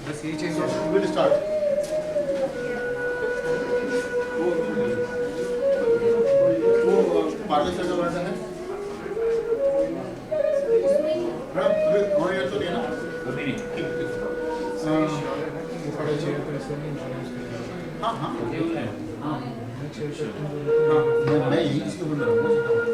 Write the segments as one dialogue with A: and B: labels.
A: बस ये change
B: will start वो पार्लर से जो वर्जन है मैडम अभी और ये तो नहीं ना
A: अभी नहीं
B: वो खड़े चाहिए तो इससे नहीं इंश्योरेंस हाँ हाँ हाँ मैं यही इसको बोल रहा हूँ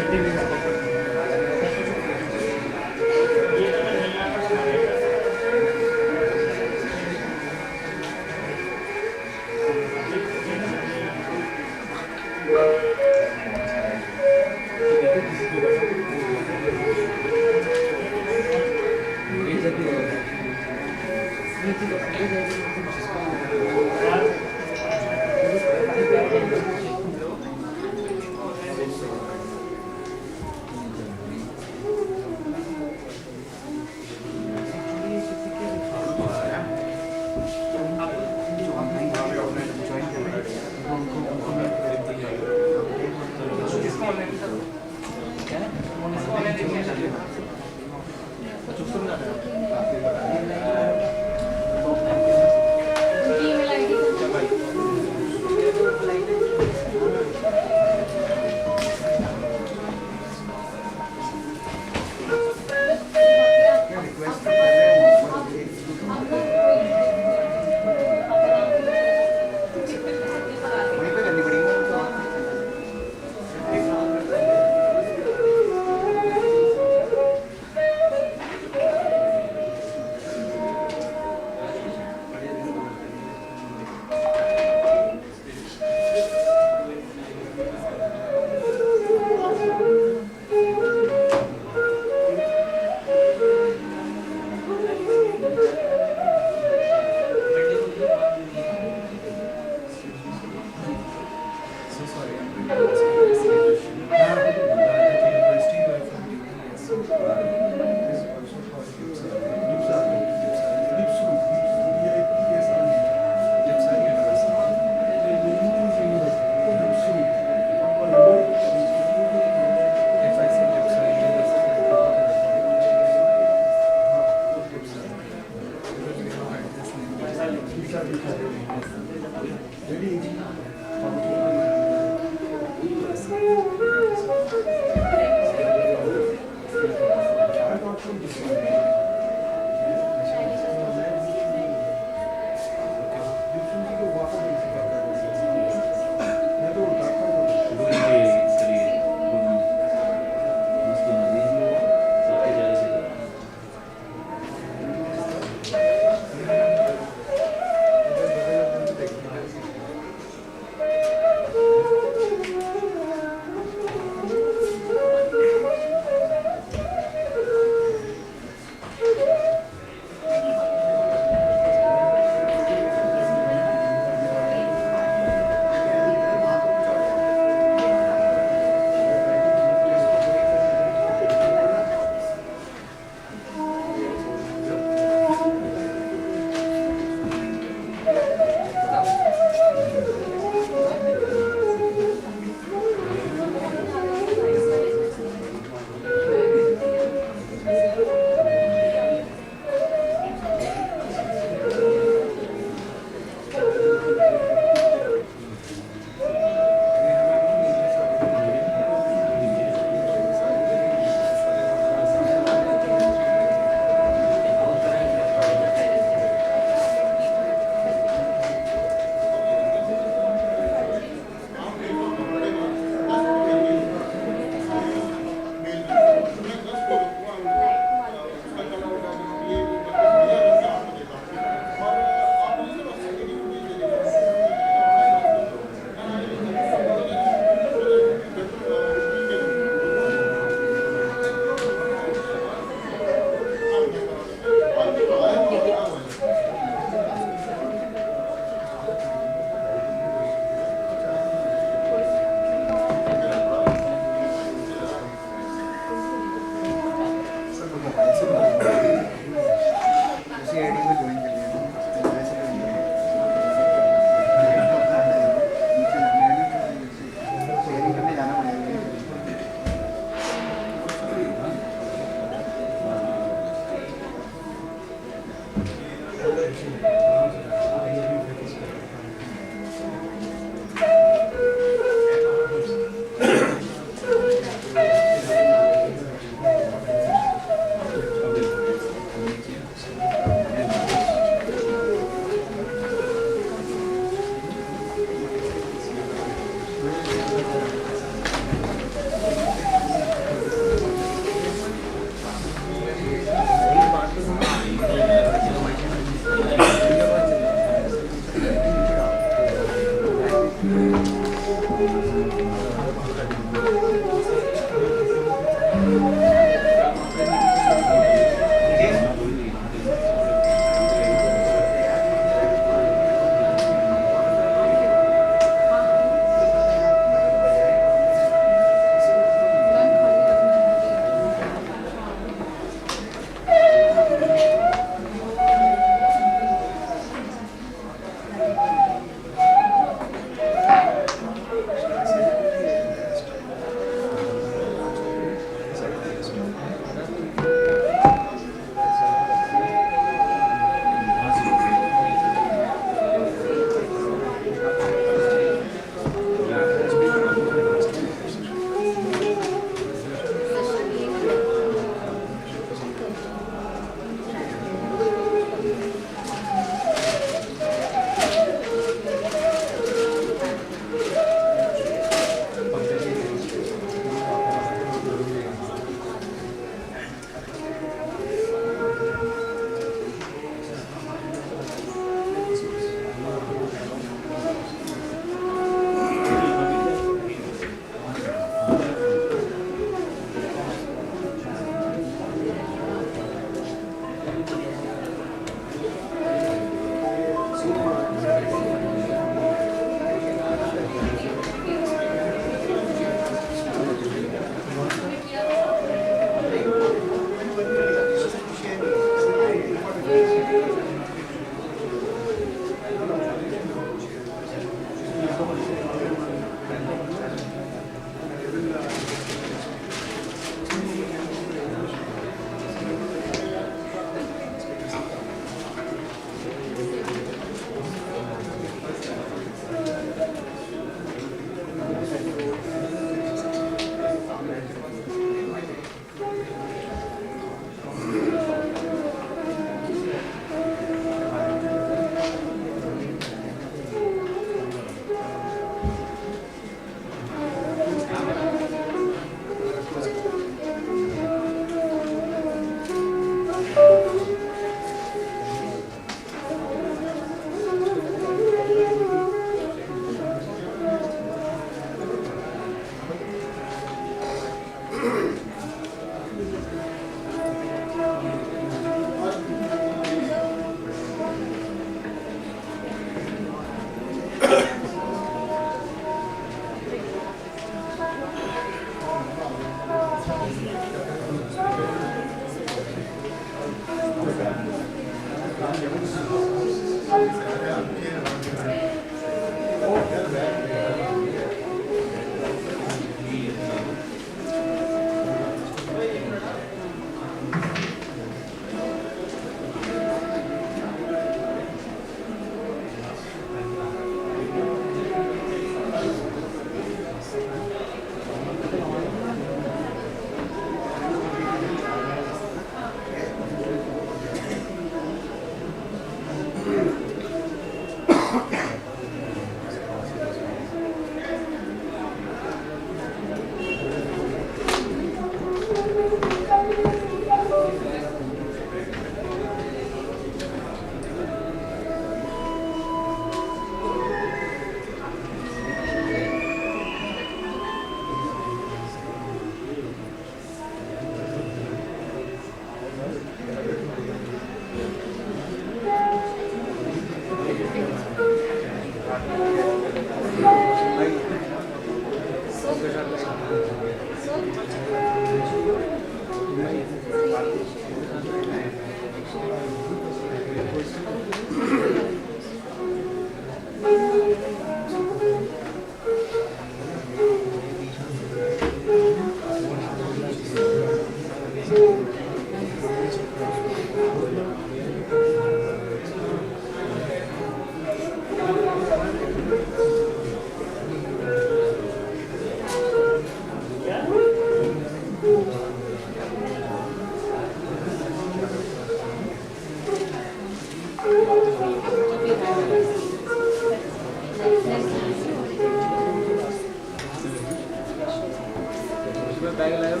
A: उसमें बैग लाया हो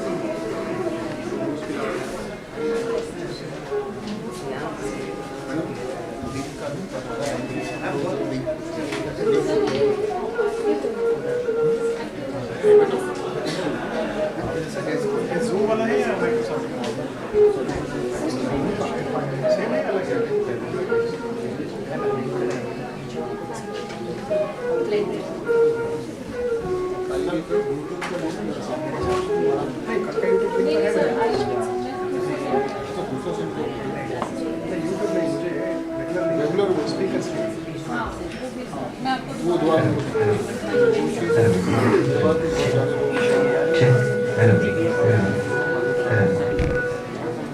B: Zoom वाला है या Microsoft? सेम है अलग है? नहीं कट का YouTube लिंक तो है YouTube में मुझे रेगुलर स्पीकर से वो दुआ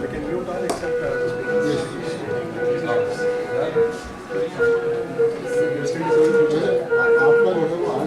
B: लेकिन म्यूट ऑल एक्सेप्ट आपका जो है वो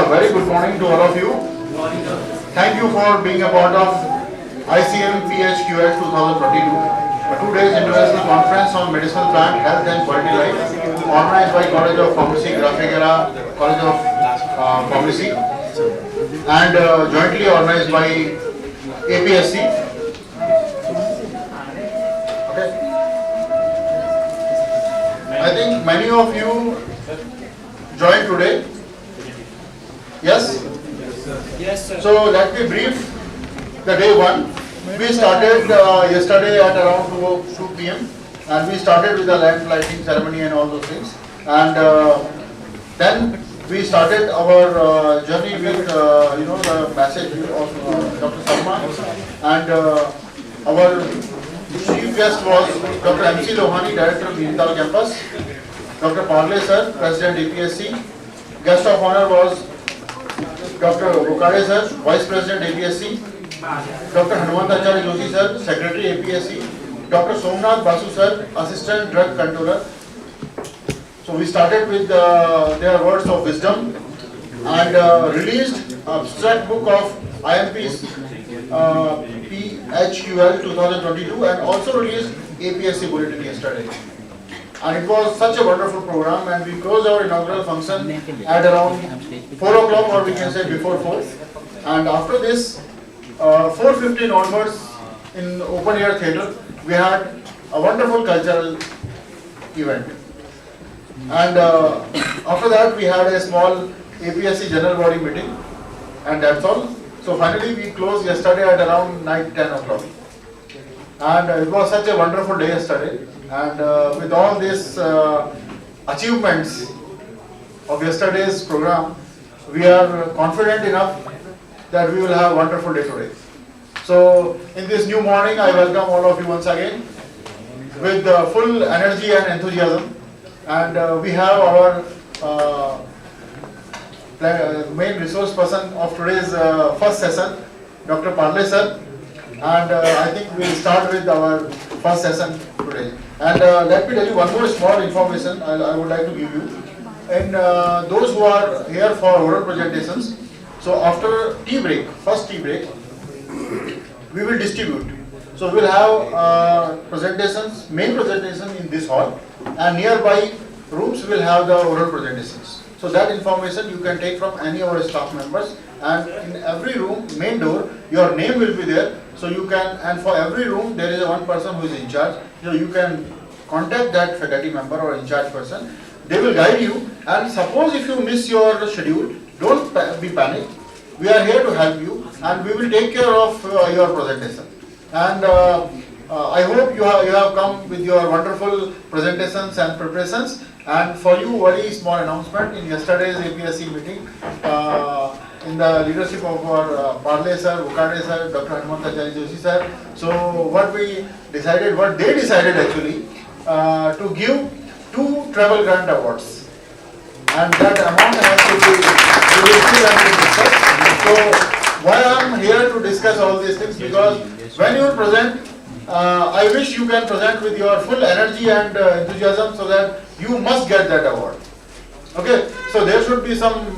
C: Very good morning to all of you. Thank you for being a part of Icmphql 2022, a 2 days international conference on medicinal plant health and quality life, organized by College of Pharmacy, Grafegera, College of Pharmacy, and jointly organized by APSC. Okay. I think many of you joined today. Yes?
A: Yes, sir.
C: So let me brief the day one. We started yesterday at around 2 p.m. and we started with the lamp lighting ceremony and all those things. And then we started our journey with the message of Dr. Salman, and our chief guest was Dr. MC Lohani, Director of Bhimtal Campus, Dr. Parle sir, President APSC. Guest of honor was Dr. Bukade sir, Vice President APSC, Dr. Hanumanthacharya Joshi sir, Secretary APSC, Dr. Somnath Basu sir, Assistant Drug Controller. So we started with their words of wisdom and released abstract book of Icmphql 2022 and also released APSC bulletin yesterday. And it was such a wonderful program, and we closed our inaugural function at around 4 o'clock, or we can say before 4. And after this, 4:15 onwards in open air theatre, we had a wonderful cultural event. And after that, we had a small APSC general body meeting, and that's all. So finally, we closed yesterday at around 9-10 o'clock. And it was such a wonderful day yesterday. And with all these achievements of yesterday's program, we are confident enough that we will have a wonderful day today. So in this new morning, I welcome all of you once again with full energy and enthusiasm. And we have our main resource person of today's first session, Dr. Parle sir. And I think we'll start with our first session today. And let me tell you one more small information I would like to give you. And those who are here for oral presentations, so after tea break, first tea break, we will distribute. So we'll have presentations, main presentation in this hall, and nearby rooms will have the oral presentations. So that information you can take from any of our staff members, and in every room, main door, your name will be there. So you can, and for every room there is one person who is in charge. So you can contact that faculty member or in charge person. They will guide you, and suppose if you miss your schedule, don't be panicked. We are here to help you, and we will take care of your presentation. And I hope you have come with your wonderful presentations and preparations. And for you, very small announcement in yesterday's APSC meeting, in the leadership of our Parle sir, Bukade sir, Dr. Hanumanthacharya Joshi sir. So what they decided actually, to give 2 travel grant awards. And that amount has to be, we will see and discuss. So why I am here to discuss all these things, because when you present, I wish you can present with your full energy and enthusiasm, so that you must get that award. Okay, so there should be some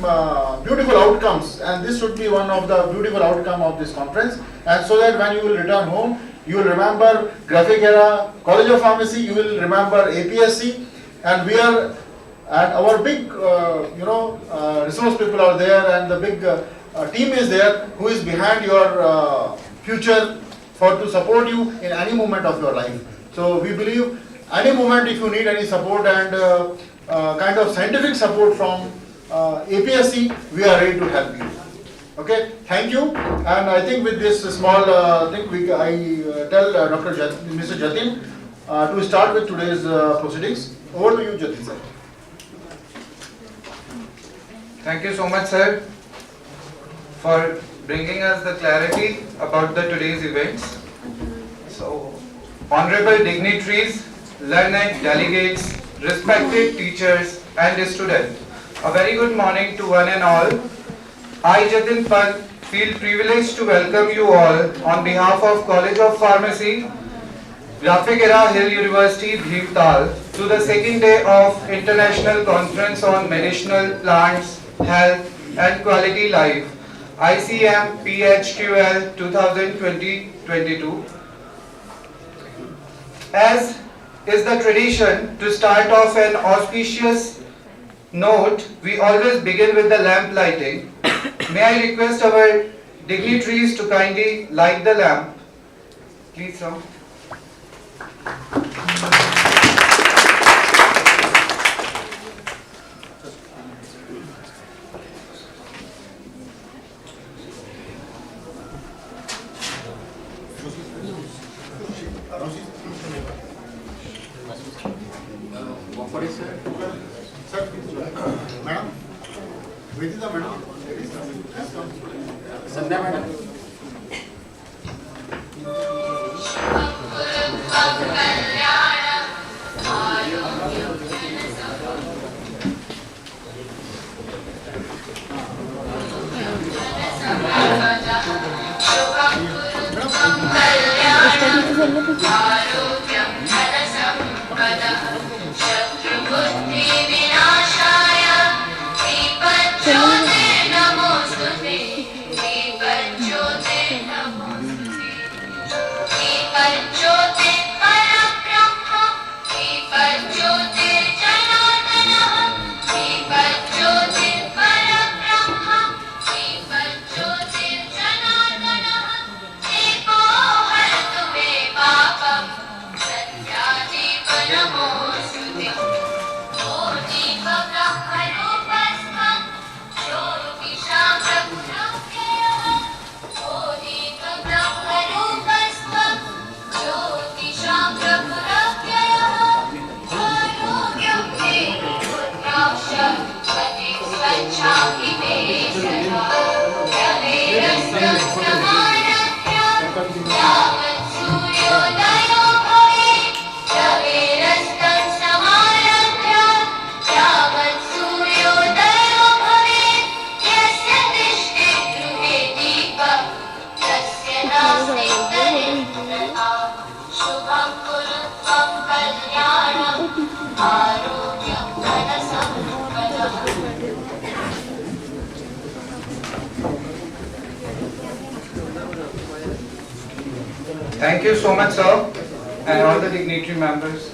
C: beautiful outcomes, and this should be one of the beautiful outcome of this conference. And so that when you will return home, you will remember Graphic Era, College of Pharmacy, you will remember APSC, and we are, and our big, resource people are there, and the big team is there who is behind your future to support you in any moment of your life. So we believe any moment if you need any support and kind of scientific support from APSC, we are ready to help you. Okay, thank you. And I think with this small thing, I tell Mr. Jatin to start with today's proceedings. Over to you, Jatin sir.
D: Thank you so much, sir, for bringing us the clarity about the today's events. So, honorable dignitaries, learned delegates, respected teachers and students, a very good morning to one and all. I, Icmphql, feel privileged to welcome you all on behalf of College of Pharmacy, Graphic Era Hill University, Bhimtal, to the second day of International Conference on Medicinal Plants, Health and Quality Life, Icmphql 2020-22. As is the tradition to start off an auspicious note, we always begin with the lamp lighting. May I request our dignitaries to kindly light the lamp. Please, sir.
C: Madam, Vedita madam,
A: Sandhya madam.
D: Thank you so much, sir, and all the dignitary members.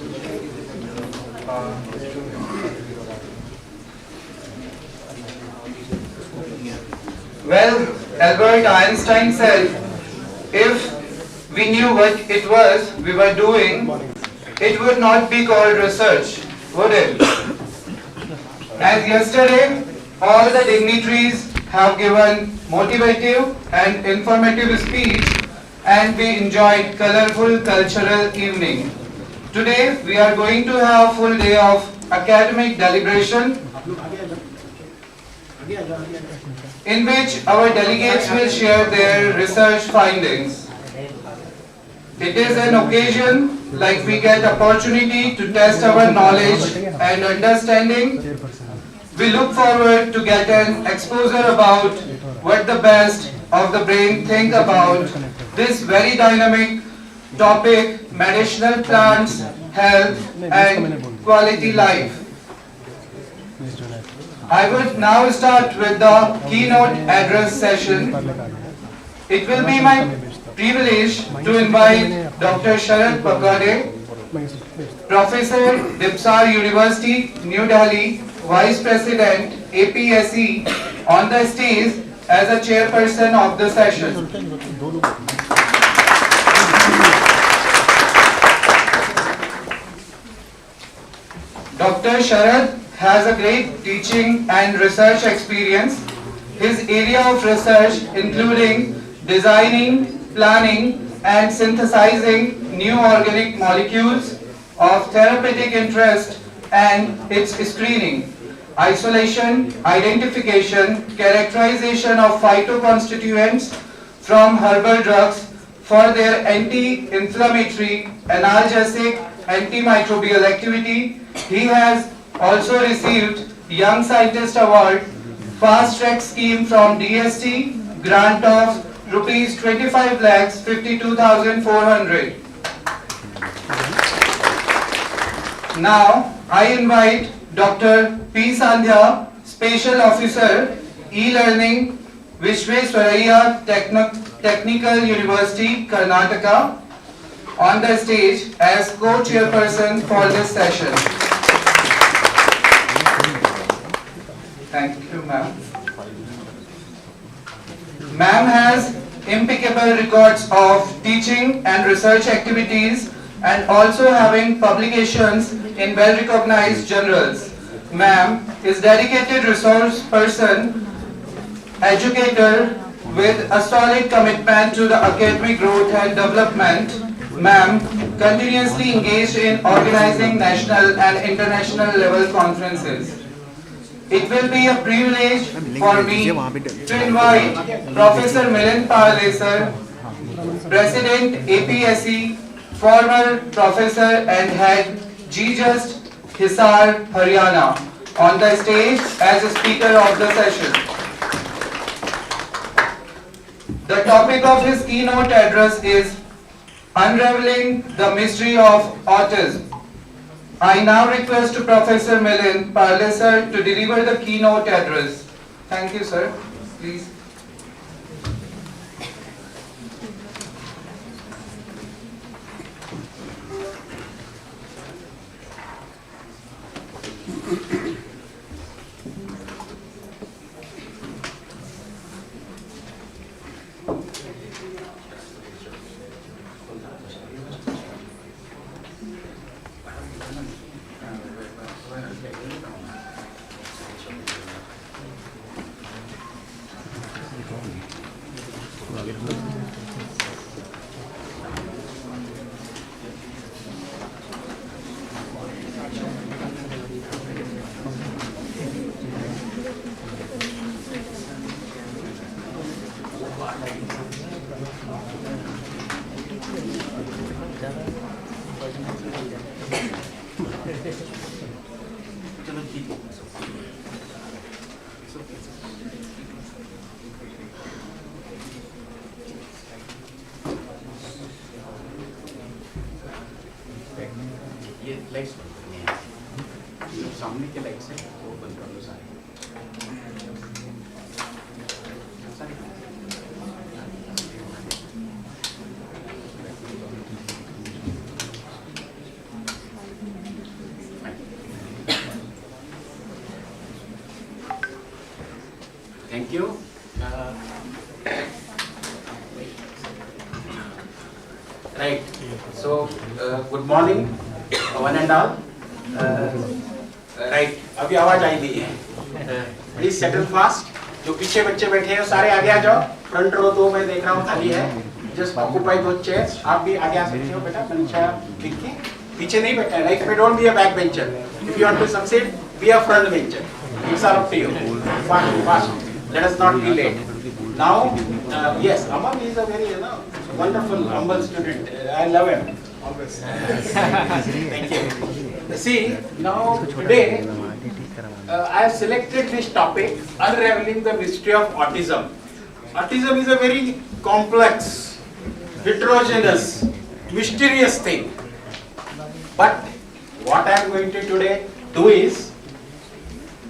D: Well, Albert Einstein said, if we knew what it was we were doing, it would not be called research, would it? As yesterday, all the dignitaries have given motivative and informative speech, and we enjoyed colorful cultural evening. Today, we are going to have a full day of academic deliberation, in which our delegates will share their research findings. It is an occasion like we get opportunity to test our knowledge and understanding. We look forward to get an exposure about what the best of the brain think about this very dynamic topic, medicinal plants, health and quality life. I would now start with the keynote address session. It will be my privilege to invite Dr. Sharad Pakade, Professor, Dipsar University, New Delhi, Vice President, APSE, on the stage as a chairperson of the session. Dr. Sharad has a great teaching and research experience. His area of research including designing, planning and synthesizing new organic molecules of therapeutic interest and its screening, isolation, identification, characterization of phytoconstituents from herbal drugs for their anti-inflammatory, analgesic, antimicrobial activity. He has also received Young Scientist Award, Fast Track Scheme from DST, grant of Rs 25 lakhs 52,400. Now I invite Dr. P. Sandhya, Special Officer, E-Learning, Vishvesvaraya Technical University, Karnataka, on the stage as co-chairperson for this session. Thank you, ma'am. Ma'am has impeccable records of teaching and research activities and also having publications in well-recognized journals. Ma'am is dedicated resource person, educator with a solid commitment to the academic growth and development. Ma'am continuously engaged in organizing national and international level conferences. It will be a privilege for me to invite Professor Milind Parle sir, President APSE, former Professor and Head GJust Hisar, Haryana, on the stage as a speaker of the session. The topic of his keynote address is Unraveling the Mystery of Autism. I now request to Professor Milind Parle sir to deliver the keynote address. Thank you, sir. Please.
A: ये lights सामने के lights हैं वो बंद कर दो सारे you. Right. So, good morning, one and all. Right. अभी आवाज आई नहीं है. Please settle fast. जो पीछे बच्चे बैठे हैं सारे आगे आ जाओ. फ्रंट रो तो मैं देख रहा हूँ खाली है. Just occupy those chairs. आप भी आगे आ सकते हो बेटा. मनीषा विक्की पीछे नहीं बैठना है. Life में don't be a back bencher. If you want to succeed, be a front bencher. It's all up to you. Fast, fast. Let us not be late. Now, yes, Aman is a very wonderful, humble student. I love him. Always. Thank you. See, now today I have selected this topic, unraveling the mystery of autism. Autism is a very complex, heterogeneous, mysterious thing. But what I am going to today do is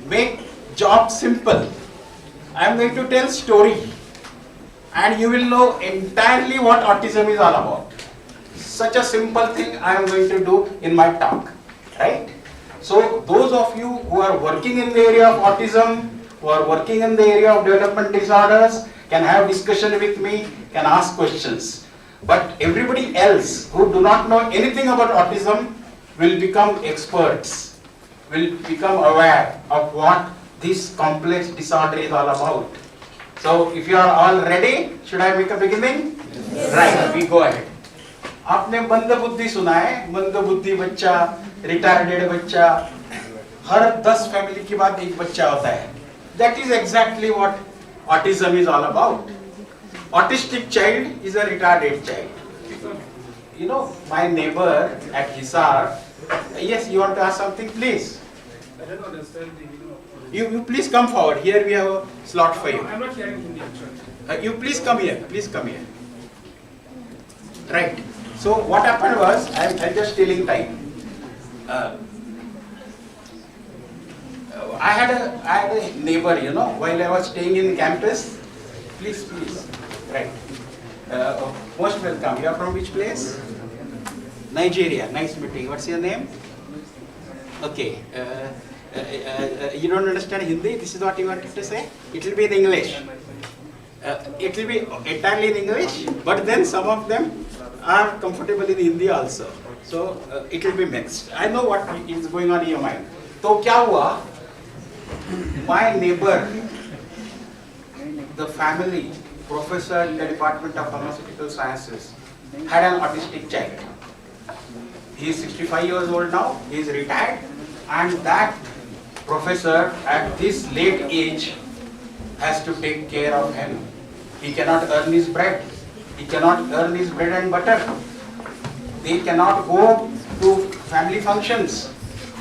A: make job simple. I am going to tell story, and you will know entirely what autism is all about. Such a simple thing I am going to do in my talk, right? So those of you who are working in the area of autism, who are working in the area of development disorders, can have discussion with me, can ask questions. But everybody else who do not know anything about autism will become experts, will become aware of what this complex disorder is all about. So if you are all ready, should I make a beginning? Yes. Right, we go ahead. आपने मंद बुद्धि सुना है, मंद बुद्धि बच्चा, retarded बच्चा, हर 10 family के बाद एक बच्चा होता है. That is exactly what autism is all about. Autistic child is a retarded child. You know, my neighbor at Hisar, yes, you want to ask something, please?
B: I don't understand the,
A: You please come forward. Here we have a slot for you.
B: I'm not hearing Hindi actually.
A: You please come here. Please come here. Right. So what happened was, I'm just stealing time. I had a neighbor, while I was staying in campus. Please. Right. Most welcome. You are from which place? Nigeria. Nice meeting. What's your name? Okay. You don't understand Hindi? This is what you wanted to say? It will be in English. It will be entirely in English, but then some of them are comfortable in Hindi also. So it will be mixed. I know what is going on in your mind. So क्या हुआ? My neighbor, the family professor in the Department of Pharmaceutical Sciences, had an autistic child. He is 65 years old now. He is retired, and that professor at this late age has to take care of him. He cannot earn his bread. He cannot earn his bread and butter. They cannot go to family functions.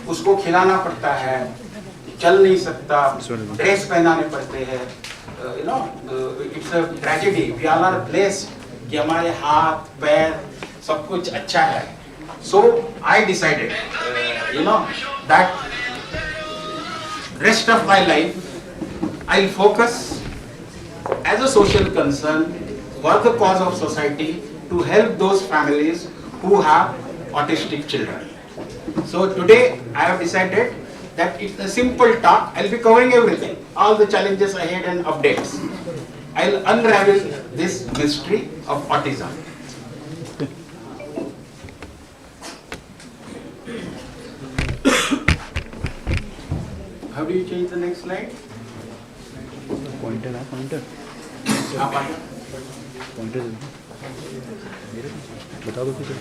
A: उसको खिलाना पड़ता है, चल नहीं सकता, dress पहनाने पड़ते हैं. It's a tragedy. We all are blessed कि हमारे हाथ, पैर, सब कुछ अच्छा है. So I decided, that rest of my life, I'll focus as a social concern for the cause of society to help those families who have autistic children. So today I have decided that it's a simple talk. I'll be covering everything, all the challenges ahead and updates. I'll unravel this mystery of autism. How do you change the next slide?
B: Pointer. Pointer बता दो किसे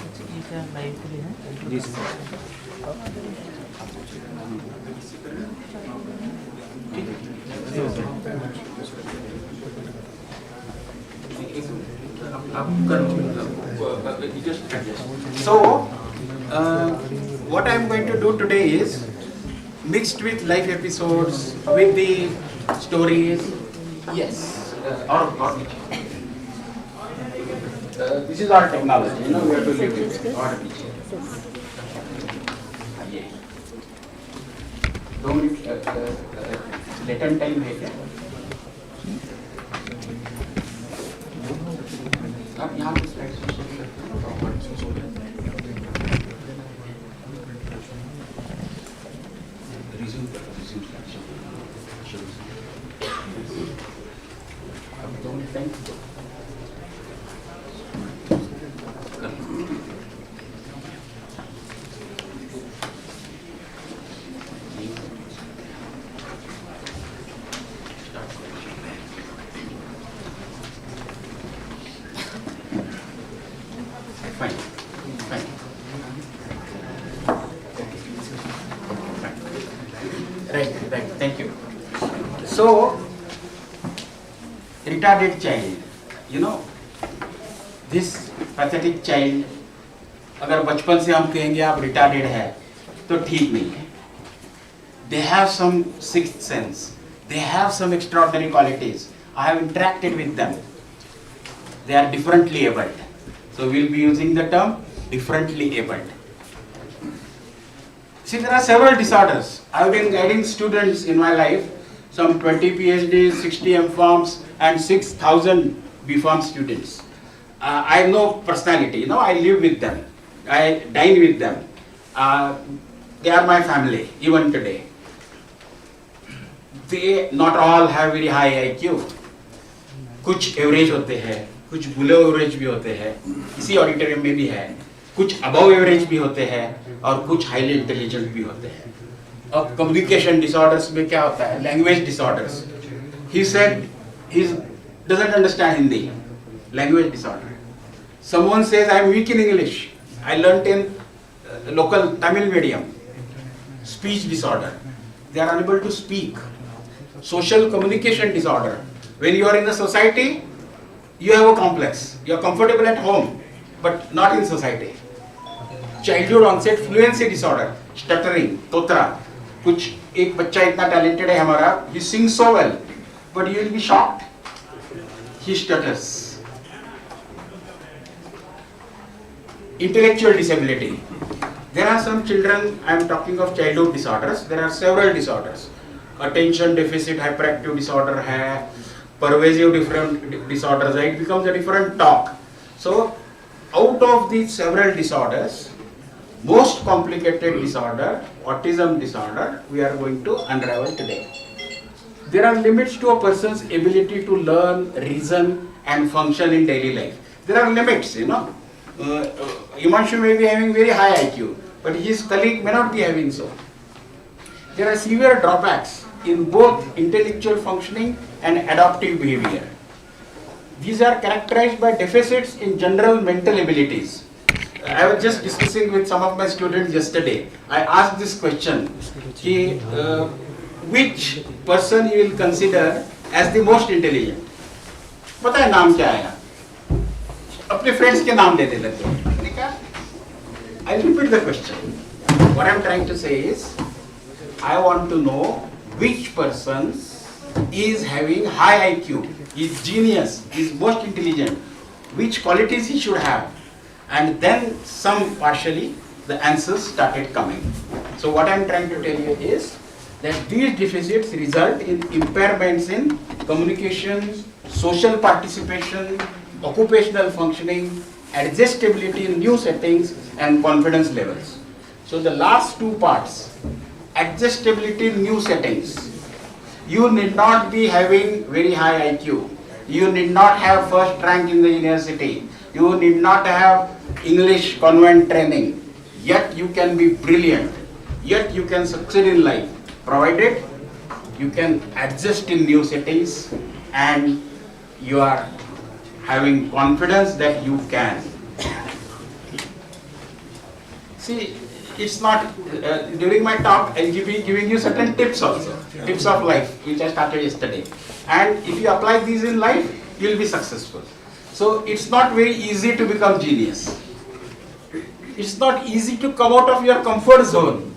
B: जी sir
A: So what I am going to do today is mixed with live episodes, with the stories. Yes. This is our technology, we have to live with it. Our teaching. Yeah. 2 minute latent time है क्या? आप यहाँ पे slides fine, fine. Right, thank you. So, retarded child, you know, this pathetic child, अगर बचपन से हम कहेंगे आप रिटार्डेड है तो ठीक नहीं है. They have some sixth sense. They have some extraordinary qualities. I have interacted with them. They are differently abled. So we'll be using the term differently abled. See, there are several disorders. I have been guiding students in my life, some 20 PhDs, 60 MPharms, and 6,000 BPharm students. I have no personality, you know, I live with them. I dine with them. They are my family, even today. They not all have very high IQ. कुछ average होते हैं, कुछ below average भी होते हैं, इसी auditorium में भी है, कुछ अबव एवरेज भी होते हैं और कुछ हाईली इंटेलिजेंट भी होते हैं. अब कम्युनिकेशन डिसऑर्डर्स में क्या होता है? Language disorders. He said he doesn't understand Hindi. Language disorder. Someone says I am weak in English. I learnt in local Tamil medium. Speech disorder. They are unable to speak. Social communication disorder. When you are in the society, you have a complex. You are comfortable at home, but not in society. Childhood onset fluency disorder. Stuttering, तोतरा. कुछ एक बच्चा इतना talented है हमारा, he sings so well, but you will be shocked. He stutters. Intellectual disability. There are some children, I am talking of childhood disorders, there are several disorders. Attention deficit hyperactive disorder है, pervasive different disorders है, it becomes a different talk. So, out of these several disorders, most complicated disorder, autism disorder, we are going to unravel today. There are limits to a person's ability to learn, reason and function in daily life. There are limits, you know. Icmphql may be having very high IQ, but his colleague may not be having so. There are severe drawbacks in both intellectual functioning and adaptive behavior. These are characterized by deficits in general mental abilities. I was just discussing with some of my students yesterday. I asked this question, which person you will consider as the most intelligent? पता है नाम क्या आया? अपने friends के नाम लेने लगे. मैंने कहा, I repeat the question. What I am trying to say is, I want to know which person is having high IQ, is genius, is most intelligent, which qualities he should have, and then some partially the answers started coming. So what I am trying to tell you is that these deficits result in impairments in communication, social participation, occupational functioning, adjustability in new settings and confidence levels. So the last two parts, adjustability in new settings. You need not be having very high IQ. You need not have first rank in the university. You need not have English convent training. Yet you can be brilliant. Yet you can succeed in life, provided you can adjust in new settings and you are having confidence that you can. See, it's not, during my talk, I'll be giving you certain tips also, tips of life, which I started yesterday. And if you apply these in life, you'll be successful. So it's not very easy to become genius. It's not easy to come out of your comfort zone,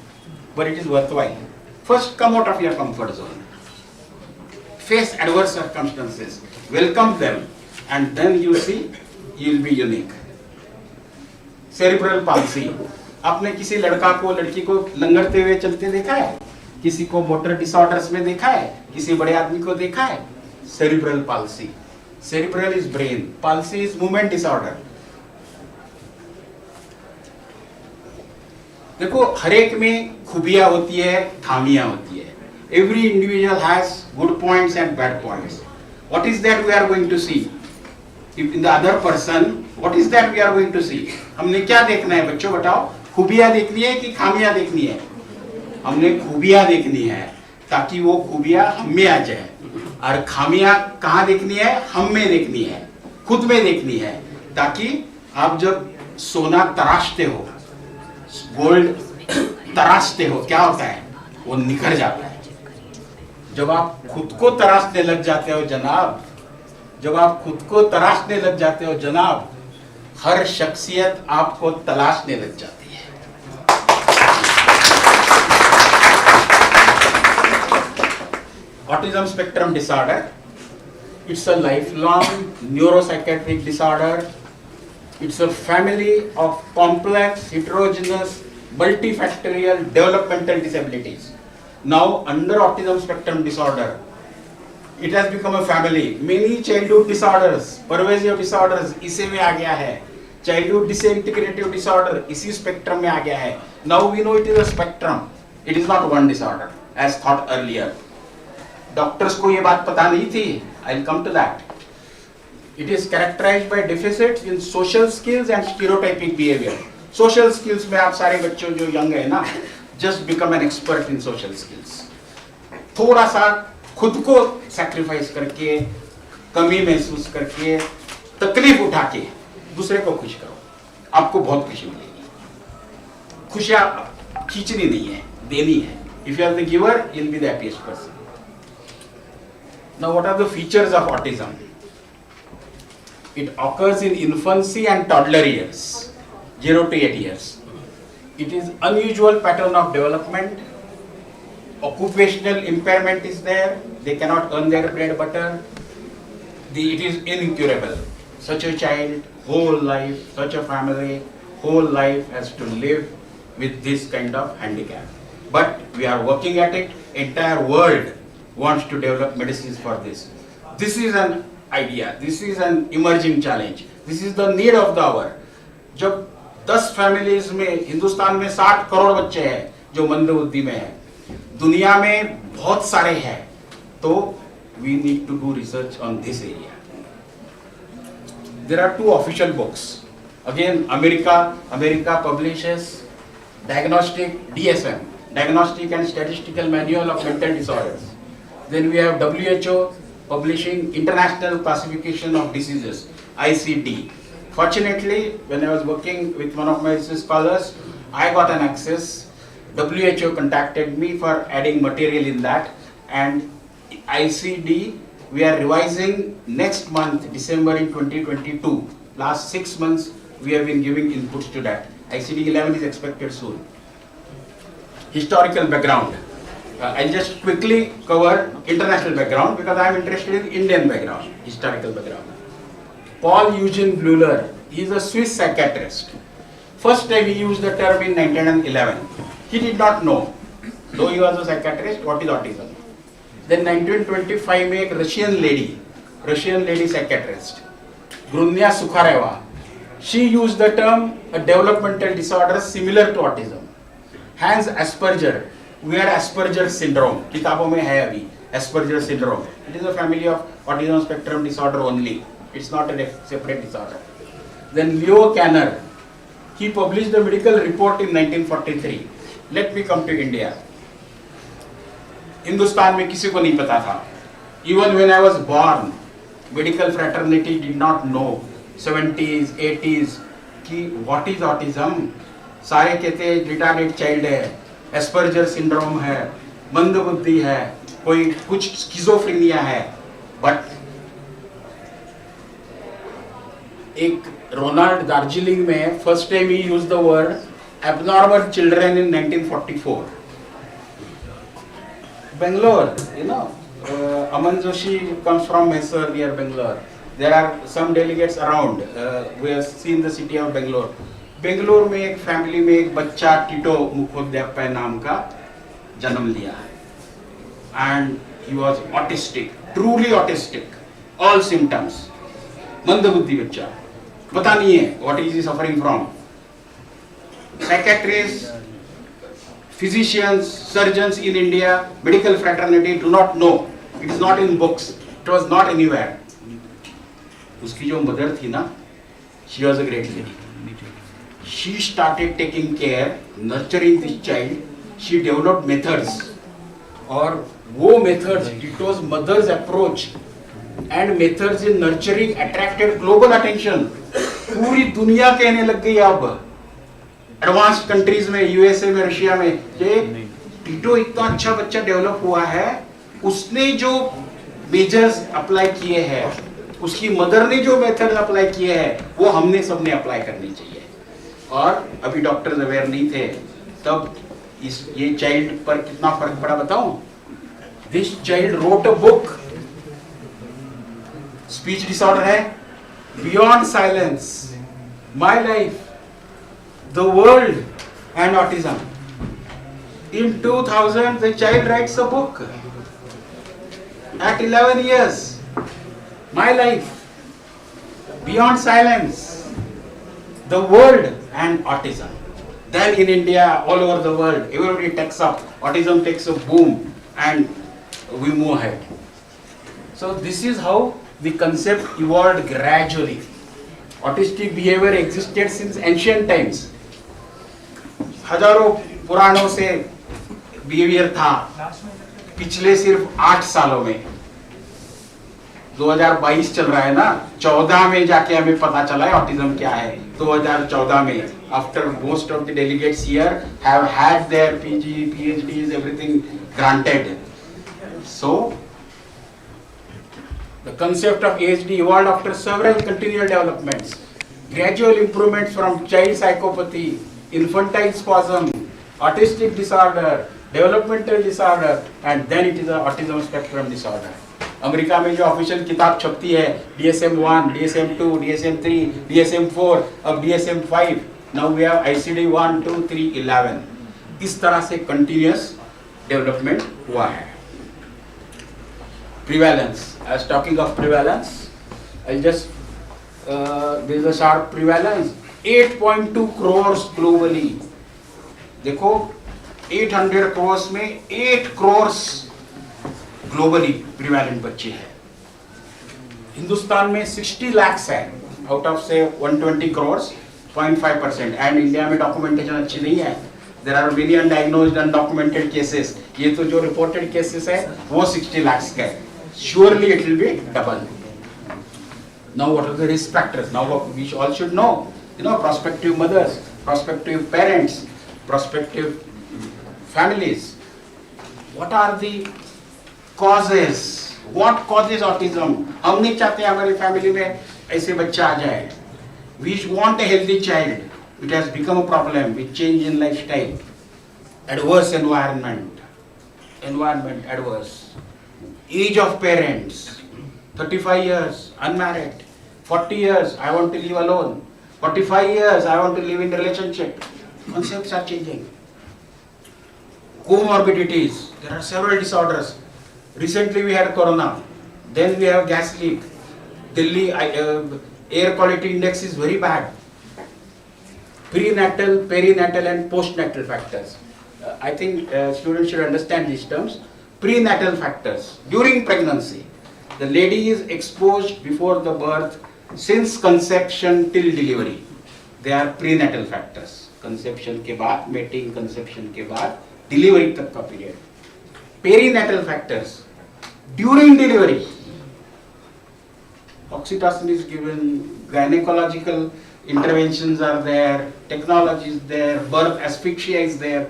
A: but it is worthwhile. First, come out of your comfort zone. Face adverse circumstances, welcome them, and then you see, you'll be unique. Cerebral palsy. आपने किसी लड़का को लड़की को लंगड़ते हुए चलते देखा है? किसी को मोटर डिसऑर्डर्स में देखा है? किसी बड़े आदमी को देखा है? Cerebral palsy. Cerebral is brain. Palsy is movement disorder. देखो, हर एक में खूबियां होती है, खामियां होती है. Every individual has good points and bad points. What is that we are going to see? In the other person, what is that we are going to see? हमने क्या देखना है बच्चों, बताओ? खूबियां देखनी है कि खामियां देखनी है? हमने खूबियां देखनी है ताकि वो खूबियां हम में आ जाए, और खामियां कहाँ देखनी है? हम में देखनी है, खुद में देखनी है, ताकि आप जब सोना तराशते हो, गोल्ड तराशते हो, क्या होता है? वो निखर जाता है। जब आप खुद को तराशने लग जाते हो जनाब, जब आप खुद को तराशने लग जाते हो जनाब, हर शख्सियत आपको तलाशने लग जाती है। Autism spectrum disorder, it's a lifelong neuropsychiatric disorder. It's a family of complex, heterogeneous, multifactorial developmental disabilities. Now, under autism spectrum disorder, it has become a family. Many childhood disorders, pervasive disorders, इसी में आ गया है. Childhood disintegrative disorder, इसी spectrum में आ गया है. Now we know it is a spectrum. It is not one disorder, as thought earlier. Doctors को ये बात पता नहीं थी. I'll come to that. It is characterized by deficits in social skills and stereotypic behavior. Social skills में आप सारे बच्चों जो young है ना, just become an expert in social skills. थोड़ा सा खुद को sacrifice करके, कमी महसूस करके, तकलीफ उठा के दूसरे को खुश करो, आपको बहुत खुशी मिलेगी। खुशियाँ खींचनी नहीं है, देनी है. If you are the giver, you'll be the happiest person. Now, what are the features of autism? It occurs in infancy and toddler years, 0 to 8 years. It is unusual pattern of development. Occupational impairment is there. They cannot earn their bread butter. It is incurable. Such a child, whole life, such a family, whole life has to live with this kind of handicap. But we are working at it. Entire world wants to develop medicines for this. This is an idea. This is an emerging challenge. This is the need of the hour. जब 10 families में, हिंदुस्तान में 60 करोड़ बच्चे हैं जो मंदबुद्धि में हैं, दुनिया में बहुत सारे हैं, तो we need to do research on this area. There are 2 official books. Again, America publishes diagnostic DSM, Diagnostic and Statistical Manual of Mental Disorders. Then we have WHO publishing International Classification of Diseases, ICD. Fortunately, when I was working with one of my research scholars, I got an access. WHO contacted me for adding material in that, and ICD we are revising next month, December in 2022. Last 6 months we have been giving inputs to that. ICD 11 is expected soon. Historical background. I'll just quickly cover international background because I am interested in Indian background, historical background. Paul Eugene Bleuler, he is a Swiss psychiatrist. First time he used the term in 1911. He did not know, though he was a psychiatrist, what is autism. Then 1925 में एक Russian lady psychiatrist, Grunya Sukhareva, she used the term a developmental disorder similar to autism. Hans Asperger, we had Asperger syndrome. किताबों में है अभी Asperger syndrome. It is a family of autism spectrum disorder only. It's not a separate disorder. Then Leo Kanner, he published a medical report in 1943. Let me come to India. Hindustan में किसी को नहीं पता था. Even when I was born, medical fraternity did not know. 70s, 80s कि what is autism? सारे कहते हैं रिटार्डेड चाइल्ड है, एस्पर्जर सिंड्रोम है, मंदबुद्धि है, कोई कुछ स्किज़ोफ्रेनिया है. बट एक रोनाल्ड दार्जिलिंग में first time he use the word abnormal children in 1944. Bangalore, you know, Aman Joshi comes from Mysore near Bangalore. There are some delegates around. We have seen the city of Bangalore. Bangalore में एक family में एक बच्चा Tito Mukhopadhyay नाम का जन्म लिया and he was autistic, truly autistic, all symptoms, मंदबुद्धि बच्चा, पता नहीं है what is he suffering from. Psychiatrist, physicians, surgeons in India, medical fraternity do not know. It is not in books. It was not anywhere. उसकी जो mother थी ना, she was a great lady. She started taking care, nurturing this child. She developed methods, और वो methods, it was mother's approach and methods in nurturing attracted global attention. पूरी दुनिया कहने लग गई अब, एडवांस्ड कंट्रीज में, यूएसए में, रशिया में, ये टीटो इतना अच्छा बच्चा डेवलप हुआ है, उसने जो मेजर्स अप्लाई किए हैं, उसकी मदर ने जो मेथड अप्लाई किए हैं, वो हमने सबने अप्लाई करनी चाहिए। और अभी डॉक्टर्स अवेयर नहीं थे तब ये चाइल्ड पर कितना फर्क पड़ा बताऊं? This child wrote a book, speech disorder है, beyond silence, my life, the world and autism. In 2000, the child writes a book. At 11 years, my life, beyond silence, the world and autism. Then in India, all over the world, everybody takes up, autism takes a boom and we move ahead. So this is how the concept evolved gradually. Autistic behavior existed since ancient times. हजारों पुराणों से behaviour था, पिछले सिर्फ 8 सालों में, 2022 चल रहा है ना, 14 में जाके हमें पता चला है ऑटिज्म क्या है। 2014 में, after most of the delegates here have had there PG, PhDs, everything granted. So the concept of ASD evolved after several continual developments, gradual improvements from child psychopathy, infantile spasm, autistic disorder, developmental disorder, and then it is a autism spectrum disorder. America में जो official किताब छपती है, DSM-1, DSM-2, DSM-3, DSM-4, अब DSM-5, now we have ICD-1, 2, 3, 11. इस तरह से continuous development हुआ है। Prevalence. I was talking of prevalence. I'll just there is a sharp prevalence. 8.2 crores globally. देखो 800 crores में 8 crores ग्लोबली प्रिवेलेंट बच्चे हैं। हिंदुस्तान में 60 lakhs है, आउट ऑफ से 120 crores, 0.5%। एंड इंडिया में डॉक्यूमेंटेशन अच्छी नहीं है, there are many undiagnosed undocumented cases. ये तो जो रिपोर्टेड केसेस है वो 60 lakhs का है, surely it will be double. Now what are the risk factors? Now we all should know, prospective mothers, prospective parents, prospective families. What are the causes? What causes autism? हम नहीं चाहते हमारी family में ऐसे बच्चा आ जाए। We want a healthy child. It has become a problem with change in lifestyle, adverse environment, adverse, age of parents, 35 years unmarried, 40 years I want to live alone, 45 years I want to live in relationship. Concepts are changing. Comorbidities. There are several disorders. Recently we had corona. Then we have gas leak. Delhi air quality index is very bad. Prenatal, perinatal and postnatal factors. I think students should understand these terms. Prenatal factors. During pregnancy, the lady is exposed before the birth, since conception till delivery. They are prenatal factors. Conception के बाद, mating, conception के बाद, delivery तक का period. Perinatal factors. During delivery, oxytocin is given, gynecological interventions are there, technology is there, birth asphyxia is there.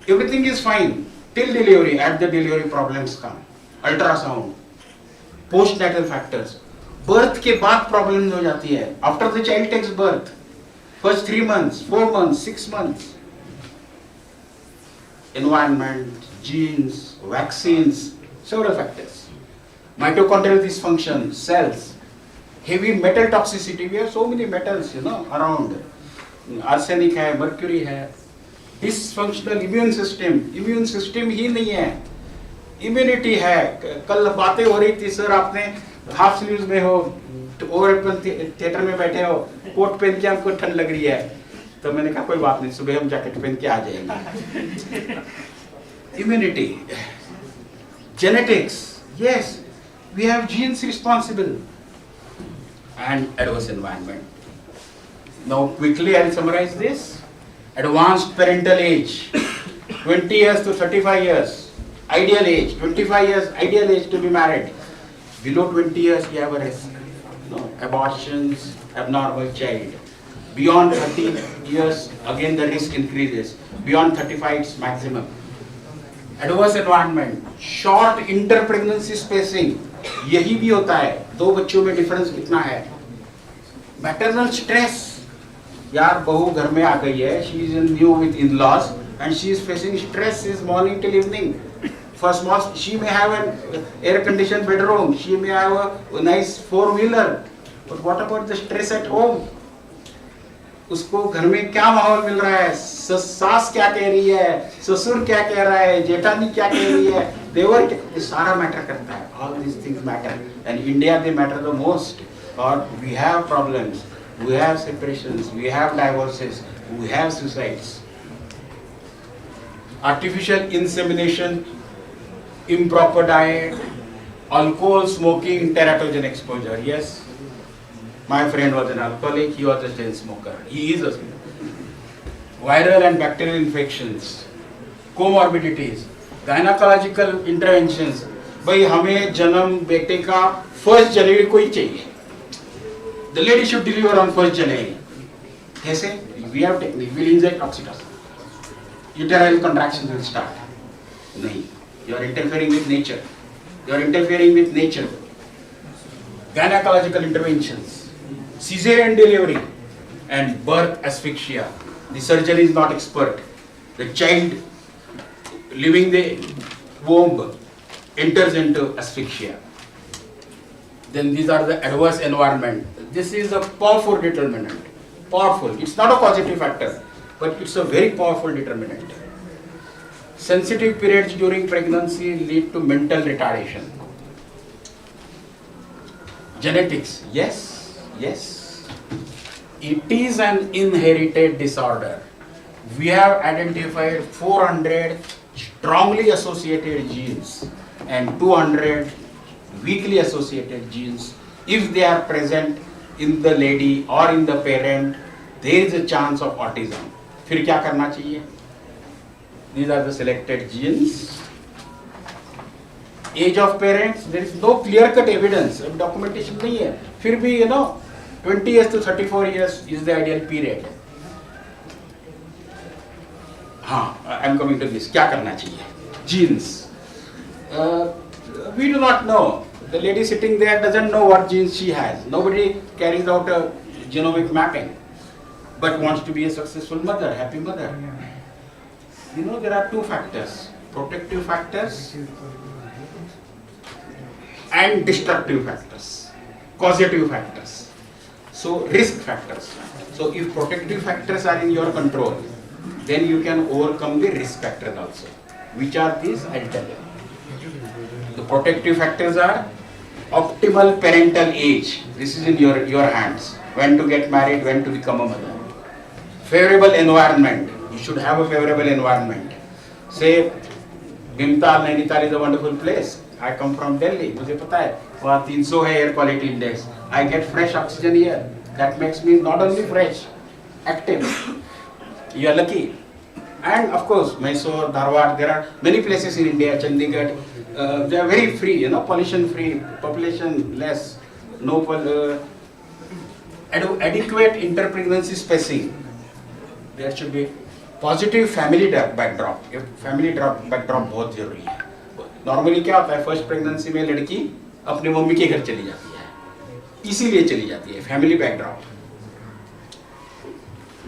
A: Everything is fine till delivery. At the delivery problems come. Ultrasound. Postnatal factors. Birth के बाद problem हो जाती है। After the child takes birth, first 3 months, 4 months, 6 months, environment, genes, vaccines, several factors, mitochondrial dysfunction, cells, heavy metal toxicity. We have so many metals around, arsenic है, mercury है, dysfunctional immune system ही नहीं है, immunity है। कल बातें हो रही थी सर, आपने हाफ स्लीव्स में हो, ओवर थिएटर में बैठे हो, कोट पहन के हमको ठंड लग रही है, तो मैंने कहा कोई बात नहीं, सुबह हम जैकेट पहन के आ जाएंगे। Immunity, genetics, yes we have genes responsible, and adverse environment. Now quickly I will summarise this. Advanced parental age 20 years to 35 years, ideal age 25 years, ideal age to be married. Below 20 years, you have a risk. Abortions, abnormal child. Beyond 30 years, again the risk increases. Beyond 35, it's maximum. Adverse environment, short inter-pregnancy spacing, यही भी होता है. 2 बच्चों में difference कितना है? Maternal stress, यार बहू घर में आ गई है, she is new with in-laws and she is facing stress since morning till evening. For small, she may have an air-conditioned bedroom, she may have a nice 4-wheeler, but what about the stress at home? उसको घर में क्या माहौल मिल रहा है, सास क्या कह रही है, ससुर क्या कह रहा है, जेठानी क्या कह रही है, देवर, ये सारा मैटर करता है. All these things matter, and India they matter the most. Or we have problems, we have separations, we have divorces, we have suicides. Artificial insemination, improper diet, alcohol, smoking, teratogen exposure. Yes. My friend was an alcoholic, he was a chain smoker. He is a smoker. Viral and bacterial infections, comorbidities, gynecological interventions. भाई हमें जन्म बेटे का 1 जनवरी को ही चाहिए. The lady should deliver on 1 January. कैसे? We have technique. We will inject oxytocin. Uterine contractions will start. नहीं. You are interfering with nature. You are interfering with nature. Gynecological interventions. Cesarean delivery and birth asphyxia. The surgeon is not expert. The child leaving the womb enters into asphyxia. Then these are the adverse environment. This is a powerful determinant. Powerful. It's not a causative factor, but it's a very powerful determinant. Sensitive periods during pregnancy lead to mental retardation. Genetics. Yes. Yes, it is an inherited disorder. We have identified 400 strongly associated genes and 200 weakly associated genes. If they are present in the lady or in the parent, there is a chance of autism. फिर क्या करना चाहिए? These are the selected genes. Age of parents, there is no clear-cut evidence. Documentation नहीं है. फिर भी 20 years to 34 years is the ideal period. I am coming to this. क्या करना चाहिए? Genes. We do not know. The lady sitting there doesn't know what genes she has. Nobody carries out a genomic mapping, but wants to be a successful mother, happy mother. There are 2 factors: protective factors and destructive factors, causative factors. So risk factors. So if protective factors are in your control, then you can overcome the risk factors also. Which are these? I'll tell you. The protective factors are optimal parental age. This is in your hands. When to get married, when to become a mother. Favorable environment. You should have a favorable environment. Say, Bhimtal, Nainital is a wonderful place. I come from Delhi. मुझे पता है वहाँ 300 है air quality index. I get fresh oxygen here. That makes me not only fresh, active. You are lucky. And of course, Mysore, Dharwad, there are many places in India, Chandigarh. They are very free, pollution free, population less, no adequate inter-pregnancy spacing. There should be positive family backdrop. Family backdrop बहुत जरूरी है. Normally क्या होता है, first pregnancy में लड़की अपने mummy के घर चली जाती है, इसीलिए चली जाती है, family background.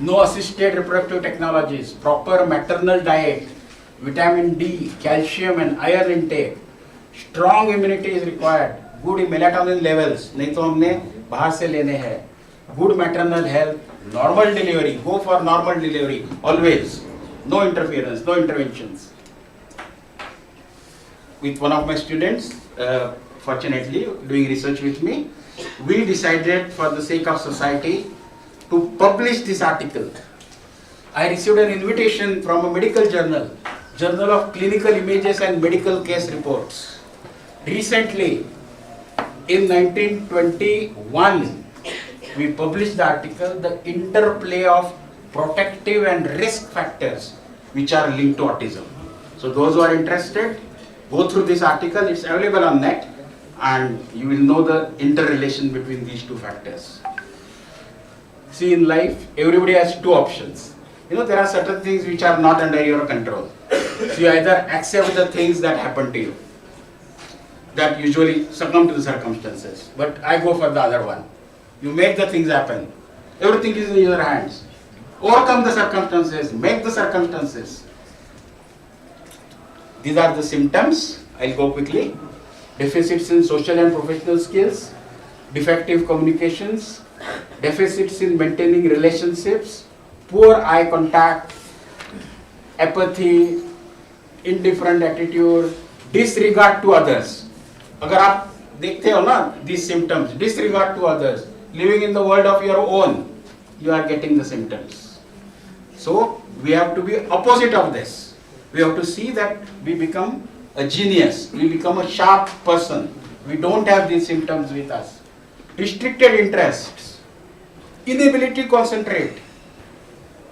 A: No assisted reproductive technologies, proper maternal diet, vitamin D, calcium and iron intake, strong immunity is required, good melatonin levels, नहीं तो हमने बाहर से लेने हैं, good maternal health, normal delivery, go for normal delivery always, no interference, no interventions. With one of my students, fortunately doing research with me, we decided for the sake of society to publish this article. I received an invitation from a medical journal, Journal of Clinical Images and Medical Case Reports. Recently, in 1921, we published the article, The Interplay of Protective and Risk Factors which are linked to autism. So those who are interested, go through this article. It's available on net, and you will know the interrelation between these 2 factors. See, in life, everybody has two options. You know, there are certain things which are not under your control. So you either accept the things that happen to you, that usually succumb to the circumstances. But I go for the other one. You make the things happen. Everything is in your hands. Overcome the circumstances, make the circumstances. These are the symptoms. I'll go quickly. Deficits in social and professional skills, defective communications, deficits in maintaining relationships, poor eye contact, apathy, indifferent attitude, disregard to others. अगर आप देखते हो ना these symptoms, disregard to others, living in the world of your own, you are getting the symptoms. So we have to be opposite of this. We have to see that we become a genius, we become a sharp person. We don't have these symptoms with us. Restricted interests, inability to concentrate,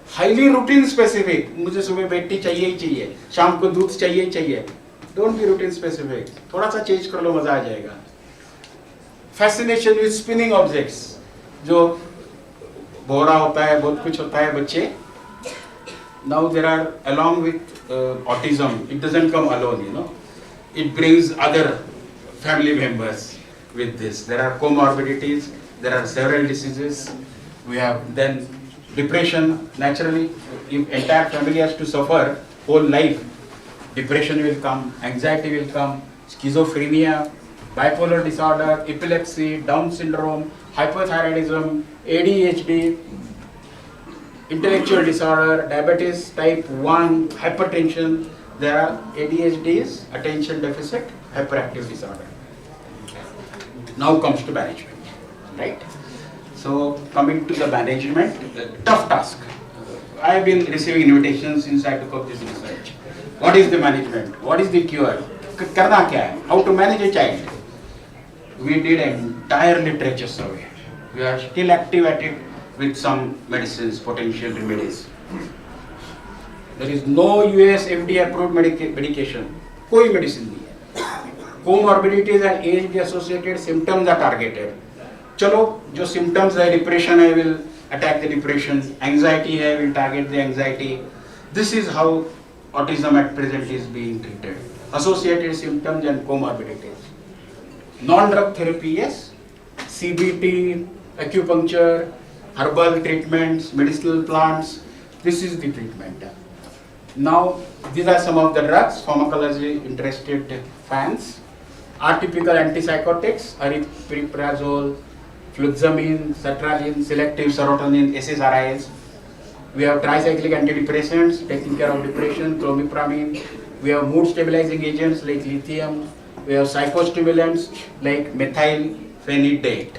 A: highly routine specific. मुझे सुबह बेटी चाहिए ही चाहिए, शाम को दूध चाहिए ही चाहिए. Don't be routine specific. थोड़ा सा चेंज कर लो, मजा आ जाएगा. Fascination with spinning objects, जो बोरा होता है, बहुत कुछ होता है बच्चे. Now there are, along with autism, it doesn't come alone, you know. It brings other family members with this. There are comorbidities, there are several diseases. We have then depression. Naturally, if entire family has to suffer whole life, depression will come, anxiety will come, schizophrenia, bipolar disorder, epilepsy, Down syndrome, hypothyroidism, ADHD, intellectual disorder, diabetes type 1, hypertension. There are ADHDs, attention deficit hyperactive disorder. Now comes to management, right? So coming to the management, tough task. I have been receiving invitations since I took up this research. What is the management? What is the cure? करना क्या है? How to manage a child? We did an entire literature survey. We are still active at it with some medicines, potential remedies. There is no US FDA approved medication. कोई medicine नहीं है. Comorbidities and age associated symptoms are targeted. चलो जो symptoms है, depression है, will attack the depression. Anxiety है, will target the anxiety. This is how autism at present is being treated. Associated symptoms and comorbidities. Non-drug therapy, yes. CBT, acupuncture, herbal treatments, medicinal plants. This is the treatment. Now, these are some of the drugs, pharmacology interested fans. Atypical antipsychotics, aripiprazole, fluxamine, sertraline, selective serotonin, SSRIs. We have tricyclic antidepressants taking care of depression, clomipramine. We have mood stabilizing agents like lithium. We have psychostimulants like methylphenidate.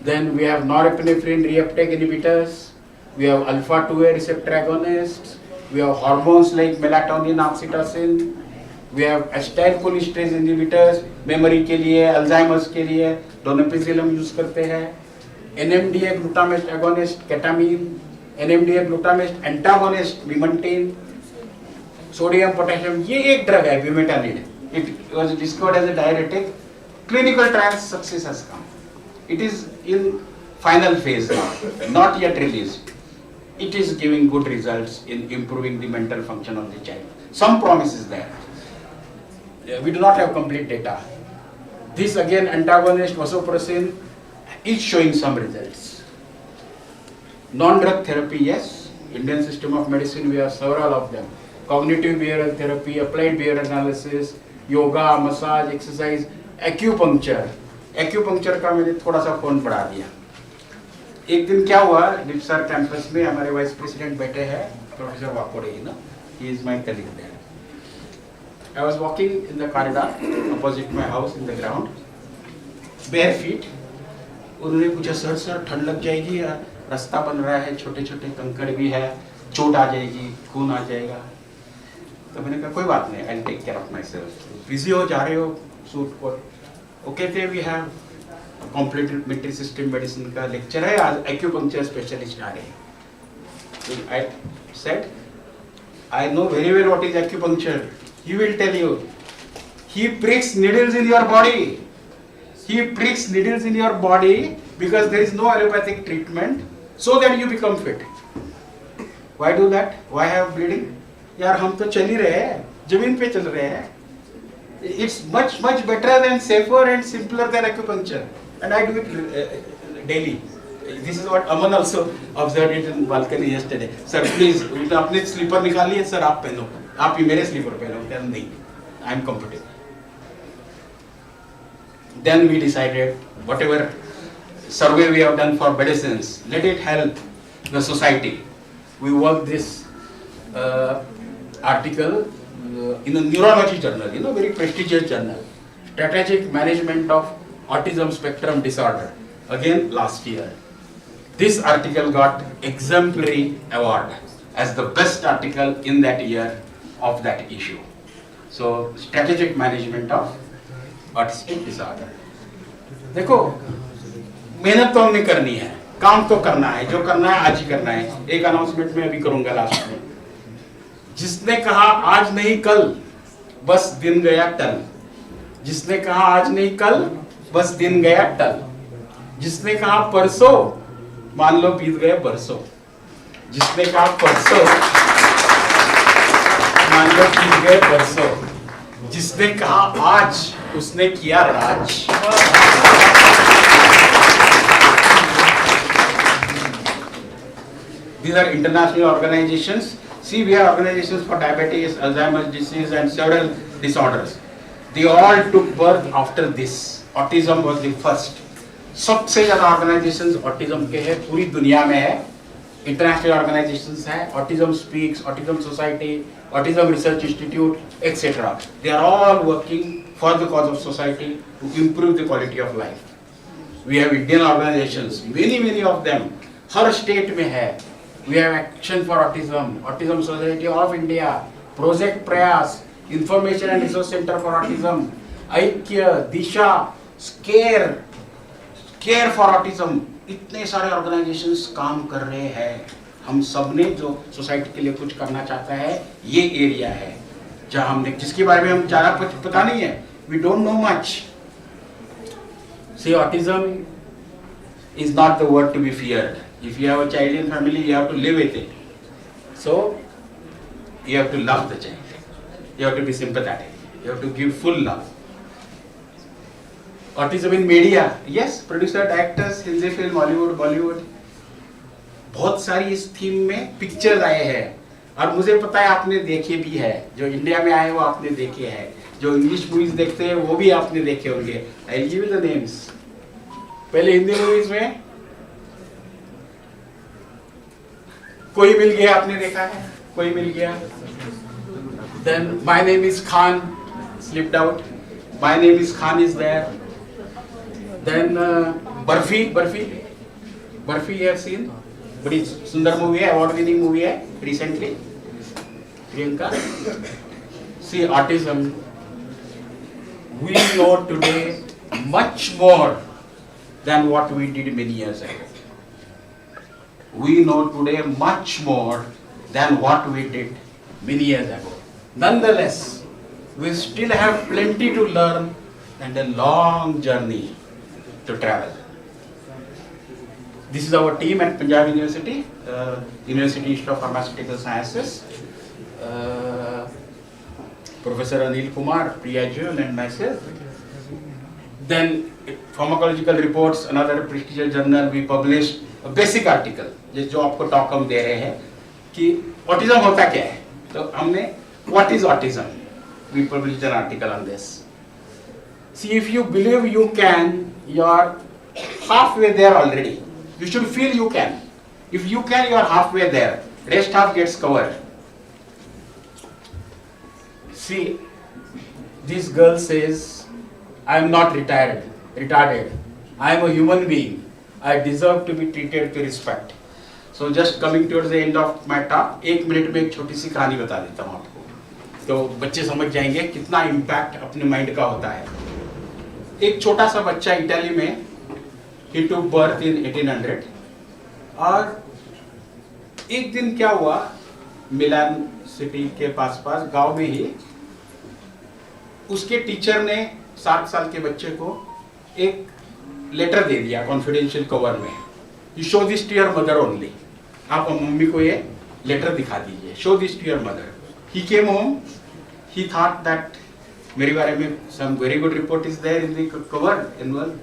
A: Then we have norepinephrine reuptake inhibitors. We have alpha-2A receptor agonists. We have hormones like melatonin, oxytocin. We have acetylcholinesterase inhibitors. Memory के लिए, Alzheimer's के लिए, donepezil use करते हैं. NMDA glutamate agonist, ketamine. NMDA glutamate antagonist, memantine. Sodium, potassium. ये एक drug है, bumetanide. It was discovered as a diuretic. Clinical trial success has come. It is in final phase now, not yet released. It is giving good results in improving the mental function of the child. Some promise is there. We do not have complete data. This again, antagonist vasopressin is showing some results. Non-drug therapy, yes. Indian system of medicine, we have several of them. Cognitive behavioral therapy, applied behavior analysis, yoga, massage, exercise, acupuncture. Acupuncture का मैंने थोड़ा सा phone बढ़ा दिया. एक दिन क्या हुआ, डिप्सर कैंपस में हमारे वाइस प्रेसिडेंट बैठे हैं, प्रोफेसर वाकोड़े, ना, he is my colleague there. I was walking in the corridor opposite my house in the ground, bare feet. उन्होंने पूछा, सर ठंड लग जाएगी या रास्ता बन रहा है, छोटे छोटे कंकड़ भी है, चोट आ जाएगी, खून आ जाएगा. तो मैंने कहा कोई बात नहीं, I'll take care of myself. Busy हो, जा रहे हो, सूट कोट. ओके थे, we have complementary system medicine का लेक्चर है, आज एक्यूपंक्चर स्पेशलिस्ट आ रहे हैं. I said, I know very well what is acupuncture. He will tell you. He pricks needles in your body. He pricks needles in your body because there is no allopathic treatment. so that you become fit. Why do that? Why have bleeding? यार हम तो चल ही रहे हैं, जमीन पे चल रहे हैं. It's much better than safer and simpler than acupuncture, and I do it daily. This is what Aman also observed it in balcony yesterday. Sir, please, अपने स्लीपर निकालिए. सर आप पहनो, आप ही मेरे स्लीपर पहनो. नहीं, I am comfortable. Then we decided, whatever survey we have done for medicines, let it help the society. We worked this article in a neurology journal, very prestigious journal, Strategic Management of Autism Spectrum Disorder, again last year. This article got exemplary award as the best article in that year of that issue. So, strategic management of autistic disorder. देखो, मेहनत तो हमने करनी है, काम तो करना है, जो करना है आज ही करना है. एक अनाउंसमेंट में अभी करूंगा लास्ट में. जिसने कहा आज नहीं कल, बस दिन गया टल. जिसने कहा आज नहीं कल, बस दिन गया टल. जिसने कहा परसों, मान लो बीत गए बरसों. जिसने कहा परसों, मान लो बीत गए बरसों. जिसने कहा आज, उसने किया राज. These are international organizations. See, we have organizations for diabetes, Alzheimer's disease, and several disorders. They all took birth after this. Autism was the first. सबसे ज़्यादा organizations autism के हैं, पूरी दुनिया में है. International organizations हैं, Autism Speaks, Autism Society, Autism Research Institute, etc. They are all working for the cause of society to improve the quality of life. We have Indian organizations, many of them, her state में है. We have Action for Autism, Autism Society of India, Project Prayas, Information and Resource Center for Autism, Icmphql, Disha, Care for Autism. इतने सारे organisations काम कर रहे हैं. हम सब ने जो सोसाइटी के लिए कुछ करना चाहता है, ये एरिया है जहां हमने, जिसके बारे में हम ज़्यादा पता नहीं है. We don't know much. See, autism is not the word to be feared. If you have a child in family, you have to live with it. So, you have to love the child. You have to be sympathetic. You have to give full love. Autism in media, yes, producer, directors, Hindi film, Hollywood, Bollywood, बहुत सारी इस theme में pictures आए हैं. और मुझे पता है आपने देखे भी है. जो इंडिया में आए वो आपने देखे हैं. जो इंग्लिश मूवीज देखते हैं वो भी आपने देखे होंगे. I'll give you the names. पहले हिंदी मूवीज में कोई मिल गया, आपने देखा है? कोई मिल गया. Then My Name is Khan slipped out. My Name is Khan is there. Then barfi you have seen? बड़ी सुंदर मूवी है, अवार्ड विनिंग मूवी है recently. Priyanka. See, autism, we know today much more than what we did many years ago. We know today much more than what we did many years ago. Nonetheless, we still have plenty to learn and a long journey to travel. This is our team at Punjab University, University Institute of Pharmaceutical Sciences. Professor Anil Kumar, Priya June, and myself. Then Pharmacological Reports, another prestigious journal, we published a basic article, जो आपको talk हम दे रहे हैं कि autism होता क्या है. तो हमने what is autism? We published an article on this. See, if you believe you can, you are halfway there already. You should feel you can. If you can, you are halfway there. Rest half gets covered. See, this girl says, I am not retarded. I am a human being. I deserve to be treated with respect. So just coming towards the end of my talk, 1 minute में एक छोटी सी कहानी बता देता हूँ आपको, तो बच्चे समझ जाएंगे कितना इम्पैक्ट अपने माइंड का होता है. एक छोटा सा बच्चा इटाली में, he took birth in 1800, और एक दिन क्या हुआ, मिलान सिटी के पास गांव में ही उसके टीचर ने 7 साल के बच्चे को एक लेटर दे दिया कॉन्फिडेंशियल कवर में. You show this to your mother only. आप मम्मी को ये लेटर दिखा दीजिए. Show this to your mother. He came home. He thought that मेरे बारे में some very good report is there in the cover. And well,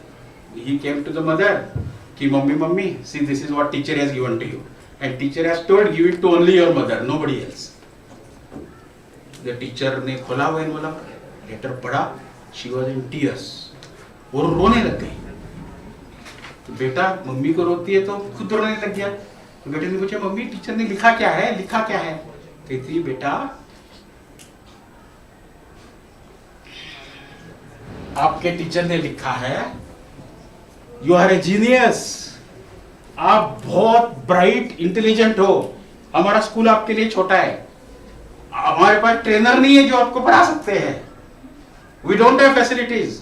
A: he came to the mother. कि mummy, see this is what teacher has given to you. And teacher has told give it to only your mother, nobody else. The teacher ने खोला हुआ envelope, letter पढ़ा. She was in tears. वो रोने लग गई. तो बेटा मम्मी को रोती है तो खुद रोने लग गया. तो बेटे ने पूछा मम्मी टीचर ने लिखा क्या है? कहती बेटा आपके टीचर ने लिखा है यू आर ए जीनियस. आप बहुत ब्राइट इंटेलिजेंट हो. हमारा स्कूल आपके लिए छोटा है. हमारे पास ट्रेनर नहीं है जो आपको पढ़ा सकते हैं. We don't have facilities.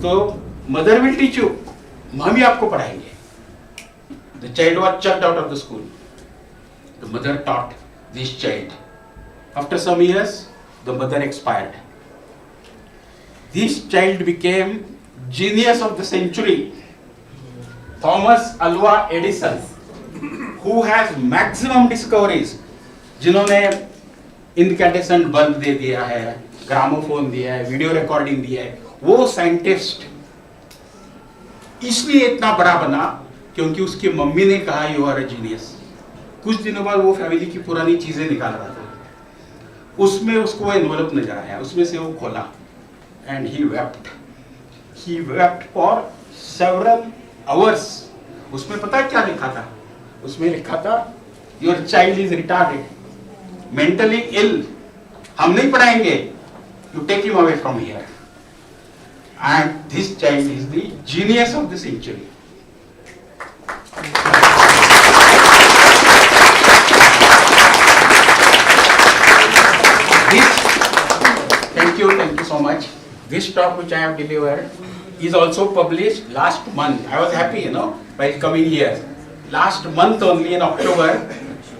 A: तो मदर विल टीच यू. हम ही आपको पढ़ाएंगे. The child was chucked out of the school. The mother taught this child. After some years the mother expired. This child became genius of the century. Thomas Alva Edison, who has maximum discoveries, जिन्होंने incandescent bulb दे दिया है, gramophone दिया है, video recording दिया है, वो scientist इसलिए इतना बड़ा बना क्योंकि उसकी मम्मी ने कहा यू आर ए जीनियस. कुछ दिनों बाद वो फैमिली की पुरानी चीजें निकाल रहा था. उसमें उसको वो एनवेलप नजर आया. उसमें से वो खोला and he wept for several hours. उसमें पता है क्या लिखा था? उसमें लिखा था your child is retarded, mentally ill. हम नहीं पढ़ाएंगे. You take him away from here. And this child is the genius of the century. Thank you so much. This talk which I have delivered is also published last month. I was happy, by coming here. Last month only in October,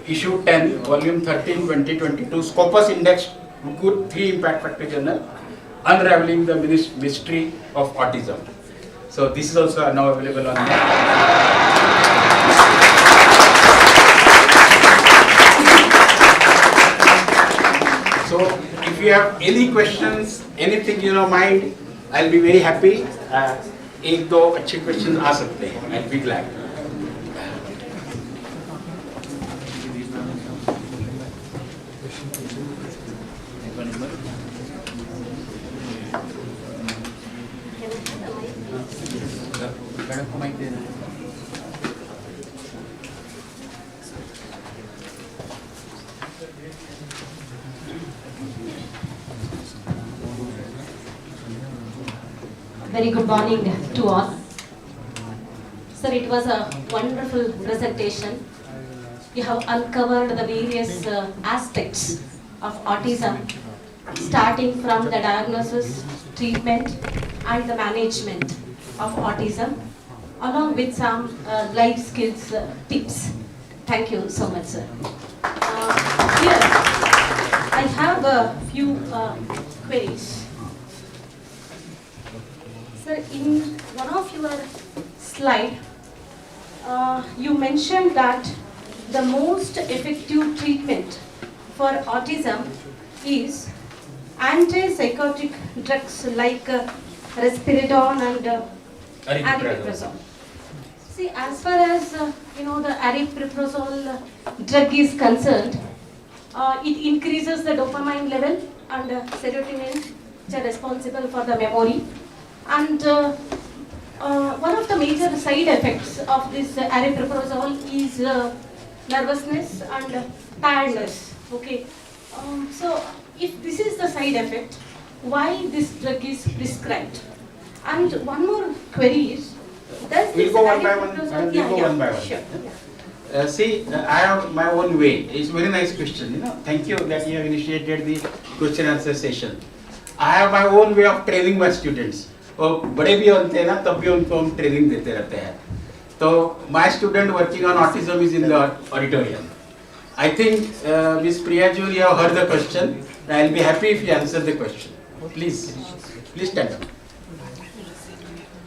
A: issue 10, volume 13, 2022, Scopus Index, good 3 impact factor journal, unraveling the mystery of autism. So this is also now available on there. So if you have any questions, anything in your mind, I'll be very happy. एक दो अच्छे question आ सकते हैं. I'll be glad.
E: Very good morning to all. Sir, it was a wonderful presentation. You have uncovered the various aspects of autism, starting from the diagnosis, treatment, and the management of autism, along with some life skills tips. Thank you so much, sir. Here, I have a few queries. Sir, in one of your slide, you mentioned that the most effective treatment for autism is antipsychotic drugs like risperidone and aripiprazole. See, as far as the aripiprazole drug is concerned, it increases the dopamine level and serotonin, which are responsible for the memory. And one of the major side effects of this aripiprazole is nervousness and tiredness. Okay. So if this is the side effect, why this drug is prescribed? And one more query is, does
A: We'll
E: this
A: go one by one.
E: aripiprazole-
A: We'll go one by one.
E: Sure.
A: See, I have my own way. It's a very nice question. Thank you that you have initiated the question answer session. I have my own way of training my students. और बड़े भी होते हैं ना, तब भी उनको हम ट्रेनिंग देते रहते हैं. तो my student working on autism is in the auditorium. I think miss Priya ji, you have heard the question. I'll be happy if you answer the question. Please stand up.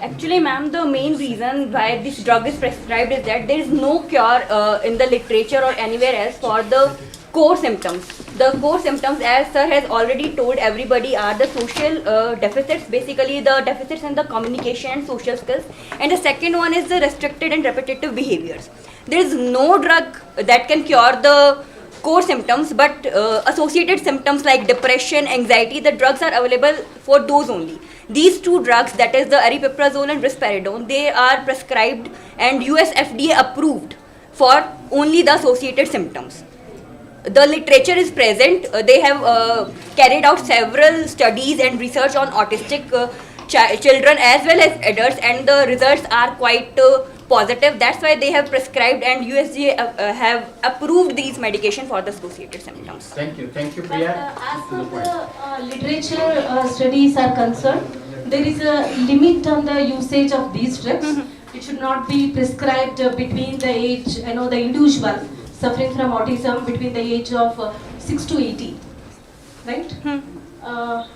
F: Actually, ma'am, the main reason why this drug is prescribed is that there is no cure in the literature or anywhere else for the core symptoms. The core symptoms, as sir has already told everybody, are the social deficits, basically the deficits in the communication and social skills. And the second one is the restricted and repetitive behaviors. There is no drug that can cure the core symptoms, but associated symptoms like depression, anxiety, the drugs are available for those only. These two drugs, that is the aripiprazole and risperidone, they are prescribed and US FDA approved for only the associated symptoms. The literature is present. They have carried out several studies and research on autistic children as well as adults, and the results are quite positive. That's why they have prescribed and USDA have approved these medication for the associated symptoms.
A: Thank you,
E: But
A: Priya.
E: as per the literature studies are concerned, there is a limit on the usage of these drugs. It should not be prescribed between the age, the individual suffering from autism between the age of 6 to 80, right?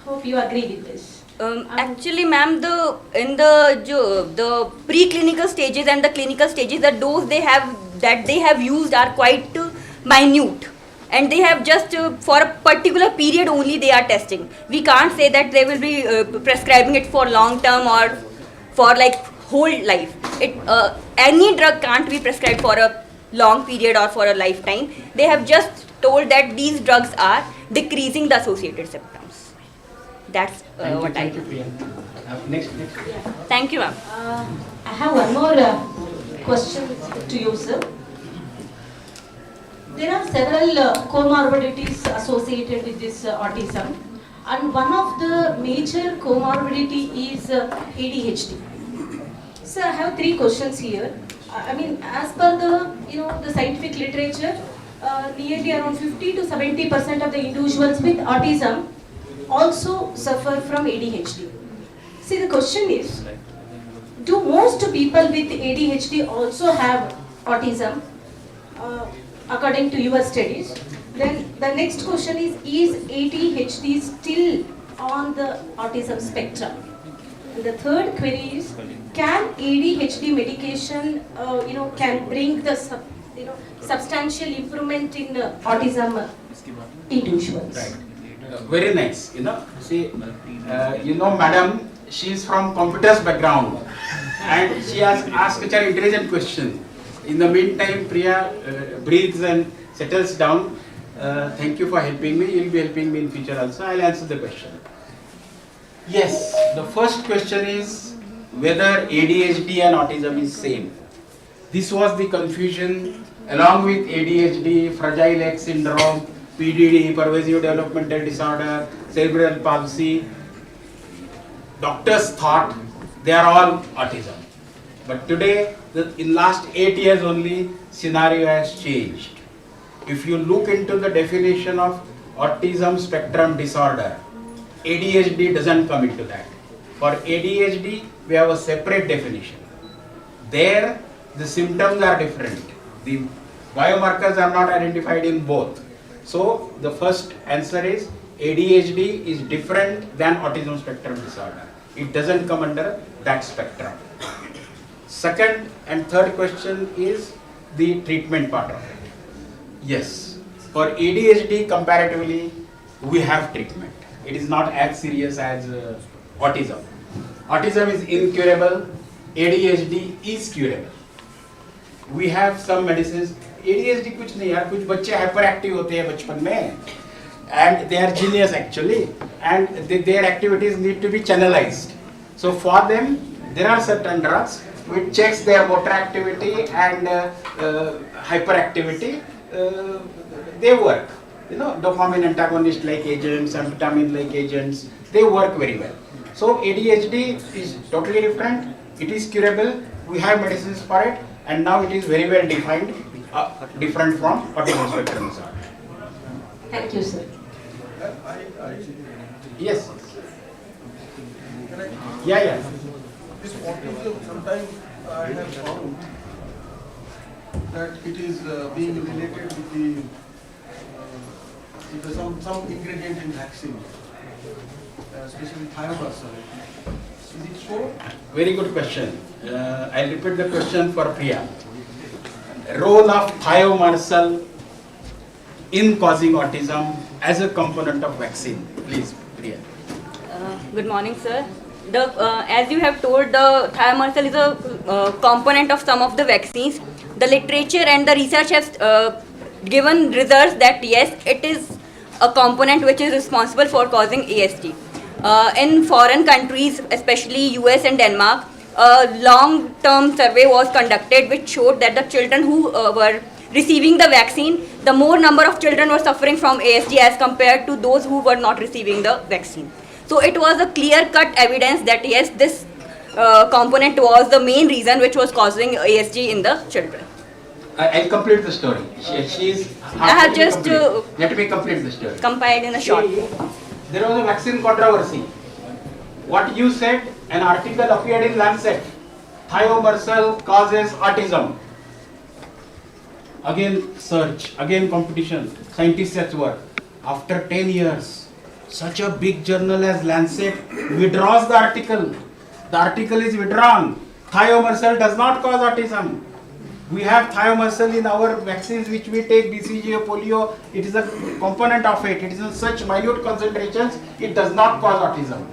E: Hope you agree with this.
F: Actually, ma'am, the preclinical stages and the clinical stages, the dose they have used are quite minute, and they have just for a particular period only they are testing. We can't say that they will be prescribing it for long term or for like whole life. Any drug can't be prescribed for a long period or for a lifetime. They have just told that these drugs are decreasing the associated symptoms. That's what I
A: Thank you, Priya. Next.
F: Thank you, ma'am.
E: I have one more question to you, sir. There are several comorbidities associated with this autism, and one of the major comorbidity is ADHD. So I have three questions here. As per the scientific literature, nearly around 50 to 70% of the individuals with autism also suffer from ADHD. See, the question is, do most people with ADHD also have autism, according to your studies? Then the next question is ADHD still on the autism spectrum? And the third query is, can ADHD medication, can bring the substantial improvement in autism individuals?
A: Right. Very nice. See, madam, she is from computers background, and she has asked such an intelligent question. In the meantime, Priya breathes and settles down. Thank you for helping me. You'll be helping me in future also. I'll answer the question. Yes, the first question is whether ADHD and autism is same. This was the confusion along with ADHD, Fragile X syndrome, PDD, pervasive developmental disorder, cerebral palsy. Doctors thought they are all autism. But today, in last 8 years only, scenario has changed. If you look into the definition of autism spectrum disorder, ADHD doesn't come into that. For ADHD, we have a separate definition. There, the symptoms are different. The biomarkers are not identified in both. So, the first answer is ADHD is different than autism spectrum disorder. It doesn't come under that spectrum. Second and third question is the treatment part of it. Yes, for ADHD comparatively, we have treatment. It is not as serious as autism. Autism is incurable, ADHD is curable. We have some medicines. ADHD कुछ नहीं यार, कुछ बच्चे hyperactive होते हैं बचपन में, and they are genius actually, and their activities need to be channelized. So for them, there are certain drugs which checks their motor activity and hyperactivity. They work. Dopamine antagonist like agents, amphetamine like agents, they work very well. So ADHD is totally different. It is curable. We have medicines for it, and now it is very well defined, different from autism spectrum disorder.
E: Thank you, sir.
A: Yes. Yeah.
G: This autism, sometimes I have found that it is being related with some ingredient in vaccine, especially thiamine. So Is it so?
A: Very good question. I'll repeat the question for Priya. Role of thiomersal in causing autism as a component of vaccine. Please, Priya.
F: Good morning, sir. As you have told, the thiomersal is a component of some of the vaccines. The literature and the research has given results that yes, it is a component which is responsible for causing ASD. In foreign countries, especially US and Denmark, a long-term survey was conducted which showed that the children who were receiving the vaccine, the more number of children were suffering from ASD as compared to those who were not receiving the vaccine. So it was a clear-cut evidence that yes, this component was the main reason which was causing ASD in the children.
A: I'll complete the story. She is.
F: I have just
A: let me complete the story.
F: Compiled in a short.
A: There was a vaccine controversy. What you said, an article appeared in Lancet. Thiomersal causes autism. Again search, again competition. Scientists at work. After 10 years, such a big journal as Lancet withdraws the article. The article is withdrawn. Thiomersal does not cause autism. We have thiomersal in our vaccines which we take, BCG or polio. It is a component of it. It is in such minute concentrations, it does not cause autism.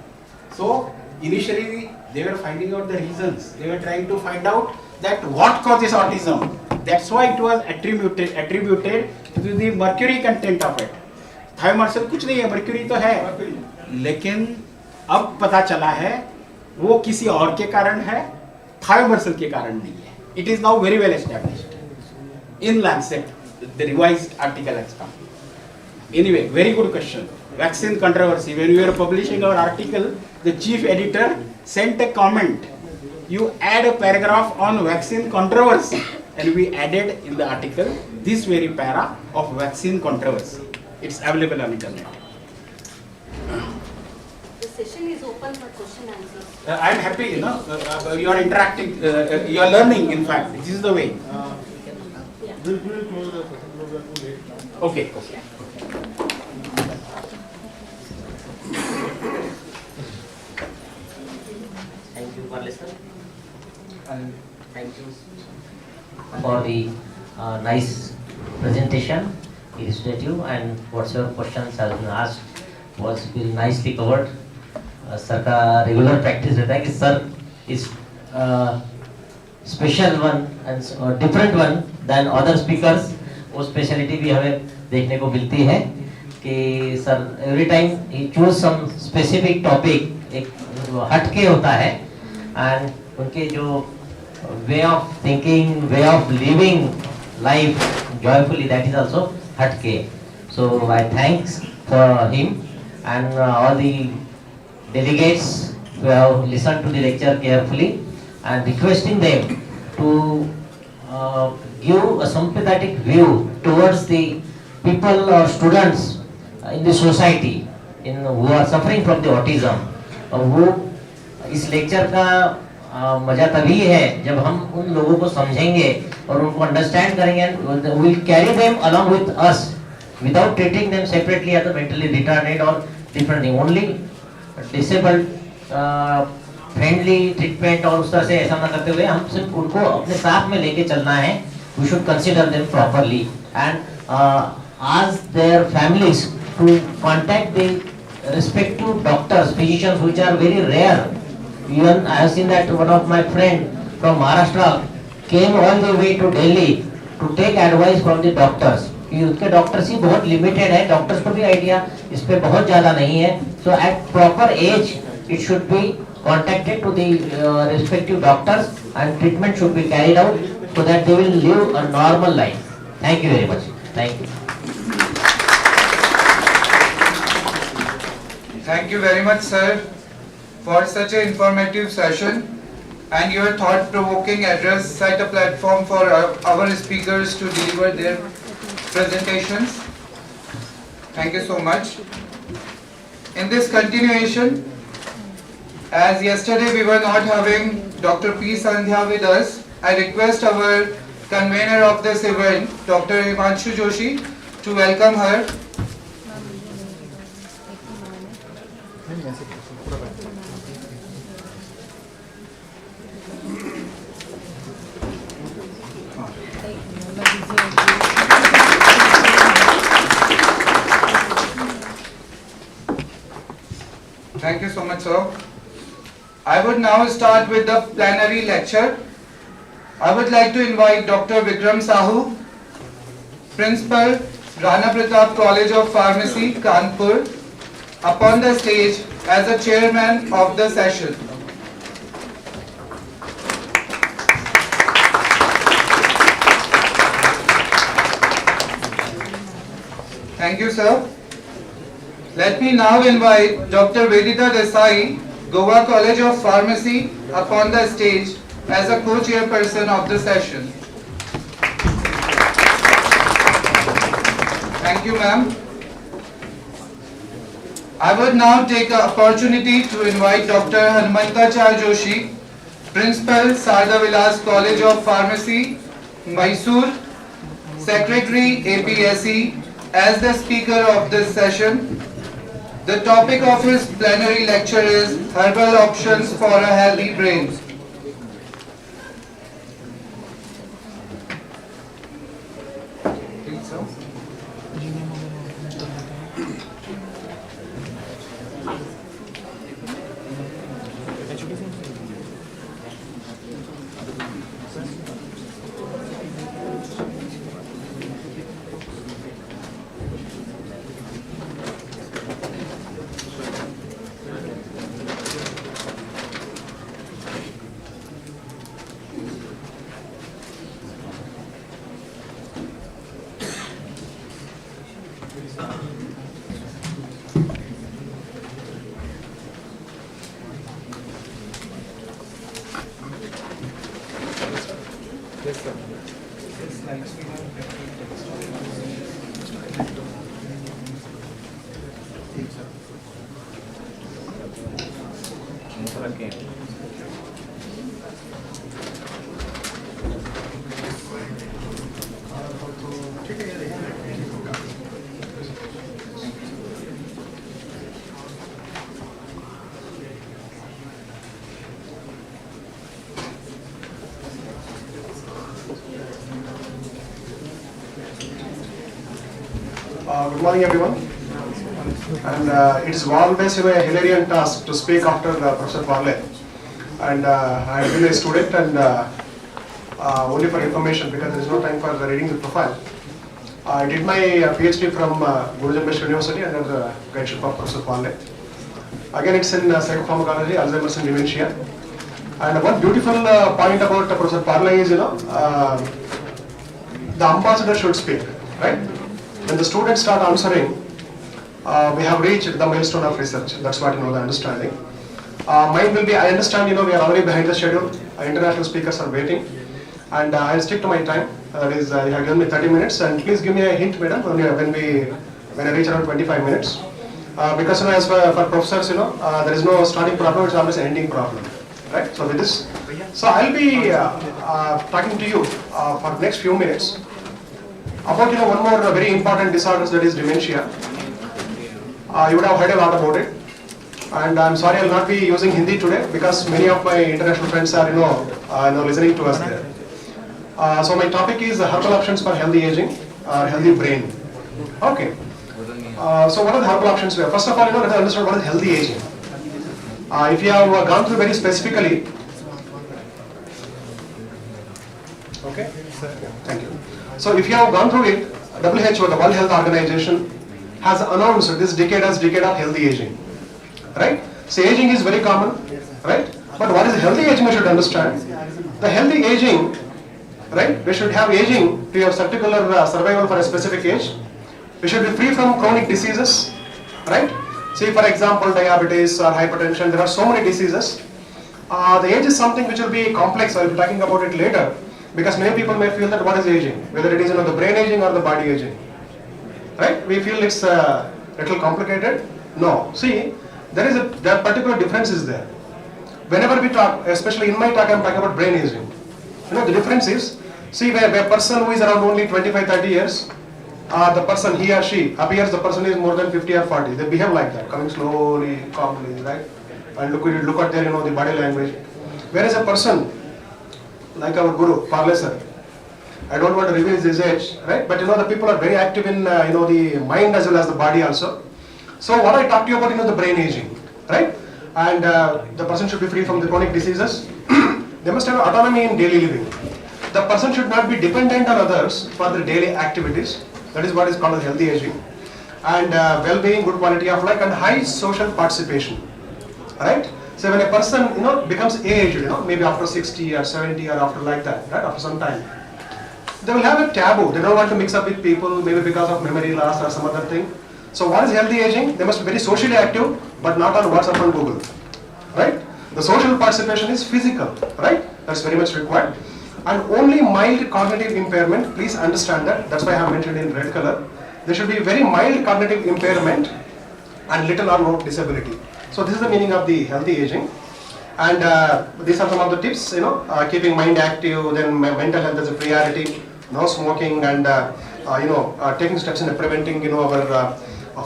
A: So initially they were finding out the reasons. They were trying to find out that what causes autism. That's why it was attributed to the mercury content of it. Thiomersal कुछ नहीं है, mercury तो है, लेकिन अब पता चला है वो किसी और के कारण है, thiomersal के कारण नहीं है. It is now very well established. In Lancet, the revised article has come. Anyway, very good question. Vaccine controversy. When we were publishing our article, the chief editor sent a comment. You add a paragraph on vaccine controversy, and we added in the article this very para of vaccine controversy. It's available on internet.
E: The session is open for question answers.
A: I am happy, you are interacting, you are learning. In fact, this is the way.
G: We'll close the session because we are too late now.
A: Okay.
H: Thank you for listening.
D: And
H: Thank you for the nice presentation, illustrative, and whatever questions has been asked was very nicely covered. Sir का regular practice रहता है कि sir is special one and different one then other speakers. वो speciality भी हमें देखने को मिलती है कि sir every time he choose some specific topic, एक हटके होता है, एंड उनके जो way of thinking, way of living life joyfully, that is also हटके. So I thanks for him and all the delegates who have listened to the lecture carefully, and requesting them to give a sympathetic view towards the people or students in the society who are suffering from the autism. वो इस lecture का मजा तभी है जब हम उन लोगों को समझेंगे और उनको understand करेंगे, and we will carry them along with us without treating them separately as a mentally retarded or different thing. Only disabled friendly treatment और उस तरह से ऐसा ना करते हुए हम सिर्फ उनको अपने साथ में लेके चलना है. We should consider them properly and ask their families to contact the respective doctors, physicians, which are very rare. Even I have seen that one of my friend from Maharashtra came all the way to Delhi to take advice from the doctors. उसके doctors ही बहुत limited है, doctors को भी idea इस पे बहुत ज़्यादा नहीं है. So at proper age it should be contacted to the respective doctors and treatment should be carried out so that they will live a normal life. Thank you very much. Thank you.
D: thank you very much, sir, for such an informative session, and your thought-provoking address set a platform for our speakers to deliver their presentations. Thank you so much. In this continuation, as yesterday we were not having Dr. P. Sandhya with us, I request our convener of this event, Dr. Icmphql Joshi, to welcome her. Thank you so much, sir. I would now start with the plenary lecture. I would like to invite Dr. Vikram Sahu, Principal, Rana Pratap College of Pharmacy, Kanpur, upon the stage as the chairman of the session. Thank you, sir. Let me now invite Dr. Vedita Desai, Goa College of Pharmacy, upon the stage as a co-chairperson of the session. Thank you, ma'am. I would now take the opportunity to invite Dr. Hanumantachar Joshi, Principal, Sarda Vilas College of Pharmacy, Mysore, Secretary, APSE, as the speaker of this session. The topic of his plenary lecture is Herbal Options for a Healthy Brain. Please, sir. Yes, sir.
A: Good morning, everyone. And it is always a hilarious task to speak after Professor Parle. And I have been a student, and only for information, because there is no time for reading the profile. I did my PhD from Guru Jamesh University under the guideship of Professor Parle. Again, it's in psychopharmacology, Alzheimer's and dementia. And one beautiful point about Professor Parle is, the ambassador should speak, right? When the students start answering, we have reached the milestone of research. That's what the understanding. Mine will be, I understand, we are already behind the schedule. International speakers are waiting. And I'll stick to my time. That is, you have given me 30 minutes. And please give me a hint, madam, when I reach around 25 minutes. Because as for professors, there is no starting problem, it's always an ending problem. Right? So with this, so I'll be talking to you for the next few minutes about one more very important disorder, that is dementia. You would have heard a lot about it, and I'm sorry I'll not be using Hindi today because many of my international friends are listening to us there. So my topic is herbal options for healthy aging or healthy brain. Okay. So what are the herbal options? First of all, let's understand what is healthy aging. If you have gone through very specifically, okay. Thank you. So if you have gone through it, WHO, the World Health Organization, has announced this decade as decade of healthy aging, right? So aging is very common, right? But what is healthy aging we should understand. The healthy aging, right? We should have aging to have particular survival for a specific age. We should be free from chronic diseases, right? See, for example, diabetes or hypertension, there are so many diseases. The age is something which will be complex. I'll be talking about it later. Because many people may feel that what is aging, whether it is the brain aging or the body aging, right? We feel it's a little complicated. No, see, that particular difference is there. Whenever we talk, especially in my talk, I'm talking about brain aging. The difference is, see, a person who is around only 25-30 years, the person, he or she, appears the person is more than 50 or 40. They behave like that, coming slowly, calmly, right? And look at their, the body language. Whereas a person like our Guru, Parle sir, I don't want to reveal his age, right? But the people are very active in the mind as well as the body also. So what I talked to you about, the brain aging.
I: right? And the person should be free from the chronic diseases. They must have autonomy in daily living. The person should not be dependent on others for their daily activities. That is what is called as healthy aging. And well-being, good quality of life, and high social participation, right? So when a person, becomes aged, maybe after 60 or 70 or after like that, right, after some time, they will have a taboo. They don't want to mix up with people, maybe because of memory loss or some other thing. So what is healthy aging? They must be very socially active, but not on WhatsApp and Google, right? The social participation is physical, right? That's very much required. And only mild cognitive impairment, please understand that, that's why I have mentioned in red color. There should be very mild cognitive impairment and little or no disability. So this is the meaning of the healthy aging. And these are some of the tips, keeping mind active, then mental health as a priority, no smoking, and taking steps in preventing our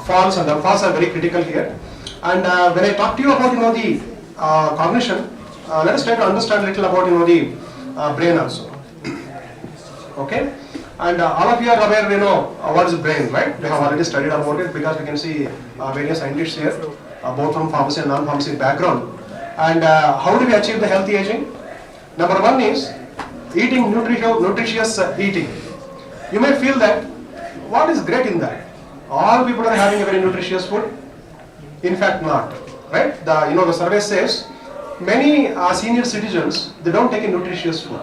I: falls, and the falls are very critical here. And when I talk to you about the cognition, let us try to understand a little about the brain also. Okay, and all of you are aware what is brain, right? We have already studied about it because we can see various scientists here, both from pharmacy and non-pharmacy background. And how do we achieve the healthy aging? Number one is eating nutritious eating. You may feel that, what is great in that? All people are having a very nutritious food. In fact, not, right? The survey says many senior citizens, they don't take a nutritious food.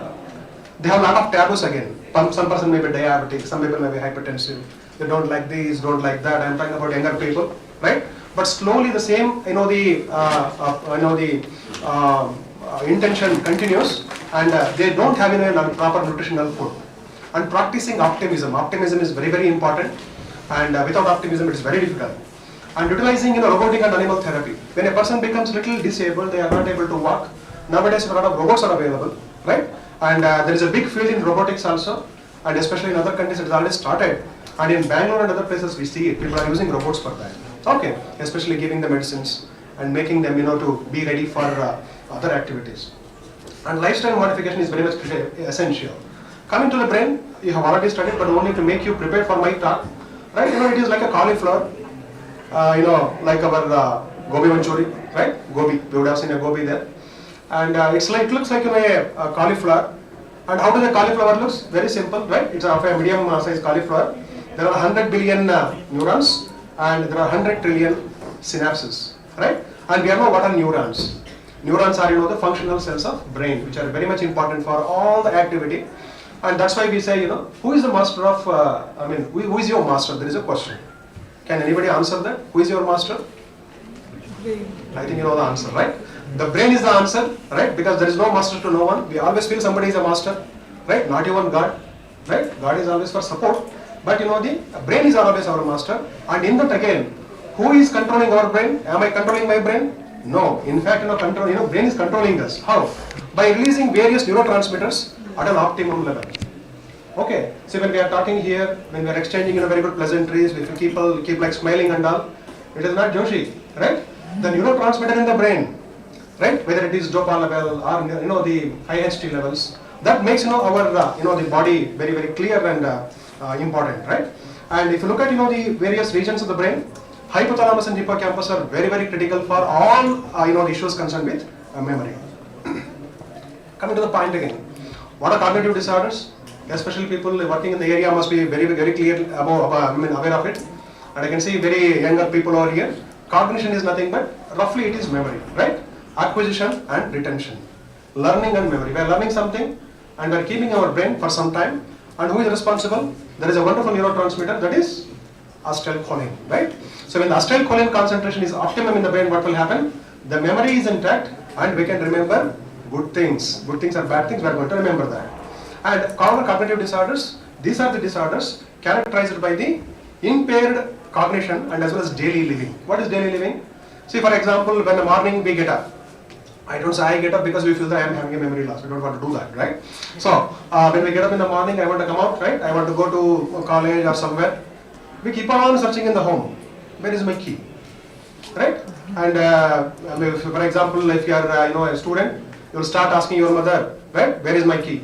I: They have a lot of taboos again. Some person may be diabetic, some people may be hypertensive. They don't like this, don't like that. I'm talking about younger people, right? But slowly the same, intention continues, and they don't have a proper nutritional food. And practicing optimism. Optimism is very, very important, and without optimism, it is very difficult. And utilizing robotic and animal therapy. When a person becomes little disabled, they are not able to walk. Nowadays, a lot of robots are available, right? And there is a big field in robotics also, and especially in other countries, it has already started. And in Bangalore and other places, we see it. People are using robots for that. Okay, especially giving the medicines and making them, to be ready for other activities. And lifestyle modification is very much essential. Coming to the brain, you have already studied, but only to make you prepared for my talk, right? It is like a cauliflower, like our gobi manchuri, right? Gobi, we would have seen a gobi there. And it looks like a cauliflower. And how does a cauliflower looks? Very simple, right? It's of a medium size cauliflower. There are 100 billion neurons, and there are 100 trillion synapses, right? And we all know what are neurons. Neurons are, the functional cells of brain, which are very much important for all the activity. And that's why we say, who is the master of, who is your master? There is a question. Can anybody answer that? Who is your master? I think you know the answer, right? The brain is the answer, right? Because there is no master to no one. We always feel somebody is a master, right? Not even God, right? God is always for support. But the brain is always our master. And in that again, who is controlling our brain? Am I controlling my brain? No. In fact, brain is controlling us. How? By releasing various neurotransmitters at an optimum level. Okay. So when we are talking here, when we are exchanging very good pleasantries, if people keep like smiling and all, it is not Joshi, right? The neurotransmitter in the brain, right? Whether it is dopa level or the IHT levels, that makes our the body very, very clear and important, right? And if you look at the various regions of the brain, hypothalamus and hippocampus are very, very critical for all the issues concerned with memory. Coming to the point again, what are cognitive disorders? Especially people working in the area must be very, very clear aware of it. And I can see very younger people over here. Cognition is nothing but roughly it is memory, right? Acquisition and retention, learning and memory. We are learning something and we are keeping our brain for some time. And who is responsible? There is a wonderful neurotransmitter, that is acetylcholine, right? So when the acetylcholine concentration is optimum in the brain, what will happen? The memory is intact and we can remember good things. Good things or bad things, we are going to remember that. And common cognitive disorders, these are the disorders characterized by the impaired cognition and as well as daily living. What is daily living? See, for example, when in the morning we get up, I don't say I get up because we feel that I am having a memory loss. We don't want to do that, right? So, when we get up in the morning, I want to come out, right? I want to go to college or somewhere. We keep on searching in the home. Where is my key? Right? And for example, if you are a student, you will start asking your mother, right? Where is my key?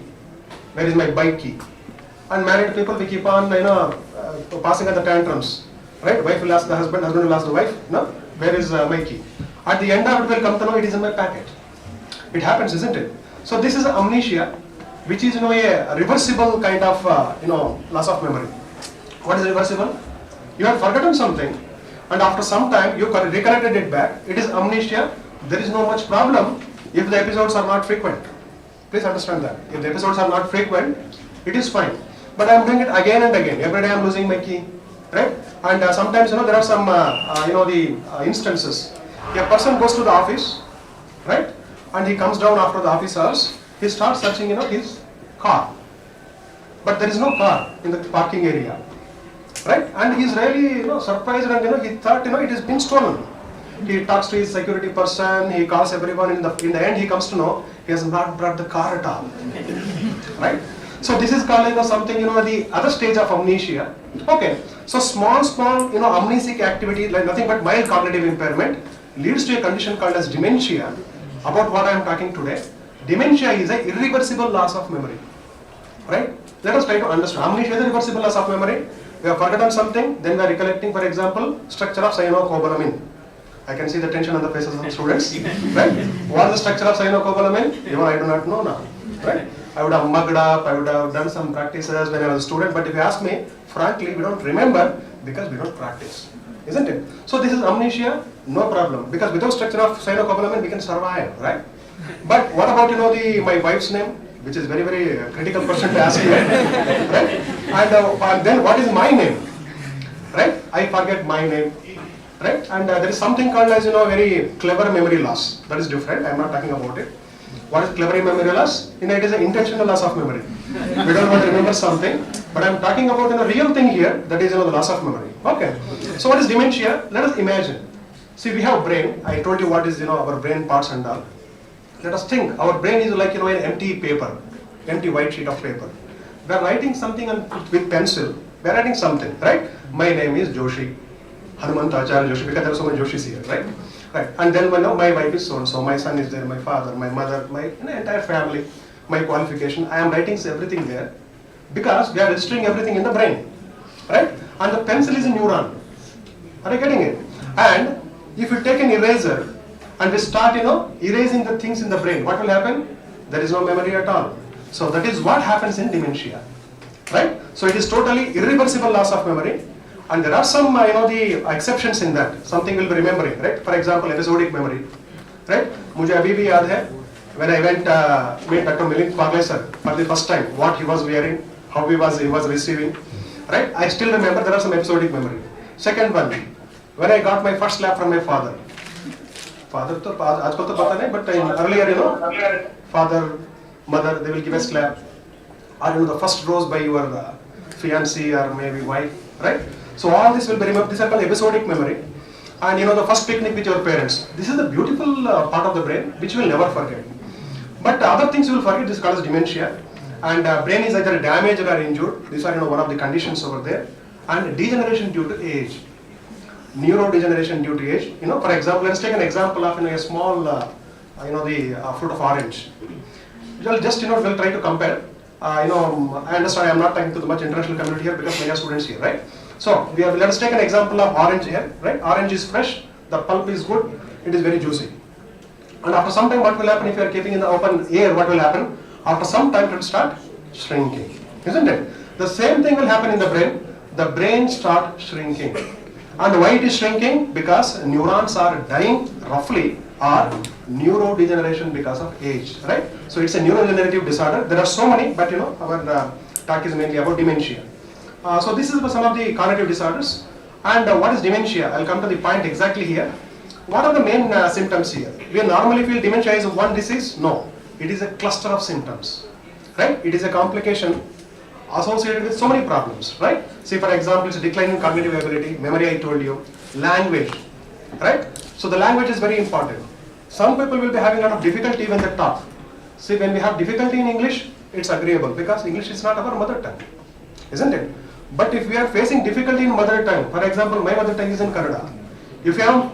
I: Where is my bike key? And married people, we keep on passing at the tantrums, right? Wife will ask the husband, husband will ask the wife, no? Where is my key? At the end of it will come to know it is in my packet. It happens, isn't it? So this is amnesia, which is a reversible kind of loss of memory. What is reversible? You have forgotten something, and after some time you recollected it back. It is amnesia. There is no much problem if the episodes are not frequent. Please understand that. If the episodes are not frequent, it is fine. But I am doing it again and again. Every day I am losing my key, right? And sometimes there are some instances. A person goes to the office, right? And he comes down after the office hours. He starts searching his car, but there is no car in the parking area, right? And he is really surprised, and he thought it has been stolen. He talks to his security person. He calls everyone. In the end, he comes to know he has not brought the car at all, right? So this is called something the other stage of amnesia. Okay, so small amnesic activity, like nothing but mild cognitive impairment, leads to a condition called as dementia. About what I am talking today, dementia is an irreversible loss of memory, right? Let us try to understand. Amnesia is a reversible loss of memory. We have forgotten something, then we are recollecting, for example, structure of cyanocobalamin. I can see the tension on the faces of the students, right? What is the structure of cyanocobalamin? Even I do not know now, right? I would have mugged up, I would have done some practices when I was a student, but if you ask me, frankly, we don't remember because we don't practice, isn't it? So this is amnesia, no problem, because without structure of cyanocobalamin, we can survive, right? But what about my wife's name, which is very, very critical question to ask you, right? And then what is my name, right? I forget my name, right? And there is something called as very clever memory loss. That is different. I am not talking about it. What is clever memory loss? It is an intentional loss of memory. We don't want to remember something, but I am talking about a real thing here. That is the loss of memory. Okay. So what is dementia? Let us imagine. See, we have brain. I told you what is our brain parts and all. Let us think. Our brain is like an empty paper, empty white sheet of paper. We are writing something with pencil. We are writing something, right? My name is Joshi. Hanumanta Acharya Joshi, because there are so many Joshis here, right? Right. And then my wife is so and so, my son is there, my father, my mother, my entire family, my qualification. I am writing everything there because we are registering everything in the brain, right? And the pencil is a neuron. Are you getting it? And if you take an eraser and we start, erasing the things in the brain, what will happen? There is no memory at all. So that is what happens in dementia, right? So it is totally irreversible loss of memory. And there are some, the exceptions in that. Something will be remembering, right? For example, episodic memory, right? मुझे अभी भी याद है when I went meet Dr. Milind Pagle sir for the first time, what he was wearing, how he was receiving, right? I still remember there are some episodic memory. Second one, when I got my first slap from my father. Father तो आजकल तो पता नहीं, but earlier, father, mother, they will give a slap. Or the first rose by your fiancé or maybe wife, right? So all this will be remembered. These are called episodic memory. And the first picnic with your parents. This is the beautiful part of the brain which you will never forget. But other things you will forget. This is called as dementia. And brain is either damaged or injured. These are one of the conditions over there. And degeneration due to age. Neurodegeneration due to age. For example, let's take an example of a small, the fruit of orange. We'll just we'll try to compare. I understand I am not talking to the much international community here because many are students here, right? So let us take an example of orange here, right? Orange is fresh, the pulp is good, it is very juicy. And after some time, what will happen if you are keeping in the open air? What will happen? After some time, it will start shrinking, isn't it? The same thing will happen in the brain. The brain starts shrinking. And why it is shrinking? Because neurons are dying roughly, or neurodegeneration because of age, right? So it's a neurodegenerative disorder. There are so many, but our talk is mainly about dementia. So this is some of the cognitive disorders. And what is dementia? I'll come to the point exactly here. What are the main symptoms here? We normally feel dementia is one disease. No, it is a cluster of symptoms, right? It is a complication associated with so many problems, right? See, for example, it's a decline in cognitive ability, memory I told you, language, right? So the language is very important. Some people will be having a lot of difficulty when they talk. See, when we have difficulty in English, it's agreeable because English is not our mother tongue, isn't it? But if we are facing difficulty in mother tongue, for example, my mother tongue is in Kannada. If you am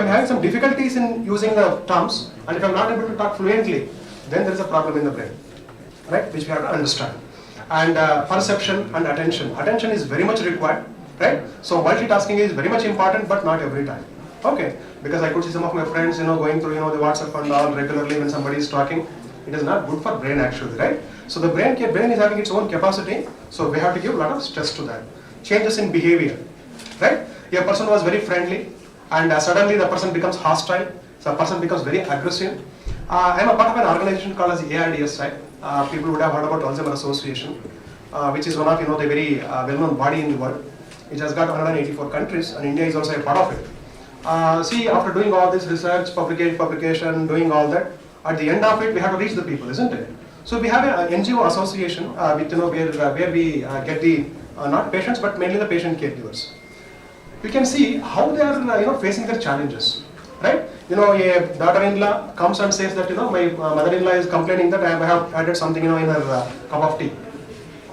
I: having some difficulties in using the terms, and if I am not able to talk fluently, then there is a problem in the brain, right? Which we have to understand. And perception and attention. Attention is very much required, right? So multitasking is very much important, but not every time. Okay, because I could see some of my friends, going through, the WhatsApp and all regularly when somebody is talking. It is not good for brain actually, right? So the brain is having its own capacity, so we have to give a lot of stress to that. Changes in behavior, right? A person was very friendly and suddenly the person becomes hostile, so the person becomes very aggressive. I am a part of an organization called as ARDS, right? People would have heard about Alzheimer's Association, which is one of the very well-known body in the world. It has got 184 countries and India is also a part of it. See, after doing all this research, publication, doing all that, at the end of it, we have to reach the people, isn't it? So we have an NGO association with, where we get the not patients but mainly the patient caregivers. We can see how they are facing their challenges, right? A daughter-in-law comes and says that my mother-in-law is complaining that I have added something in her cup of tea,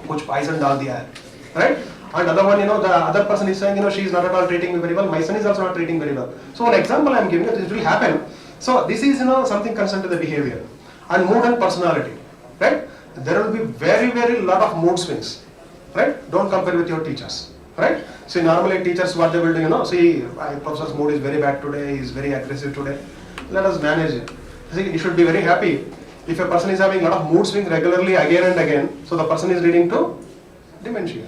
I: which poisoned all the air, right? And other one, the other person is saying, she is not at all treating me very well. My son is also not treating very well. So an example I am giving you, this will happen. So this is something concerned to the behavior and mood and personality, right? There will be very, very lot of mood swings, right? Don't compare with your teachers, right? See, normally teachers, what they will do, see, professor's mood is very bad today, he is very aggressive today. Let us manage it. See, you should be very happy if a person is having a lot of mood swings regularly again and again. So the person is leading to dementia.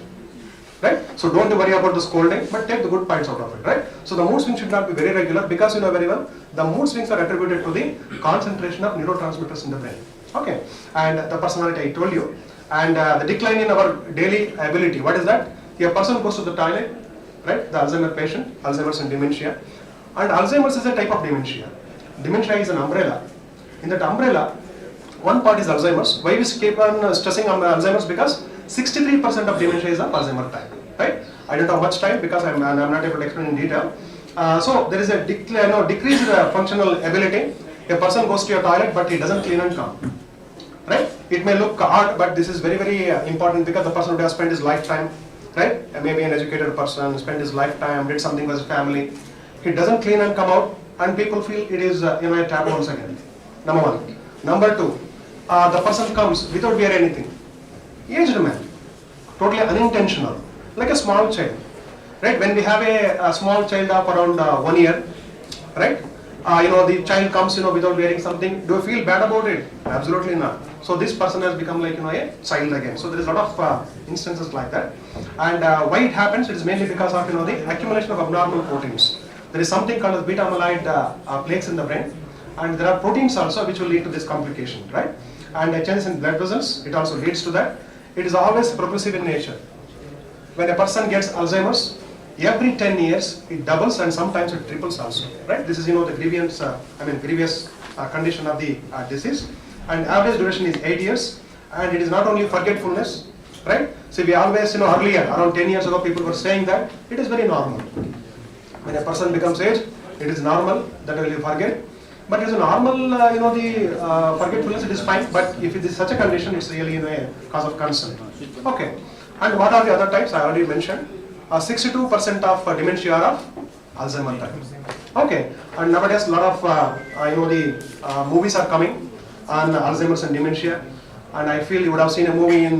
I: Right? So don't worry about the scolding, but take the good points out of it, right? So the mood swings should not be very regular because you know very well, the mood swings are attributed to the concentration of neurotransmitters in the brain. Okay, and the personality I told you, and the decline in our daily ability. What is that? A person goes to the toilet, right? The Alzheimer's patient, Alzheimer's and dementia, and Alzheimer's is a type of dementia. Dementia is an umbrella. In that umbrella, one part is Alzheimer's. Why we keep on stressing on Alzheimer's? Because 63% of dementia is of Alzheimer's type, right? I don't have much time because I'm not able to explain in detail. So there is a decreased functional ability. A person goes to a toilet but he doesn't clean and come, right? It may look odd, but this is very, very important because the person would have spent his lifetime, right? Maybe an educated person, spent his lifetime, did something for his family. He doesn't clean and come out, and people feel it is a taboo once again. Number one. Number two, the person comes without wear anything. Aged man, totally unintentional, like a small child, right? When we have a small child of around 1 year, right? The child comes, without wearing something. Do you feel bad about it? Absolutely not. So this person has become like, a child again. So there is a lot of instances like that. And why it happens? It is mainly because of, the accumulation of abnormal proteins. There is something called as beta amyloid plaques in the brain, and there are proteins also which will lead to this complication, right? And changes in blood vessels, it also leads to that. It is always progressive in nature. When a person gets Alzheimer's, every 10 years it doubles and sometimes it triples also, right? This is the grievous condition of the disease, and average duration is 8 years, and it is not only forgetfulness, right? See, we always, earlier, around 10 years ago, people were saying that it is very normal. When a person becomes aged, it is normal that will forget. But it is a normal, the forgetfulness, it is fine. But if it is such a condition, it's really a cause of concern. Okay. And what are the other types? I already mentioned. 62% of dementia are of Alzheimer's type. Okay. And nowadays, a lot of movies are coming on Alzheimer's and dementia. And I feel you would have seen a movie in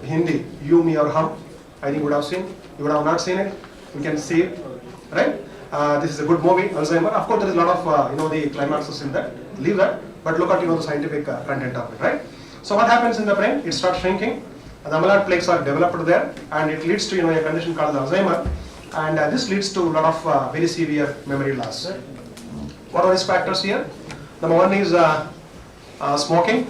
I: Hindi, You, Me or Hum. I think you would have seen. You would have not seen it. You can see it, right? This is a good movie, Alzheimer. Of course, there is a lot of the climaxes in that. Leave that, but look at the scientific content of it, right? So what happens in the brain? It starts shrinking. The amyloid plaques are developed there, and it leads to a condition called Alzheimer, and this leads to a lot of very severe memory loss. What are these factors here? Number one is smoking.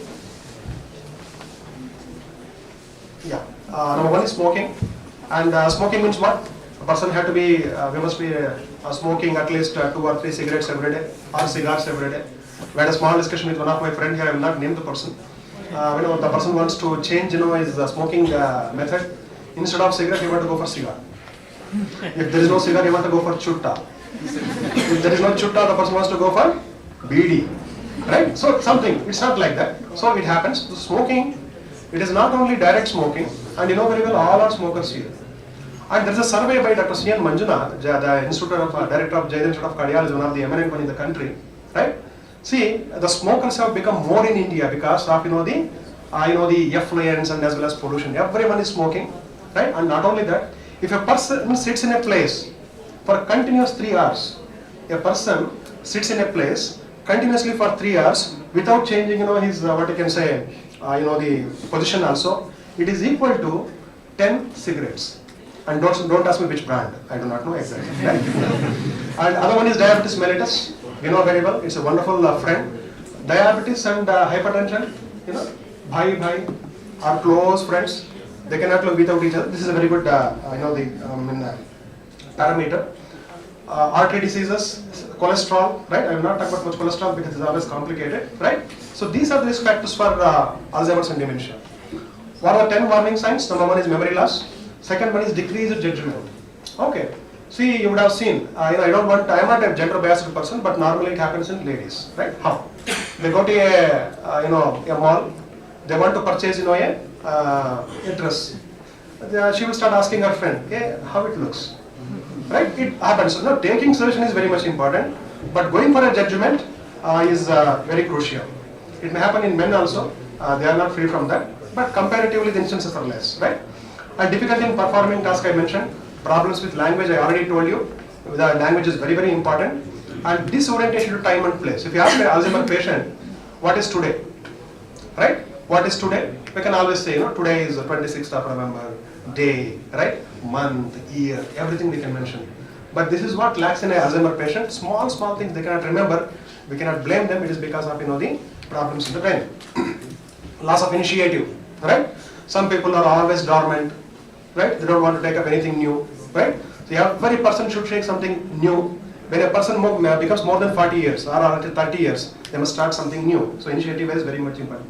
I: Yeah, number one is smoking, and smoking means what? A person had to be, we must be smoking at least 2 or 3 cigarettes every day, or cigars every day. We had a small discussion with one of my friends here. I will not name the person. The person wants to change, his smoking method. Instead of cigarette, he want to go for cigar. If there is no cigar, he want to go for chutta. If there is no chutta, the person wants to go for BD. Right? So something. It's not like that. So it happens. So smoking, it is not only direct smoking, and very well all are smokers here. And there is a survey by Dr. C.N. Manjuna, the Director of Jayant Institute of Cardiology, one of the eminent one in the country, right? See, the smokers have become more in India because of the effluents and as well as pollution. Everyone is smoking, right? And not only that, if a person sits in a place For continuous 3 hours, a person sits in a place continuously for 3 hours without changing, his what you can say, the position also. It is equal to 10 cigarettes. And don't ask me which brand. I do not know exactly. Right? And other one is diabetes mellitus. We know very well. It's a wonderful friend. Diabetes and hypertension, bhai are close friends. They cannot live without each other. This is a very good, parameter. Artery diseases, cholesterol, right? I will not talk about much cholesterol because it's always complicated, right? So these are the risk factors for Alzheimer's and dementia. What are the 10 warning signs? Number 1 is memory loss. Second one is decreased judgment. Okay. See, you would have seen, I am not a gender biased person, but normally it happens in ladies, right? How? They go to a mall, they want to purchase, a dress. She will start asking her friend, hey, how it looks, right? It happens. So, taking suggestion is very much important, but going for a judgment is very crucial. It may happen in men also, they are not free from that, but comparatively the instances are less, right? And difficulty in performing task I mentioned, problems with language I already told you, the language is very, very important, and disorientation to time and place. If you ask an Alzheimer patient, what is today, right? What is today? We can always say, today is the 26th of November, day, right? Month, year, everything we can mention. But this is what lacks in an Alzheimer patient. Small things they cannot remember. We cannot blame them. It is because of, the problems in the brain. Loss of initiative, right? Some people are always dormant, right? They don't want to take up anything new, right? So every person should take something new. When a person becomes more than 40 years or 30 years, they must start something new. So initiative is very much important.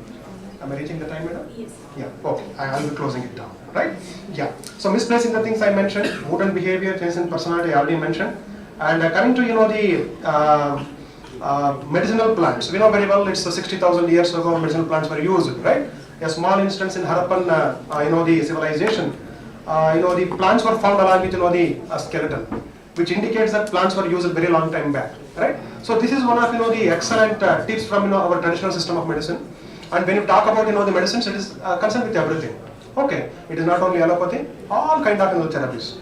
I: Am I reaching the time, madam?
E: Yes.
I: Yeah, okay. I'll be closing it down, right? Yeah. So misplacing the things I mentioned, mood and behavior, change in personality I already mentioned. And coming to, the medicinal plants. We know very well it's 60,000 years ago medicinal plants were used, right? A small instance in Harappan, the civilization, the plants were found along with, the skeleton, which indicates that plants were used a very long time back, right? So this is one of, the excellent tips from, our traditional system of medicine. And when you talk about, the medicines, it is concerned with everything. Okay, it is not only allopathy, all kind of therapies.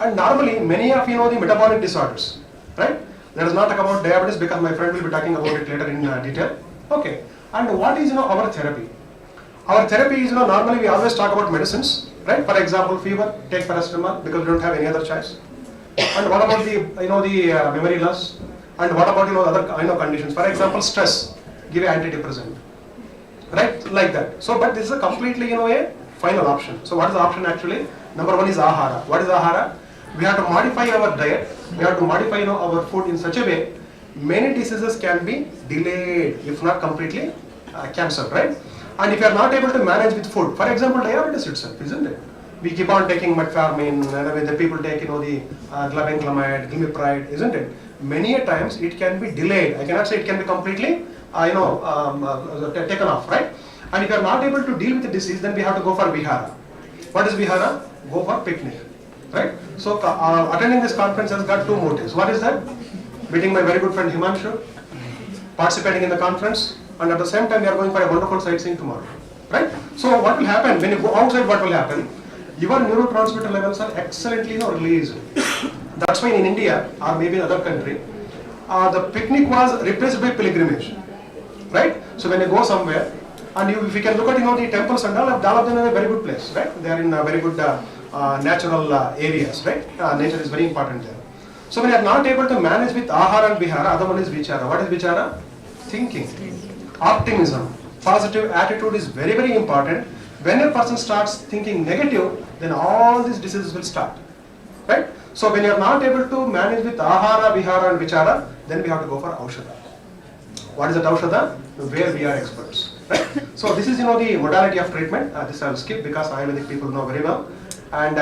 I: And normally, many of, the metabolic disorders, right? Let us not talk about diabetes because my friend will be talking about it later in detail. Okay, and what is, our therapy? Our therapy is, normally we always talk about medicines, right? For example, fever, take paracetamol because we don't have any other choice. And what about the, the memory loss? And what about, other, conditions? For example, stress, give an antidepressant. Right, like that. So, but this is a completely, a final option. So, what is the option actually? Number 1 is ahara. What is ahara? We have to modify our diet. We have to modify, our food in such a way many diseases can be delayed, if not completely cancelled, right? And if you are not able to manage with food, for example, diabetes itself, isn't it? We keep on taking metformin, and the people take, the glibenclamide, glimepiride, isn't it? Many a times it can be delayed. I cannot say it can be completely taken off, right? And if you are not able to deal with the disease, then we have to go for vihara. What is vihara? Go for picnic, right? So attending this conference has got 2 motives. What is that? Meeting my very good friend Himanshu, participating in the conference, and at the same time we are going for a wonderful sightseeing tomorrow, right? So what will happen when you go outside? What will happen? Your neurotransmitter levels are excellently released. That's why in India or maybe in other country, the picnic was replaced by pilgrimage. Right? So when you go somewhere, and if you can look at, the temples and all of them are a very good place, right? They are in very good natural areas, right? Nature is very important there. So when you are not able to manage with ahara and vihara, other one is vichara. What is vichara? Thinking. Optimism. Positive attitude is very, very important. When a person starts thinking negative, then all these diseases will start, right? So when you are not able to manage with ahara, vihara and vichara, then we have to go for aushadha. What is that aushadha? Where we are experts, right? So this is, the modality of treatment. This I will skip because Ayurvedic people know very well. And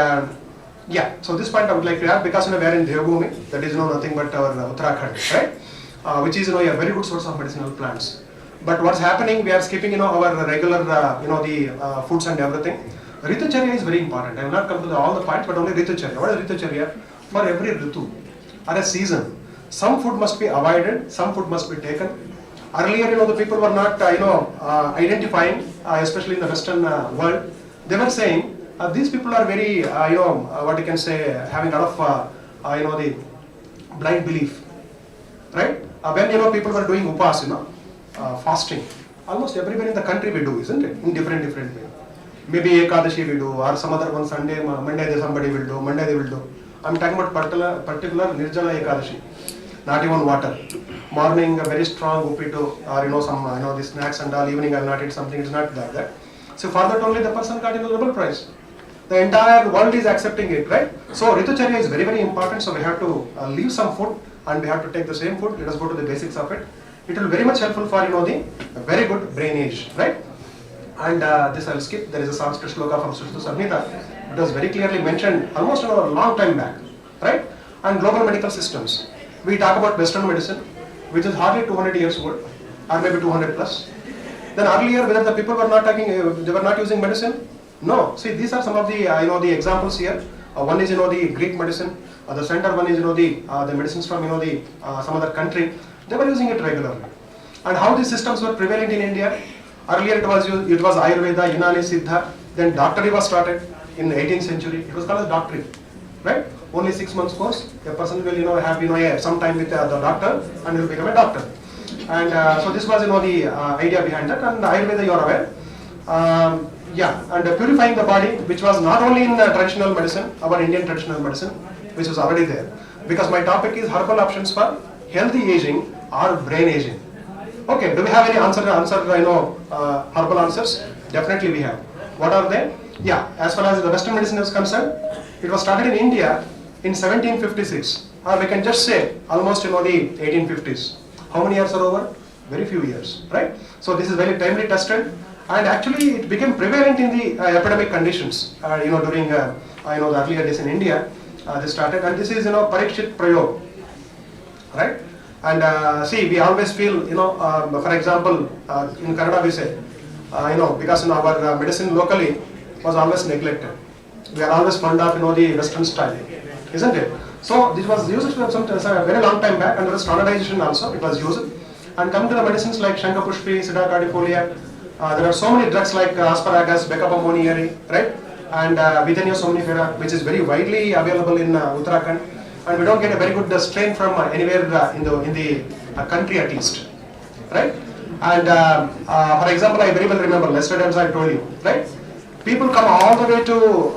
I: yeah, so this point I would like to add because, we are in Devbhumi, that is, nothing but our Uttarakhand, right? Which is, a very good source of medicinal plants. But what's happening, we are skipping, our regular, the foods and everything. Ritucharya is very important. I will not come to all the points, but only Ritucharya. What is Ritucharya? For every Ritu or a season, some food must be avoided, some food must be taken. Earlier, the people were not, identifying, especially in the Western world. They were saying, these people are very, what you can say, having a lot of, the blind belief, right? When people were doing upas, fasting, almost everywhere in the country we do, isn't it? In different way. Maybe Ekadashi we do, or some other one Sunday, Monday somebody will do, Monday they will do. I'm talking about particular Nirjala Ekadashi, not even water. Morning a very strong upito, or some the snacks and all. Evening I'll not eat something. It's not like that. So for that only the person got into the Nobel Prize. The entire world is accepting it, right? So Ritucharya is very, very important. So we have to leave some food and we have to take the same food. Let us go to the basics of it. It will very much helpful for the very good brain age, right? And this I'll skip. There is a Sanskrit shloka from Sushruta Samhita. It was very clearly mentioned almost a long time back, right? And global medical systems. We talk about Western medicine, which is hardly 200 years old, or maybe 200 plus. Then earlier, whether the people were not they were not using medicine. No. See, these are some of the the examples here. One is the Greek medicine. The center one is the medicines from some other country. They were using it regularly. And how these systems were prevalent in India? Earlier it was Ayurveda, Unani, Siddha. Then doctory was started in the 18th century. It was called as doctory, right? Only 6 months course. A person will have some time with the doctor and will become a doctor. And so this was the idea behind that. And Ayurveda, you are aware. And purifying the body, which was not only in traditional medicine, our Indian traditional medicine, which was already there. Because my topic is herbal options for healthy aging or brain aging. Okay, do we have any herbal answers? Definitely we have. What are they? Yeah, as far as the Western medicine is concerned, it was started in India in 1756. Or we can just say almost the 1850s. How many years are over? Very few years, right? So this is very timely tested. And actually it became prevalent in the epidemic conditions, during the earlier days in India. They started, and this is Parikshit Prayog, right? And see, we always feel, for example, in Kannada we say, because our medicine locally was always neglected. We are always fond of the Western style, isn't it? So this was used a very long time back, and there was standardization also. It was used. And coming to the medicines like Shankapushpi, Siddha, there are so many drugs like asparagus, Becca pulmonare, right? And Withenia somnifera, which is very widely available in Uttarakhand, and we don't get a very good strain from anywhere in the country at least, right? And for example, I very well remember yesterday as I told you, right? People come all the way to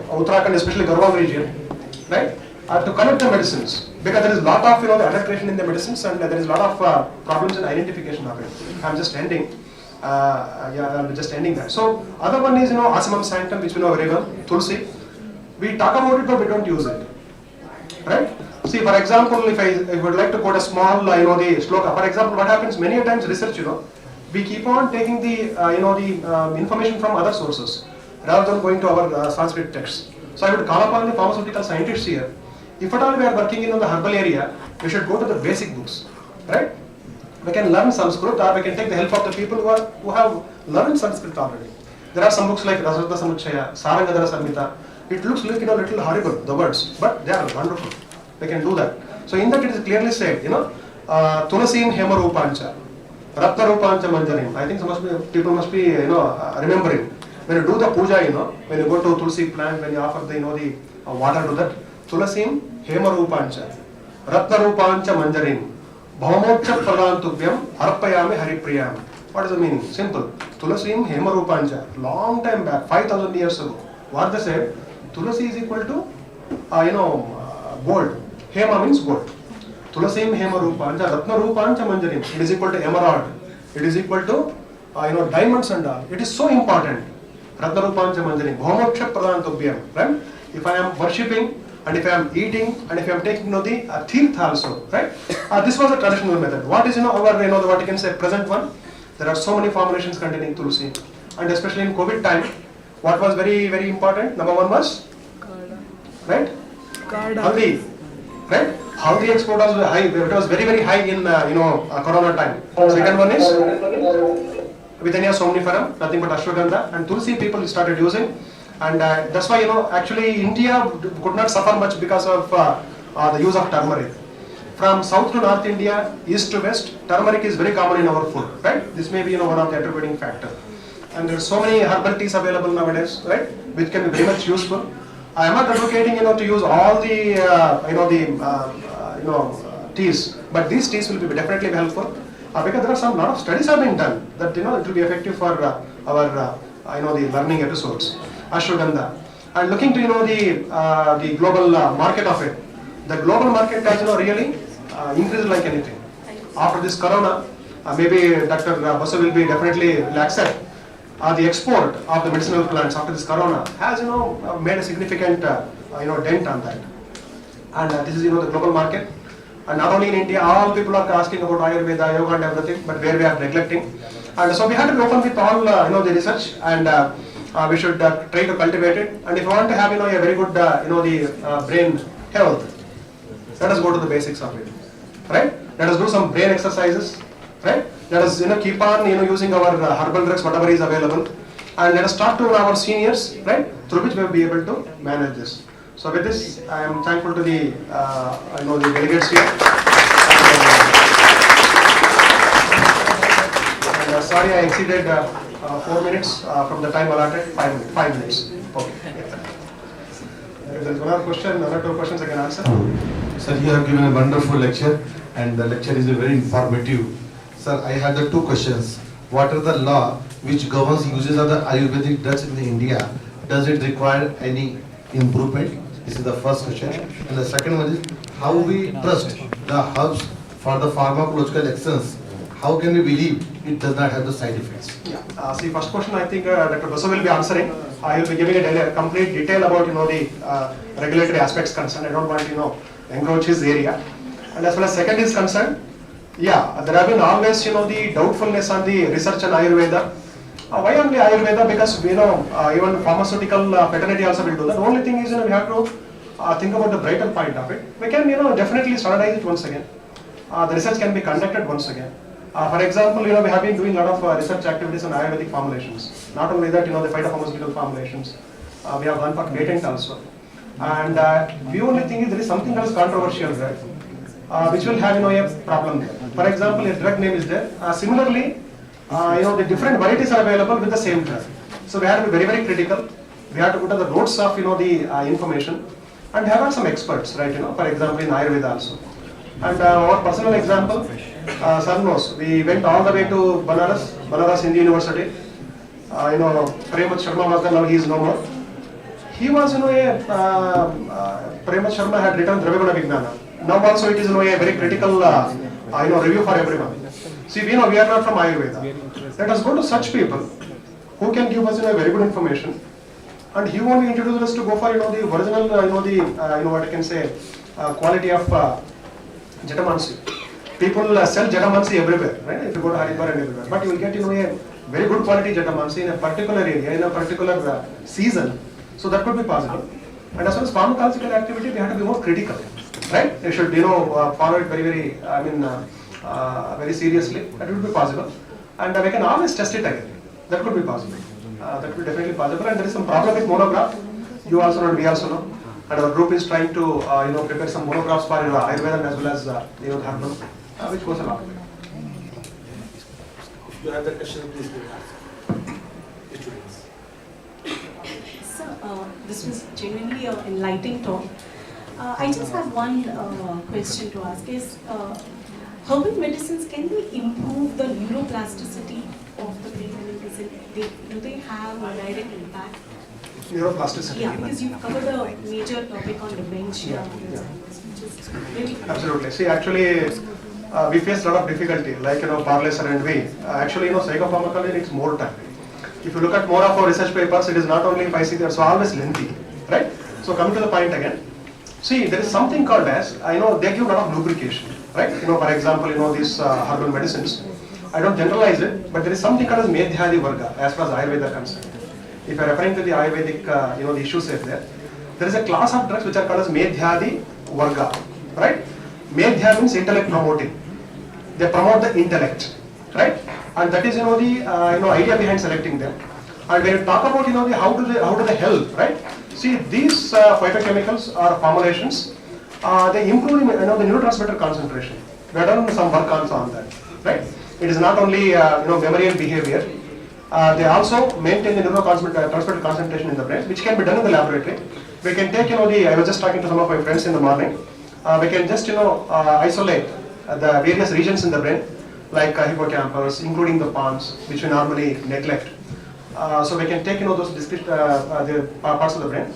I: Uttarakhand, especially Garhwal region, right? To collect the medicines, because there is a lot of the adulteration in the medicines, and there is a lot of problems in identification of it. I'm just ending. I'm just ending that. So other one is Asamam sanctum, which we know very well, Tulsi. We talk about it, but we don't use it, right? See, for example, if I would like to quote a small the shloka. For example, what happens many a times research, we keep on taking the information from other sources rather than going to our Sanskrit texts. So I would call upon the pharmaceutical scientists here. If at all we are working in the herbal area, we should go to the basic books, right? We can learn Sanskrit, or we can take the help of the people who have learned Sanskrit already. There are some books like Rasartha Samuchaya, Sarangadhara Samhita. It looks like little horrible, the words, but they are wonderful. They can do that. So in that it is clearly said, Tulasim Hemarupancha, Ratnarupancha Manjarim. I think people must be remembering. When you do the puja, when you go to Tulsi plant, when you offer the the water to that, Tulasim Hemarupancha, Ratnarupancha Manjarim. Bhaumoksha Pradantubhyam Arpayami Haripriyam. What is the meaning? Simple. Tulasim Hemarupancha. Long time back, 5,000 years ago. What they said? Tulasi is equal to gold. Hema means gold. Tulasim Hemarupancha, Ratnarupancha Manjarim. It is equal to emerald. It is equal to diamonds and all. It is so important. Ratnarupancha Manjarim. Bhaumoksha Pradantubhyam. Right? If I am worshipping, and if I am eating, and if I am taking the tirth also, right? This was a traditional method. What is our what you can say present one? There are so many formulations containing tulsi, and especially in COVID time, what was very, very important? Number one was, right? Haldi, right? Haldi export was high. It was very, very high in Corona time. Second one is Withenia somniferum, nothing but ashwagandha, and tulsi people started using. And that's why, actually India could not suffer much because of the use of turmeric. From south to north India, east to west, turmeric is very common in our food, right? This may be one of the attributing factor. And there are so many herbal teas available nowadays, right? Which can be very much useful. I am not advocating, to use all the, teas, but these teas will be definitely helpful because there are some lot of studies have been done that it will be effective for our the learning episodes. Ashwagandha, and looking to the global market of it. The global market has really increased like anything. After this corona, maybe Dr. Basu will be definitely will accept the export of the medicinal plants after this corona has made a significant dent on that. And this is the global market. And not only in India, all people are asking about Ayurveda, yoga and everything, but where we are neglecting. And so we have to be open with all the research, and we should try to cultivate it. And if you want to have a very good the brain health, let us go to the basics of it, right? Let us do some brain exercises, right? Let us keep on using our herbal drugs, whatever is available, and let us talk to our seniors, right? Through which we will be able to manage this. So with this, I am thankful to the the delegates here. And sorry, I exceeded 4 minutes from the time allotted. 5 minutes. Okay. If there is one or two questions, I can answer.
J: Sir, you have given a wonderful lecture, and the lecture is very informative. Sir, I have the 2 questions. What are the law which governs uses of the Ayurvedic drugs in India? Does it require any improvement? This is the first question. And the second one is, how we trust the herbs for the pharmacological actions? How can we believe it does not have the side effects?
I: Yeah. See, first question I think Dr. Basu will be answering. I will be giving a complete detail about the regulatory aspects concerned. I don't want to encroach his area. And as far as second is concerned, yeah, there have been always the doubtfulness on the research on Ayurveda. Why only Ayurveda? Because even pharmaceutical fraternity also will do that. The only thing is we have to think about the brighter point of it. We can definitely standardize it once again. The research can be conducted once again. For example, we have been doing a lot of research activities on Ayurvedic formulations. Not only that, the phytopharmaceutical formulations. We have gone for patent also. And the only thing is there is something else controversial there, which will have a problem there. For example, a drug name is there. Similarly, the different varieties are available with the same drug. So we have to be very, very critical. We have to put on the notes of the information, and have got some experts, right? For example, in Ayurveda also. And our personal example, sir knows, we went all the way to Banaras Hindu University. Premad Sharma was there, now he is no more. He was, Premad Sharma had written Draviguna Vignana. Now also it is a very critical review for everyone. See, we are not from Ayurveda. Let us go to such people who can give us very good information, and he only introduced us to go for the original what I can say quality of Jatamansi. People sell Jatamansi everywhere, right? If you go to Haridwar and everywhere, but you will get a very good quality Jatamansi in a particular area, in a particular season. So that could be possible. And as far as pharmacological activity, we have to be more critical, right? You should follow it very, very very seriously. That would be possible, and we can always test it again. That could be possible. That would be definitely possible. And there is some problem with monograph. You also know, and we also know. And our group is trying to prepare some monographs for Ayurveda as well as herbal, which goes a long way.
A: If you have the question, please do ask.
E: Sir, this was genuinely an enlightening talk. I just have one question to ask is, herbal medicines, can they improve the neuroplasticity of the brain? Do they have a direct impact?
I: Neuroplasticity?
E: Yeah, because you've covered a major topic on dementia.
I: Absolutely. See, actually, we face a lot of difficulty, like Parley sir and we. Actually, psychopharmacology needs more time. If you look at more of our research papers, it is not only 5-6 years, so always lengthy, right? So coming to the point again, see, there is something called as, they give a lot of lubrication, right? For example, these herbal medicines, I don't generalize it, but there is something called as Medhyadi Varga, as far as Ayurveda is concerned. If you are referring to the Ayurvedic, the issues there is a class of drugs which are called as Medhyadi Varga, right? Medhya means intellect promoting. They promote the intellect, right? And that is, the idea behind selecting them. And when you talk about, how do they help, right? See, these phytochemicals or formulations, they improve the neurotransmitter concentration. We have done some work also on that, right? It is not only memory and behavior. They also maintain the neurotransmitter concentration in the brain, which can be done in the laboratory. We can take, I was just talking to some of my friends in the morning. we can just isolate the various regions in the brain, like hippocampus, including the pons, which we normally neglect. So we can take those discrete the parts of the brain,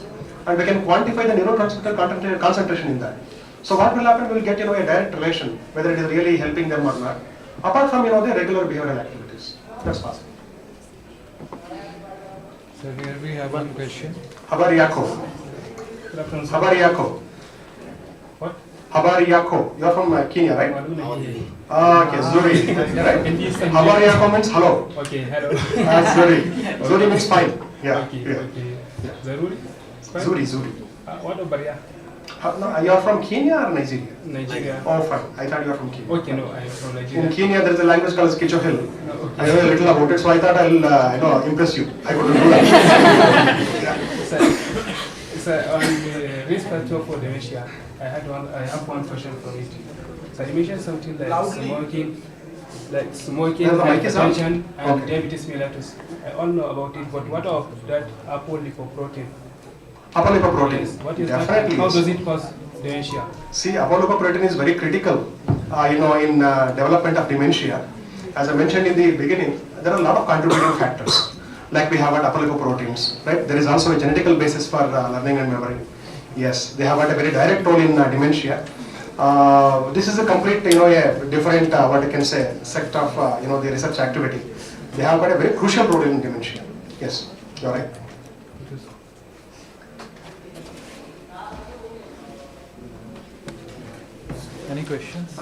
I: and we can quantify the neurotransmitter concentration in that. So what will happen? We will get a direct relation whether it is really helping them or not. Apart from the regular behavioral activities, that's possible.
B: So here we have one question.
I: Habariako. Habariako.
B: What?
I: Habariako. You are from Kenya, right? Okay, Zuri. Right? Habariako means hello.
B: Okay, hello.
I: Zuri. Zuri means fine. Yeah.
B: Okay,
I: Yeah.
B: okay. Zaruri?
I: Zuri.
B: What about Baria?
I: No, you are from Kenya or Nigeria?
B: Nigeria.
I: Oh, fine. I thought you are from Kenya.
B: Okay, no, I am from Nigeria.
I: In Kenya, there is a language called Icmphql.
B: Okay.
I: I know a little about it, so I thought I'll impress you. I couldn't do that.
B: Sir, on the risk factor for dementia, I have one question for it. So you mentioned something like smoking,
I: Yeah, the mic is on.
B: hypertension, and
I: Okay.
B: diabetes mellitus. I all know about it, but what of that apolipoprotein?
I: Apolipoprotein.
B: Yes, what is
I: Definitely.
B: that? How
I: yes.
B: does it cause dementia?
I: See, apolipoprotein is very critical, in development of dementia. As I mentioned in the beginning, there are a lot of contributing factors. Like we have got apolipoproteins, right? There is also a genetical basis for learning and memory. Yes, they have got a very direct role in dementia. This is a complete, a different, what I can say, sect of, the research activity. They have got a very crucial role in dementia. Yes, you're right.
B: Any questions?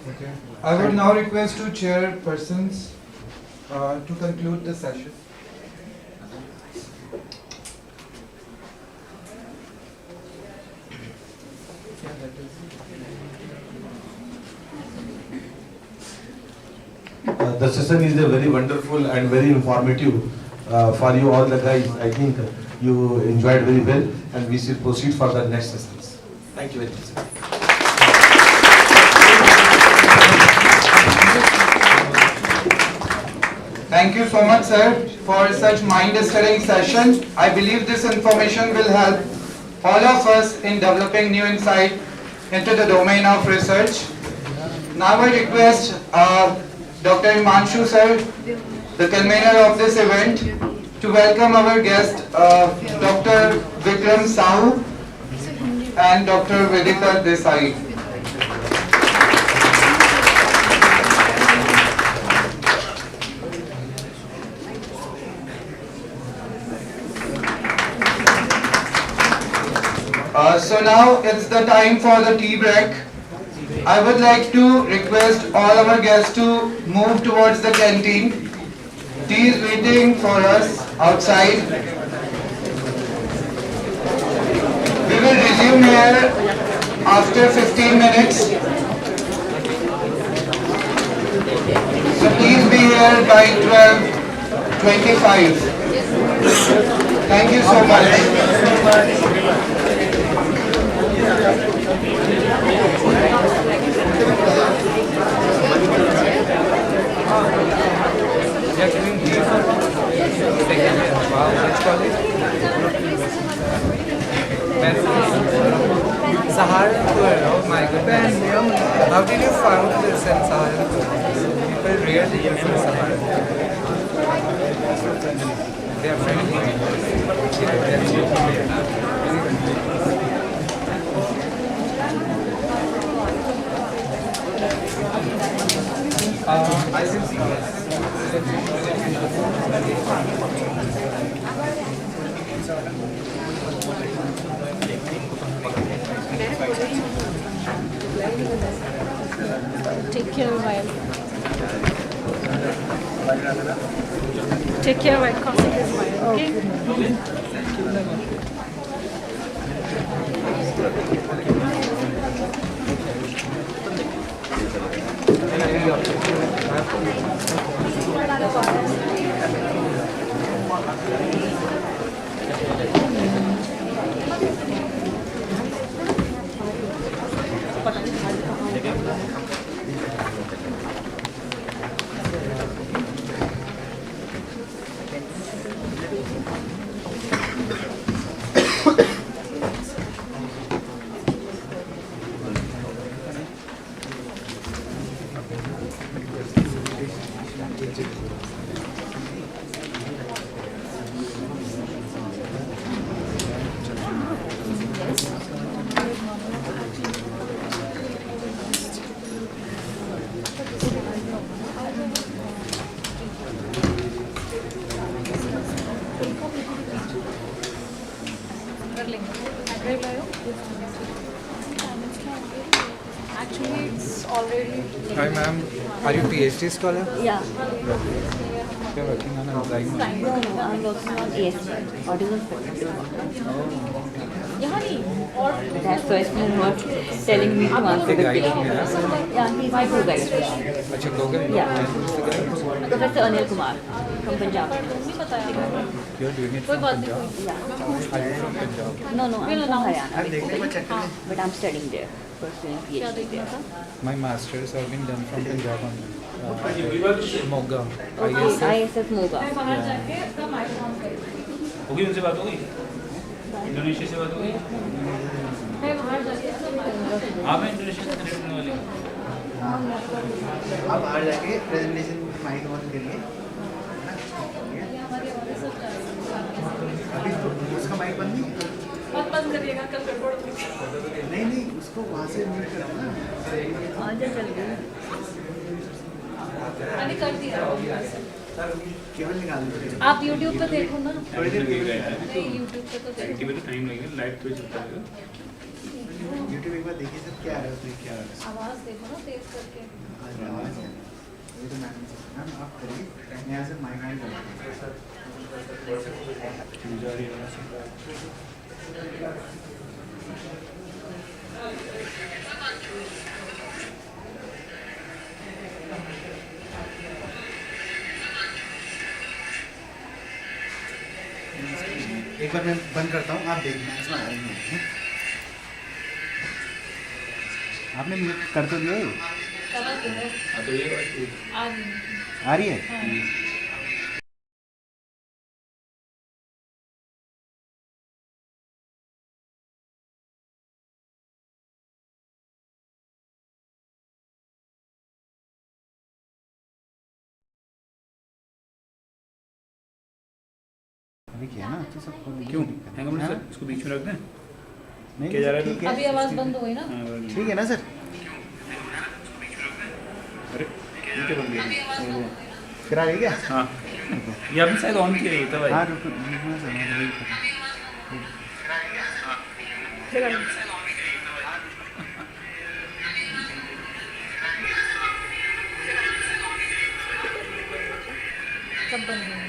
D: Okay. I would now request two chairpersons to conclude the session.
J: The session is a very wonderful and very informative for you all the guys. I think you enjoyed very well, and we should proceed for the next sessions. Thank you very much.
D: Thank you so much, sir, for such mind-stirring session. I believe this information will help all of us in developing new insight into the domain of research. Now I request Dr. Icmphql, sir, the convener of this event, to welcome our guest, Dr. Vikram Sahu and Dr. Vedita Desai. So now it's the time for the tea break. I would like to request all our guests to move towards the canteen. Tea is waiting for us outside. We will resume here after 15 minutes. So please be here by 12:25. Thank you so much.
K: Saharanpur, oh my goodness. How did you find this in Saharanpur? People rarely use Saharanpur. They are friendly. I will see
E: Take care while. Take care while causing this while, okay?
L: Actually, it's already.
K: Hi ma'am, are you PhD scholar?
F: Yeah.
K: You're working on Alzheimer's.
F: No, I'm working on ASD, autism spectrum. That's why he's not telling me to answer the
K: guide
F: question. Yeah, he's my tour guide.
K: अच्छा Google.
F: Yeah.
K: And who's the guy?
F: Professor Anil Kumar from Punjab.
K: You're doing it from Punjab.
F: Yeah.
K: Are you from Punjab?
F: No, I'm from Haryana. But I'm studying there, pursuing PhD there.
K: My masters have been done from Punjab only. Moga.
F: Okay, ISF Moga.
M: होगी उनसे बात होगी Indonesia से बात होगी आप हैं Indonesia से कनेक्ट होने वाले
N: आप बाहर जाके प्रेजेंटेशन माइक ऑन करिए अभी तो उसका माइक बंद नहीं
L: मत बंद करिएगा, कल गड़बड़ होगी।
N: नहीं उसको वहाँ से म्यूट करो ना
F: आजा चल गई
L: मैंने कर दिया।
N: केवल निकाल दो
L: आप YouTube पे देखो ना।
N: थोड़ी देर
L: नहीं YouTube पे तो देखो।
M: में तो टाइम लगेगा लाइव पे चलता रहेगा
N: यूट्यूब एक बार देखिए सर क्या आ रहा है उसमें क्या आ रहा है
L: आवाज देखो ना तेज करके।
N: आवाज है ये तो मैम आप करिए मैं यहाँ से माइक ऑन करूँगा एक बार मैं बंद करता हूँ, आप देखना इसमें आ रही है। आपने म्यूट कर तो दिया ये?
M: तो ये
N: आ रही है? अभी किया ना तो सबको
M: क्यों हैंग सर इसको बीच में रख दें
N: नहीं
M: क्या जा रहा है
N: ठीक है
L: अभी आवाज बंद हो गई ना।
N: ठीक है ना सर
M: अरे ये क्या बन गया
N: फिर आ गई क्या
M: हाँ ये आपने शायद ऑन किया था भाई
N: हाँ रुको सर मैं वही
L: सब बंद हो गई।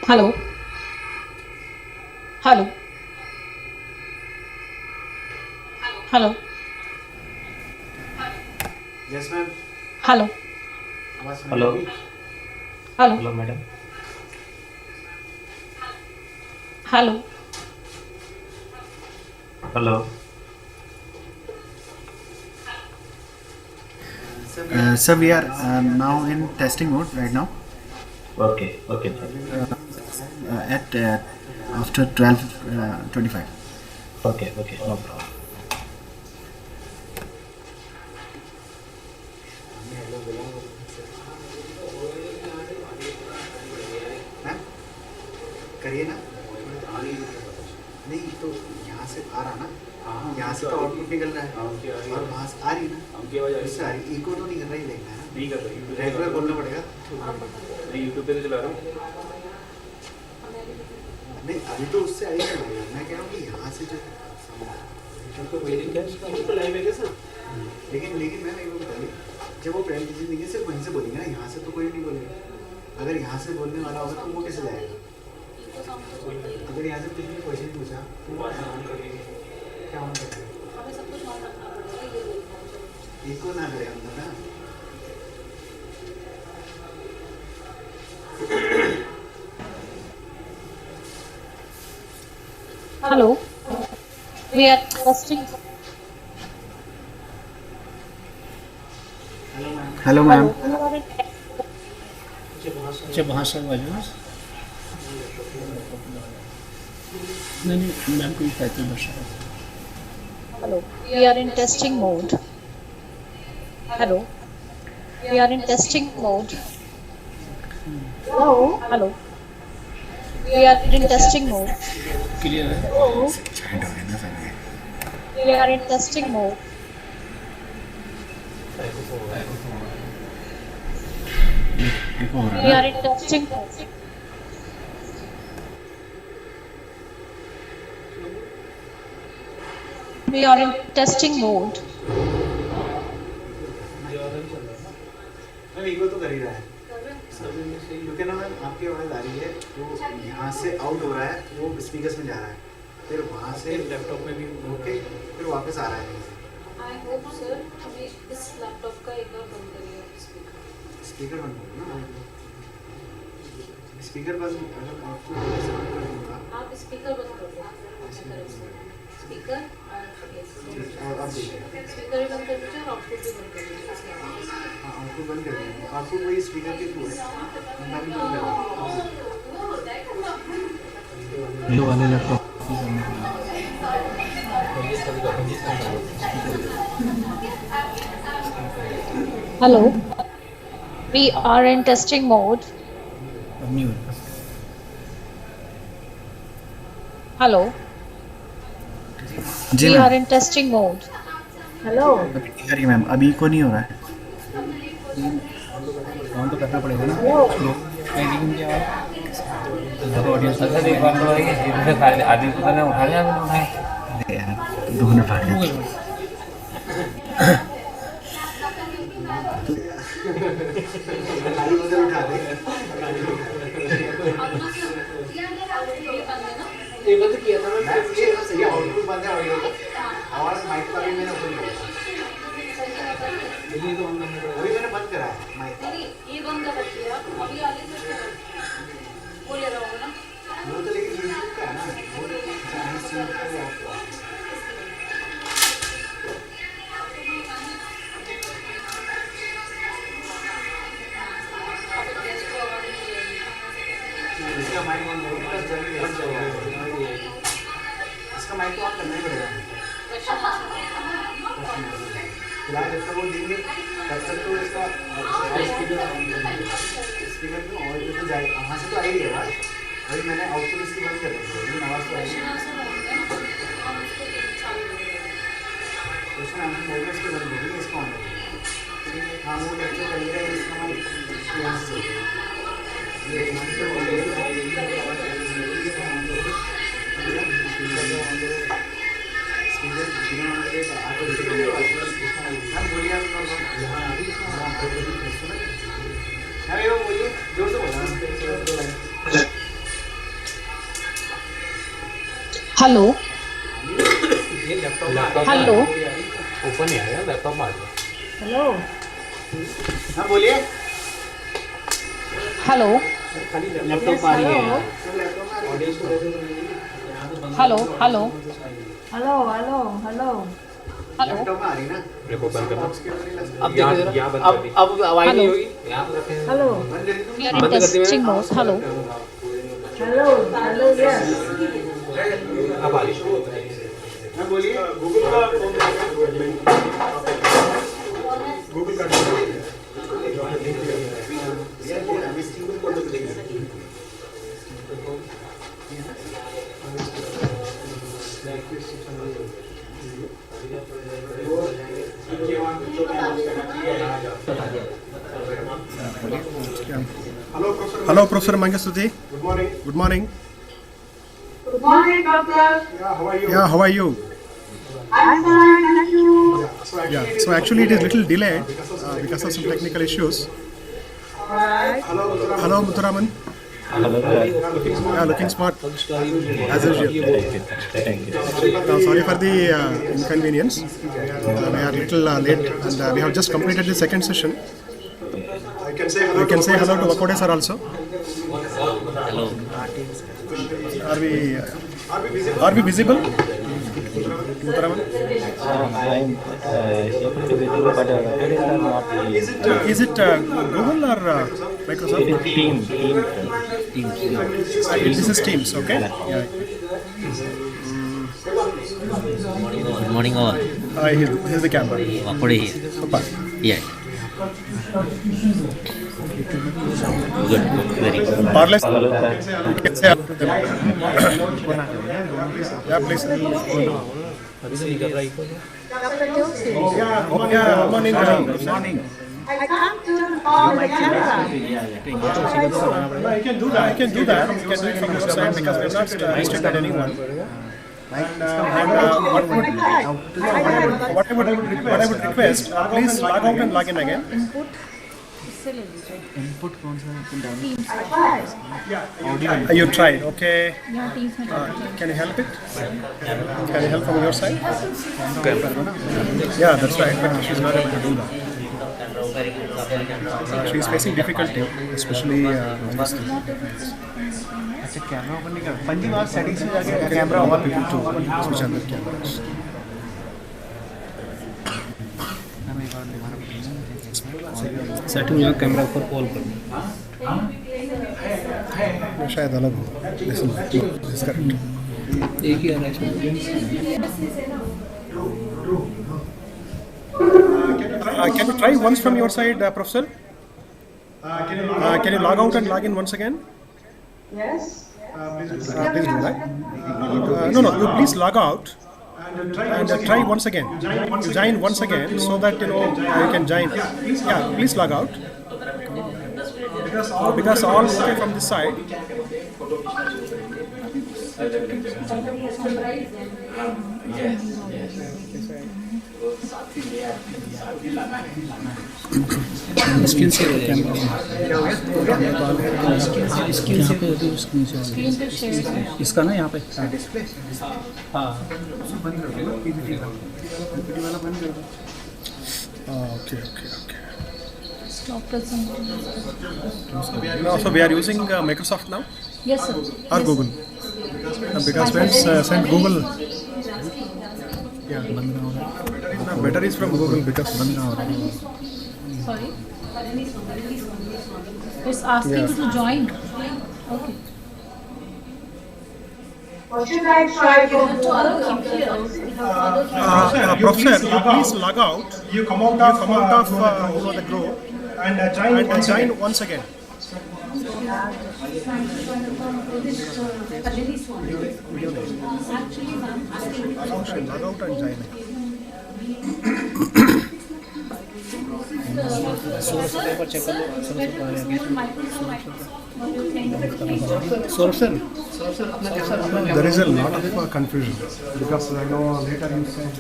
L: Hello hello hello
N: yes ma'am
L: hello
H: hello
L: hello
H: hello madam
L: hello
H: hello
N: sir we are now in testing mode right now
H: okay
N: at after 12:25
H: okay no problem
N: करिए ना नहीं तो यहाँ से आ रहा ना यहाँ से तो आउटपुट निकल रहा है और वहाँ से आ रही ना इससे आ रही इको तो नहीं कर रही देखना है ना
M: नहीं कर रहा यूट्यूब
C: रेगुलर बोलना पड़ेगा।
M: नहीं यूट्यूब पे तो चला रहा हूँ।
C: नहीं अभी तो उससे आई है भाई, मैं कह रहा हूँ कि यहाँ से जो
A: लाइव है सर।
C: लेकिन मैं एक बात बताइए, जब वो प्रेजेंटेशन देंगे सिर्फ वहीं से बोलेंगे ना, यहाँ से तो कोई नहीं बोलेगा। अगर यहाँ से बोलने वाला होगा तो वो कैसे जाएगा? अगर यहाँ से किसी ने क्वेश्चन पूछा क्या ऑन कर इको ना करें हम ना।
L: Hello. We are testing.
N: Hello ma'am.
O: अच्छा भाषा वाले नहीं मैम कोई कहते भाषा।
L: Hello. We are in testing mode. Hello. We are in testing mode. Hello. Hello. We are in testing mode.
O: Clear है?
L: Hello. We are in testing mode. We are in testing mode. We are in testing mode.
C: Ma'am echo तो कर ही रहा है क्योंकि ना ma'am आपकी आवाज़ आ रही है, तो यहाँ से आउट हो रहा है, वो स्पीकर्स में जा रहा है, फिर वहाँ से लैपटॉप में भी ओके, फिर वापस आ रहा है कहीं से।
E: आई होप सर हमें इस लैपटॉप का एक बार बंद करिए
C: स्पीकर बंद करो ना, स्पीकर बंद अगर आपको ऐसे बंद कर दूँगा
E: आप स्पीकर बंद कर दो। स्पीकर
C: और अब देखिए
E: स्पीकर भी बंद कर दीजिए और आउटपुट भी बंद कर दीजिए।
C: हाँ आउटपुट बंद कर देंगे, आउटपुट वही स्पीकर के थ्रू है, मैं भी बंद कर
O: ये वाले laptop
L: Hello. We are in testing mode. Hello.
N: जी
L: We
N: ma'am.
L: are in testing mode. Hello.
N: अरे मैम अभी इको नहीं हो रहा है।
O: ऑन तो करना पड़ेगा ना।
N: अरे यार 2 मिनट फाड़ गया।
C: उठा दे
A: ये बंद किया था मैं,
C: ये सही आउटपुट बंद है ऑडियो का, आवाज़ माइक का भी मैंने ओपन किया,
A: ये तो ऑन करना पड़ेगा।
C: अभी मैंने बंद करा है माइक।
E: नहीं ये बंद कर रखिए आप, अभी आगे से बोले रहोगे ना।
C: वो तो लेकिन यूट्यूब का है ना, वो चाइनीज सीन का भी आपको इसका माइक ऑन करो, इसका माइक ऑन करना ही पड़ेगा। फिलहाल जब तक वो देंगे तब तक तो इसका स्पीकर क्यों और तो जाए, वहाँ से तो आई है आवाज़, अभी मैंने आउटपुट इसकी बंद कर दी है, लेकिन आवाज़ तो आई है। क्वेश्चन आंसर मोड में इसकी बंद होगी, इसका ऑन होगी। हाँ वो कैप्चर कर लिया, इसका माइक यहाँ से
L: Hello. Hello.
A: ओपन ही आया लैपटॉप में आ गया।
L: Hello.
C: हाँ बोलिए।
L: Hello.
A: खाली लैपटॉप आ रही है।
L: Hello. Hello. Hello. Hello. Hello.
C: Laptop में आ रही ना,
A: देखो बंद करना।
C: अब
A: देखो जरा, अब आवाज नहीं होगी। यहाँ पे रखे हैं।
L: Hello. We are in testing mode. Hello. Hello. Hello. Yes.
A: अब आ रही है।
C: मैं बोलिए।
G: गूगल का कौन गूगल का
A: वो
I: Hello, Professor Mangasruti.
G: Good morning.
I: Good morning.
P: Good morning, doctor.
G: Yeah, how are you?
I: Yeah, how are you?
P: I'm fine, thank you.
I: Yeah, so actually it is little delayed because of some technical issues.
P: Alright.
I: Hello, Muthuraman.
Q: Hello, sir.
I: Yeah, looking smart as usual.
Q: Thank you.
I: Sorry for the inconvenience. We are little late and we have just completed the second session.
G: I can say hello.
I: We can say hello to Vakode sir also.
Q: Hello.
I: Are we visible? Muthuraman?
Q: I'm able to visible, but Vakode sir not.
I: Is it Google or Microsoft?
Q: It is Teams.
I: This is Teams, okay? Yeah.
Q: Good morning all.
I: Here's the camera.
Q: Vakode here.
I: Super.
Q: Yeah. Good. Very good.
I: Parlez.
Q: Hello, sir.
I: Yeah, please.
P: Yeah,
I: Good morning.
P: Good morning. I can't turn on the camera.
I: No, you can do that. You can do that. You can do it from your side because we have not restricted anyone. What I would request, please log out and log in again.
O: Input कौन सा
I: You tried, okay. Can you help it? Can you help from your side? Yeah, that's right, but she's not able to do that. She's facing difficulty, especially on this thing.
O: अच्छा camera open नहीं कर पंजी बार settings में जाके camera on
I: to switch on the cameras.
O: Setting में camera ऊपर all कर
I: शायद अलग हो. Listen, this is correct.
O: एक ही आ रहा है इसमें
I: Can you try once from your side, Professor? Can you log out and log in once again?
P: Yes.
I: Please do that. No, you please log out and try once again. You join once again so that you can join. Yeah, please log out. Because all okay from this side.
O: Screen से camera screen से screen से इसका ना यहाँ पे हाँ
I: Okay. No, so we are using Microsoft now?
L: Yes, sir.
I: Or Google? Because friends send Google. Yeah, better is from Google because
L: Sorry? It's asking you to join. Okay.
P: What should I try?
I: Professor, you please log out. You come out of the group and join once again. Log out and join. There is a lot of confusion because I know later you said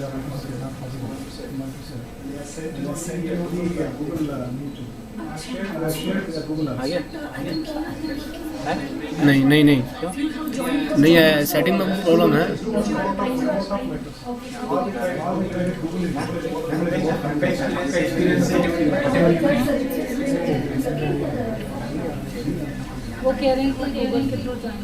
O: नहीं है setting में problem है
L: वो कह रहे हैं कि Google के थ्रू ज्वाइन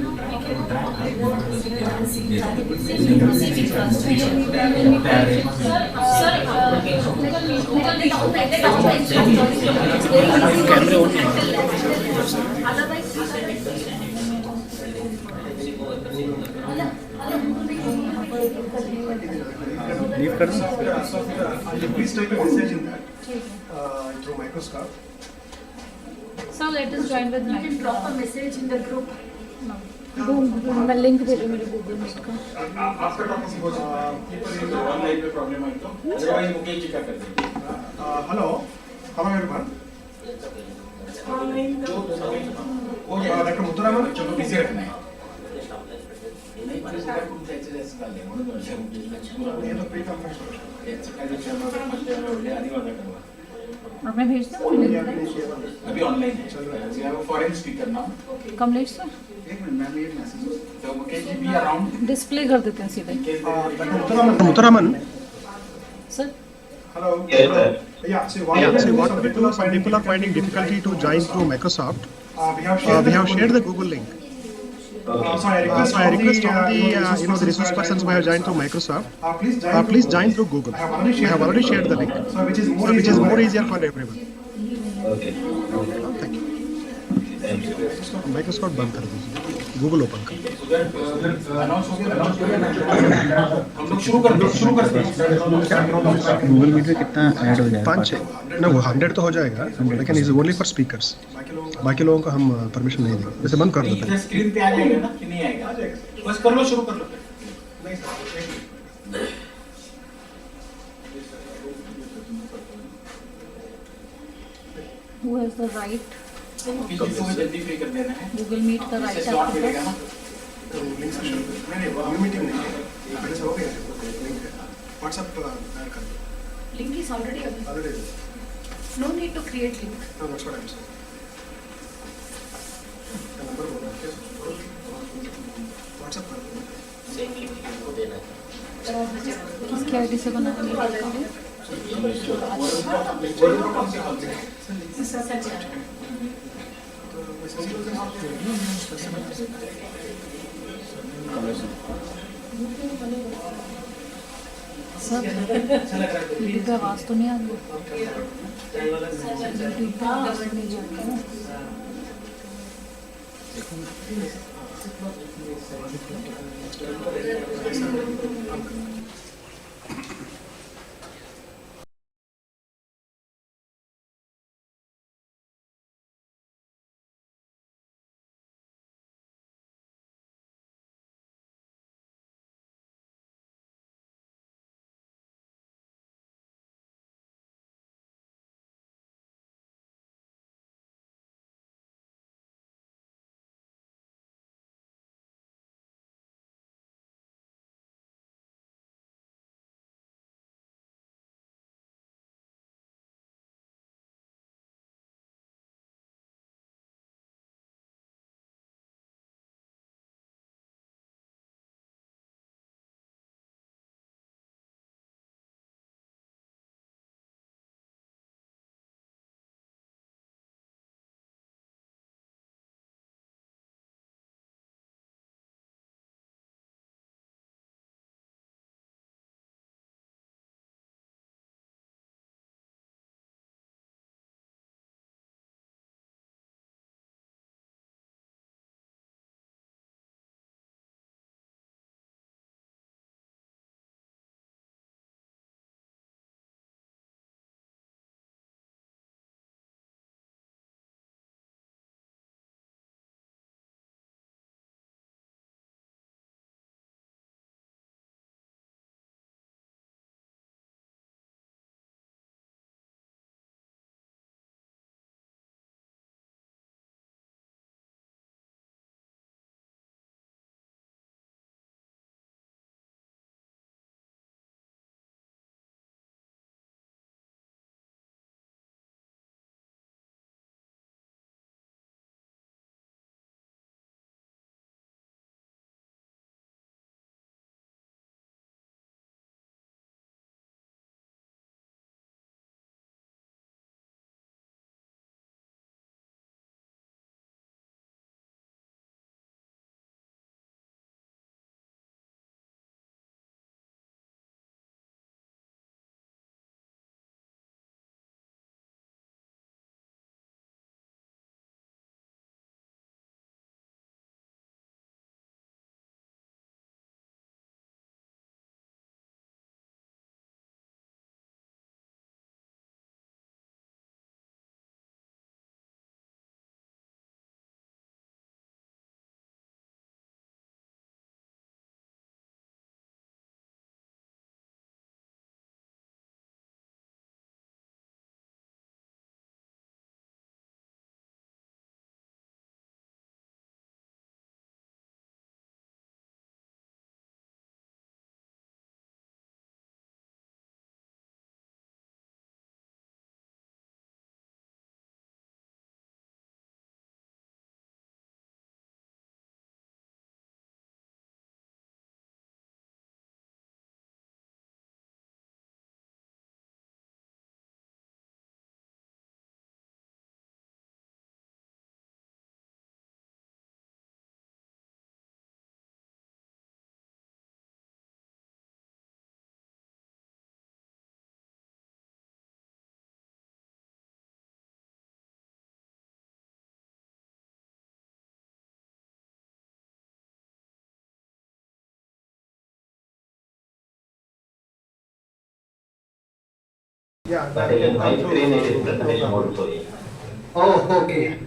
I: Leave कर दूं? Please type a message in that through Microsoft.
L: So let us join with
E: You can drop a message in the group.
L: No. मैं लिंक दे रही मेरे गूगल मीट का।
A: आपका टॉपिक ऑनलाइन में problem आई तो otherwise Mukesh ji का कर देंगे।
I: Hello, hello everyone. Dr. Muthuraman.
A: बच्चों को बिजी रखना है।
L: और मैं भेजता हूँ लिंक।
A: अभी ऑनलाइन है। Foreign speaker now.
L: Kamlesh sir.
A: एक मिनट मैम, ये मैसेज तो Mukesh G be around.
L: Display कर देते हैं सीधे।
I: Dr. Muthuraman.
L: Sir.
I: Hello. Yeah. See, some people are finding difficulty to join through Microsoft. We have shared the Google link. So I request all the resource persons who have joined through Microsoft. Please join through Google. I have already shared the link. So which is more easier for everyone.
Q: Okay.
I: Thank you. Microsoft बंद कर दीजिए, Google open कर।
R: Google meet में कितना add हो जाएगा?
I: 5 ना, वो 100 तो हो जाएगा, लेकिन इज ओनली फॉर स्पीकर्स। बाकी लोगों को हम परमिशन नहीं देंगे, वैसे बंद कर देते हैं।
A: स्क्रीन पे आ जाएगा ना कि नहीं आएगा? बस कर लो, शुरू कर लो।
L: Who has the right?
A: जल्दी फ्री कर देना है।
L: गूगल मीट का राइट
A: स्लॉट
L: आपके
A: मिलेगा
L: पास।
A: ना?
I: लिंक सेशन नहीं, मीटिंग नहीं है, पहले से हो गया लिंक है। व्हाट्सएप ऐड कर दो।
E: Link is already available.
I: Already.
E: No need to create link.
I: No, that's what I'm saying. Number बोलो क्या? व्हाट्सएप कर दो।
H: सेम लिंक इनको देना है।
L: किसके आईडी से बना है? सर, यूट्यूब पे आवाज तो नहीं आ रही? यूट्यूब पे आवाज नहीं जाती ना।
I: Yeah,
Q: But in my screen it is presentation mode showing.
D: Oh, okay.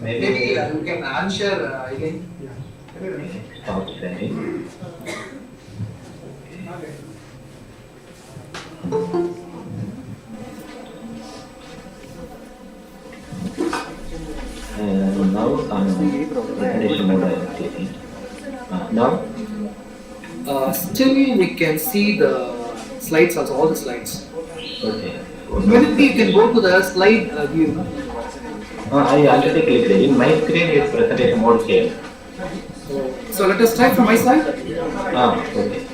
Q: Maybe
D: you can answer again.
Q: stop sharing. Now presentation mode I am clicking. Now?
D: Still we can see the slides also, all the slides.
Q: Okay.
D: Immediately you can go to the slide view.
Q: I already clicked. In my screen it's presentation mode changed.
D: So let us try from my side.
Q: Okay.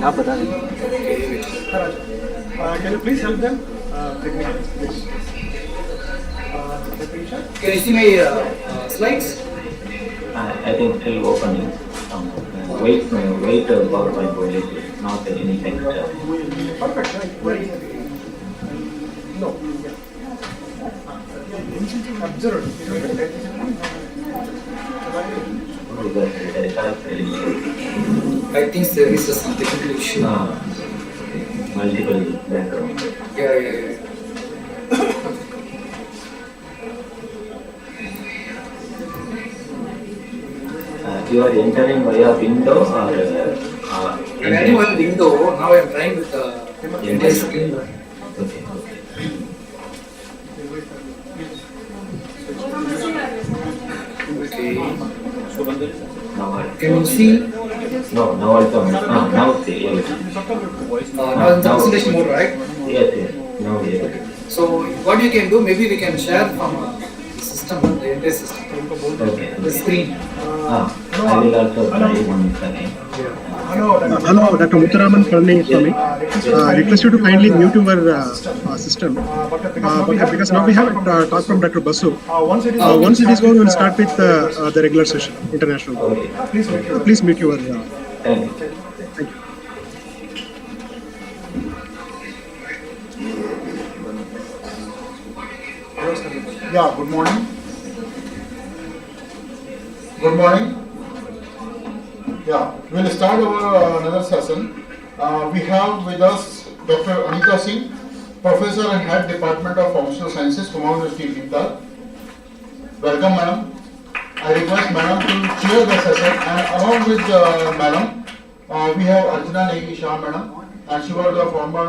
O: आप बता दें।
I: Can you please help them?
D: Can you see my slides?
Q: I think still opening. Wait PowerPoint only, not any text.
I: Perfect, right? No. Observe.
D: I think there is some technical issue.
Q: Multiple background.
D: Yeah.
Q: You are entering via window or
D: I'm adding one window. Now I am trying with the entire screen.
Q: Okay. Now
D: can you see?
Q: No, now also. Now see. Yes.
D: Now in the presentation mode, right?
Q: Yes. Now yes.
D: So what you can do, maybe we can share from the system, the entire system.
Q: Okay.
D: The screen.
Q: I will also try once again.
I: Hello, Dr. Muthuraman Palani Swami. Request you to kindly mute your system. Because now we have a talk from Dr. Basu. Once it is over, we'll start with the regular session, international. Please mute your.
Q: Thank you.
I: Thank you.
C: Yeah, good morning. Good morning. Yeah, we'll start our another session. We have with us Dr. Anita Singh, Professor and Head Department of Pharmaceutical Sciences, Kumaon University, Icmphql. Welcome, madam. I request madam to chair the session, and along with madam, we have Archana Negi Shah, madam, and she was the former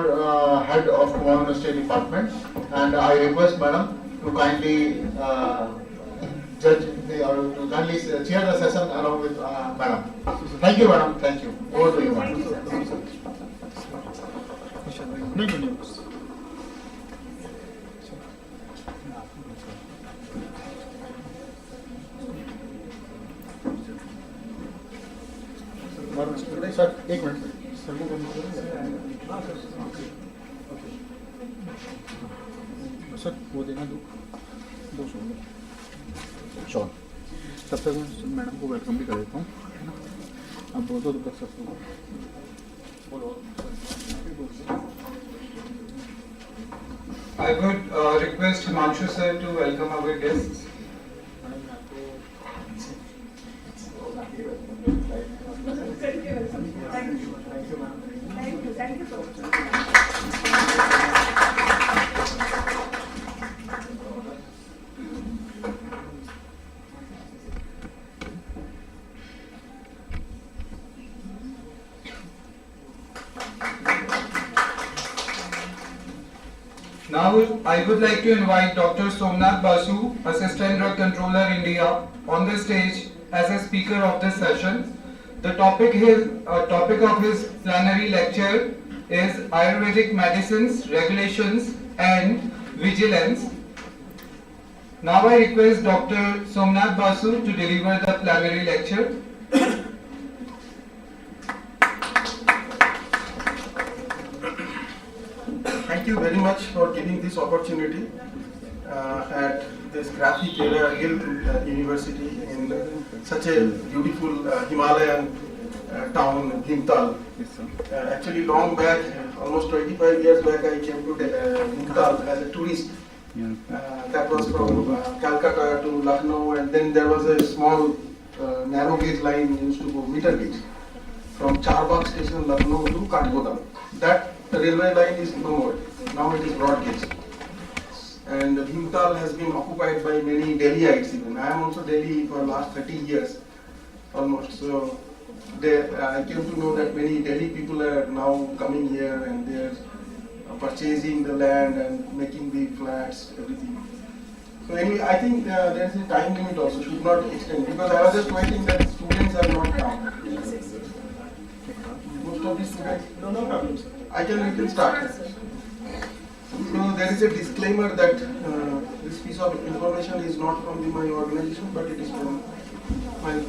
C: head of Kumaon University Department. And I request madam to kindly to kindly chair the session along with madam. Thank you, madam. Thank you. Over to you, madam. Sir एक minute sir sir वो देना दो sure तब तक मैं madam को welcome भी कर देता हूँ है ना आप बोल दो कर सकते हो बोलो
D: I would request Himanshu sir to welcome our guests.
P: Thank you so much.
D: Now I would like to invite Dr. Somnath Basu, Assistant Drug Controller India, on the stage as a speaker of this session. The topic of his plenary lecture is Ayurvedic Medicines, Regulations and Vigilance. Now I request Dr. Somnath Basu to deliver the plenary lecture.
G: Thank you very much for giving this opportunity at this Grafi Hill University in such a beautiful Himalayan town, Icmphql. Actually, long back, almost 25 years back, I came to Bhutan as a tourist. That was from Calcutta to Lucknow, and then there was a small narrow gauge line used to go meter gauge from Charbagh station, Lucknow to Kathgodam. That railway line is no more. Now it is broad gauge. And Bhimtal has been occupied by many Delhiites even. I am also Delhi for last 30 years almost. So I came to know that many Delhi people are now coming here and they are purchasing the land and making the flats, everything. So anyway, I think there is a time limit also, should not extend, because I was just waiting that students are not come. Most of the students, no problems. I can start. So there is a disclaimer that this piece of information is not from my organization, but it is from my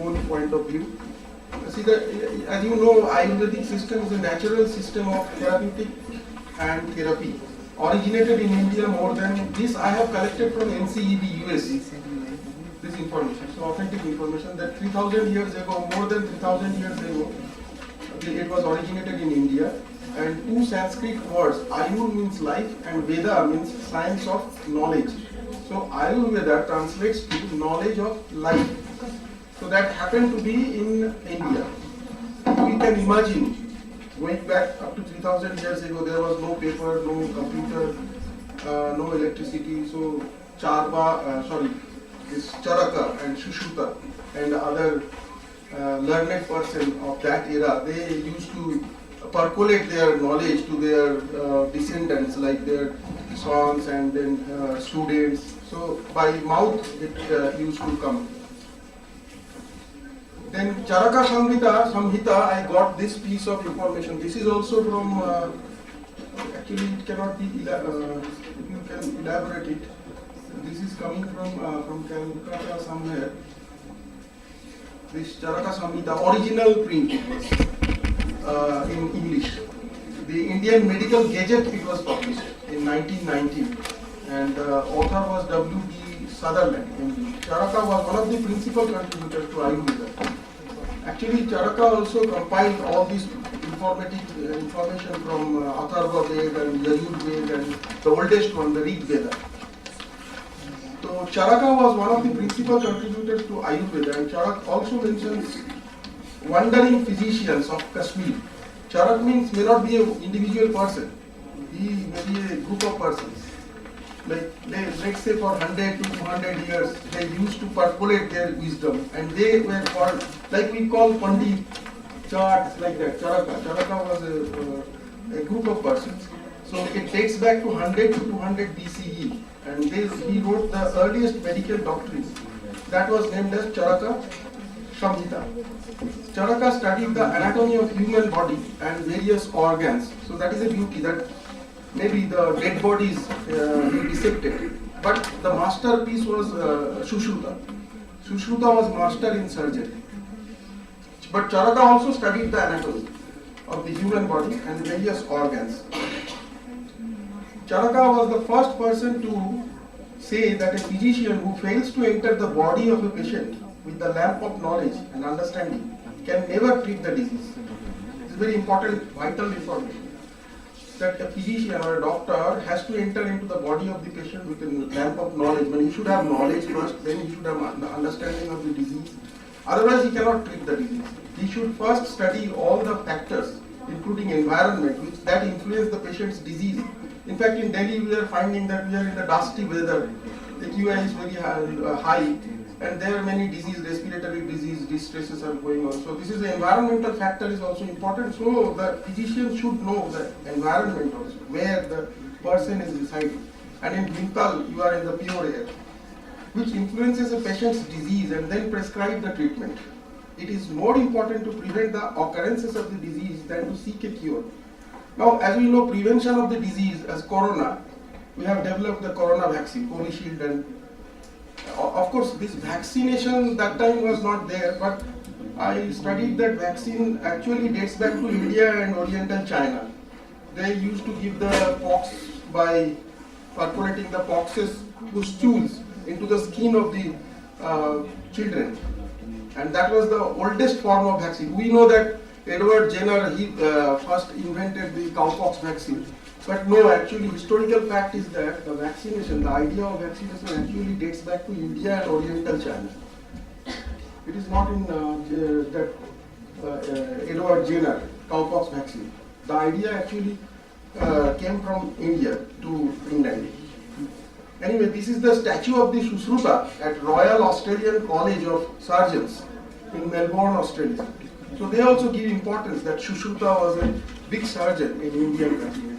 G: own point of view. See, as you know, Ayurvedic system is a natural system of therapeutic and therapy. Originated in India more than this, I have collected from NCEB, US, this information. So authentic information that 3000 years ago, more than 3000 years ago, it was originated in India. And two Sanskrit words, Ayur means life and Veda means science of knowledge. So Ayurveda translates to knowledge of life. So that happened to be in India. We can imagine, going back up to 3000 years ago, there was no paper, no computer, no electricity. So this Charaka and Shushruta and other learned person of that era, they used to percolate their knowledge to their descendants, like their sons and then students. So by mouth it used to come. Then Charaka Samhita, I got this piece of information. This is also from, actually it cannot be, if you can elaborate it. This is coming from Calcutta somewhere. This Charaka Samhita, original print in English. The Indian Medical Gazette, it was published in 1919. And author was W.B. Sutherland. Charaka was one of the principal contributors to Ayurveda. Actually, Charaka also compiled all this information from Atharva Veda and Yajur Veda and the oldest one, the Rig Veda. So Charaka was one of the principal contributors to Ayurveda, and Charaka also mentions wandering physicians of Kashmir. Charak means may not be an individual person. He may be a group of persons. Like let's say for 100 to 200 years, they used to percolate their wisdom, and they were called, like we call Pandit, charts like that. Charaka was a group of persons. So it dates back to 100 to 200 BCE, and he wrote the earliest medical doctrines. That was named as Charaka Samhita. Charaka studied the anatomy of human body and various organs. So that is a beauty, that maybe the dead bodies he dissected. But the masterpiece was Shushruta. Shushruta was master in surgery. But Charaka also studied the anatomy of the human body and various organs. Charaka was the first person to say that a physician who fails to enter the body of a patient with the lamp of knowledge and understanding can never treat the disease. This is very important, vital information. That a physician or a doctor has to enter into the body of the patient with a lamp of knowledge. But he should have knowledge first, then he should have understanding of the disease. Otherwise, he cannot treat the disease. He should first study all the factors, including environment, which that influence the patient's disease. In fact, in Delhi, we are finding that we are in the dusty weather. The QI is very high, and there are many diseases, respiratory disease, distresses are going on. So this is the environmental factor is also important. So the physician should know the environment also, where the person is residing. And in Bhimtal, you are in the pure air, which influences a patient's disease and then prescribe the treatment. It is more important to prevent the occurrences of the disease than to seek a cure. Now, as we know, prevention of the disease as corona, we have developed the corona vaccine, Covishield, and of course, this vaccination that time was not there, but I studied that vaccine actually dates back to India and Oriental China. They used to give the pox by percolating the poxes, pustules, into the skin of the children. And that was the oldest form of vaccine. We know that Edward Jenner, he first invented the cowpox vaccine. But no, actually, historical fact is that the vaccination, the idea of vaccination actually dates back to India and Oriental China. It is not in Edward Jenner cowpox vaccine. The idea actually came from India to England. Anyway, this is the statue of the Sushruta at Royal Australian College of Surgeons in Melbourne, Australia. So they also give importance that Sushruta was a big surgeon in Indian country.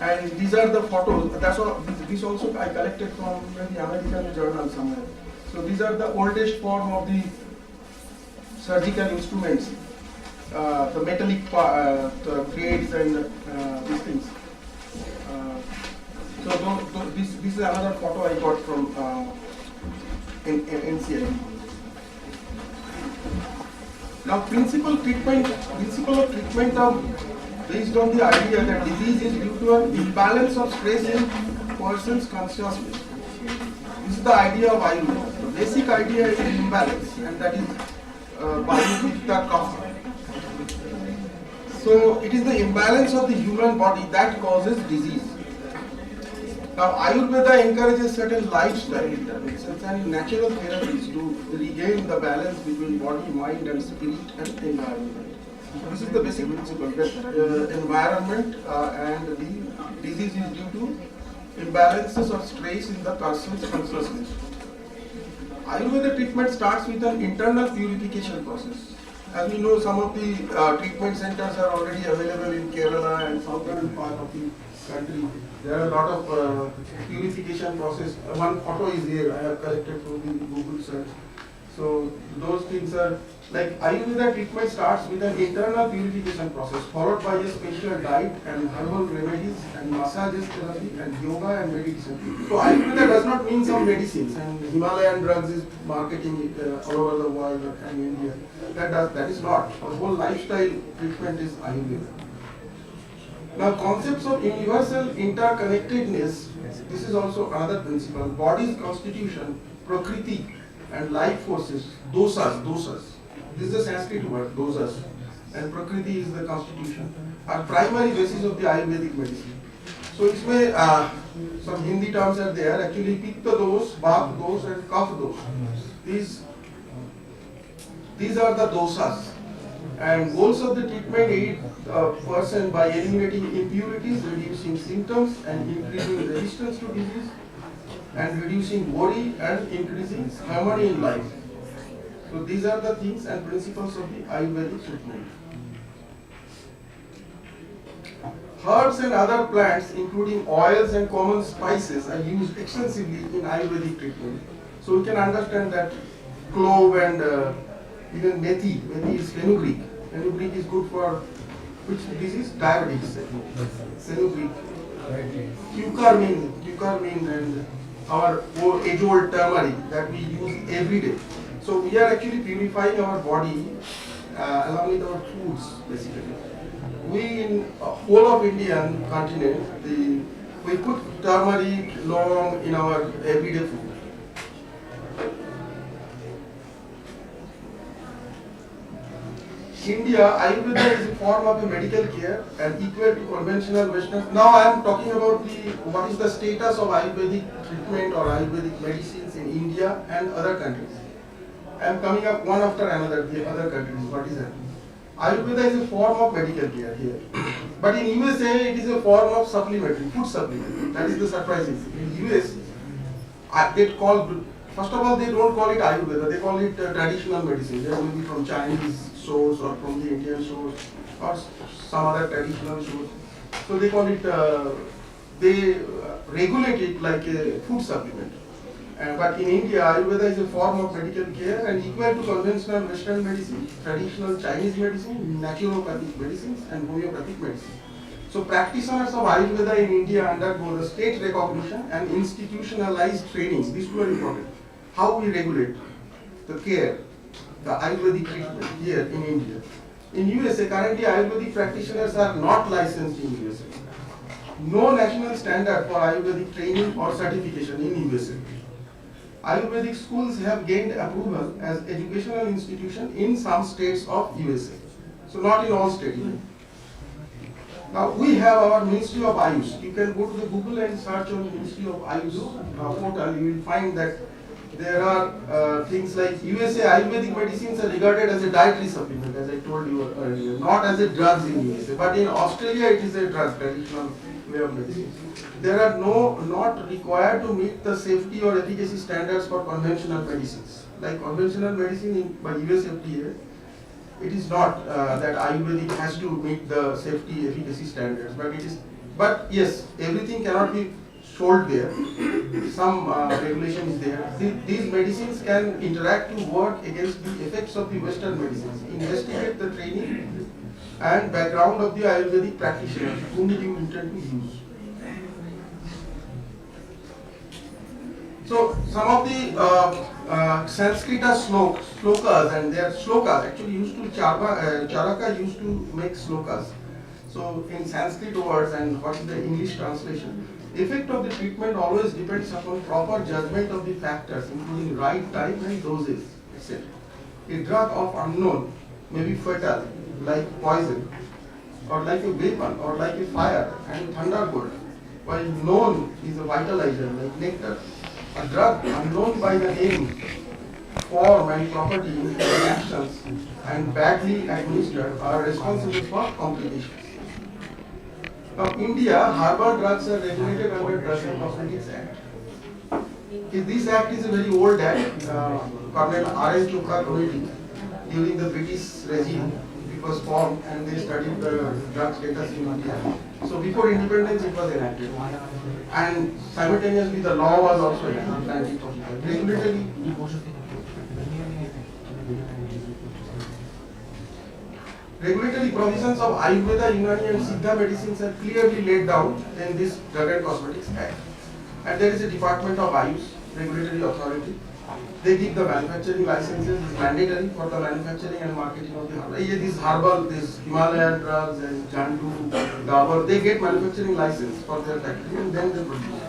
G: And these are the photos. That's all. This also I collected from the American journal somewhere. So these are the oldest form of the surgical instruments, the metallic the threads and these things. So this is another photo I got from NCI. Now, principle of treatment based on the idea that disease is due to an imbalance of stress in person's consciousness. This is the idea of Ayurveda. The basic idea is imbalance, and that is Vayupitta Kapha. So it is the imbalance of the human body that causes disease. Now, Ayurveda encourages certain lifestyle interventions and natural therapies to regain the balance between body, mind, and spirit and environment. This is the basic principle that environment and the disease is due to imbalances of stress in the person's consciousness. Ayurveda treatment starts with an internal purification process. As we know, some of the treatment centers are already available in Kerala and southern part of the country. There are a lot of purification process. One photo is here, I have collected from the Google search. So those things are like Ayurveda treatment starts with an internal purification process followed by a special diet and herbal remedies and massages therapy and yoga and meditation. So Ayurveda does not mean some medicines and Himalayan drugs is marketing it all over the world and India. That is not. The whole lifestyle treatment is Ayurveda. Now, concepts of universal interconnectedness, this is also another principle. Body's constitution, prakriti, and life forces, dosas. This is the Sanskrit word, dosas, and prakriti is the constitution, are primary basis of the Ayurvedic medicine. So it's may some Hindi terms are there. Actually, pitta dos, vata dos, and kapha dos. These are the dosas. And goals of the treatment aid a person by eliminating impurities, reducing symptoms, and increasing resistance to disease, and reducing worry and increasing harmony in life. So these are the things and principles of the Ayurvedic treatment. Herbs and other plants, including oils and common spices, are used extensively in Ayurvedic treatment. So we can understand that clove and even methi is fenugreek. Fenugreek is good for which disease? Diabetes. Fenugreek. Curcumin and our age-old turmeric that we use every day. So we are actually purifying our body along with our foods, basically. We in whole of Indian continent, we put turmeric, long in our everyday food. India, Ayurveda is a form of a medical care and equal to conventional Western. Now I am talking about what is the status of Ayurvedic treatment or Ayurvedic medicines in India and other countries. I am coming up one after another, the other countries, what is happening. Ayurveda is a form of medical care here. But in USA, it is a form of supplementary, food supplement. That is the surprising thing. In US, first of all, they don't call it Ayurveda, they call it traditional medicine. They will be from Chinese source or from the Indian source or some other traditional source. So they call it, they regulate it like a food supplement. But in India, Ayurveda is a form of medical care and equal to conventional Western medicine, traditional Chinese medicine, naturopathic medicines and homeopathic medicine. So practitioners of Ayurveda in India undergo the state recognition and institutionalized training. These two are important. How we regulate the care, the Ayurvedic treatment here in India. In USA, currently Ayurvedic practitioners are not licensed in USA. No national standard for Ayurvedic training or certification in USA. Ayurvedic schools have gained approval as educational institution in some states of USA. So not in all states. Now we have our Ministry of Ayush. You can go to the Google and search on Ministry of Ayush portal. You will find that there are things like USA Ayurvedic medicines are regarded as a dietary supplement, as I told you earlier, not as a drugs in USA. But in Australia, it is a drug, traditional way of medicine. There are not required to meet the safety or efficacy standards for conventional medicines. Like conventional medicine by US FDA, it is not that Ayurvedic has to meet the safety efficacy standards, but it is. But yes, everything cannot be sold there. Some regulation is there. These medicines can interact to work against the effects of the Western medicines. Investigate the training and background of the Ayurvedic practitioners whom you intend to use. So some of the Sanskrit are slokas, and they are slokas. Actually, used to Charaka used to make slokas. So in Sanskrit words, and what is the English translation? The effect of the treatment always depends upon proper judgment of the factors, including right time and doses, etc. A drug of unknown may be fatal, like poison, or like a weapon, or like a fire and thunderbolt, while known is a vitalizer, like nectar. A drug unknown by the name, form and property, actions, and badly administered are responsible for complications. Now, India, herbal drugs are regulated under Drugs and Cosmetics Act. This act is a very old act, Colonel Icmphql committee during the British regime. It was formed and they studied the drug status in India. So before independence, it was enacted. And simultaneously, the law was also enacted. Regulatory provisions of Ayurveda, Unani and Siddha medicines are clearly laid down in this Drug and Cosmetics Act. And there is a Department of Ayush, regulatory authority. They give the manufacturing licenses. It's mandatory for the manufacturing and marketing of the herbal. These herbal, these Himalayan drugs and Jandu, Dabur, they get manufacturing license for their factory and then they produce.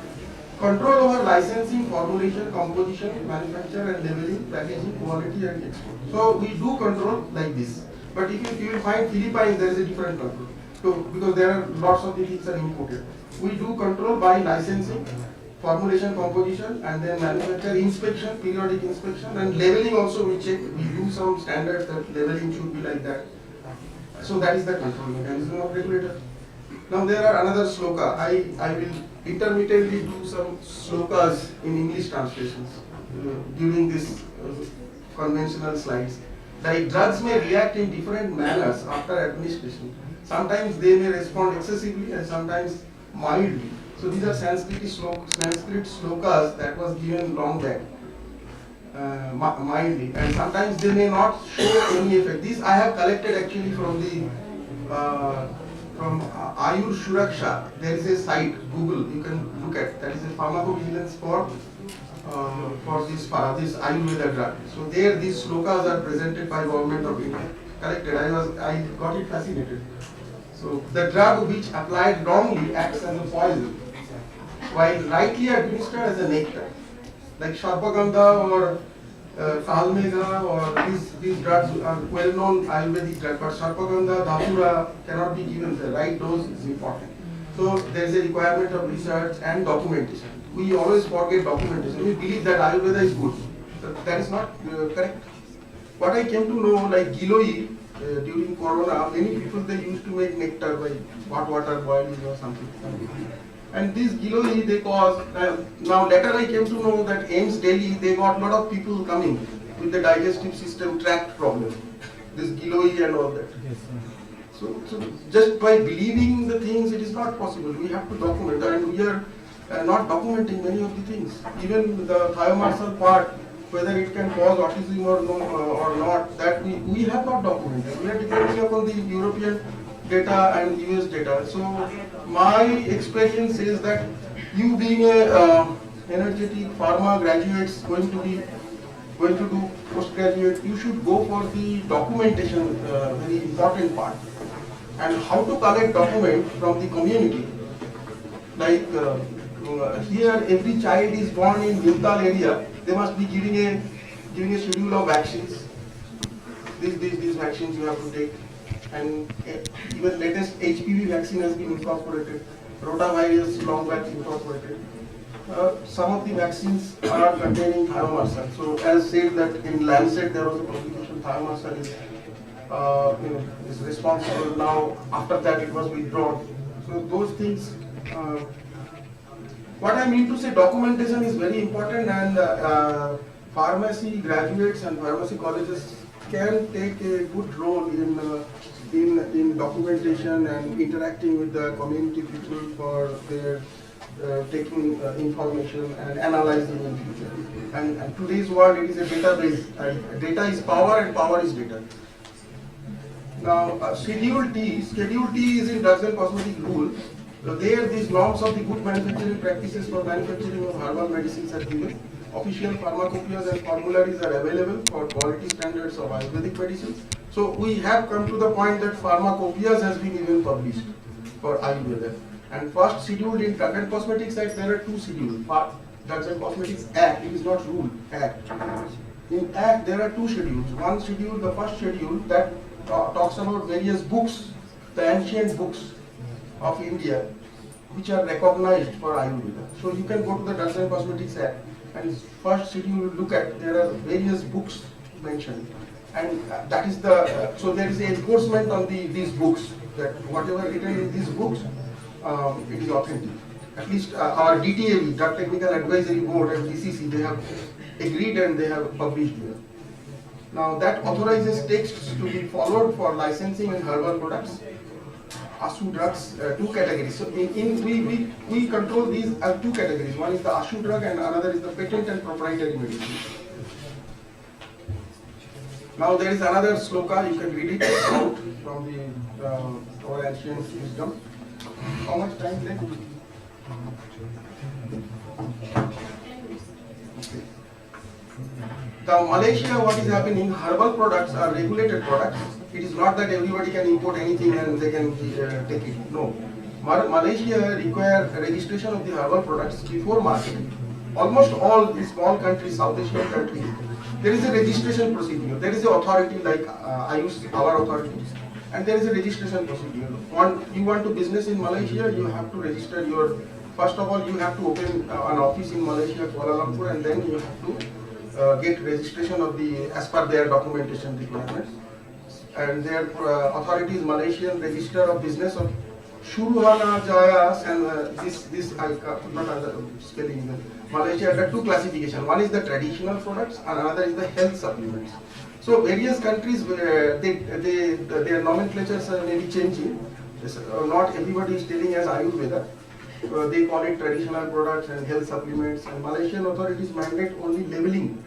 G: Control over licensing, formulation, composition, manufacture and labeling, packaging, quality and export. So we do control like this. But if you will find Philippines, there is a different control. So because there are lots of the things are imported. We do control by licensing, formulation, composition, and then manufacture inspection, periodic inspection, and labeling also we check. We do some standards that labeling should be like that. So that is the control mechanism of regulator. Now there are another sloka. I will intermittently do some slokas in English translations during this conventional slides. Like drugs may react in different manners after administration. Sometimes they may respond excessively and sometimes mildly. So these are Sanskrit slokas that was given long back, mildly, and sometimes they may not show any effect. These I have collected actually from the from Ayur Shuraksha. There is a site, Google, you can look at. That is a pharmacovigilance for this Ayurveda drug. So there these slokas are presented by Government of India. Collected. I got it fascinated. So the drug which applied wrongly acts as a poison, while rightly administered as a nectar, like Sharpagandha or Kalmega, or these drugs are well-known Ayurvedic drugs, but Sharpagandha, Dhapura cannot be given. The right dose is important. So there is a requirement of research and documentation. We always forget documentation. We believe that Ayurveda is good. That is not correct. What I came to know, like Giloi, during Corona, many people they used to make nectar by hot water boiling or something. And this Giloi they cause, now later I came to know that AIMS Delhi, they got a lot of people coming with the digestive system tract problem. This Giloi and all that. So just by believing the things, it is not possible. We have to document, and we are not documenting many of the things. Even the thiomarsal part, whether it can cause autism or no, or not, that we have not documented. We are depending upon the European data and US data. So my experience is that you being a energetic pharma graduates going to do postgraduate, you should go for the documentation, very important part. And how to collect document from the community. Like here, every child is born in Vintal area. They must be giving a schedule of vaccines. These vaccines you have to take. and even latest HPV vaccine has been incorporated, rotavirus long back incorporated. Some of the vaccines are containing thiomersal. So as said that in Lancet there was a publication, thiomersal is responsible. Now after that it was withdrawn. So those things. What I mean to say, documentation is very important, and pharmacy graduates and pharmacy colleges can take a good role in documentation and interacting with the community people for their taking information and analyzing in future. And today's world, it is a database. Data is power and power is data. Now, Schedule T is in Drugs and Cosmetic Rule. There, these norms of the good manufacturing practices for manufacturing of herbal medicines are given. Official pharmacopoeias and formularies are available for quality standards of Ayurvedic medicines. So we have come to the point that pharmacopoeias has been even published for Ayurveda. And first schedule in Drug and Cosmetics Act, there are two schedules. Drugs and Cosmetics Act, it is not rule, Act. In Act, there are two schedules. One schedule, the first schedule, that talks about various books, the ancient books of India, which are recognized for Ayurveda. So you can go to the Drugs and Cosmetics Act, and first schedule you look at, there are various books mentioned. And that is the, so there is an enforcement on these books, that whatever written in these books, it is authentic. At least our DTAB, Drug Technical Advisory Board, and DCC, they have agreed and they have published here. Now that authorizes texts to be followed for licensing in herbal products. ASU drugs, two categories. So we control these as two categories. One is the ASU drug and another is the patent and proprietary medicine. Now there is another sloka, you can read it out from the our ancient wisdom. How much time left? Now Malaysia, what is happening, herbal products are regulated products. It is not that everybody can import anything and they can take it. No. Malaysia require registration of the herbal products before marketing. Almost all the small countries, South Asian countries, there is a registration procedure. There is an authority like I use our authorities, and there is a registration procedure. You want to business in Malaysia, you have to register your, first of all, you have to open an office in Malaysia, Kuala Lumpur, and then you have to get registration of the, as per their documentation requirements. And their authorities, Malaysian Register of Business of Shuruhana Jayas, and this I could not spelling even. Malaysia had two classifications. One is the traditional products and another is the health supplements. So various countries, their nomenclatures are maybe changing. Not everybody is telling as Ayurveda. They call it traditional products and health supplements, and Malaysian authorities mandate only labeling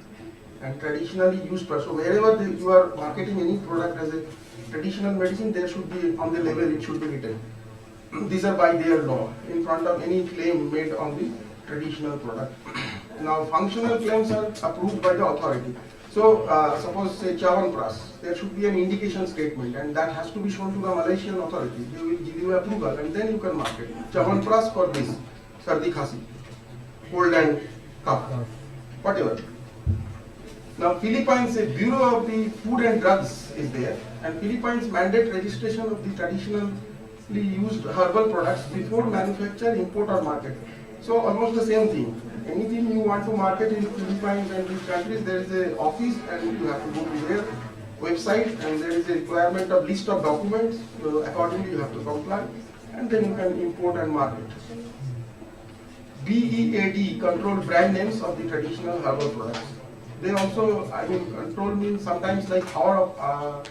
G: and traditionally used products. So wherever you are marketing any product as a traditional medicine, there should be on the label, it should be written. These are by their law in front of any claim made on the traditional product. Now functional claims are approved by the authority. So suppose say Chyawanprash, there should be an indication statement, and that has to be shown to the Malaysian authority. They will give you approval and then you can market. Chyawanprash for this, sardi khasi, cold and cough, whatever. Now Philippines, a Bureau of the Food and Drugs is there, and Philippines mandate registration of the traditionally used herbal products before manufacture, import or market. So almost the same thing. Anything you want to market in Philippines and these countries, there is an office and you have to go to their website, and there is a requirement of list of documents. So accordingly you have to comply, and then you can import and market. BEAD control brand names of the traditional herbal products. They also, I mean, control means sometimes like our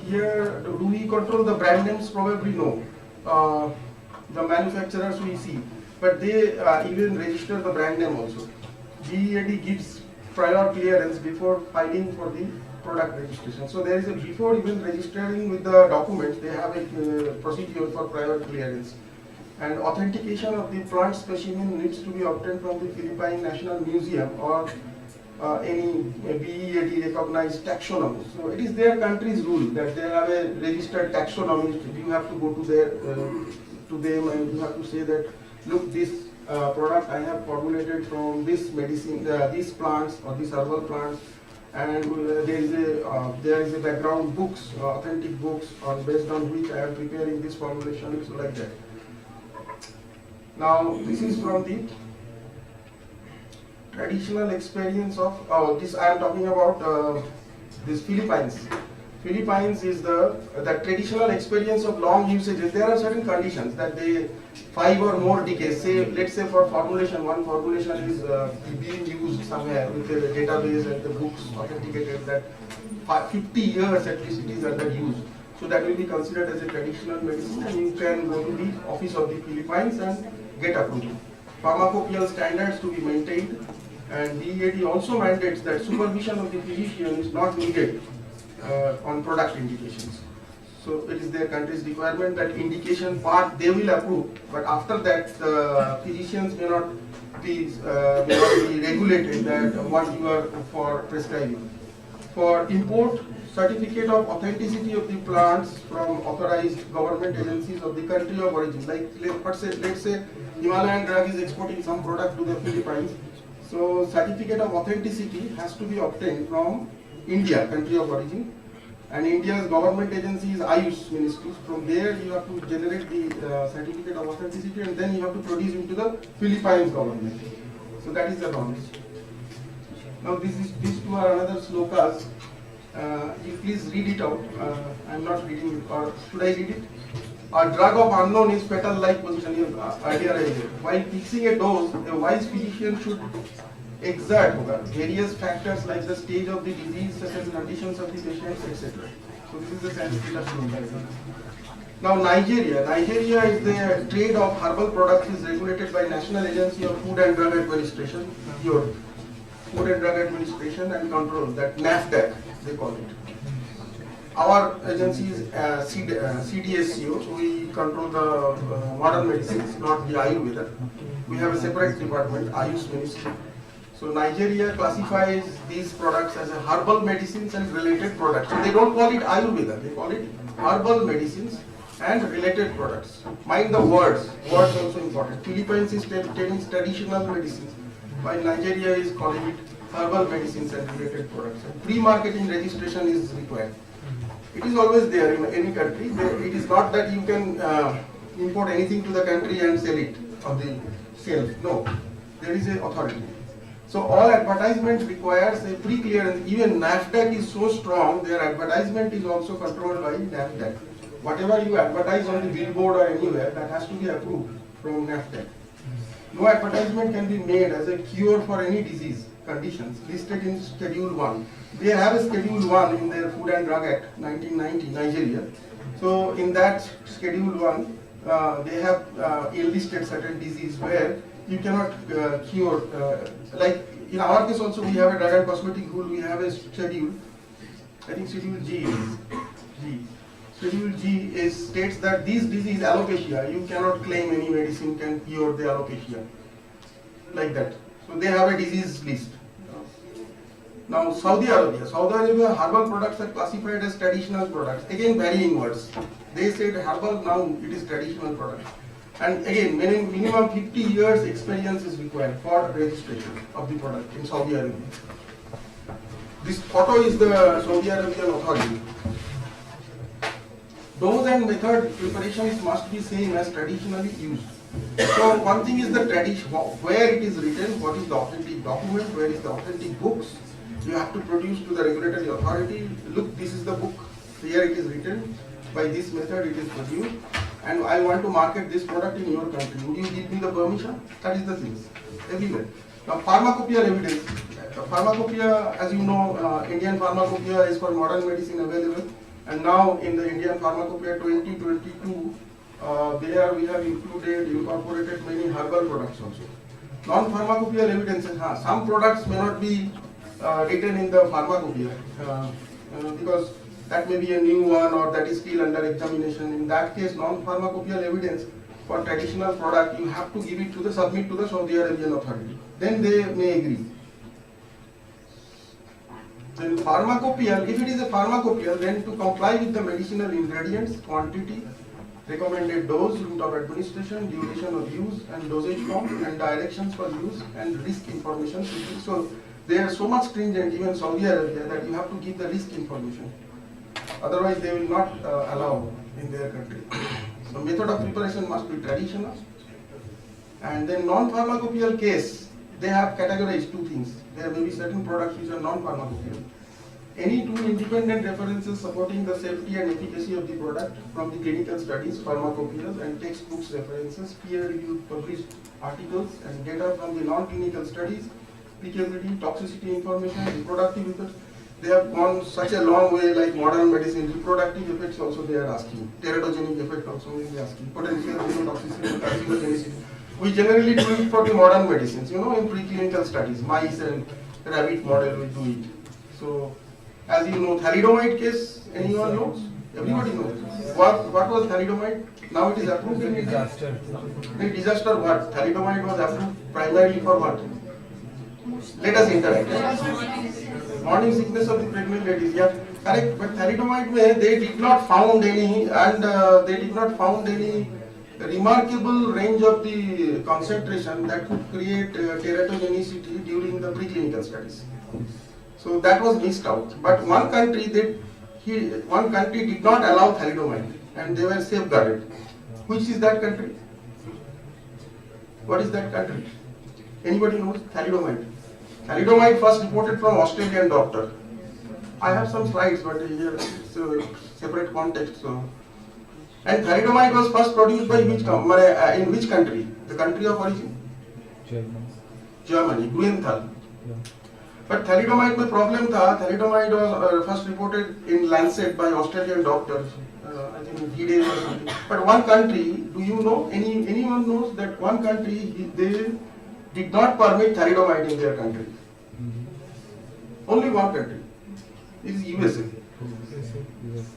G: here, do we control the brand names? Probably no. The manufacturers we see, but they even register the brand name also. BEAD gives prior clearance before filing for the product registration. So there is a, before even registering with the documents, they have a procedure for prior clearance. And authentication of the plant specimen needs to be obtained from the Philippine National Museum or any BEAD recognized taxonomy. So it is their country's rule that they have a registered taxonomy. You have to go to their to them and you have to say that, look, this product I have formulated from this medicine, these plants or these herbal plants, and there is a background books, authentic books, on based on which I am preparing this formulation, so like that. Now this is from the traditional experience of this. I am talking about this Philippines. Philippines is the traditional experience of long usages. There are certain conditions that they 5 or more decades. Say, let's say for formulation, one formulation is being used somewhere with a database and the books authenticated that 50 years at least it is under use. So that will be considered as a traditional medicine, and you can go to the office of the Philippines and get approval. Pharmacopoeial standards to be maintained, and DEAD also mandates that supervision of the physician is not needed on product indications. So it is their country's requirement that indication part they will approve, but after that the physicians may not be regulated that what you are for prescribing. For import, certificate of authenticity of the plants from authorized government agencies of the country of origin. Like let's say Himalayan drug is exporting some product to the Philippines. So certificate of authenticity has to be obtained from India, country of origin, and India's government agency is Ayush Ministry. From there you have to generate the certificate of authenticity, and then you have to produce into the Philippines government. So that is the knowledge. Now these two are another slokas. You please read it out. I am not reading it, or should I read it? A drug of unknown is petal-like position. While fixing a dose, a wise physician should exert various factors like the stage of the disease, certain conditions of the patient, etc. So this is the Sanskrit sloka. Now Nigeria is the trade of herbal products is regulated by National Agency of Food and Drug Administration, your Food and Drug Administration and Control, that NAFDAC they call it. Our agency is CDSCO, so we control the modern medicines, not the Ayurveda. We have a separate department, Ayush Ministry. So Nigeria classifies these products as a herbal medicines and related products. So they don't call it Ayurveda, they call it herbal medicines and related products. Mind the words also important. Philippines is telling traditional medicines, while Nigeria is calling it herbal medicines and related products. And pre-marketing registration is required. It is always there in any country. It is not that you can import anything to the country and sell it on the shelf. No, there is an authority. So all advertisement requires a pre-clearance. Even NAFDAC is so strong, their advertisement is also controlled by NAFDAC. Whatever you advertise on the billboard or anywhere, that has to be approved from NAFDAC. No advertisement can be made as a cure for any disease conditions listed in Schedule 1. They have a Schedule 1 in their Food and Drug Act 1990, Nigeria. So in that Schedule 1, they have enlisted certain disease where you cannot cure. Like in our case also, we have a drug and cosmetic rule. We have a schedule. I think Schedule G. Schedule G states that this disease, alopecia, you cannot claim any medicine can cure the alopecia. Like that. So they have a disease list. Now Saudi Arabia herbal products are classified as traditional products. Again varying words. They said herbal, now it is traditional products. And again, minimum 50 years experience is required for registration of the product in Saudi Arabia. This photo is the Saudi Arabian authority. Dose and method preparations must be same as traditionally used. So one thing is the tradition, where it is written, what is the authentic document, where is the authentic books. You have to produce to the regulatory authority. Look, this is the book. Here it is written. By this method it is produced. And I want to market this product in your country. Would you give me the permission? That is the things. Everywhere. Now pharmacopoeial evidence. Pharmacopoeia, as you know, Indian pharmacopoeia is for modern medicine available. And now in the Indian Pharmacopoeia 2022, there we have incorporated many herbal products also. Non-pharmacopoeial evidences, some products may not be written in the pharmacopoeia because that may be a new one or that is still under examination. In that case, non-pharmacopoeial evidence for traditional product, you have to give it to submit to the Saudi Arabian authority. Then they may agree. Then pharmacopoeial, if it is a pharmacopoeial, then to comply with the medicinal ingredients, quantity, recommended dose, route of administration, duration of use and dosage form and directions for use and risk information. So they are so much stringent, even Saudi Arabia, that you have to give the risk information. Otherwise, they will not allow in their country. So method of preparation must be traditional. And then non-pharmacopoeial case, they have categorized two things. There may be certain products which are non-pharmacopoeial. Any two independent references supporting the safety and efficacy of the product from the clinical studies, pharmacopoeias, and textbooks references, peer-reviewed published articles, and data from the non-clinical studies, applicability, toxicity information, reproductive effects. They have gone such a long way, like modern medicine, reproductive effects also they are asking, teratogenic effect also they are asking, potential toxicity, carcinogenicity. We generally do it for the modern medicines, in preclinical studies, mice and rabbit model we do it. So, as you know, thalidomide case, anyone knows? Everybody knows. What was thalidomide? Now it is approved in disaster. In disaster what? Thalidomide was approved primarily for what? Let us interact. Morning sickness of the pregnant ladies, yeah, correct. But thalidomide, they did not found any, and they did not found any remarkable range of the concentration that could create teratogenicity during the preclinical studies. So that was missed out. But one country did not allow thalidomide, and they were safeguarded. Which is that country? What is that country? Anybody knows? Thalidomide. Thalidomide first reported from Australian doctor. I have some slides, but here it's a separate context. So, and thalidomide was first produced by in which country? The country of origin? Germany. Grünenthal. But thalidomide mein problem tha. Thalidomide was first reported in Lancet by Australian doctors. I think in D-Day or something. But one country, do you know? Anyone knows that one country they did not permit thalidomide in their country? Only one country. It is USA.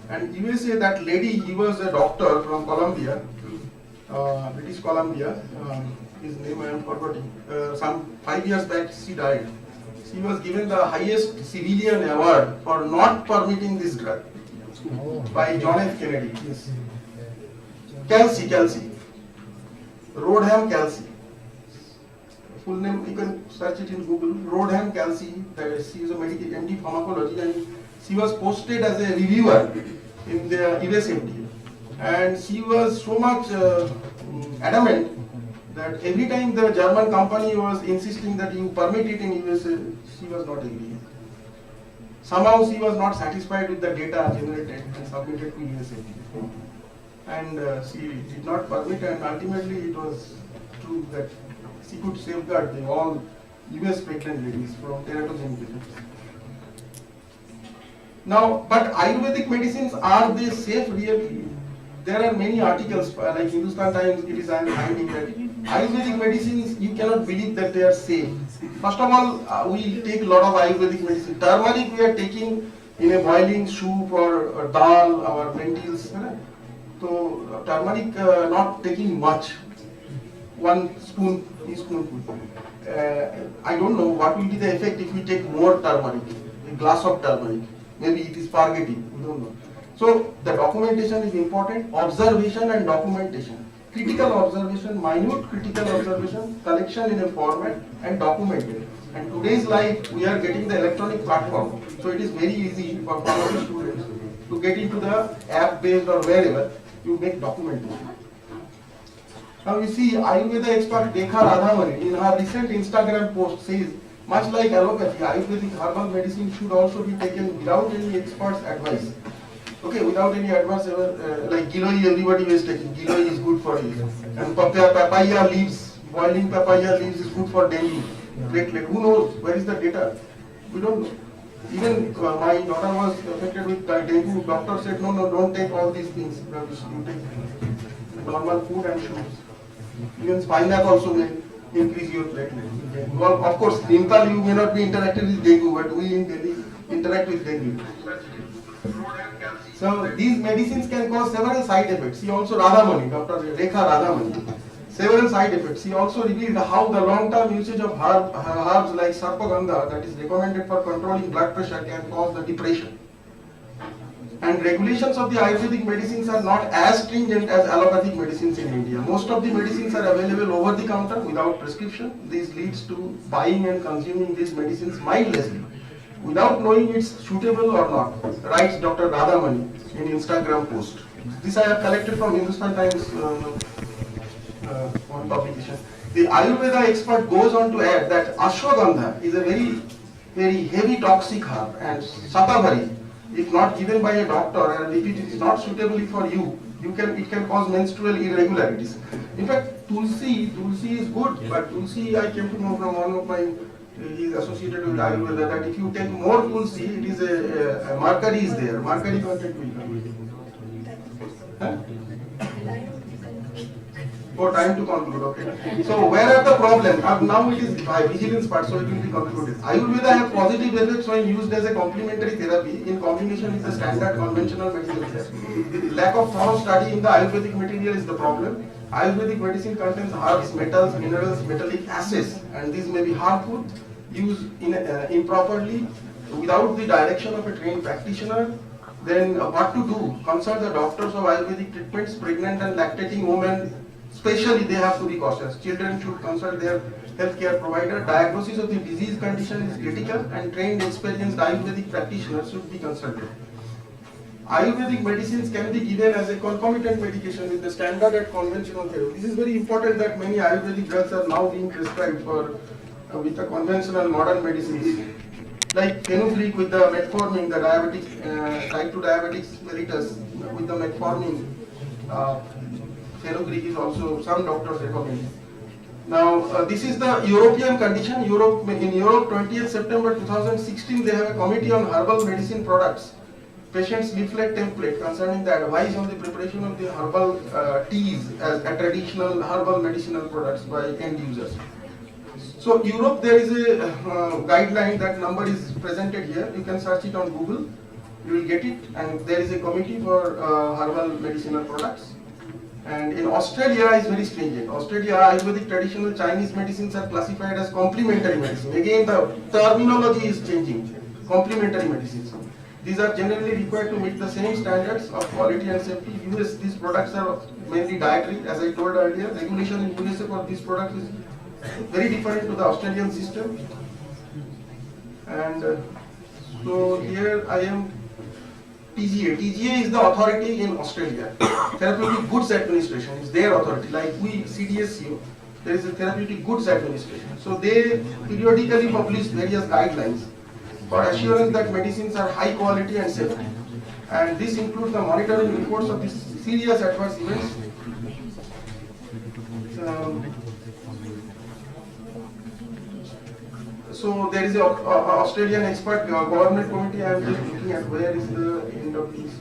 G: And USA, that lady, he was a doctor from Columbia, British Columbia. His name I am forgetting. Some 5 years back, she died. She was given the highest civilian award for not permitting this drug by John F. Kennedy. Yes. Kelsey. Rodham Kelsey. Full name, you can search it in Google. Rodham Kelsey. She is a medical MD pharmacology, and she was posted as a reviewer in the US FDA. And she was so much adamant that every time the German company was insisting that you permit it in USA, she was not agreeing. Somehow she was not satisfied with the data generated and submitted to US FDA. And she did not permit, and ultimately it was true that she could safeguard all US pregnant ladies from teratogenic effects. Now, but Ayurvedic medicines, are they safe really? There are many articles, like Hindustan Times, it is finding that Ayurvedic medicines, you cannot believe that they are safe. First of all, we take a lot of Ayurvedic medicine. Turmeric we are taking in a boiling soup or dal or lentils. So turmeric not taking much, 1 spoon, teaspoon. I don't know what will be the effect if we take more turmeric, a glass of turmeric. Maybe it is forgetting, we don't know. So the documentation is important, observation and documentation. Critical observation, minute critical observation, collection in a format and documented. And today's life, we are getting the electronic platform. So it is very easy for pharmacy students to get into the app-based or wherever you make documentation. Now you see, Ayurveda expert Dekha Radhamani in her recent Instagram post says, much like allopathy, Ayurvedic herbal medicine should also be taken without any expert's advice. Okay, without any advice, like Giloy, everybody is taking. Giloy is good for you. And papaya leaves, boiling papaya leaves is good for dengue. Platelet. Who knows? Where is the data? We don't know. Even my daughter was affected with dengue. Doctor said, no, don't take all these things. You take normal food and shoes. Even spinach also may increase your platelet. Well, of course, Nimtal you may not be interacted with dengue, but we in Delhi interact with dengue. So these medicines can cause several side effects. See also Radhamani, Dr. Rekha Radhamani, several side effects. He also revealed how the long-term usage of herbs like Sarpagandha, that is recommended for controlling blood pressure, can cause the depression. And regulations of the Ayurvedic medicines are not as stringent as allopathic medicines in India. Most of the medicines are available over the counter without prescription. This leads to buying and consuming these medicines mindlessly without knowing it's suitable or not, writes Dr. Radhamani in Instagram post. This I have collected from Hindustan Times one publication. The Ayurveda expert goes on to add that ashwagandha is a very heavy toxic herb, and shatavari, if not given by a doctor and if it is not suitably for you, it can cause menstrual irregularities. In fact, tulsi is good, but tulsi I came to know from one of my he is associated with Ayurveda that if you take more tulsi, it is a mercury is there. Mercury content will come. Huh? Oh, time to conclude, okay. So where are the problems? Now it is by vigilance part, so it will be concluded. Ayurveda have positive effects when used as a complementary therapy in combination with the standard conventional medical care. Lack of thorough study in the Ayurvedic material is the problem. Ayurvedic medicine contains herbs, metals, minerals, metallic acids, and these may be harmful, used improperly, without the direction of a trained practitioner. Then what to do? Consult the doctors of Ayurvedic treatments. Pregnant and lactating women, especially, they have to be cautious. Children should consult their healthcare provider. Diagnosis of the disease condition is critical, and trained, experienced Ayurvedic practitioners should be consulted. Ayurvedic medicines can be given as a concomitant medication with the standard and conventional therapy. This is very important that many Ayurvedic drugs are now being prescribed for with the conventional modern medicines. Like fenugreek with the metformin, the diabetic type 2 diabetics mellitus with the metformin. Fenugreek is also some doctors recommend. Now this is the European condition. In Europe, 20th September 2016, they have a committee on herbal medicine products. Patients leaflet template concerning the advice on the preparation of the herbal teas as a traditional herbal medicinal products by end users. So Europe, there is a guideline, that number is presented here. You can search it on Google. You will get it, and there is a committee for herbal medicinal products. And in Australia is very stringent. Australia, Ayurvedic traditional Chinese medicines are classified as complementary medicine. Again, the terminology is changing. Complementary medicines. These are generally required to meet the same standards of quality and safety. US, these products are mainly dietary, as I told earlier. Regulation in USA for these products is very different to the Australian system. And so here I am. TGA. TGA is the authority in Australia. Therapeutic Goods Administration is their authority. Like we, CDSCO, there is a Therapeutic Goods Administration. So they periodically publish various guidelines for assurance that medicines are high quality and safe. And this includes the monitoring reports of these serious adverse events. So there is an Australian expert government committee. I am just looking at where is the end of this.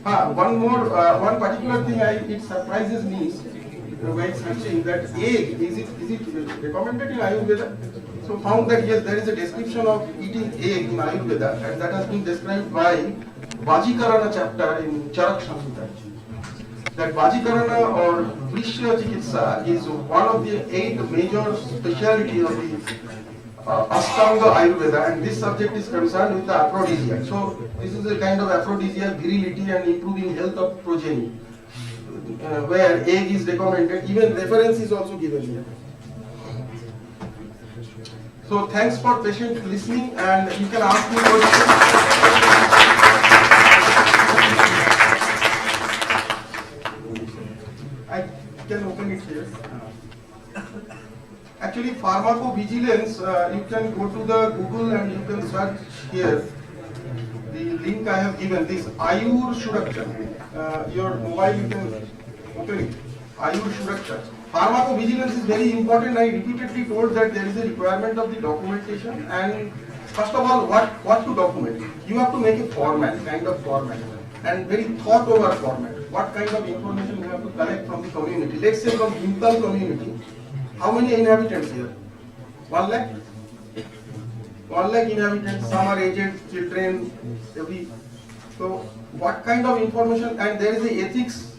G: One particular thing it surprises me when searching that egg, is it recommended in Ayurveda? So found that yes, there is a description of eating egg in Ayurveda, and that has been described by Vajikarana chapter in Charak Samhita. That Vajikarana or Vrishya Chikitsa is one of the 8 major specialties of the Ashtanga Ayurveda, and this subject is concerned with the aphrodisiac. So this is a kind of aphrodisiac, virility and improving health of progeny, where egg is recommended. Even reference is also given here. So thanks for patient listening, and you can ask me questions. I can open it here. Actually, pharmacovigilance, you can go to the Google and you can search here. The link I have given, this Ayur Suraksha. Your mobile, you can open it. Ayur Suraksha. Pharmacovigilance is very important. I repeatedly told that there is a requirement of the documentation, and first of all, what to document? You have to make a format, kind of format, and very thought over format. What kind of information you have to collect from the community? Let's say from Icmphql community. How many inhabitants here? 1 lakh? 1 lakh inhabitants, some are aged, children, so what kind of information, and there is a ethics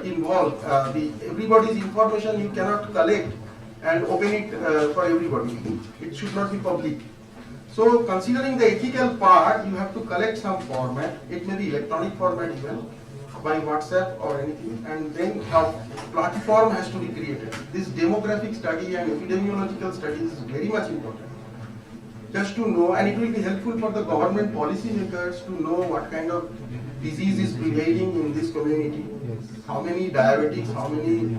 G: involved. Everybody's information you cannot collect and open it for everybody. It should not be public. So considering the ethical part, you have to collect some format. It may be electronic format even, by WhatsApp or anything, and then a platform has to be created. This demographic study and epidemiological study is very much important. Just to know, and it will be helpful for the government policy makers to know what kind of disease is prevailing in this community. How many diabetics, how many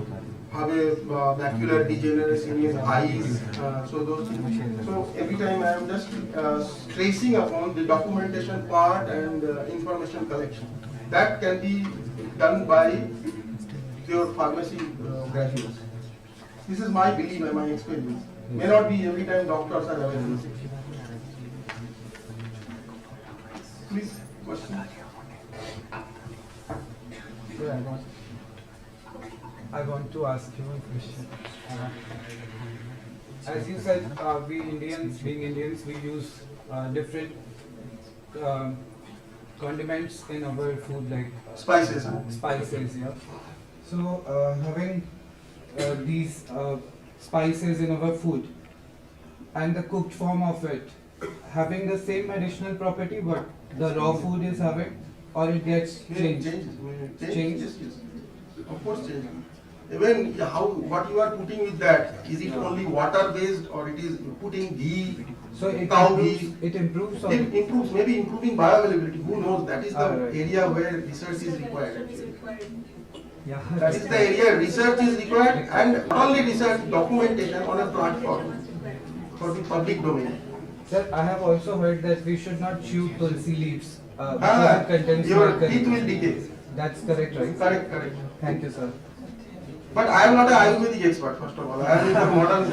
G: have a macular degeneration in eyes, so those things. So every time I am just stressing upon the documentation part and information collection. That can be done by your pharmacy graduates. This is my belief and my experience. May not be every time doctors are available. Please, question.
D: I want to ask you one question. As you said, we Indians, being Indians, we use different condiments in our food, like
G: spices.
D: Spices, yeah. So having these spices in our food and the cooked form of it, having the same medicinal property what the raw food is having, or it gets changed?
G: Changes. Of course, changes. Even what you are putting with that, is it only water based or it is putting ghee,
D: so it
G: cow
D: improves,
G: ghee?
D: It improves.
G: It improves, maybe improving bioavailability. Who knows? That is the area where research is required.
D: Yeah.
G: That is the area research is required, and not only research, documentation on a platform for the public domain.
D: Sir, I have also heard that we should not chew tulsi leaves because it contains
G: your
D: mercury.
G: teeth will decay.
D: That's correct, right?
G: Correct.
D: Thank you, sir.
G: But I am not an Ayurvedic expert, first of all. I am in the modern.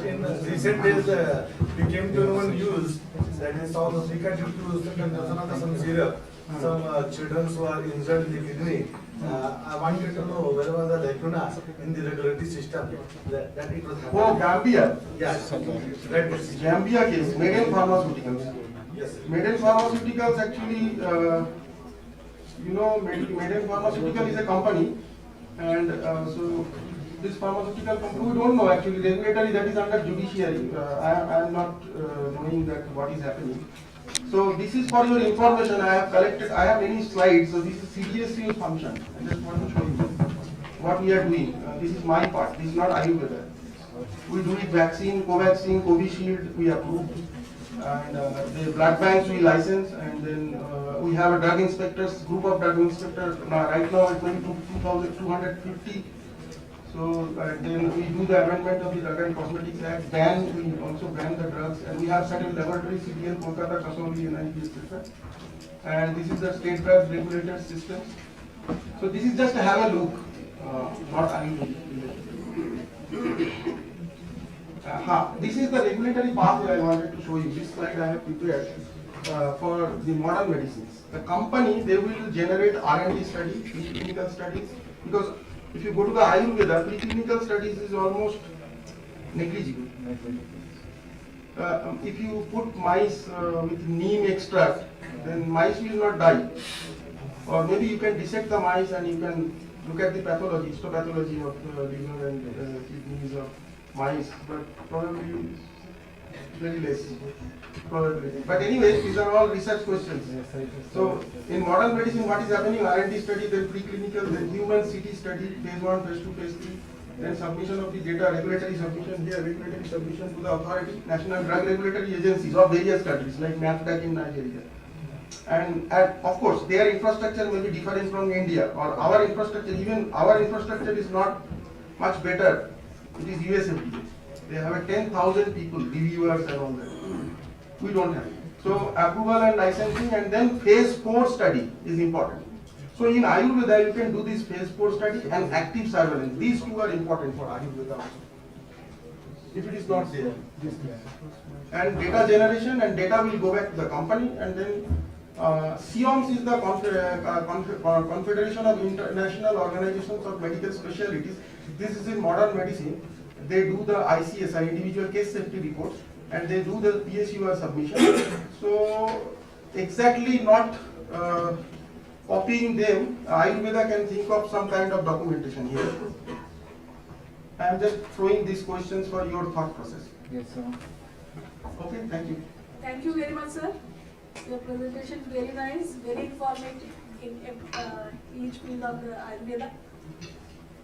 S: In recent days, we came to know and use that in South Africa due to some syrup, some children who are injured in the kidney. I wanted to know whether was the lacuna in the regulatory system that it was happening.
G: Oh, Gambia.
S: Yes.
G: Gambia case, Maiden Pharmaceuticals.
S: Yes.
G: Maiden Pharmaceuticals actually, Maiden Pharmaceutical is a company, and so this pharmaceutical company, we don't know actually, regulatory, that is under judiciary. I am not knowing that what is happening. So this is for your information. I have collected, I have many slides, so this is CDSU function. I just want to show you what we are doing. This is my part, this is not Ayurveda. We do it vaccine, Covaxin, Covishield, we approve. And the blood banks we license, and then we have a drug inspectors, group of drug inspectors. Right now it's maybe 2,250. So then we do the amendment of the Drug and Cosmetics Act, we also ban the drugs, and we have certain laboratories, CDL, Kolkata, Kasauli, NIP, etc. And this is the state drug regulator system. So this is just to have a look, not Ayurvedic. This is the regulatory pathway I wanted to show you. This slide I have prepared for the modern medicines. The company, they will generate R&D studies, preclinical studies, because if you go to the Ayurveda, preclinical studies is almost negligible. If you put mice with neem extract, then mice will not die. Or maybe you can dissect the mice and you can look at the pathology, histopathology of liver and kidneys of mice, but probably very less. Probably. But anyway, these are all research questions. So in modern medicine, what is happening? R&D study, then preclinical, then human CT study, phase 1, phase 2, phase 3, then submission of the data, regulatory submission here, regulatory submission to the authority, national drug regulatory agencies of various countries like NAFDAC in Nigeria. And of course, their infrastructure may be different from India, or our infrastructure, even our infrastructure is not much better. It is US FDA. They have 10,000 people, reviewers and all that. We don't have it. So approval and licensing, and then phase 4 study is important. So in Ayurveda, you can do this phase 4 study and active surveillance. These two are important for Ayurveda also. If it is not there, this is. And data generation, and data will go back to the company, and then CIOMS is the Confederation of International Organizations of Medical Specialties. This is in modern medicine. They do the ICSI, individual case safety reports, and they do the PSUR submission. So exactly not copying them, Ayurveda can think of some kind of documentation here. I am just throwing these questions for your thought process.
N: Yes, sir.
G: Okay, thank you.
T: Thank you very much, sir. Your presentation very nice, very informative in each field of the Ayurveda,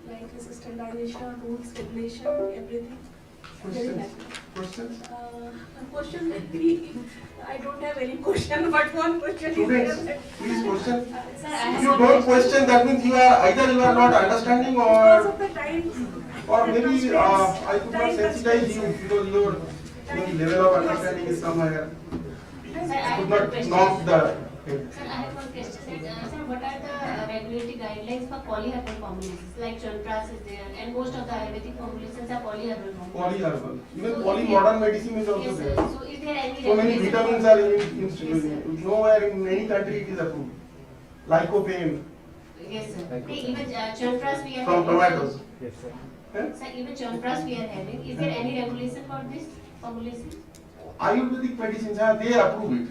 T: like this standardization, rules, regulation, everything. Very nice.
G: Questions?
T: Question maybe I don't have any question, but one question
G: Students,
T: is there.
G: please question.
T: Sir,
G: If you don't question, that means you are either you are not understanding
T: because
G: or
T: of the time.
G: maybe I could not sensitize you because your maybe level of understanding is somewhere. Could not knock the head.
U: Sir, I have one question. Sir, what are the regulatory guidelines for polyherbal formulations? Like Chantras is there, and most of the Ayurvedic formulations are polyherbal formulations.
G: Polyherbal. Even polymodern medicine is also
U: Yes,
G: there.
U: sir. So is there any
G: So many
U: regulation
G: vitamins
U: for-
G: are in nowhere in any country it is approved. Lycopene
U: Yes, sir. Even Chantras we are
G: from
U: having.
G: tomatoes.
N: Yes, sir.
U: Sir, even Chantras we are having. Is there any regulation for this formulation?
G: Ayurvedic medicines they approve it.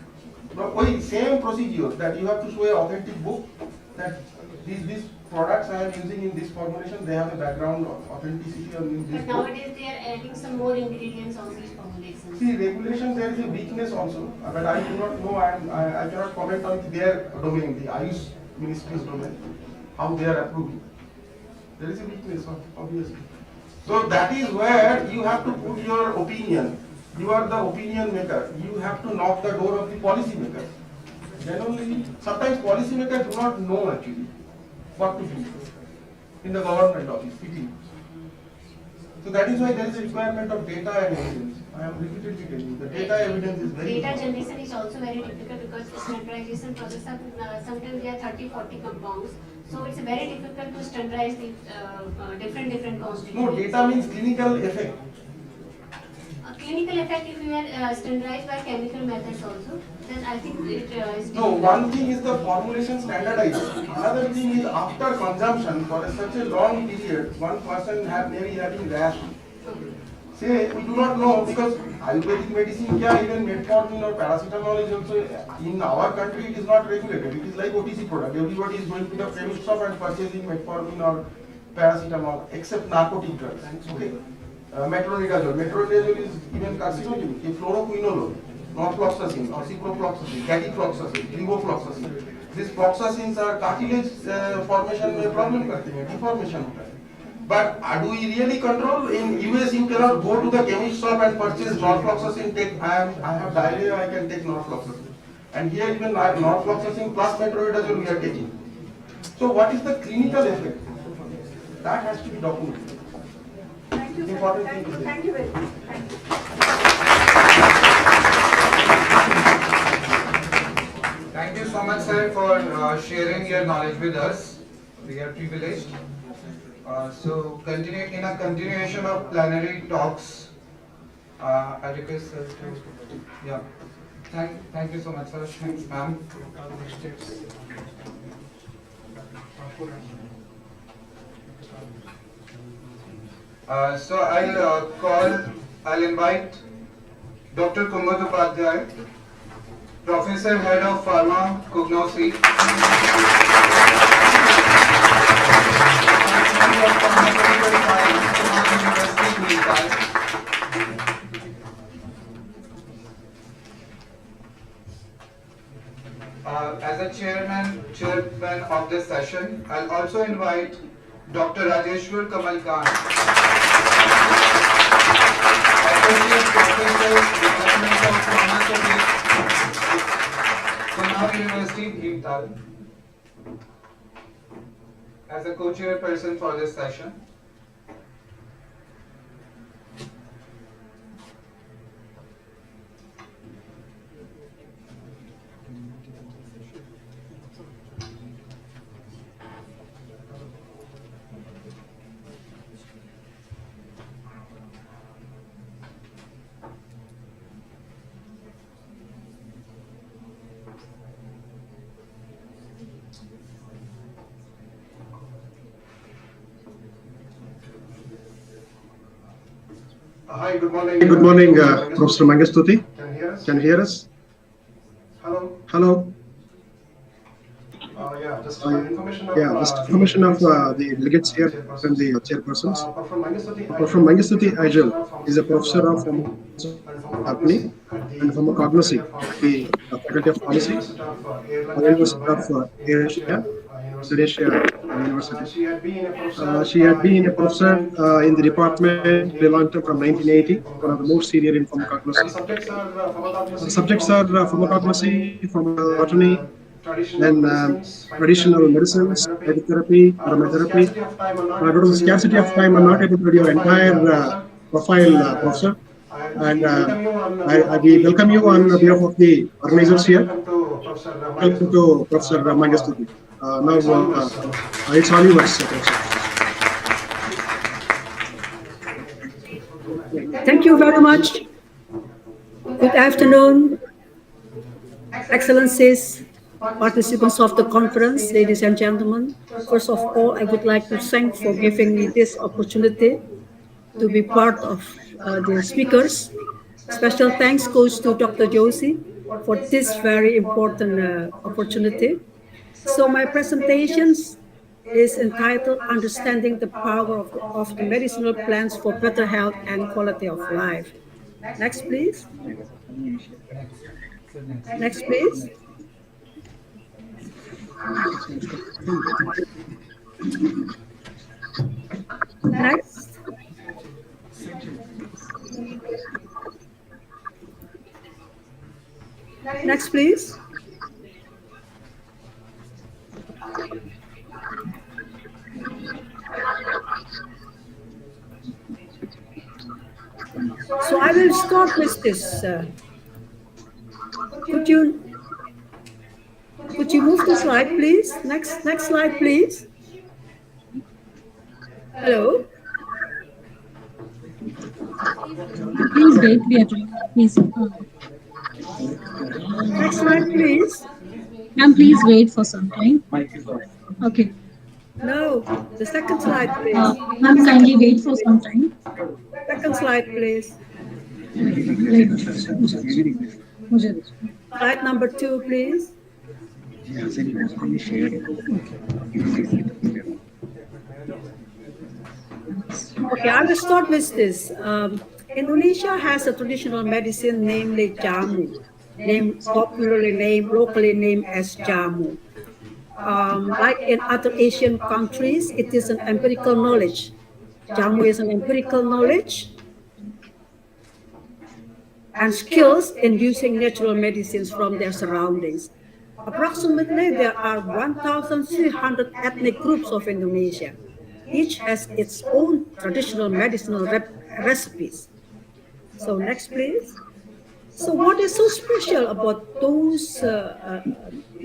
G: But only same procedure that you have to show an authentic book that these products I am using in this formulation, they have a background of authenticity in this
U: But
G: book.
U: nowadays they are adding some more ingredients on these formulations.
G: See, regulations there is a weakness also, but I do not know, I cannot comment on their domain, the Ayush Ministry's domain, how they are approving. There is a weakness, obviously. So that is where you have to put your opinion. You are the opinion maker. You have to knock the door of the policy maker. Generally, sometimes policy makers do not know actually what to do in the government office, PT. So that is why there is a requirement of data and evidence. I am repeatedly telling you, the data evidence is very
U: Data
G: important.
U: generation is also very difficult because standardization process are sometimes there are 30-40 compounds. So it's very difficult to standardize the different constituents.
G: No, data means clinical effect.
U: Clinical effect, if you are standardized by chemical methods also, then I think it is.
G: No, one thing is the formulation standardization. Another thing is after consumption for such a long period, one person maybe having rash. Say, we do not know because Ayurvedic medicine, even metformin or paracetamol is also, in our country it is not regulated. It is like OTC product. Everybody is going to the chemist shop and purchasing metformin or paracetamol except narcotic drugs. Okay. Metronidazole. Metronidazole is even carcinogenic. Fluoroquinolone, norfloxacin, or ciprofloxacin, catafloxacin, levofloxacin. These floxacins are cartilage formation में problem करते हैं, deformation होता है. But do we really control? In US, you cannot go to the chemist shop and purchase norfloxacin. I have diarrhea, I can take norfloxacin. And here even norfloxacin plus metronidazole we are taking. So what is the clinical effect? That has to be documented.
T: Thank you, sir.
G: Important
T: Thank
G: thing
T: you,
G: is
T: thank you very much. Thank you.
D: Thank you so much, sir, for sharing your knowledge with us. We are privileged. So, in a continuation of plenary talks, I request sir to, yeah. Thank you so much, sir. Thanks, ma'am. So I'll invite Dr. Kumbat Upadhyay, Professor Head of Pharma, Cognosy. As a chairman of this session, I'll also invite Dr. Rajeshwar Kamal Khan, Associate Professor, Department of Pharmaceutics, Punjab University, Bhimtal, as a co-chairperson for this session.
I: Hi, good morning.
G: Good morning,
I: Professor Mangastuti.
G: Can you hear us?
I: Hello.
G: Hello.
I: Yeah, just for information
G: Yeah, the staff formation of the delegates here and the chairpersons. Professor Mangastuti Ajal is a professor of pharmacy and pharmacognosy at the Faculty of Pharmacy, University of Asia, Indonesia University. She had been a professor in the department belonged to from 1980, one of the most senior in pharmacognosy. The subjects are pharmacognosy, botany, then traditional medicines, hydrotherapy, aromatherapy. Due to the scarcity of time, I'm not able to read your entire profile, Professor. And we welcome you on behalf of the organizers here. Welcome to Professor Mangastuti. Now, it's all yours, Professor.
B: Thank you very much. Good afternoon, Excellencies, participants of the conference, ladies and gentlemen. First of all, I would like to thank for giving me this opportunity to be part of the speakers. Special thanks goes to Dr. Joshi for this very important opportunity. So my presentations is entitled Understanding the Power of the Medicinal Plants for Better Health and Quality of Life. Next, please. Next, please. Next. Next, please. So I will start with this. Could you move the slide, please? Next slide, please. Hello.
L: Please wait. We are trying. Please.
B: Next slide, please.
L: Ma'am, please wait for some time. Okay.
B: No, the second slide, please.
L: Ma'am, kindly wait for some time.
B: Second slide, please. Slide number 2, please. Okay, I will start with this. Indonesia has a traditional medicine, namely jamu, locally named as jamu. Like in other Asian countries, it is an empirical knowledge. Jamu is an empirical knowledge and skills in using natural medicines from their surroundings. Approximately, there are 1,300 ethnic groups of Indonesia. Each has its own traditional medicinal recipes. So next, please. So what is so special about those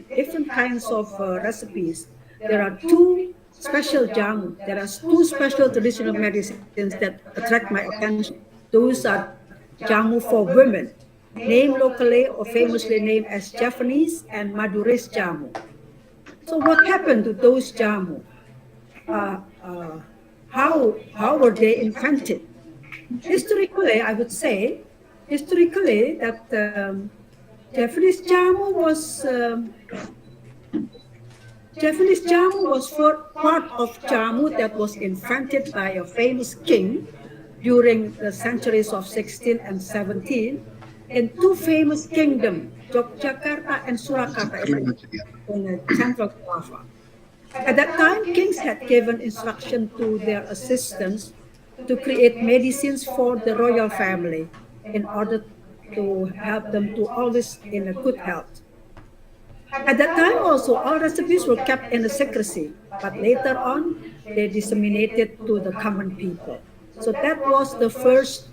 B: different kinds of recipes? There are two special jamu. There are two special traditional medicines that attract my attention. Those are jamu for women, named locally or famously named as Javanese and Madurese jamu. So what happened to those jamu? How were they invented? Historically, I would say, that Japanese jamu was for part of jamu that was invented by a famous king during the centuries of 16 and 17 in two famous kingdoms, Yogyakarta and Surakarta in central Java. At that time, kings had given instruction to their assistants to create medicines for the royal family in order to help them to always in a good health. At that time also, all recipes were kept in secrecy, but later on, they disseminated to the common people. So that was the first,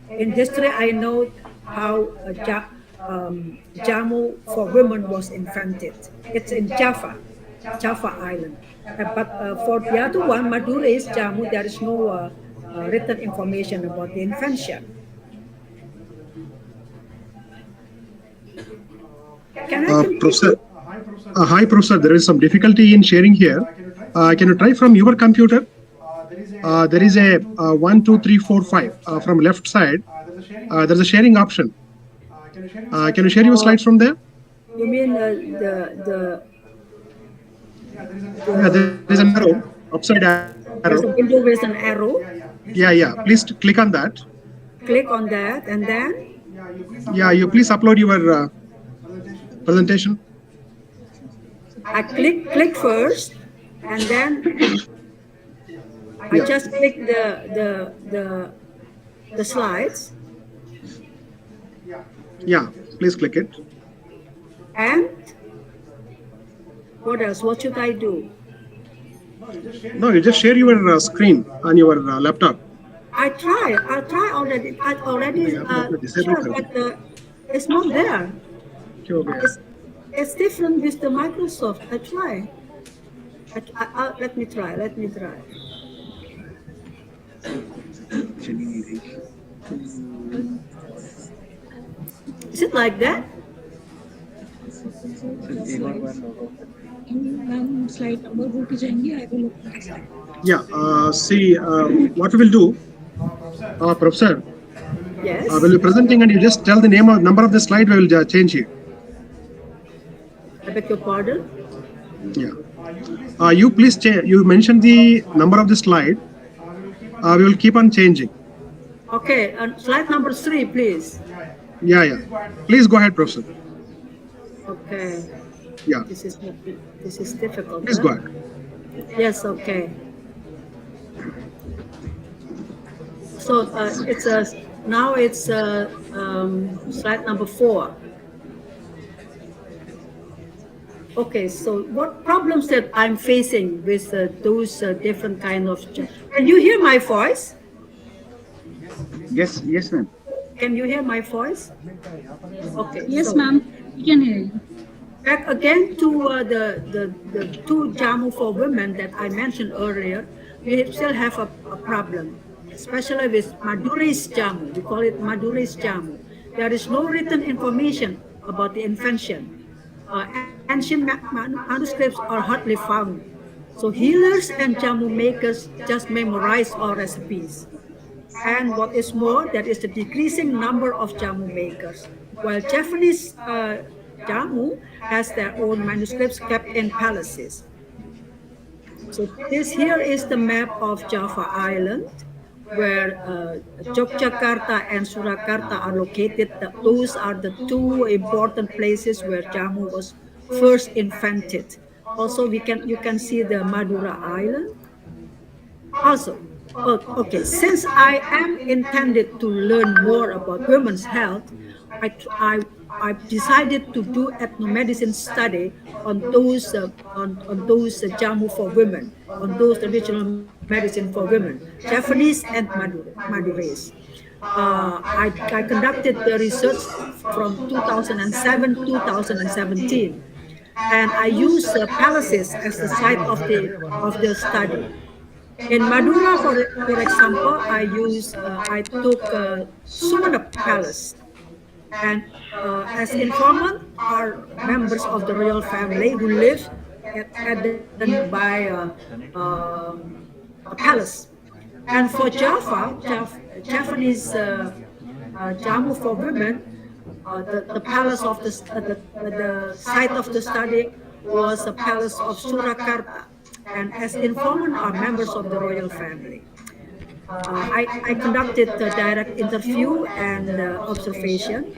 B: in history, I know how jamu for women was invented. It's in Java Island. But for the other one, Madurese jamu, there is no written information about the invention.
G: Professor, hi, Professor. There is some difficulty in sharing here. Can you try from your computer? There is a 1, 2, 3, 4, 5 from left side. There's a sharing option. Can you share your slides from there?
B: You mean
I: Yeah, there is an arrow, upside arrow.
B: There's a window with an arrow.
I: Yeah. Please click on that.
B: Click on that, and then
I: Yeah, you please upload your presentation.
B: I click first, and then I just click the slides.
I: Yeah, please click it.
B: And what else? What should I do?
I: No, you just share your screen on your laptop.
B: I'll try already. I already shared, but it's not there. It's different with the Microsoft. I try. Let me try. Let me try. Is it like that?
L: Slide number go to जाएंगे. I will look at slide.
I: Yeah, see, what we will do, Professor,
B: Yes.
I: will be presenting and you just tell the name or number of the slide, we will change it.
B: I beg your pardon?
I: Yeah. You please change, you mentioned the number of the slide, we will keep on changing.
B: Okay, slide number 3, please.
I: Yeah. Please go ahead, Professor.
B: Okay.
I: Yeah.
B: This is difficult.
I: Please go ahead.
B: Yes, okay. So now it's slide number 4. Okay, so what problems that I'm facing with those different kind of... Can you hear my voice?
R: Yes, ma'am.
B: Can you hear my voice? Okay.
L: Yes, ma'am. We can hear you.
B: Back again to the two jamu for women that I mentioned earlier, we still have a problem, especially with Maduri's jamu. We call it Maduri's jamu. There is no written information about the invention. Ancient manuscripts are hardly found. So healers and jamu makers just memorize all recipes. And what is more, there is a decreasing number of jamu makers. While Japanese jamu has their own manuscripts kept in palaces. So this here is the map of Java Island, where Yogyakarta and Surakarta are located. Those are the two important places where jamu was first invented. Also, you can see the Madura Island. Also, okay, since I am intended to learn more about women's health, I decided to do ethnomedicine study on those jamu for women, on those traditional medicine for women, Japanese and Madurese. I conducted the research from 2007 2017, and I used palaces as the site of the study. In Madura, for example, I took Sumenep Palace, and as informant are members of the royal family who live at the nearby palace. And for Japanese jamu for women, the palace of the site of the study was the palace of Surakarta, and as informant are members of the royal family. I conducted the direct interview and observation.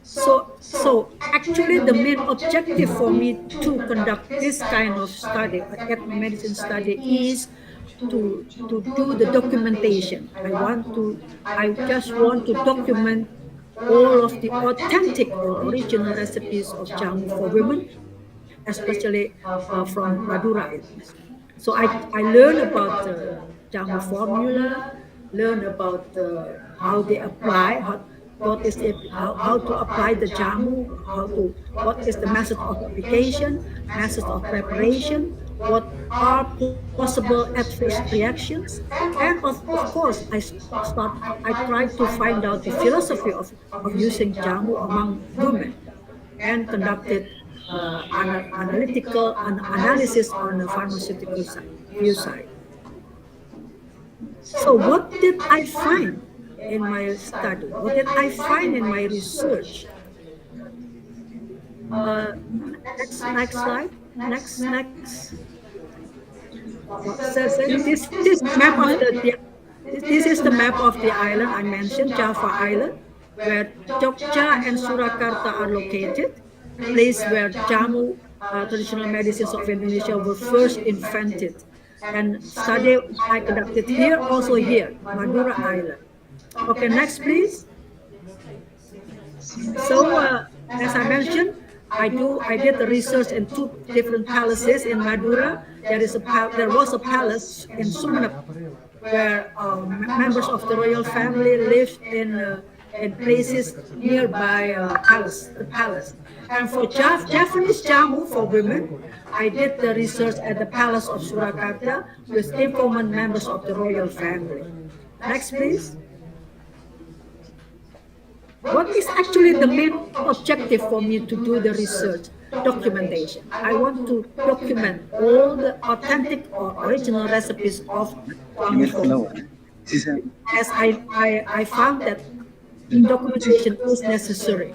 B: So actually the main objective for me to conduct this kind of study, ethnomedicine study, is to do the documentation. I just want to document all of the authentic or original recipes of jamu for women, especially from Madura. So I learned about jamu formula, learn about how they apply, how to apply the jamu, what is the method of application, method of preparation, what are possible adverse reactions, and of course I tried to find out the philosophy of using jamu among women, and conducted analytical analysis on the pharmaceutical view side. So what did I find in my study? What did I find in my research? Next slide. Next. So this map of this is the map of the island I mentioned, Java Island, where Jogja and Surakarta are located, place where Jamu traditional medicines of Indonesia were first invented. And study I conducted here, also here, Madura Island. Okay, next please. So as I mentioned, I did the research in two different palaces in Madura. There was a palace in Sumeneb where members of the royal family lived in places nearby the palace. And for Japanese jamu for women, I did the research at the palace of Surakarta with informal members of the royal family. Next, please. What is actually the main objective for me to do the research? Documentation. I want to document all the authentic or original recipes of jamu food. As I found that documentation is necessary.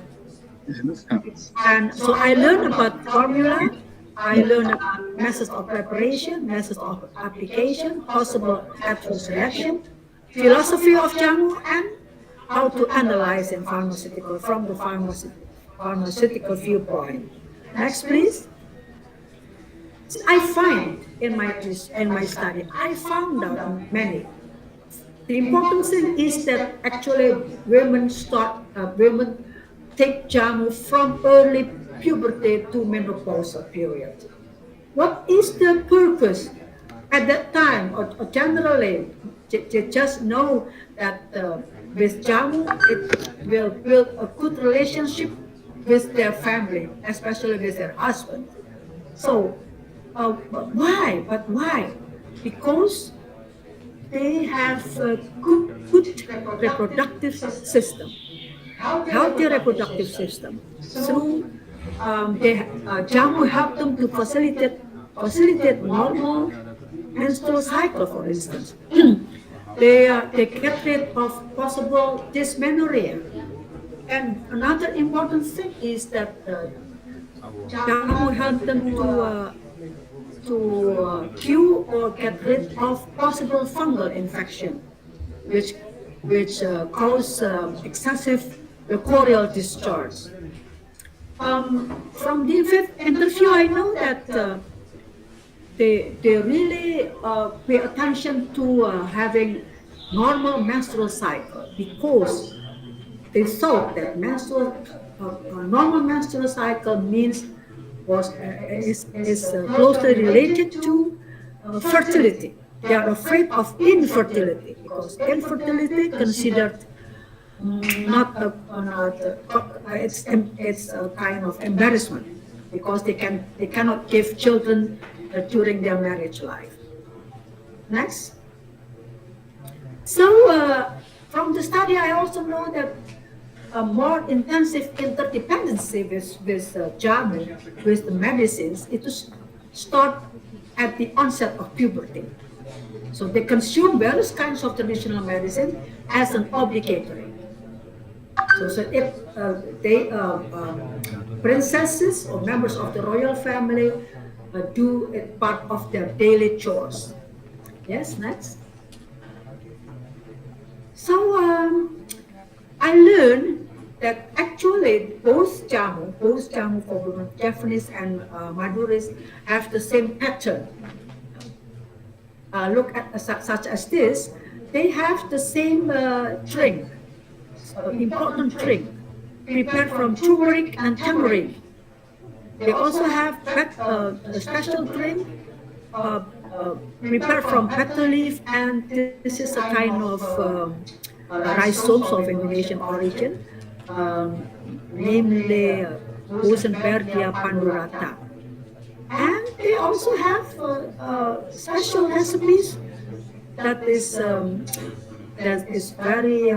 B: And so I learned about formula, I learned about methods of preparation, methods of application, possible actual selection, philosophy of jamu, and how to analyze in pharmaceutical from the pharmaceutical viewpoint. Next, please. I find in my study, I found out many. The important thing is that actually women take jamu from early puberty to menopausal period. What is the purpose? At that time, or generally, they just know that with jamu, it will build a good relationship with their family, especially with their husband. So, why? But why? Because they have a good reproductive system, healthy reproductive system. Through jamu help them to facilitate normal menstrual cycle, for instance. They get rid of possible dysmenorrhea. And another important thing is that jamu help them to cure or get rid of possible fungal infection, which cause excessive corporeal discharge. From the interview, I know that they really pay attention to having normal menstrual cycle, because they thought that normal menstrual cycle is closely related to fertility. They are afraid of infertility because infertility considered it's a kind of embarrassment, because they cannot give children during their marriage life. Next. So from the study, I also know that a more intensive interdependency with jamu, with the medicines, it is start at the onset of puberty. So they consume various kinds of traditional medicine as an obligatory. So if princesses or members of the royal family do it part of their daily chores. Yes, next. So I learned that actually both jamu for women, Japanese and Maduris, have the same pattern. Look at such as this, they have the same drink, important drink, prepared from turmeric and tamarind. They also have a special drink prepared from petal leaf, and this is a kind of rhizomes of Indonesian origin, namely Rosenbergia pandurata. And they also have special recipes that is very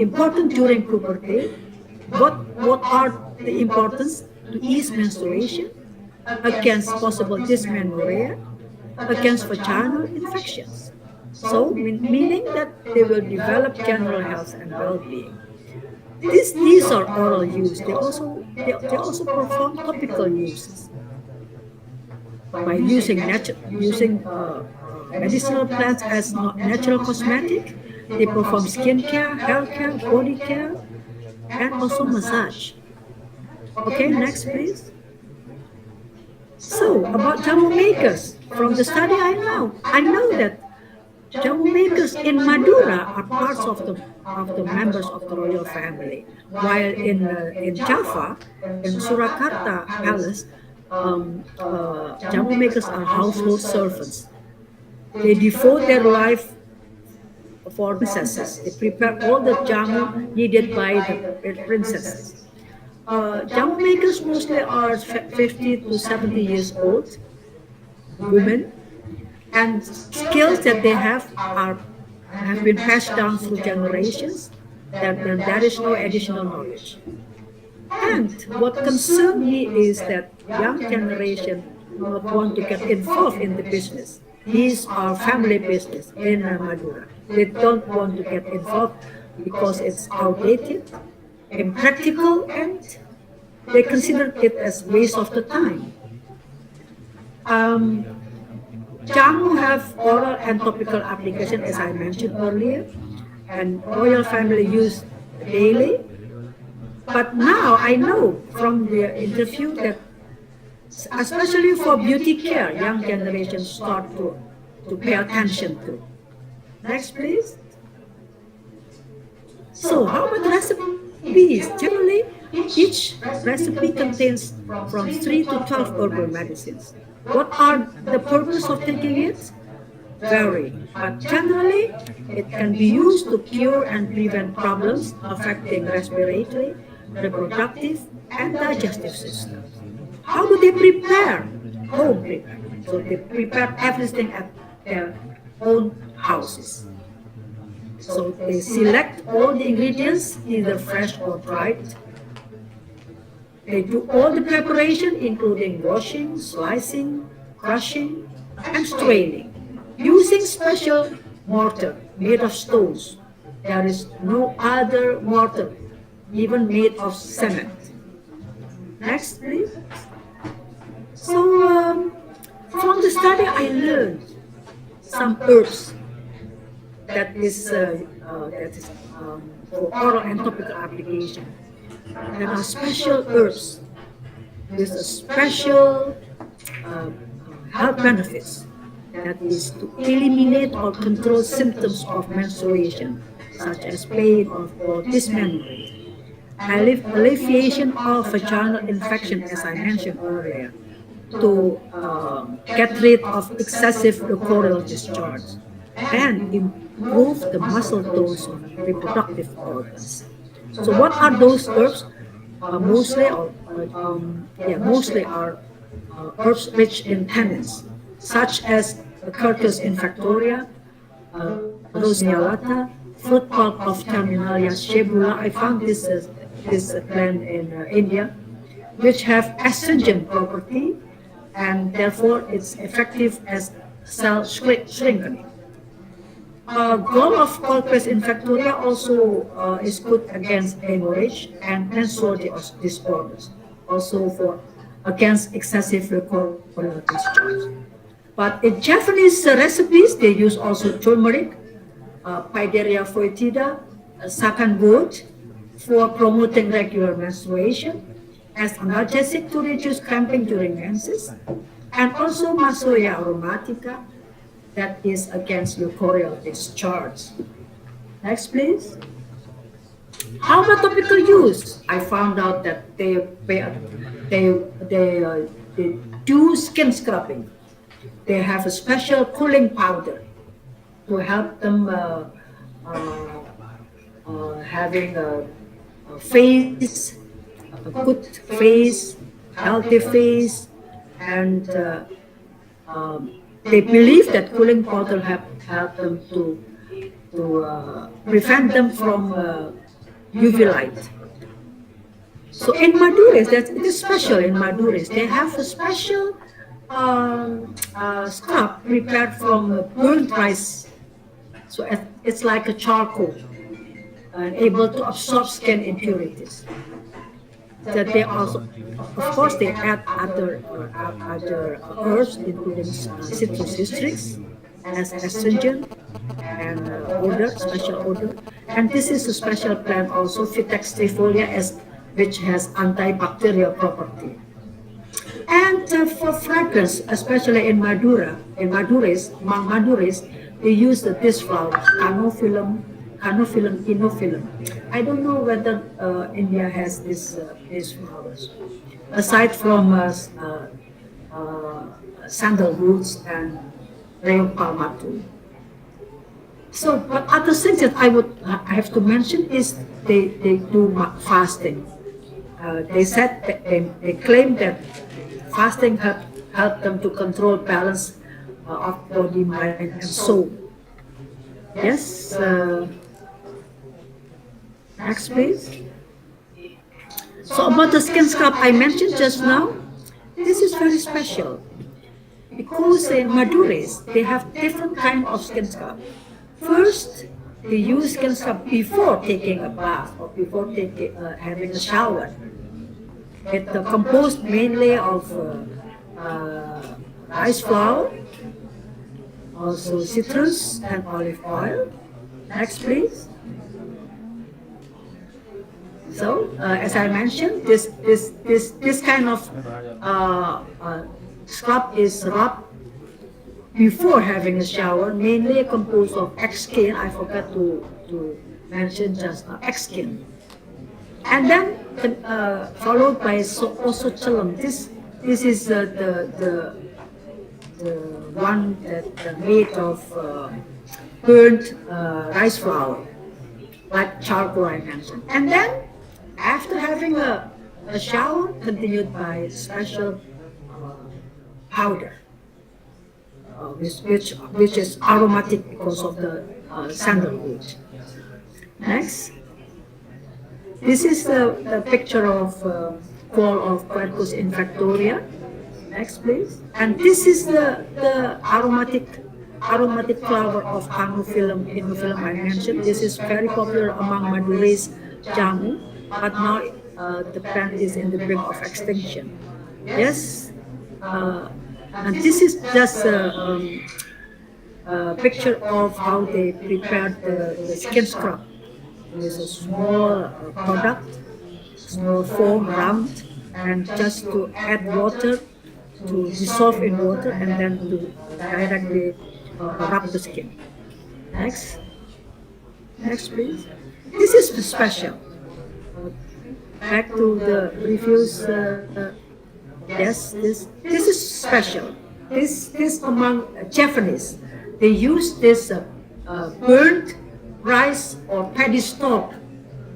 B: important during puberty. What are the importance? To ease menstruation, against possible dysmenorrhea, against vaginal infections. So, meaning that they will develop general health and well-being. These are oral use. They also they also perform topical uses by using medicinal plants as natural cosmetic. They perform skin care, hair care, body care, and also massage. Okay, next please. So about jamu makers, from the study I know that jamu makers in Madura are parts of the members of the royal family, while in Java, in Surakarta Palace, jamu makers are household servants. They devote their life for princesses. They prepare all the jamu needed by the princesses. Jamu makers mostly are 50 to 70 years old women, and skills that they have been passed down through generations. Then there is no additional knowledge. And what concerned me is that young generation do not want to get involved in the business. These are family business in Madura. They don't want to get involved because it's outdated, impractical, and they consider it as waste of the time. Um, Jamu have oral and topical application, as I mentioned earlier, and royal family use daily. But now I know from the interview that, especially for beauty care, young generations start to pay attention to. Next, please. So, how about recipes? Generally, each recipe contains from 3 to 12 herbal medicines. What are the purpose of taking it? Vary, but generally it can be used to cure and prevent problems affecting respiratory, reproductive, and digestive systems. How do they prepare? Home prepare. So they prepare everything at their own houses. So they select all the ingredients, either fresh or dried. They do all the preparation, including washing, slicing, crushing, and straining, using special mortar made of stones. There is no other mortar, even made of cement. Next, please. So, from the study, I learned some herbs that is for oral and topical application. There are special herbs with a special uh, health benefits, that is to eliminate or control symptoms of menstruation, such as pain or dismemberment, alleviation of vaginal infection, as I mentioned earlier, to get rid of excessive lochoral discharge, and improve the muscle tones of reproductive organs. So what are those herbs? Mostly are herbs rich in tannins, such as the Curcus infectoria, Rosia lata, fruit pulp of Terminalia shebula. I found this plant in India, which have astringent property, and therefore it's effective as cell shrinking. Gall of Colchis infectoria also is good against hemorrhage and menstrual disorders, also for against excessive recurrent discharge. But in Japanese recipes, they use also turmeric, Pideria foetida, sacanwood for promoting regular menstruation, as analgesic to reduce cramping during menses, and also Masoya aromatica, that is against lochoral discharge. Next, please. How about topical use? I found out that they do skin scrubbing. They have a special cooling powder to help them having a face, a good face, healthy face, and they believe that cooling powder help them to prevent them from UV light. So in Madures, it is special in Madures. They have a special scrub prepared from burnt rice. So it's like a charcoal and able to absorb skin impurities. that they also, of course, they add other herbs, including citrus citrix as astringent and odor, special odor. And this is a special plant also, Vitex trifolia, which has antibacterial property. And for fragrance, especially in among Maduris, they use this flower, Canophyllum inophyllum. I don't know whether India has these flowers. Aside from sandalwoods and Rayon palmatum. So, but other things that I have to mention is they do fasting. They said that they claim that fasting help them to control balance of body, mind, and soul. Yes. Next, please. So about the skin scrub I mentioned just now, this is very special because in Maduris they have different kind of skin scrub. First, they use skin scrub before taking a bath or before having a shower. It's composed mainly of rice flour, also citrus and olive oil. Next, please. So, as I mentioned, this kind of scrub is rubbed before having a shower, mainly composed of egg skin. I forgot to mention just now, egg skin. And then followed by osochilum. This is the one that made of burnt rice flour, like charcoal I mentioned. And then after having a shower, continued by special powder, which is aromatic because of the sandalwood. Next. This is the picture of fall of Quercus infractoria. Next, please. And this is the aromatic flower of Canophyllum inophyllum I mentioned. This is very popular among Madurese jamu, but now the plant is in the brink of extinction. Yes, and this is just a picture of how they prepared the skin scrub. It's a small product, small foam, round, and just to add water, to dissolve in water, and then to directly rub the skin. Next. Next, please. This is special. Back to the reviews. Yes, this is special. This among Japanese, they use this burnt rice or paddy stalk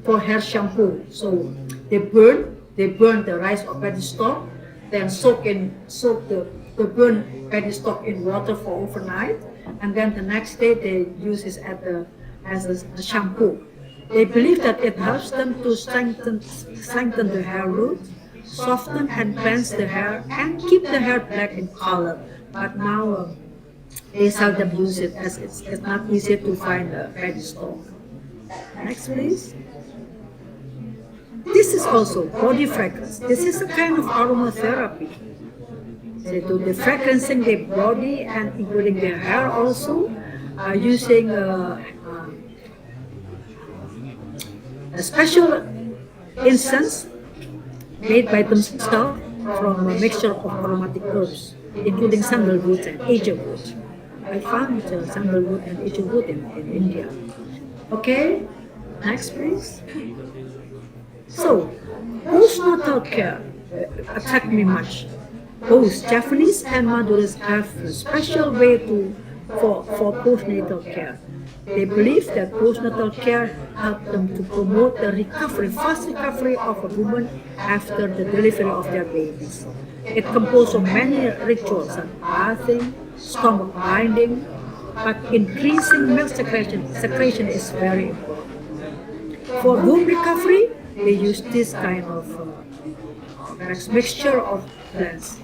B: for hair shampoo. So they burn the rice or paddy stalk, then soak the burnt paddy stalk in water for overnight, and then the next day they use it as a shampoo. They believe that it helps them to strengthen the hair root, soften and cleanse the hair, and keep the hair black in color. But now they seldom use it as it's not easy to find a paddy stalk. Next, please. This is also body fragrance. This is a kind of aromatherapy. They do the fragrancing their body and including their hair also, using a special incense made by themselves from a mixture of aromatic herbs, including sandalwood and agerwood. I found sandalwood and agerwood in India. Okay, next please. So, postnatal care attract me much. Both Japanese and Madurese have a special way for postnatal care. They believe that postnatal care helps them to promote the fast recovery of a woman after the delivery of their babies. It composed of many rituals and bathing, stomach binding, but increasing milk secretion is very important. For womb recovery, they use this kind of mixture of plants,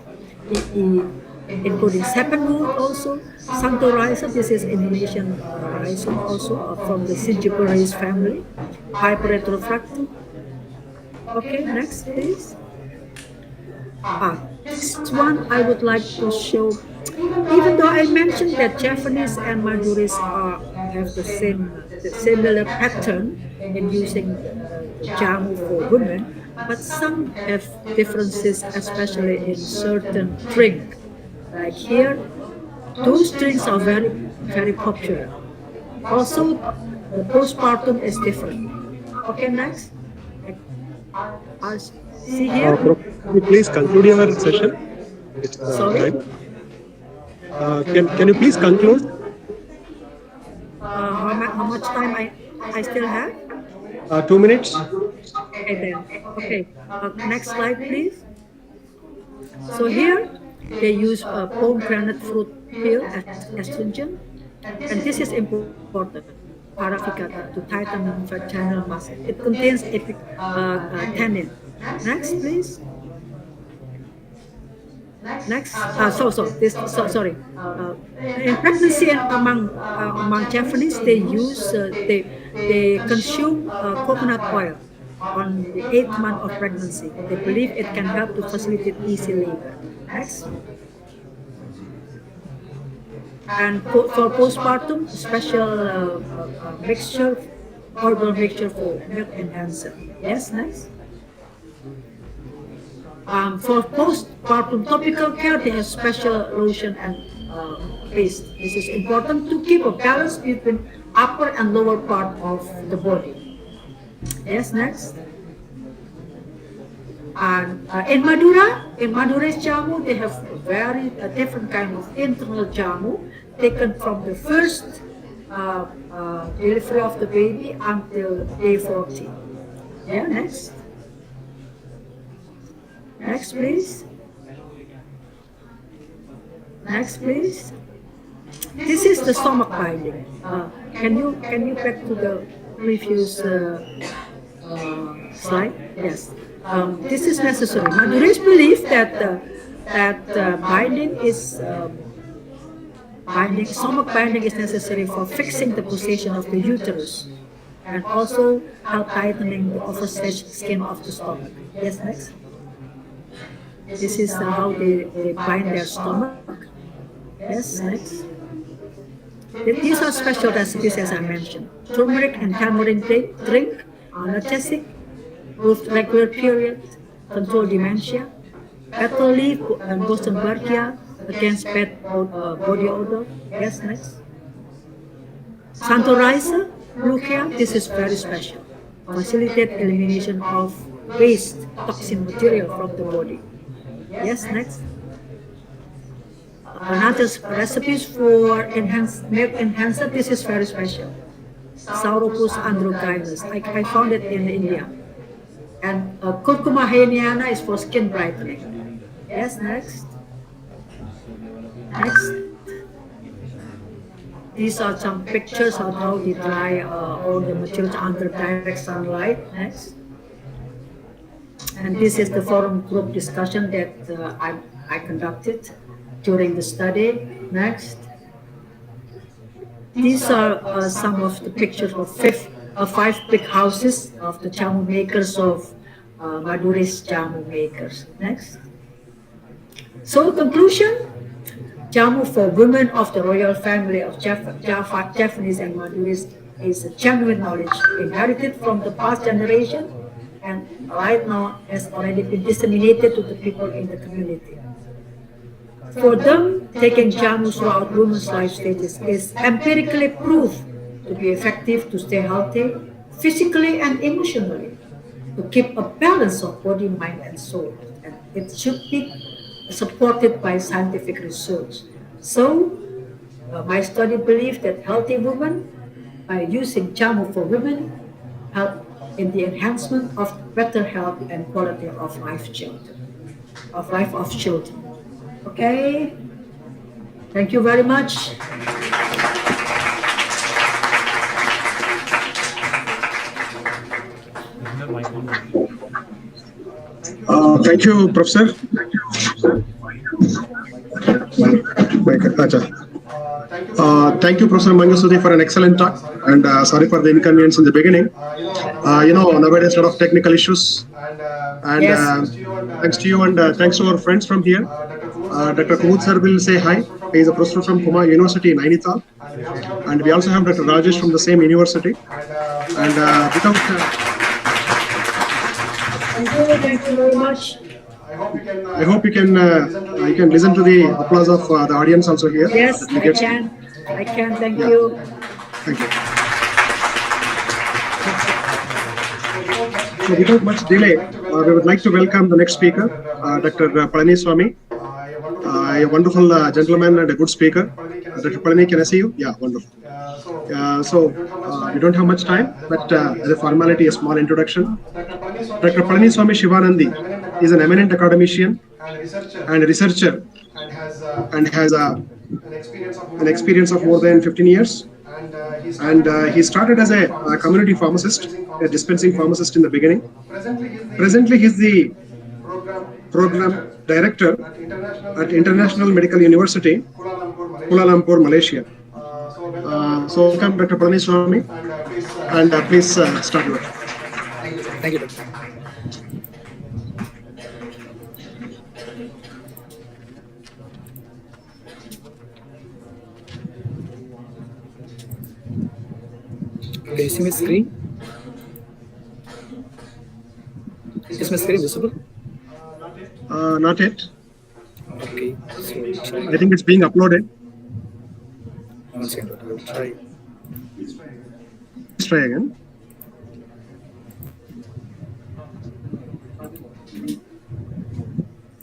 B: including sapanwood also, Santo Risa, this is Indonesian rhizome also from the Singiberase family, Hyper retrofractum, Okay, next please. This one I would like to show. Even though I mentioned that Japanese and Maduris have the similar pattern in using the jamu for women, but some have differences, especially in certain drink. Like here, those drinks are very popular. Also, the postpartum is different. Okay, next. See here.
J: Can you please conclude your session? It's
B: Sorry.
J: time. Can you please conclude?
B: How much time I still have?
J: 2 minutes.
B: Okay then. Okay. Next slide, please. So here they use pomegranate fruit peel as astringent, and this is important. Paraficata to tighten the vaginal muscle. It contains tannin. Next, please. Next, sorry. In pregnancy and among Japanese, they use they consume coconut oil on the 8th month of pregnancy. They believe it can help to facilitate easy labor. Next. And for postpartum, special mixture, herbal mixture for milk enhancer. Yes, next. For postpartum topical care, they have special lotion and paste. This is important to keep a balance between upper and lower part of the body. Yes, next. And in Madura's jamu, they have very different kind of internal jamu taken from the first delivery of the baby until day 40. Yeah, next. Next, please. Next, please. This is the stomach binding. Can you back to the previous slide? Yes. This is necessary. Madurists believe that stomach binding is necessary for fixing the position of the uterus and also help tightening the overstretched skin of the stomach. Yes, next. This is how they bind their stomach. Yes, next. These are special recipes as I mentioned. Turmeric and tamarind drink, analgesic, boost regular period, control dementia, betel leaf and Bostonbergia against bad body odor. Yes, next. Santorizer, Lucia, this is very special. Facilitate elimination of waste, toxin material from the body. Yes, next. Another recipes for milk enhancer, this is very special. Sauropus androgynous, I found it in India. And curcuma hainiana is for skin brightening. Yes, next. Next. These are some pictures of how they dry all the materials under direct sunlight. Next. And this is the forum group discussion that I conducted during the study. Next. These are some of the pictures of 5 big houses of the jamu makers of Madurese jamu makers. Next. So conclusion, jamu for women of the royal family of Japanese and Madurese is a genuine knowledge inherited from the past generation and right now has already been disseminated to the people in the community. For them, taking jamu throughout women's life stages is empirically proved to be effective to stay healthy, physically and emotionally, to keep a balance of body, mind, and soul. And it should be supported by scientific research. So, my study believes that healthy women, by using jamu for women, help in the enhancement of better health and quality of life of children. Okay. Thank you very much.
J: Thank you, Professor.
C: Thank
J: Thank you, Professor Mangasudi, for an excellent talk. And sorry for the inconvenience in the beginning. Nowadays, a lot of technical issues. And
B: Yes.
J: thanks to you and thanks to our friends from here. Dr. Kumud sir will say hi. He is a professor from Kumar University in Nainital. And we also have Dr. Rajesh from the same university. And without...
B: Thank you very much.
J: I hope you can listen to the applause of the audience also here.
B: Yes, I can. I can. Thank you.
J: Thank you. So without much delay, we would like to welcome the next speaker, Dr. Palaniswamy, a wonderful gentleman and a good speaker. Dr. Palani, can I see you? Yeah, wonderful. We don't have much time, but as a formality, a small introduction. Dr. Palaniswamy Shivanandi is an eminent academician and researcher and has an experience of more than 15 years. And he started as a community pharmacist, a dispensing pharmacist in the beginning. Presently, he's the program director at International Medical University, Kuala Lumpur, Malaysia. So welcome, Dr. Palaniswamy, and please start your.
O: Thank you, Doctor. Can you see my screen? Is my screen visible?
J: Not yet.
O: Okay. So,
J: I think it's being uploaded.
O: One second, I will try.
J: Let's try again.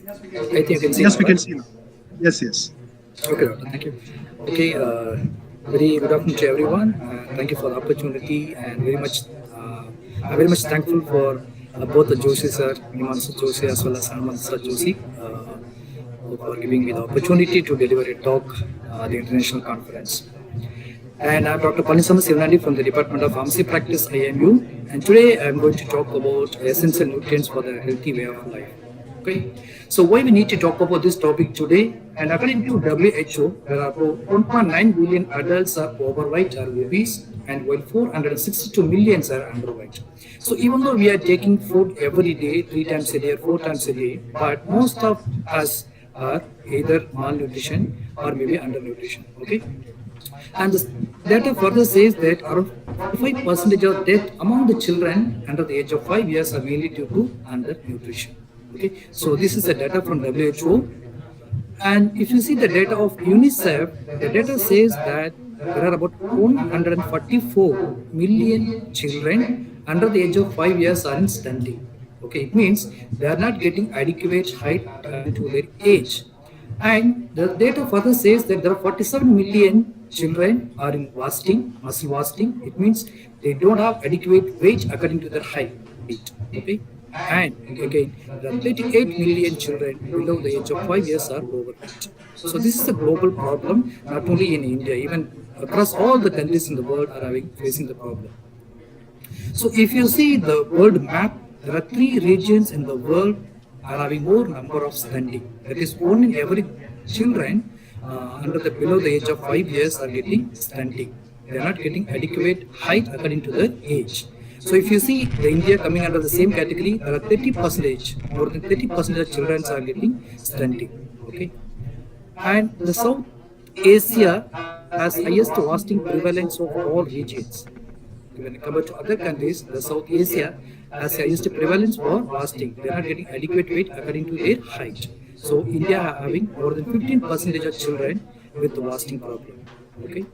O: I think you can see.
J: Yes, we can see now. Yes, yes.
O: Okay, thank you. Okay, very good afternoon to everyone. Thank you for the opportunity, and I'm very much thankful for both the Joshi sir, Himanshu Joshi, as well as Anand sir Joshi, for giving me the opportunity to deliver a talk at the international conference. And I'm Dr. Palaniswamy Shivanandi from the Department of Pharmacy Practice, IMU, and today I'm going to talk about essential nutrients for the healthy way of life. Okay, so why we need to talk about this topic today? And according to WHO, there are about 1.9 billion adults are overweight or obese, and while 462 million are underweight. So even though we are taking food every day, 3 times a day or 4 times a day, but most of us are either malnutrition or maybe undernutrition. Okay, and the data further says that around 45% of death among the children under the age of 5 years are mainly due to undernutrition. Okay, so this is the data from WHO. And if you see the data of UNICEF, the data says that there are about 144 million children under the age of 5 years are in stunting. Okay, it means they are not getting adequate height to their age. And the data further says that there are 47 million children are in wasting, muscle wasting. It means they don't have adequate weight according to their height. Okay, and again, there are 38 million children below the age of 5 years are overweight. So this is a global problem, not only in India, even across all the countries in the world are facing the problem. So if you see the world map, there are 3 regions in the world are having more number of stunting. That is, 1 in every children below the age of 5 years are getting stunting. They are not getting adequate height according to their age. So if you see the India coming under the same category, there are 30%, more than 30% of children are getting stunting. Okay, and the South Asia has highest wasting prevalence of all regions. When compared to other countries, the South Asia has highest prevalence for wasting. They are not getting adequate weight according to their height. So India having more than 15% of children with the wasting problem. Okay,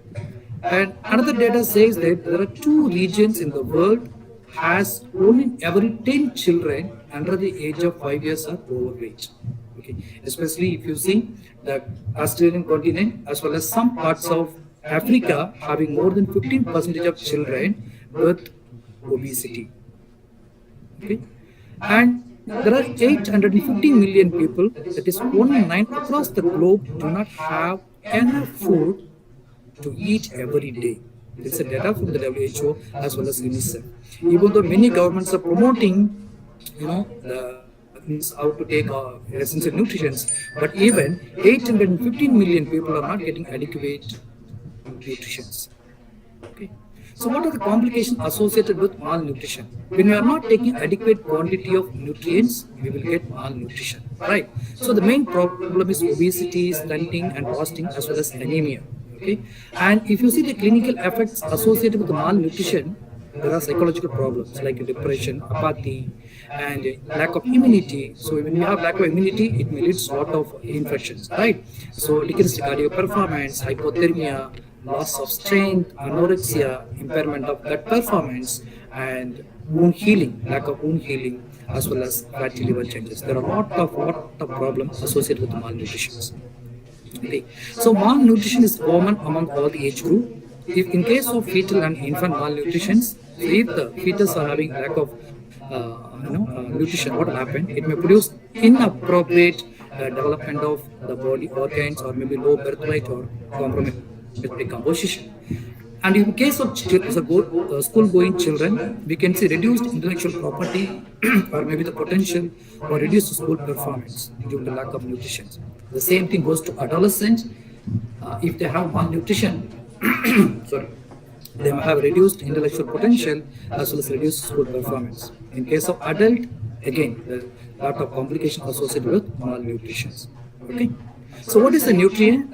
O: and another data says that there are 2 regions in the world has 1 in every 10 children under the age of 5 years are overweight. Okay, especially if you see the Australian continent as well as some parts of Africa having more than 15% of children with obesity. Okay, and there are 850 million people, that is 1 in 9 across the globe, do not have enough food to eat every day. It's a data from the WHO as well as UNICEF. Even though many governments are promoting, the means how to take essential nutrition, but even 815 million people are not getting adequate nutritions. Okay. So what are the complications associated with malnutrition? When we are not taking adequate quantity of nutrients, we will get malnutrition, right? So the main problem is obesity, stunting, and fasting, as well as anemia. Okay, and if you see the clinical effects associated with the malnutrition, there are psychological problems like depression, apathy, and lack of immunity. So when we have lack of immunity, it may lead to a lot of infections, right? So decreased cardio performance, hypothermia, loss of strength, anorexia, impairment of gut performance, and wound healing, lack of wound healing, as well as fatty liver changes. There are a lot of problems associated with malnutrition. Okay. So malnutrition is common among all the age group. If in case of fetal and infant malnutrition, if the fetus are having lack of nutrition, what will happen? It may produce inappropriate development of the body organs, or maybe low birth weight or compromised decomposition. And in case of school-going children, we can see reduced intellectual property or maybe the potential or reduced school performance due to lack of nutrition. The same thing goes to adolescents. If they have malnutrition, sorry, they may have reduced intellectual potential as well as reduced school performance. In case of adult, again, there are a lot of complications associated with malnutrition. Okay. So what is the nutrition?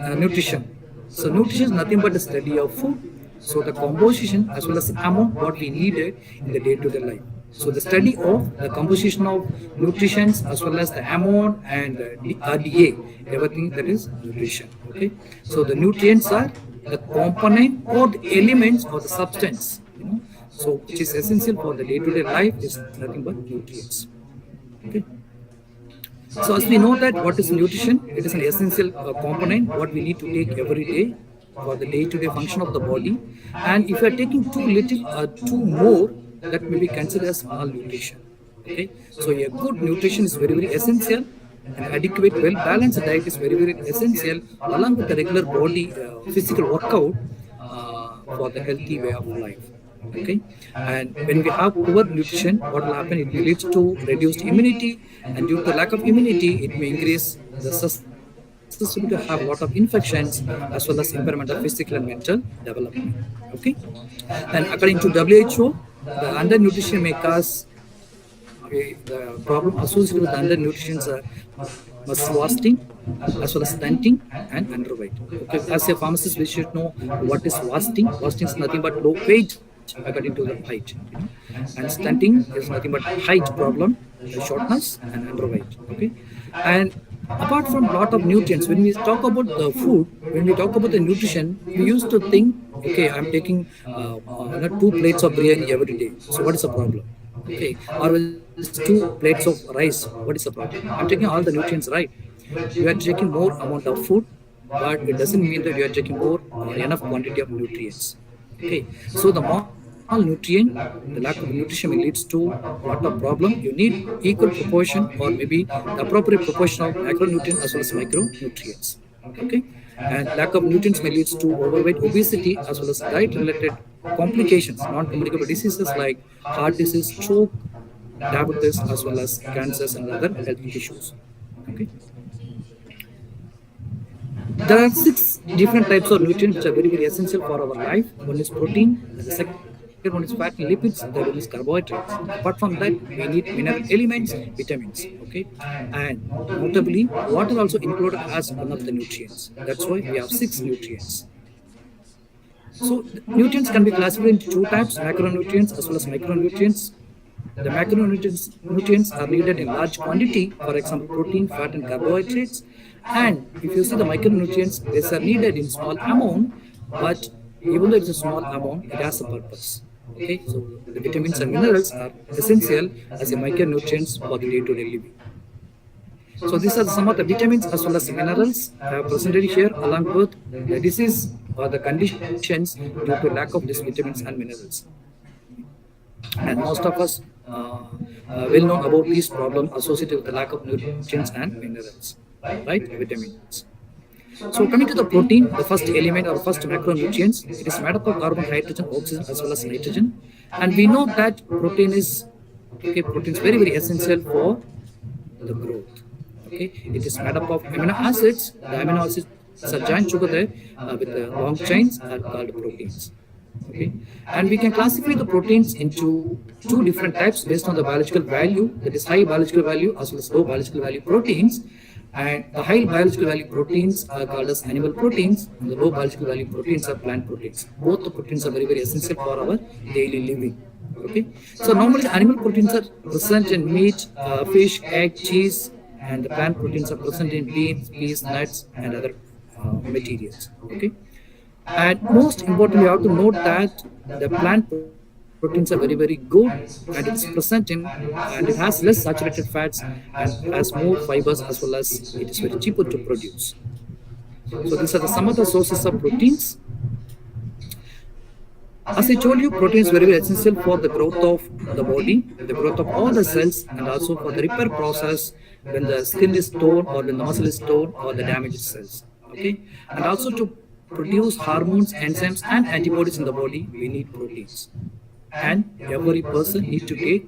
O: So nutrition is nothing but the study of food. So the composition as well as the amount what we needed in the day-to-day life. So the study of the composition of nutrition as well as the amount and the RDA, everything that is nutrition. Okay. So the nutrients are the component or the elements or the substance, so which is essential for the day-to-day life is nothing but nutrients. Okay. So as we know that what is nutrition, it is an essential component what we need to take every day for the day-to-day function of the body. And if you are taking too little or too more, that may be considered as malnutrition. Okay. So a good nutrition is very, very essential. An adequate, well-balanced diet is very, very essential, along with the regular body physical workout for the healthy way of life. Okay, and when we have poor nutrition, what will happen? It will lead to reduced immunity, and due to lack of immunity, it may increase the susceptibility to have a lot of infections as well as impairment of physical and mental development. Okay, and according to WHO, the undernutrition may cause the problem associated with undernutrition are muscle wasting as well as stunting and underweight. Okay, as a pharmacist, we should know what is wasting. Wasting is nothing but low weight according to the height, and stunting is nothing but height problem, shortness and underweight. Okay, and apart from lot of nutrients, when we talk about the food, when we talk about the nutrition, we used to think, okay, I'm taking 2 plates of biryani every day, so what is the problem? Okay, or it's 2 plates of rice, what is the problem? I'm taking all the nutrients, right? You are taking more amount of food, but it doesn't mean that you are taking more enough quantity of nutrients. Okay, so the malnutrient, the lack of nutrition may leads to lot of problem. You need equal proportion or maybe the appropriate proportion of macronutrients as well as micronutrients. Okay, and lack of nutrients may leads to overweight, obesity as well as diet-related complications, non-communicable diseases like heart disease, stroke, diabetes as well as cancers and other health issues. Okay. There are 6 different types of nutrients which are very, very essential for our life. One is protein, the second one is fat and lipids, the third one is carbohydrates. Apart from that, we need mineral elements, vitamins. Okay, and notably, water also included as one of the nutrients. That's why we have 6 nutrients. So nutrients can be classified into 2 types: macronutrients as well as micronutrients. The macronutrients are needed in large quantity, for example, protein, fat, and carbohydrates. And if you see the micronutrients, these are needed in small amount, but even though it's a small amount, it has a purpose. Okay, so the vitamins and minerals are essential as a micronutrients for the day-to-day living. So these are some of the vitamins as well as minerals I have presented here, along with the disease or the conditions due to lack of these vitamins and minerals. And most of us well known about these problems associated with the lack of nutrients and minerals, right? Vitamins. So coming to the protein, the first element or first macronutrients, it is made up of carbon, hydrogen, oxygen as well as nitrogen. And we know that protein is very, very essential for the growth. Okay, it is made up of amino acids. The amino acids are joined together with long chains are called proteins. Okay, and we can classify the proteins into two different types based on the biological value, that is high biological value as well as low biological value proteins. And the high biological value proteins are called as animal proteins, and the low biological value proteins are plant proteins. Both the proteins are very, very essential for our daily living. Okay, so normally animal proteins are present in meat, fish, egg, cheese, and the plant proteins are present in beans, peas, nuts, and other materials. Okay, and most importantly, you have to note that the plant proteins are very, very good, and it's present in, and it has less saturated fats and has more fibers, as well as it is very cheaper to produce. So these are some of the sources of proteins. As I told you, protein is very, very essential for the growth of the body, the growth of all the cells, and also for the repair process when the skin is torn or when the muscle is torn or the damaged cells. Okay, and also to produce hormones, enzymes, and antibodies in the body, we need proteins. And every person needs to take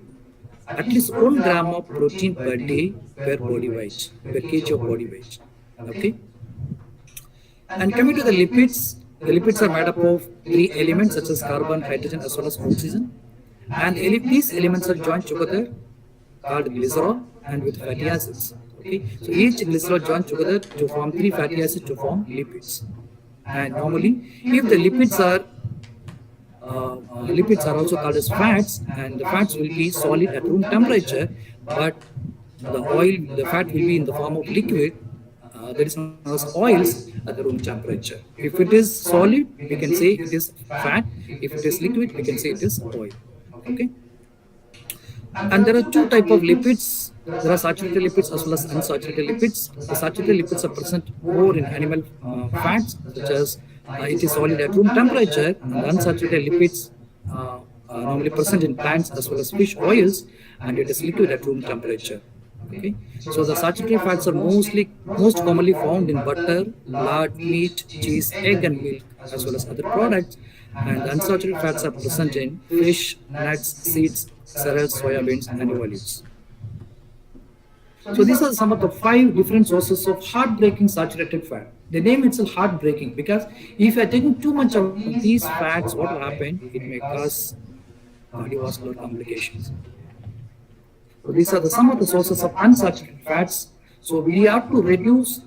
O: at least 1 gram of protein per day per body weight, per kg of body weight. Okay. And coming to the lipids are made up of 3 elements such as carbon, hydrogen, as well as oxygen. And these elements are joined together called glycerol and with fatty acids. Okay, so each glycerol joined together to form 3 fatty acids to form lipids. And normally, if the lipids are also called as fats, and the fats will be solid at room temperature, but the fat will be in the form of liquid, that is known as oils at the room temperature. If it is solid, we can say it is fat. If it is liquid, we can say it is oil. Okay. And there are 2 types of lipids. There are saturated lipids as well as unsaturated lipids. The saturated lipids are present more in animal fats, such as it is solid at room temperature, and the unsaturated lipids are normally present in plants as well as fish oils, and it is liquid at room temperature. Okay, so the saturated fats are most commonly found in butter, lard, meat, cheese, egg, and milk, as well as other products. And the unsaturated fats are present in fish, nuts, seeds, cereals, soya beans, and olives. So these are some of the 5 different sources of heartbreaking saturated fat. The name itself heartbreaking, because if you are taking too much of these fats, what will happen? It may cause cardiovascular complications. So these are some of the sources of unsaturated fats. So we have to reduce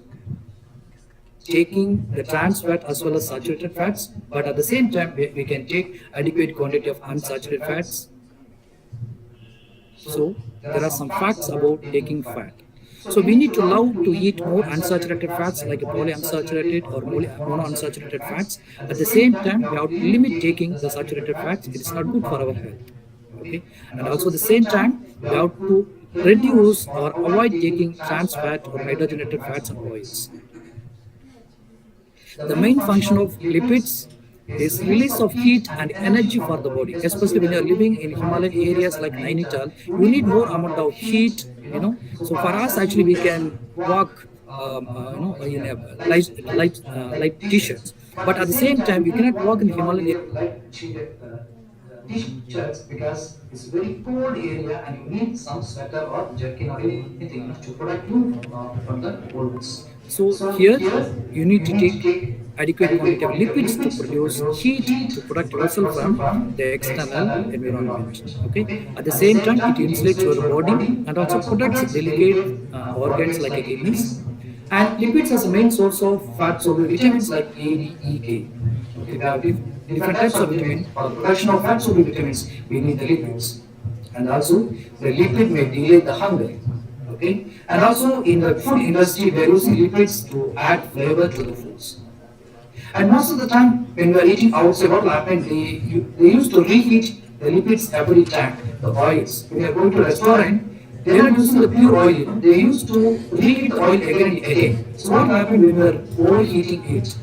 O: taking the trans fat as well as saturated fats, but at the same time we can take adequate quantity of unsaturated fats. So there are some facts about taking fat. So we need to love to eat more unsaturated fats like polyunsaturated or monounsaturated fats. At the same time, we have to limit taking the saturated fats. It is not good for our health. Okay, and also at the same time, we have to reduce or avoid taking trans fat or hydrogenated fats and oils. The main function of lipids is release of heat and energy for the body, especially when you are living in Himalayan areas like Nainital. You need more amount of heat, So for us, actually, we can walk, in a light t-shirts. But at the same time, you cannot walk in Himalayan t-shirts because it's a very cold area and you need some sweater or jerkin or anything to protect you from the coldness. So here you need to take adequate quantity of lipids to produce heat to protect yourself from the external environment. Okay. At the same time, it insulates your body and also protects delicate organs like kidneys. And lipids as a main source of fat soluble vitamins like A, D, E, K. Okay, we have different types of vitamin. For the production of fat soluble vitamins, we need the lipids. And also, the lipid may delay the hunger. Okay, and also in the food industry, they use lipids to add flavor to the foods. And most of the time, when we are eating outside, what will happen? They used to reheat the lipids every time, the oils. When you are going to a restaurant, they are not using the pure oil. They used to reheat the oil again and again. So what will happen when you are overheating it?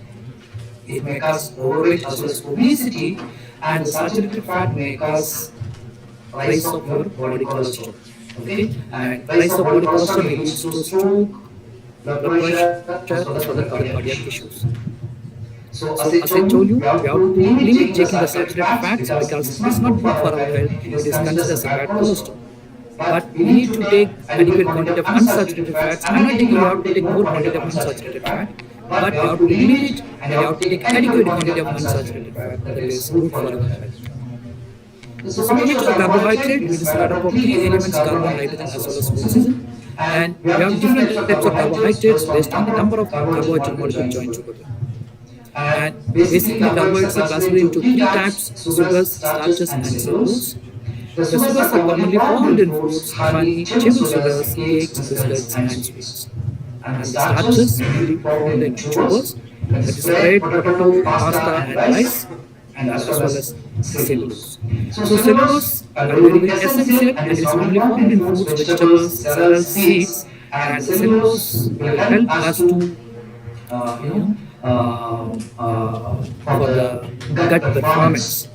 O: It may cause overweight as well as obesity, and the saturated fat may cause rise of your body cholesterol. Okay, and rise of body cholesterol leads to stroke, blood pressure, as well as other cardiac issues. So as I told you, we have to limit taking the saturated fats because it is not good for our health. It is considered as a bad cholesterol. But we need to take adequate quantity of unsaturated fats. I'm not taking you have to take more quantity of unsaturated fat, but we have to eliminate and we have to take adequate quantity of unsaturated fat that is good for our health. So coming to the carbohydrate, it is made up of three elements: carbon, nitrogen, as well as oxygen. And we have different types of carbohydrates based on the number of carbohydrate molecules joined together. And basically, carbohydrates are classified into three types: sugars, starches, and cellulose. The sugars are commonly found in fruits, honey, table sugars, cakes, biscuits, and sweets. And the starches mainly found in tubers, that is bread, potato, pasta, and rice, and as well as cellulose. So cellulose are very essential and is commonly found in fruits, vegetables, cereals, seeds, and the cellulose will help us to for the gut performance.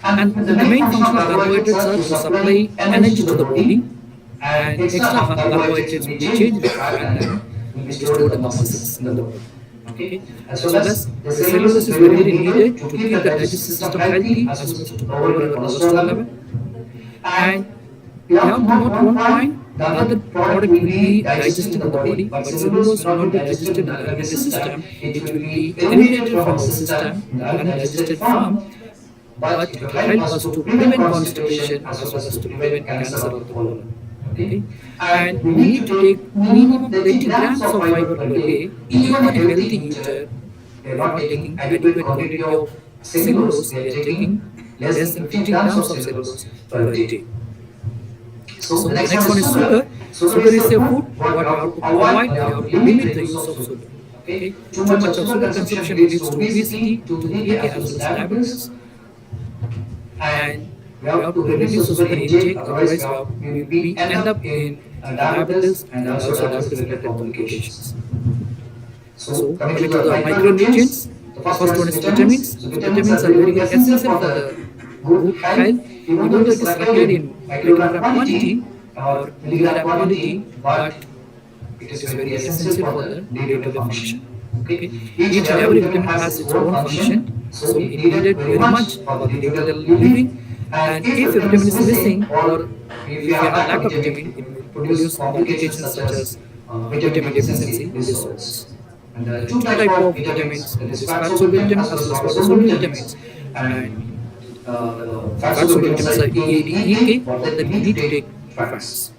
O: And the main function of carbohydrates are to supply energy to the body, and extra carbohydrates will be changed into fat and will be stored in the muscles in the body. Okay, as well as the cellulose is very needed to keep the digestive system healthy as well as to lower your cholesterol level. And we have to note one point: the other product will be digested in the body, but cellulose will not be digested in the alimentary system. It will be eliminated from the system in the undigested form, but it will help us to prevent constipation as well as to prevent cancer of the colon. Okay? And we need to take minimum 20 grams of fiber per day. Even a healthy eater, we are not taking adequate quantity of cellulose, we are taking less than 15 grams of cellulose per day. So the next one is sugar. Sugar is a food what we have to avoid. We have to limit the use of sugar. Okay? Too much of sugar consumption leads to obesity, to obesity as well as diabetes. And we have to reduce the sugar intake, otherwise we end up in diabetes and also diabetes related complications. So coming to the micronutrients, the first one is vitamins. So vitamins are very essential for the good health, even though it is required in microgram quantity or milligram quantity, but it is very essential for the day-to-day function. Okay. Each and every vitamin has its own function, so it needed very much for the day-to-day living. And if a vitamin is missing or if you have lack of vitamin, it will produce complications such as vitamin deficiency disorders. And there are two types of vitamins: that is fat-soluble vitamins as well as water-soluble vitamins. And fat-soluble vitamins are E, A, D, E, K that we need to take fats.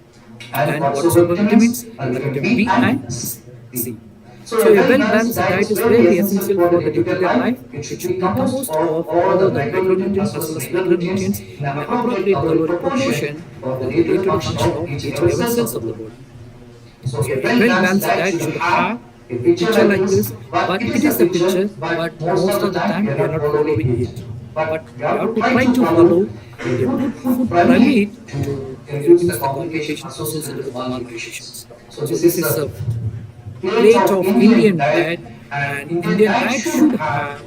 O: And water-soluble vitamins are vitamin B and C. So a well-balanced diet is very essential for the day-to-day life. It should be composed of all the micronutrients as well as macronutrients in an appropriate calorie proportion for the day-to-day function of each and every cells of the body. So a well-balanced diet should have a picture like this, but it is a picture, but most of the time we are not following it. But we have to try to follow a good food pyramid to reduce the complications associated with malnutrition. So this is a plate of Indian diet, and Indian diet should have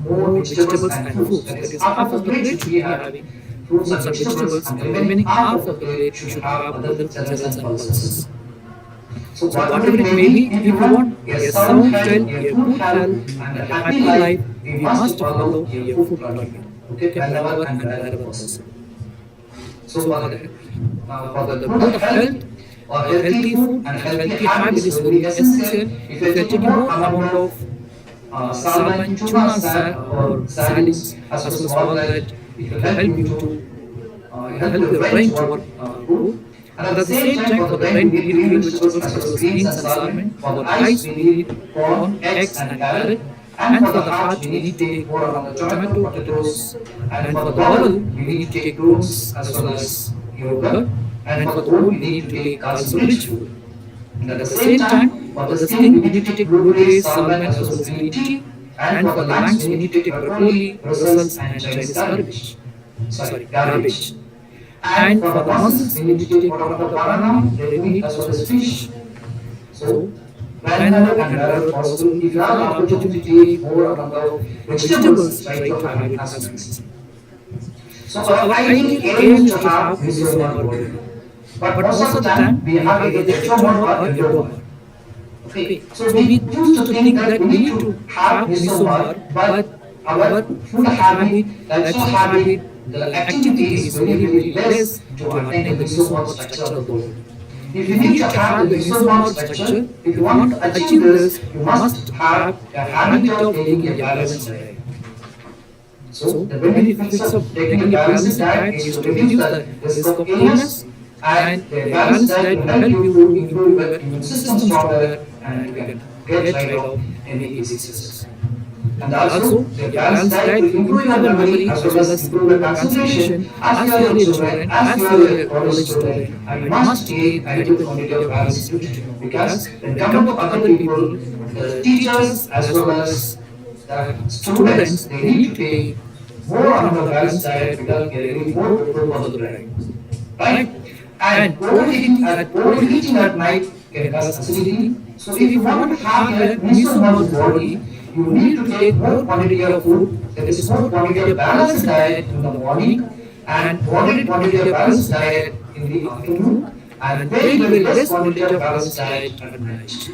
O: more vegetables and fruits. That is, half of the plate should be having fruits and vegetables, and the remaining half of the plate should have other cereals and pulses. So whatever it may be, if you want a sound health, a good health, and a happy life, we must follow a food pyramid. Okay, whenever and wherever possible. So for the good health, a healthy food and a healthy habit is very essential. If you are taking more amount of salmon, tuna, or sardines, as well as all that, it will help you to help your brain to work good. And at the same time, for the brain, we need green vegetables as well as beans and salmon. For the eyes, we need corn, eggs, and carrot. And for the heart, we need to take more of the tomato, potatoes. And for the bowel, we need to take oats as well as yogurt. And for the wool, we need to take calcium-rich food. And at the same time, for the skin, we need to take blueberries, salmon, as well as green tea. And for the lungs, we need to take broccoli, Brussels, and Chinese garbage. And for the muscles, we need to take more of the banana, red meat, as well as fish. So, whenever and wherever possible, if you have an opportunity to eat more amount of vegetables, try to have it as well. So our ideal aim is to have mesomorph. But most of the time, we have either ectomorph or endomorph. Okay, so we used to think that we need to have mesomorph, but our food habit, lifestyle habit, the activity is very less to attain the mesomorph structure of the body.
C: If you need to have the user-mode structure, if you want to achieve this, you must have a habit of taking a balanced diet. So the benefits of taking a balanced diet is to reduce the risk of illness, and a balanced diet will help you to improve your immune system stronger, and you can get rid of many diseases. And also, a balanced diet will improve your memory as well as improve your concentration as you are a children, as you are a college student, and you must take adequate quantity of balanced nutrition because when we come to other people, the teachers as well as the students, they need to take more amount of balanced diet because they are getting more food for the brain. Right? And overeating at night can cause acidity. So if you want to have a mesomorph body, you need to take more quantity of food, that is more quantity of balanced diet in the morning and moderate quantity of balanced diet in the afternoon and very very less quantity of balanced diet at night.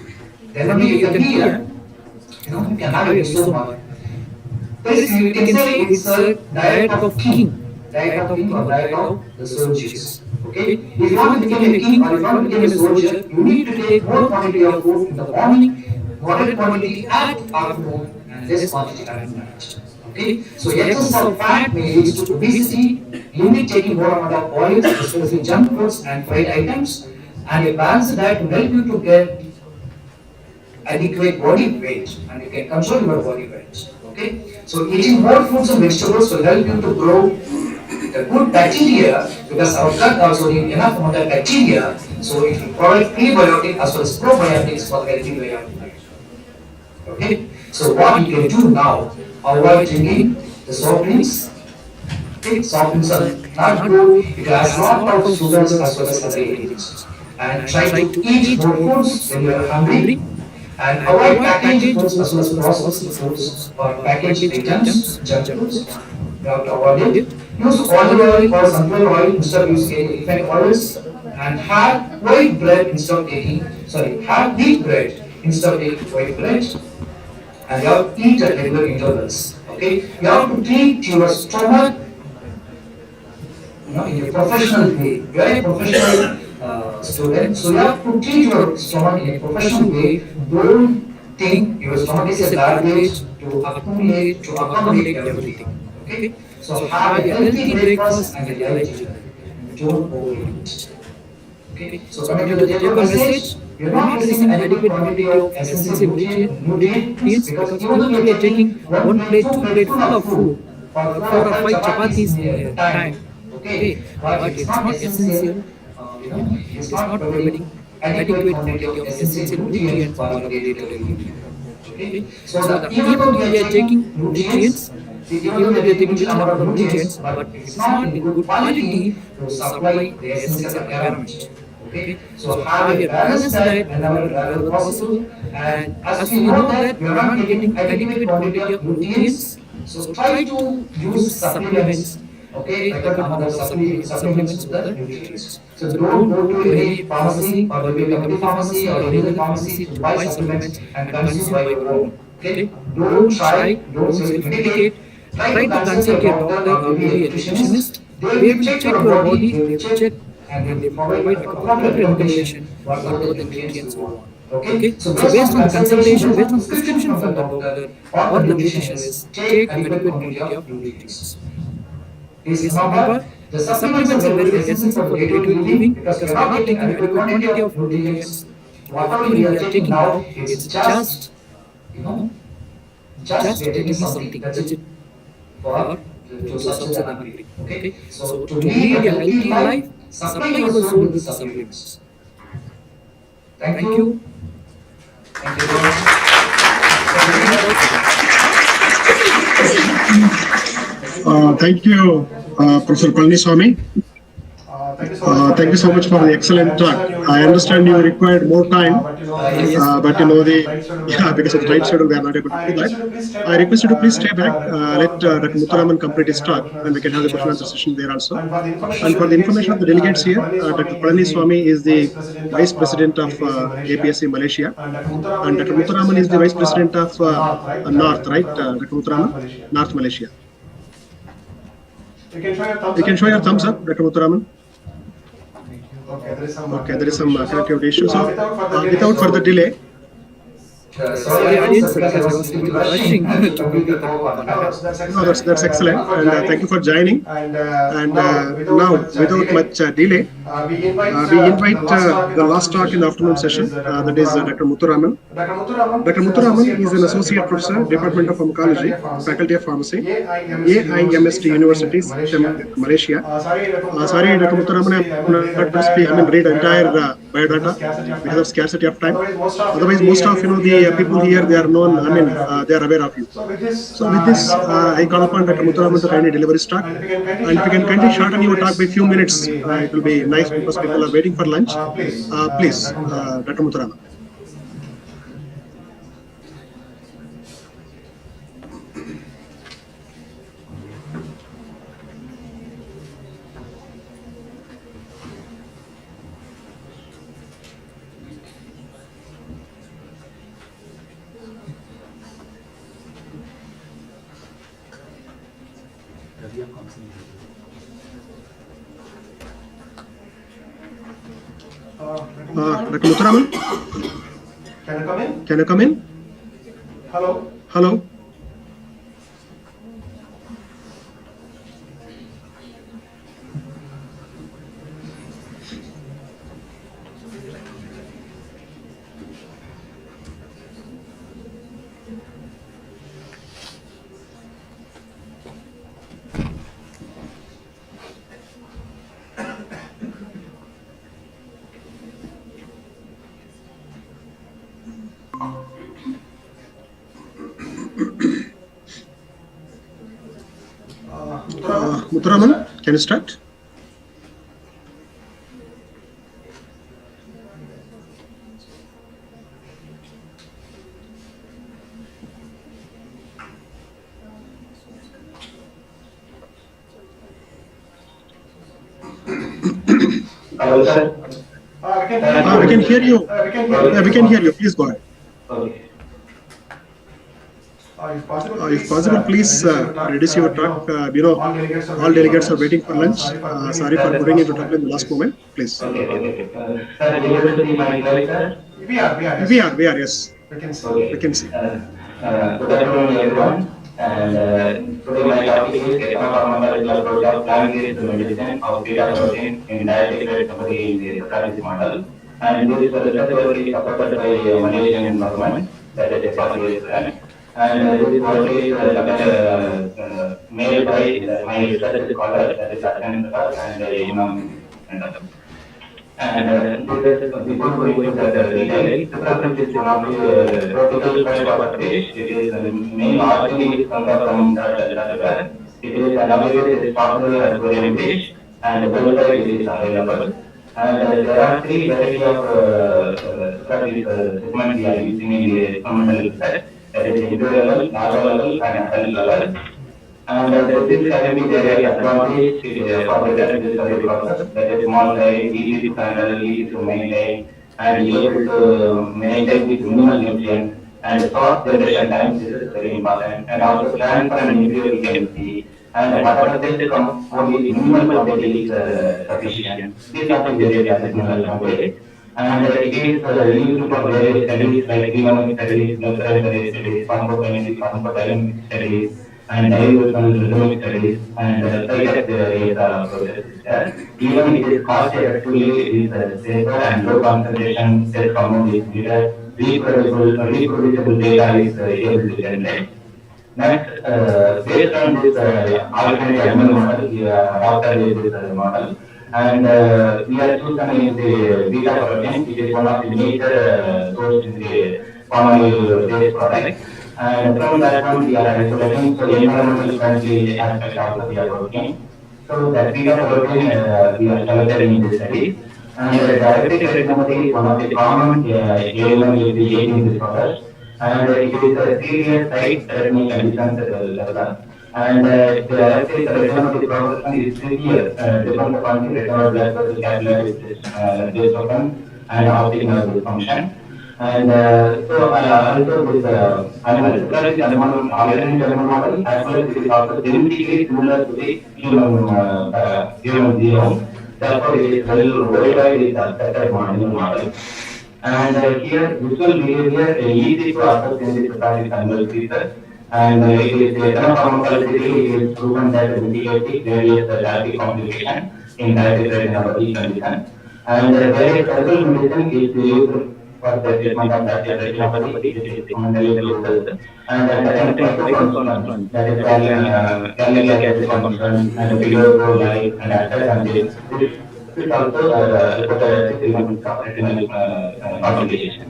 C: Then only you can be a, you can have a mesomorph. We can say it's a diet of king, diet of king or diet of the soldiers. Okay? If you want to become a king or if you want to become a soldier, you need to take more quantity of food in the morning, moderate quantity at afternoon, and less quantity at night. Okay? So excess of fat may lead to obesity, limit taking more amount of oils, especially junk foods and fried items, and a balanced diet will help you to get adequate body weight and you can control your body weight. Okay? So eating more fruits and vegetables will help you to grow the good bacteria because our gut also needs enough amount of bacteria, so it will provide prebiotic as well as probiotics for healthy way of life. Okay? So what you can do now, avoid drinking the soft drinks. Okay? Soft drinks are not good, it has a lot of sugars as well as other ingredients. And try to eat more foods when you are hungry. And avoid packaged foods as well as processed foods or packaged items, junk foods. You have to avoid it. Use olive oil or sunflower oil instead of using refined oils, and have white bread instead of have wheat bread instead of taking white bread. And you have to eat at regular intervals. Okay, you have to treat your stomach, in a professional way. You are a professional student, so you have to treat your stomach in a professional way. Don't think your stomach is a garbage to accumulate, to accommodate everything. Okay? So have a healthy breakfast and a light dinner. Don't overeat. Okay? So coming to the take-home message, we are not receiving adequate quantity of essential nutrients because even though we are taking one plate, two plate full of food, or 4 or 5 chapatis in a time, okay, but it's not essential, it is not providing adequate quantity of essential nutrients for our day-to-day living. Okay? So even though we are taking nutrients, even though we are taking rich amount of nutrients, but it's not in good quality to supply the essential requirement. Okay? So have a balanced diet wherever possible, and as we know that we are not getting adequate quantity of nutrients, so try to use supplements. Okay, adequate amount of supplements with the nutrients. So don't go to any pharmacy or maybe a community pharmacy or any other pharmacy to buy supplements and consume by your own. Okay, don't self-medicate. Try to consult your doctor or maybe a nutritionist. They will check your body, they will check and they will provide appropriate recommendation whatever the nutrients you want. Okay, so based on the consultation, based on prescription from the doctor or the nutritionist, take adequate quantity of nutrients. Please remember, the supplements are very, very essential for the day-to-day living because we are not taking adequate quantity of nutrients. Whatever we are taking now, it's just, just to give me something. That's it for to subsidize the hungry. Okay, so to lead a healthy life, supply your soul with the supplements. Thank you. Thank
J: you. Thank you, Professor Palniswamy. Thank you so much for the excellent talk. I understand you required more time, but because of the tight schedule, we are not able to do that. I request you to please stay back. Let Dr. Muthuraman complete his talk, and we can have the question and answer session there also. And for the information of the delegates here, Dr. Palniswamy is the Vice President of APSC Malaysia, and Dr. Muthuraman is the Vice President of North, right? Dr. Muthuraman, North Malaysia. You can show your thumbs up, Dr. Muthuraman.
S: Okay.
J: Okay, there is some connectivity issue. So without further delay,
O: Sorry, audience, because I was a little rushing to give you the talk.
J: no, that's excellent, and thank you for joining. And now, without much delay, we invite the last talk in the afternoon session. That is Dr. Muthuraman. Dr. Muthuraman is an associate professor, Department of Pharmacology, Faculty of Pharmacy, AIMST University, Malaysia. Sorry, Dr. Muthuraman, I'm not going to speak. I mean, read entire biodata because of scarcity of time. Otherwise, most of the people here, they are known. I mean, they are aware of you. So with this, I call upon Dr. Muthuraman to kindly deliver his talk. And if you can kindly shorten your talk by a few minutes, it will be nice because people are waiting for lunch. Please, Dr. Muthuraman. Dr. Muthuraman,
I: Can you come in?
J: can you come in?
I: Hello?
J: Hello? Muthuraman, can you start?
Q: Hello, sir.
J: We can hear you. We can hear you. Please go ahead.
Q: Okay.
J: If possible, please reduce your talk. All delegates are waiting for lunch. Sorry for putting into trouble in the last moment. Please.
Q: Okay. Sir, are you able to see my slide, sir?
J: We are, yes. We can see.
Q: Good afternoon, everyone. And today my topic is ecopharmacological approach of plant-based medicine of beta protein in dietetic recovery in the Socrates model. And this research work is supported by Malaysian government, that is FRDS. And this work is made by my research scholar, that is Icmphql and Imam. And before we go into the detail, Socrates is one of the tropical freshwater fish. It is main largely comes from that. It is nowadays is popular aquarium fish, and worldwide it is available. And there are three varieties of Socrates segment we are using in the experimental research. That is individual level, larval level, and cell level. And this is having very advantage for the data discovery process. That is small size, easy to handle, easy to maintain, and able to maintain with minimal nutrients and short generation time. This is very important. And also transfer and nutrient chemistry. And water based compound with minimal quantity is sufficient. These are the very additional advantage. And it is used for various studies like genomic studies, nuclear studies, pharmacokinetic, pharmacodynamic studies, and evolutionary rhythmic studies, and high-tech areas are approaches. Even it is cost effectively, it is safer and low concentration test compound is needed. Reproducible data is able to generate. Next, based on this alternative animal model, we are adopted this model, and we are choosing the beta protein, which is one of the major source in the palm oil-based product. And from that one, we are isolating so the environmental friendly aspect of the beta protein. So that beta protein we are selected in this study. And diabetic retinopathy is one of the common ailments with the aging disorders. And it is a serious side threatening condition level. And the diabetic retinopathy progression is severe, depends upon the retinal blood vessel capillary dystrophin and optic nerve dysfunction. And also this animal, Socrates animal, alternative animal model, as well as it is also genetically similar to the human genome. Therefore, it is well worldwide is accepted animal model. And here, visual behavior easy to assess in this practice animal features. And it is pharmacologically it is proven that mitigates various dietary complications in dietary retinopathy condition. And various herbal medicine is used for the treatment of dietary retinopathy. It is commonly used. And certain spikes concerns, that is gallinic acid concerns and below light and acid conditions. This also reported significant retinal complication.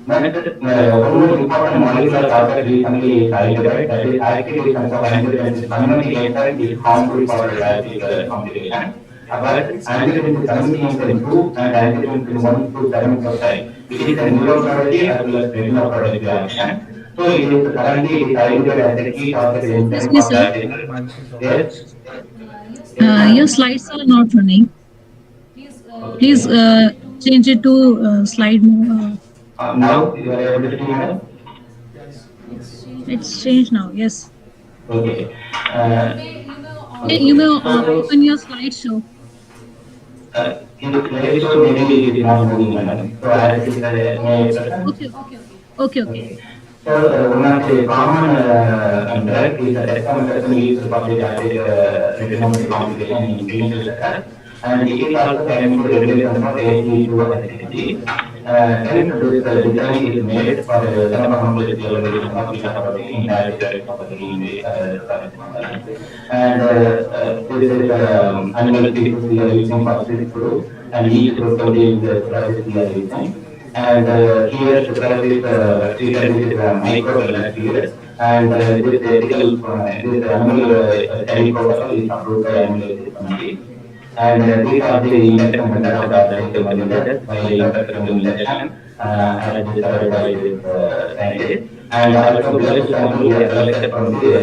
Q: Next, one more important molecular target recently is identified, that is active defense of angiotensin community enzyme is harmful for diabetic complication. But angiotensin community enzyme 2 and angiotensin 1 to 7 peptide, it is a neuroprotective as well as retinoprotective action. So it is currently it is identified as a key target
L: Excuse
Q: enzyme
L: me,
Q: for
L: sir.
Q: diabetic. Yes.
L: Your slides are not running. Please
Q: Okay.
L: change it to slide mode.
Q: Now you are able to see, madam?
L: It's changed now. Yes.
Q: Okay.
L: You
Q: Okay.
L: may
Q: So
L: open your slideshow.
Q: in the slideshow, maybe it is not moving, madam. So as it is, may I present?
L: Okay. Okay. Okay.
Q: Okay. So one of the common drug is dexamethasone used for the diabetic retinopathy complication in clinical setup. And it is also coming to regulation for ACE2 SHG. Hence, this design is made for pharmacological regulation of beta protein in diabetic retinopathy in the retinopathy. And this is animal species we are using for this group, and each group contains species we are using. And here sucrose is treated with microgalactic fluid, and this ethical this animal study protocol is approved by animal ethics committee. And these are the injection method of diabetic mellitus by intrathecal injection as discovered by this scientist. And also blood sample we are collected from the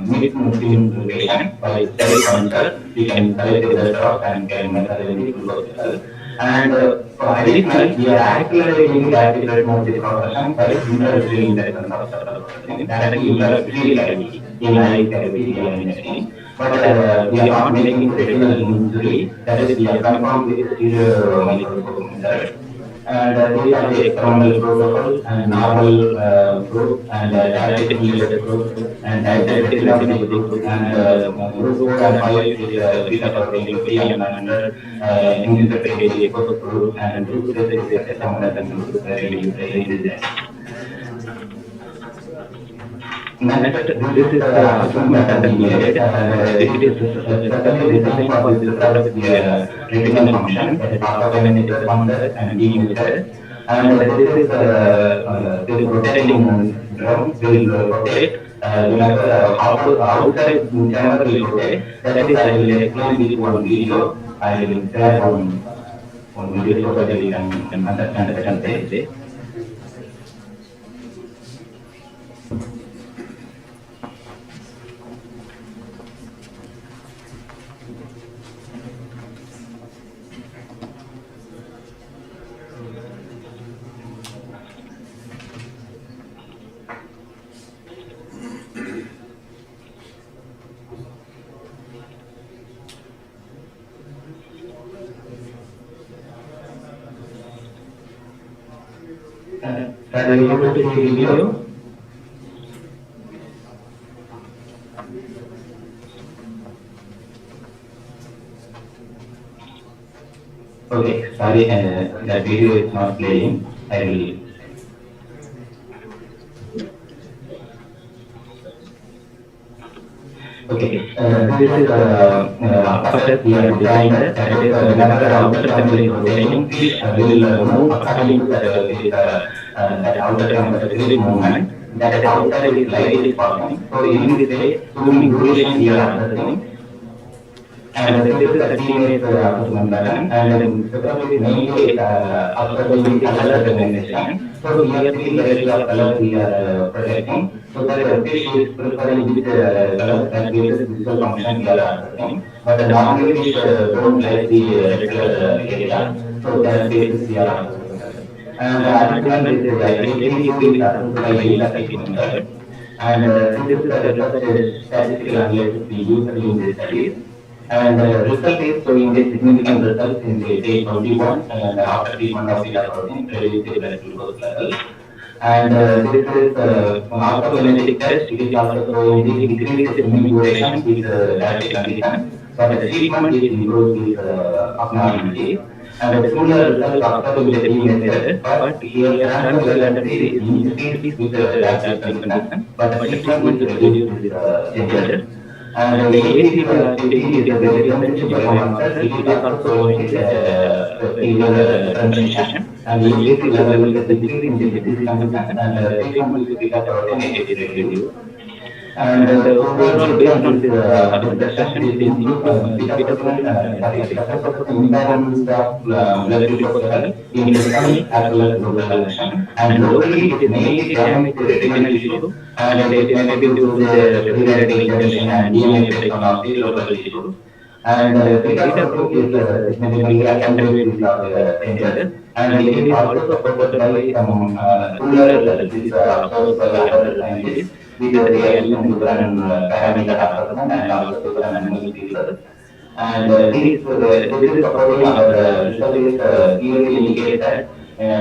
Q: mid Muslim patient by cell counter. We can collect the blood drops and can measure the glucose level. And for additional, we are accelerating the diabetic retinopathy progression by intraocular injection of cephalosporin, that is intravisual cavity, in eye cavity and everything. But we are not making the retinal injury, that is we are confirmed with the stereo microscope method. And these are the experimental protocols and normal group and diabetic mellitus group and diabetic retinopathy group, and group 4 and 5 is beta protein 50 and 100 injected kg exposed group, and group 6 is dexamethasone group where we use the insulin. Next, this is the assessment that we made. It is especially designed for this product retinal function, that is optogenetic responses and images. And this is this rotating drum will rotate whenever outside chamber will rotate. That is, I will explain this one video. I will share one video so that you can understand this. Are you able to see the video? Okay, sorry, that video is not playing. I will. Okay, this is apparatus we have designed, that is whenever the outer chamber is rotating, fish will move according to that outer chamber fluid movement, that is outside is light is passing. So in this way, swimming duration we are assessing. And this is 30 minutes assessment pattern, and photography is mainly observing the color recognition. So here 3 varieties of color we are projecting. So that the fish is preferring which color, that gives us visual function we are assessing. But normally fish don't like the red color area, so that basis we are assessing. And additional is the ACE2 is assessed by ELA method. And this is the research statistical analysis we use in these studies. And result is showing a significant result in the day 21 and after treatment of beta protein reduce the blood glucose level. And this is orthogenetic test. It is also showing the decreased swimming duration with diabetic condition, but the treatment is improved with abnormality. And a similar result observed with the DNA test, but here terminal latency is increased with diabetic condition, but the treatment is reduced with NHS. And the ACT is a very sensitive biomarker. It is also showing irregular differentiation, and the AC level is decreased in the disease condition, and treatment with beta protein is reduced. And overall, based on this discussion, it is beta protein, saprotropin imbalance of blood glucose level in systemic as well as local action. And locally, it is mainly damage the retinal tissue, and it may be due to the respiratory inhalation and DNA breakdown of the local tissue. And the beta protein is significantly attenuated with NHS, and it is also supported by some similar results which are observed by other scientists with ALN and parameter assessment and also some animal features. And this is supporting our research clearly indicate that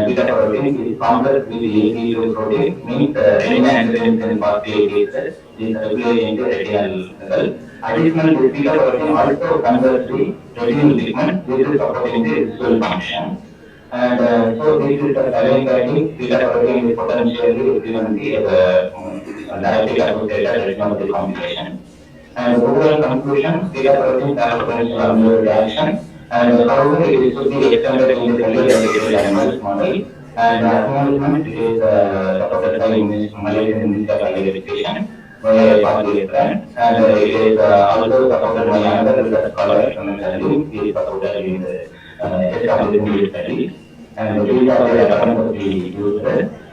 Q: beta protein is complex with the ACE protein, means renin angiotensin phosphatases is circulating the retinal cell. Additionally, this beta protein also converts the retinal pigment. This is supporting the visual function. And so this is allowing finding beta protein is potentially representing the diabetic associated retinopathy complication. And overall conclusion, beta proteins have potential amyloid reaction, and however it is to be experimented in the early educated animals model. And acknowledgement is supported by Malaysian verification by Parley grant, and it is also supported by another research scholar from Lim is supported in the establishing study. And these are the references we used.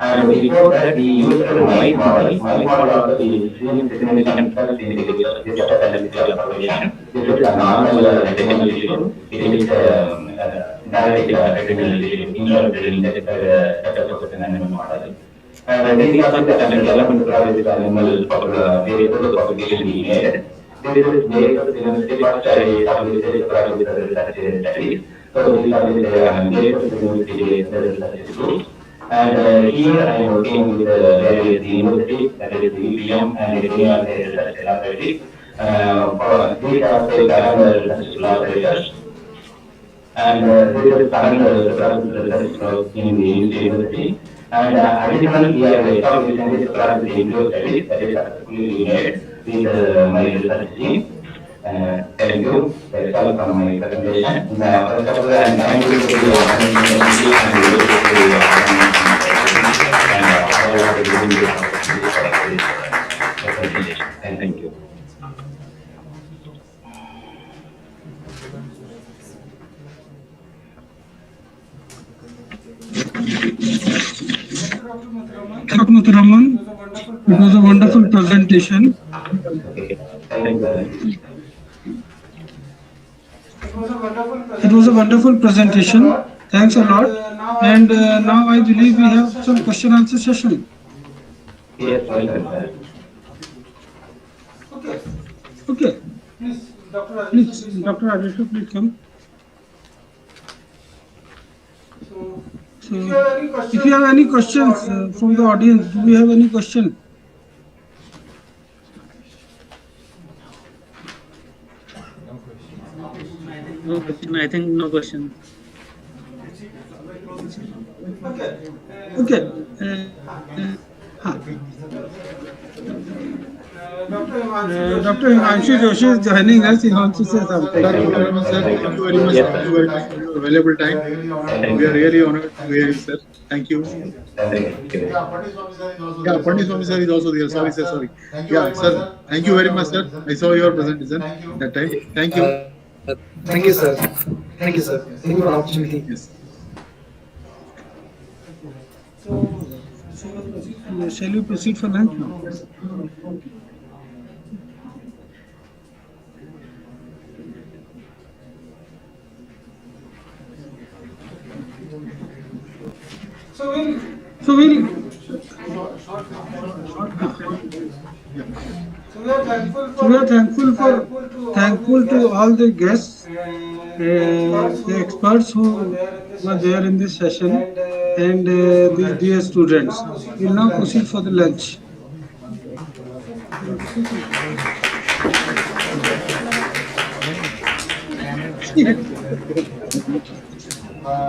Q: And before that, we used mice model. Mice model also is seeing significant result in the visual application. This is a normal retinal tissue. It is diabetic retinal tissue, intraretinal injected animal model. And these are the development process with animal based on the publication we made. This is based on the first established with research studies. So this is based on the research tools. And here I am working with various universities, that is EPM and Indian Research Laboratories. These are the current research collaborators. And this is current research in the university. And additionally, we have established this collaborative individual studies that is successfully made with my research team. Thank you. That's all from my presentation. Now, first of all, and thank you to the organization and all of the giving this opportunity for this presentation. Thank you.
G: Dr. Muthuraman, it was a wonderful presentation.
Q: Okay. Thank you.
G: It was a wonderful presentation. Thanks a lot. And now I believe we have some question answer session.
Q: Yes, welcome, sir.
G: Okay. Please, Dr. Rajeshu, please come. So, if you have any questions from the audience, do we have any question?
O: No question. I think no question.
G: Okay. Dr. Himanshu Joshi is joining us. He wants to say something.
J: Thank you very much, sir. Thank you very much. Thank you very much for your valuable time. We are really honored to hear you, sir. Thank you. Yeah, Pandit Swami sir is also there. Sorry, sir. Sorry. Yeah, sir. Thank you very much, sir. I saw your presentation that time. Thank you.
O: Thank you, sir. Thank you, sir. Thank you for the opportunity.
J: Yes.
G: Shall we proceed for lunch now? So we'll So we are thankful
J: So we are thankful to all the guests, the experts who were there in this session, and these dear students. We will now proceed for the lunch.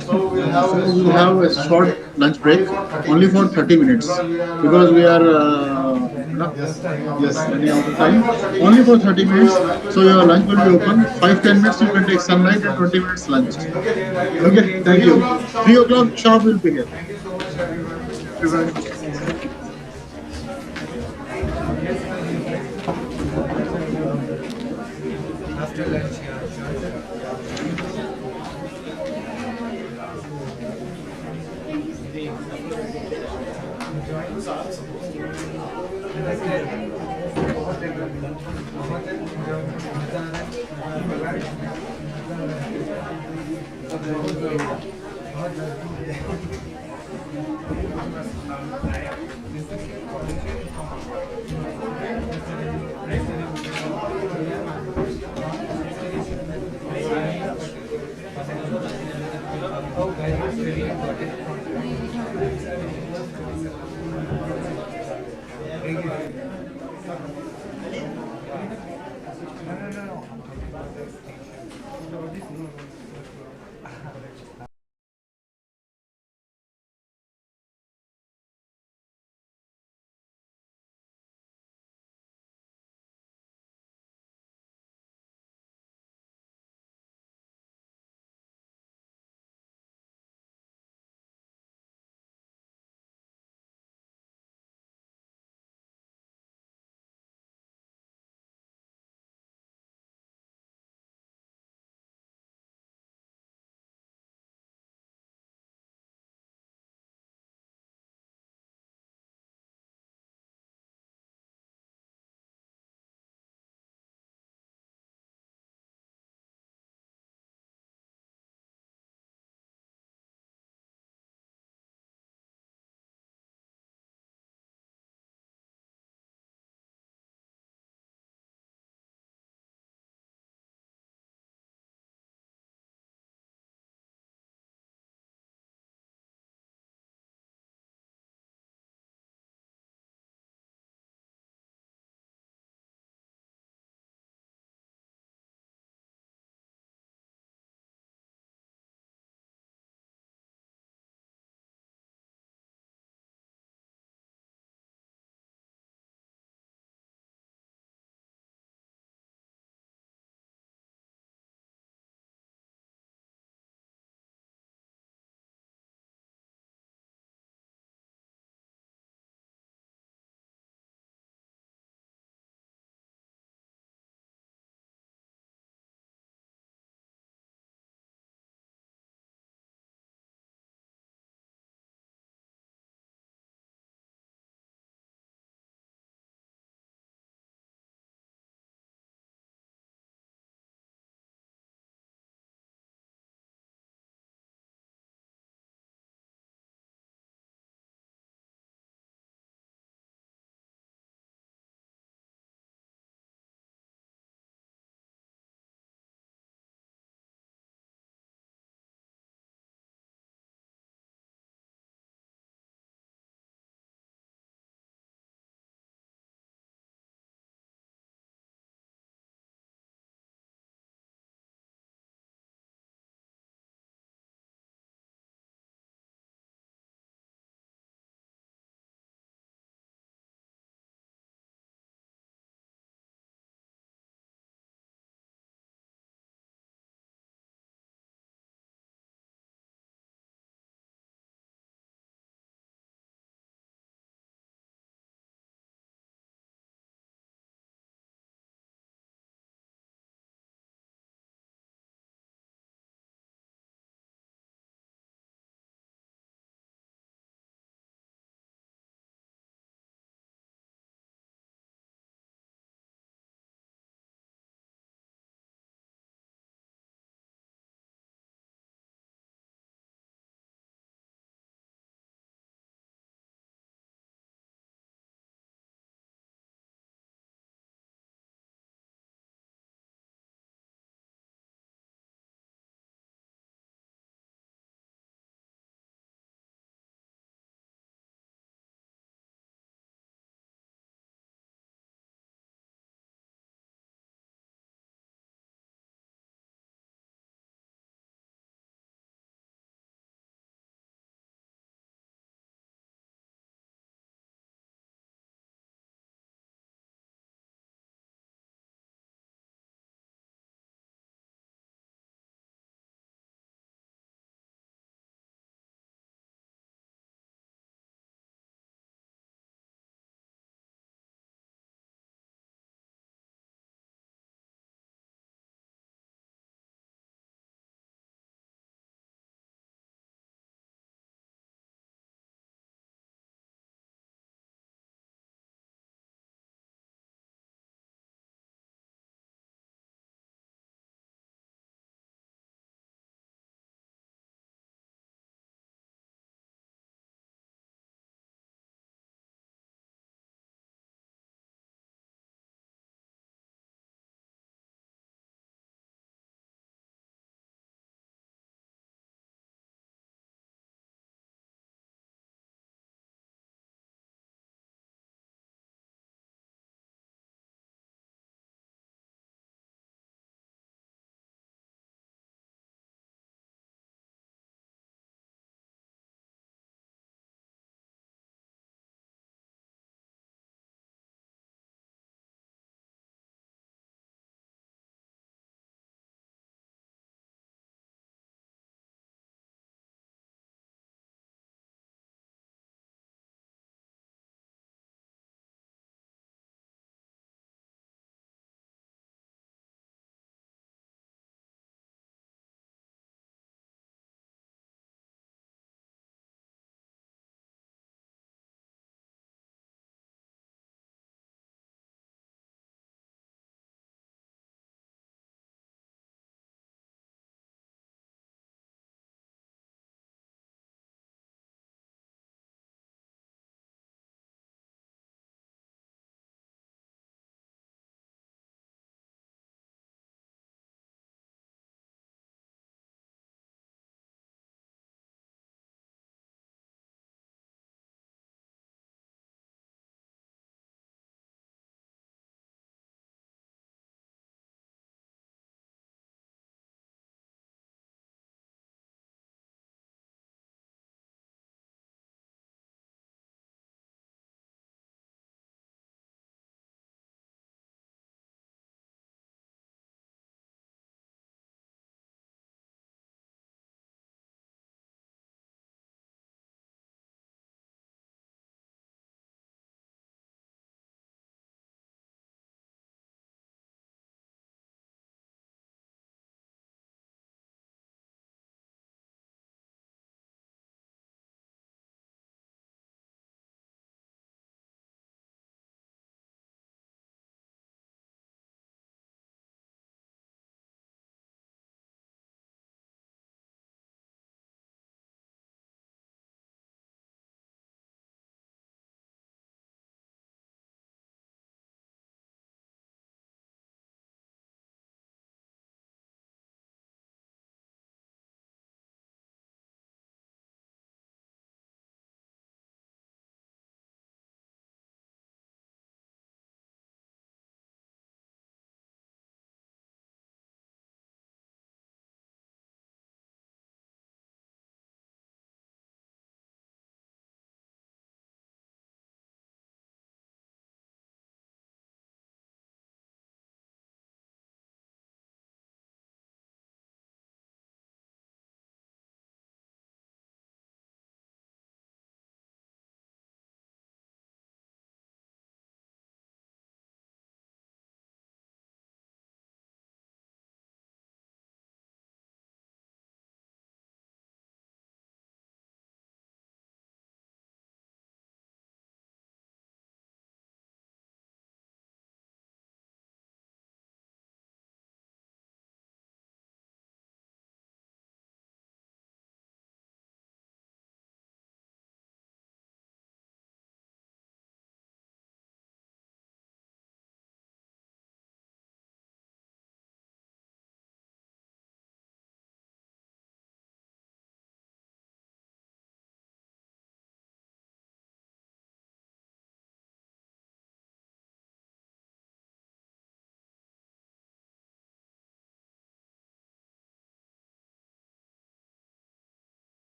C: So we'll have a short lunch break, only for 30 minutes, because we are yes, running out of time. Only for 30 minutes. So your lunch will be open. 5-10 minutes you can take sunlight and 20 minutes lunch. Okay, thank you. 3 o'clock sharp will be here. Everyone.
D: After lunch,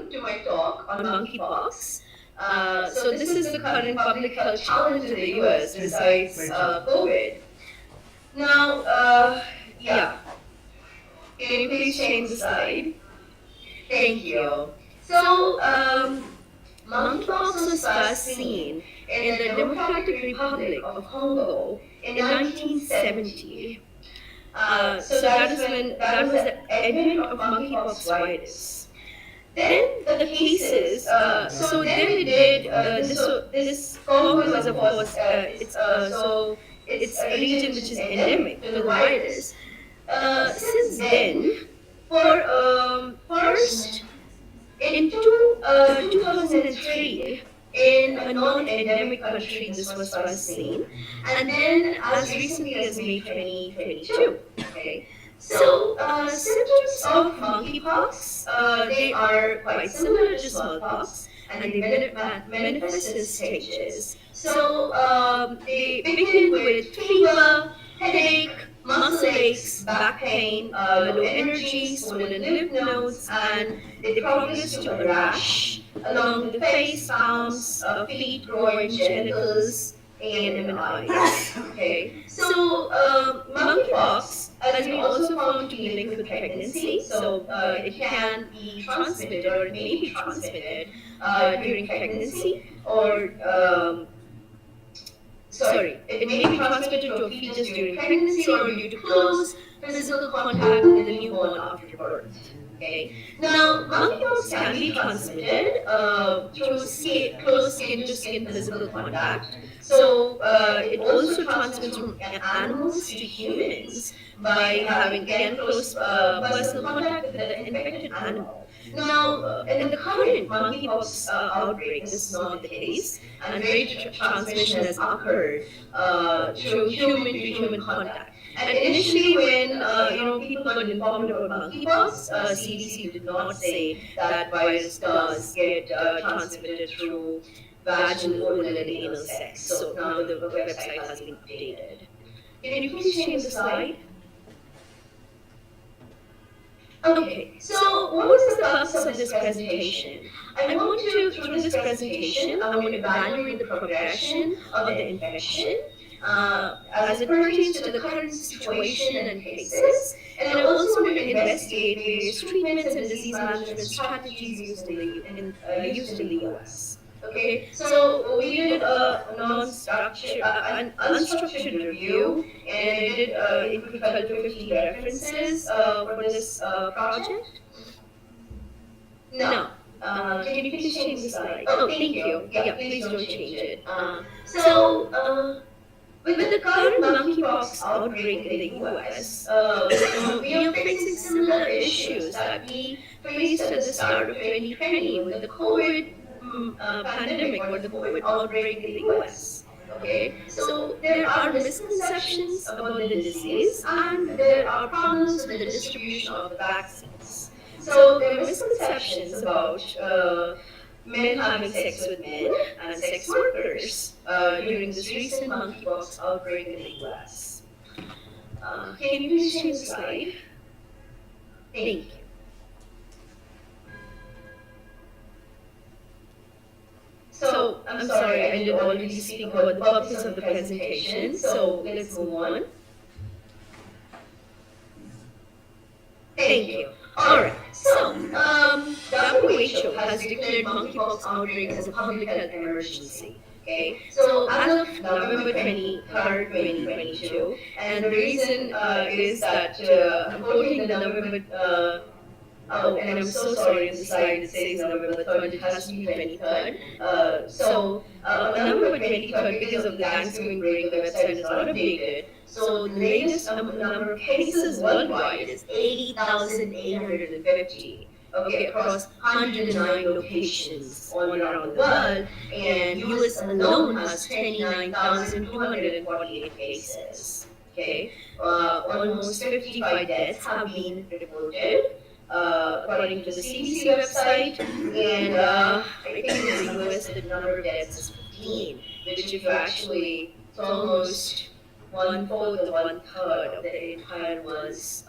K: welcome to my talk on monkeypox. So this is the current public health challenge in the US besides COVID. Now, yeah, can you please change the slide? Thank you. So, monkeypox was first seen in the Democratic Republic of Congo in 1970. So that was the advent of monkeypox virus. Then the cases, so then it did, this Congo is of course, it's a region which is endemic to the virus. Since then, for first in 2003, in a non-endemic country, this was first seen, and then as recently as May 2022. Okay, so symptoms of monkeypox, they are quite similar to smallpox, and they manifest in stages. So they begin with fever, headache, muscle aches, back pain, low energy, swollen lymph nodes, and they progress to a rash along the face, palms, feet, groin, genitals, and eyes. Okay, so monkeypox has been also found to be linked with pregnancy. So it can be transmitted, or it may be transmitted during pregnancy, or it may be transmitted to a fetus during pregnancy or due to close physical contact with the newborn after birth. Okay. Now, monkeypox can be transmitted through close skin-to-skin physical contact. So it also transmits from animals to humans by having, again, close personal contact with the infected animal. Now, in the current monkeypox outbreak, this is not the case, and rate transmission has occurred through human-to-human contact. And initially, when people got informed about monkeypox, CDC did not say that virus does get transmitted through vaginal, oral, and anal sex. So now the website has been updated. Can you please change the slide? Okay, so what is the purpose of this presentation? I want to, through this presentation, I want to evaluate the progression of the infection as it pertains to the current situation and cases, and I also want to investigate various treatments and disease management strategies used in the US. Okay, so we did an unstructured review, and I did include 12 to 15 references for this project. Now, can you please change the slide? Oh, thank you. Yeah, please don't change it. With the current monkeypox outbreak in the US, we are facing similar issues that we faced at the start of 2020 with the COVID pandemic or the COVID outbreak in the US. Okay, so there are misconceptions about the disease, and there are problems with the distribution of the vaccines. So there are misconceptions about men having sex with men and sex workers during this recent monkeypox outbreak in the US. Can you please change the slide? Thank you. So, I'm sorry, I did already speak about the purpose of the presentation, so let's move on. Thank you. Alright, so WHO has declared monkeypox outbreak as a public health emergency. Okay, so as of November 23rd, 2022, and the reason is that I'm quoting the November. Oh, and I'm so sorry, on the slide it says November 3rd, it has to be 23rd. On November 23rd, because of the Thanksgiving break, the website is not updated. So the latest number of cases worldwide is 80,850. Okay, across 109 locations all around the world, and US alone has 29,248 cases. Okay, almost 55 deaths have been reported. According to the CDC website, and I think in the US the number of deaths is 15, which if you actually, it's almost 1/4 or 1/3 of the entire world's,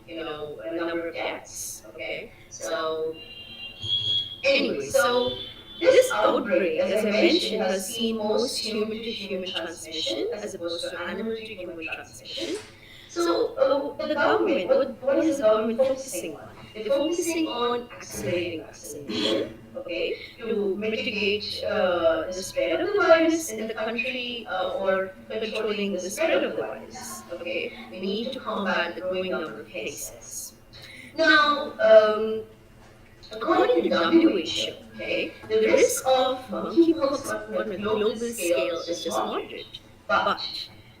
K: number of deaths. Okay, so Anyway, so this outbreak, as I mentioned, has seen most human to human transmission as opposed to animal to human transmission. So, the government, what is the government focusing on? They're focusing on accelerating vaccination, okay, to mitigate the spread of the virus in the country or controlling the spread of the virus, okay. We need to combat the growing number of cases. Now, according to WHO, okay, the risk of monkeypox on a global scale is just moderate, but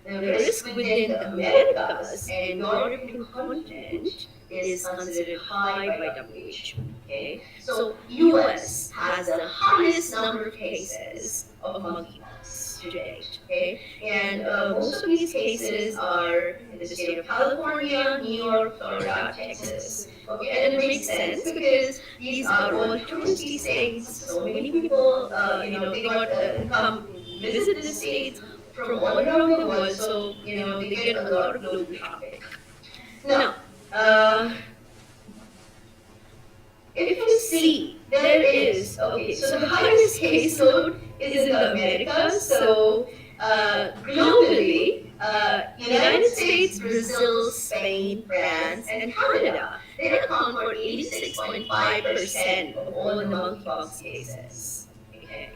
K: the risk within the Americas and European continent is considered high by WHO. Okay, so US has the highest number of cases of monkeypox to date. Okay, and most of these cases are in the state of California, New York, Florida, Texas. Okay, and it makes sense because these are all touristy states. So many people, they got come visit these states from all around the world. So they get a lot of global traffic. Now, if you see, there is okay. So the highest caseload is in the Americas. So globally, United States, Brazil, Spain, France, and Canada, they account for 86.5% of all the monkeypox cases. Okay.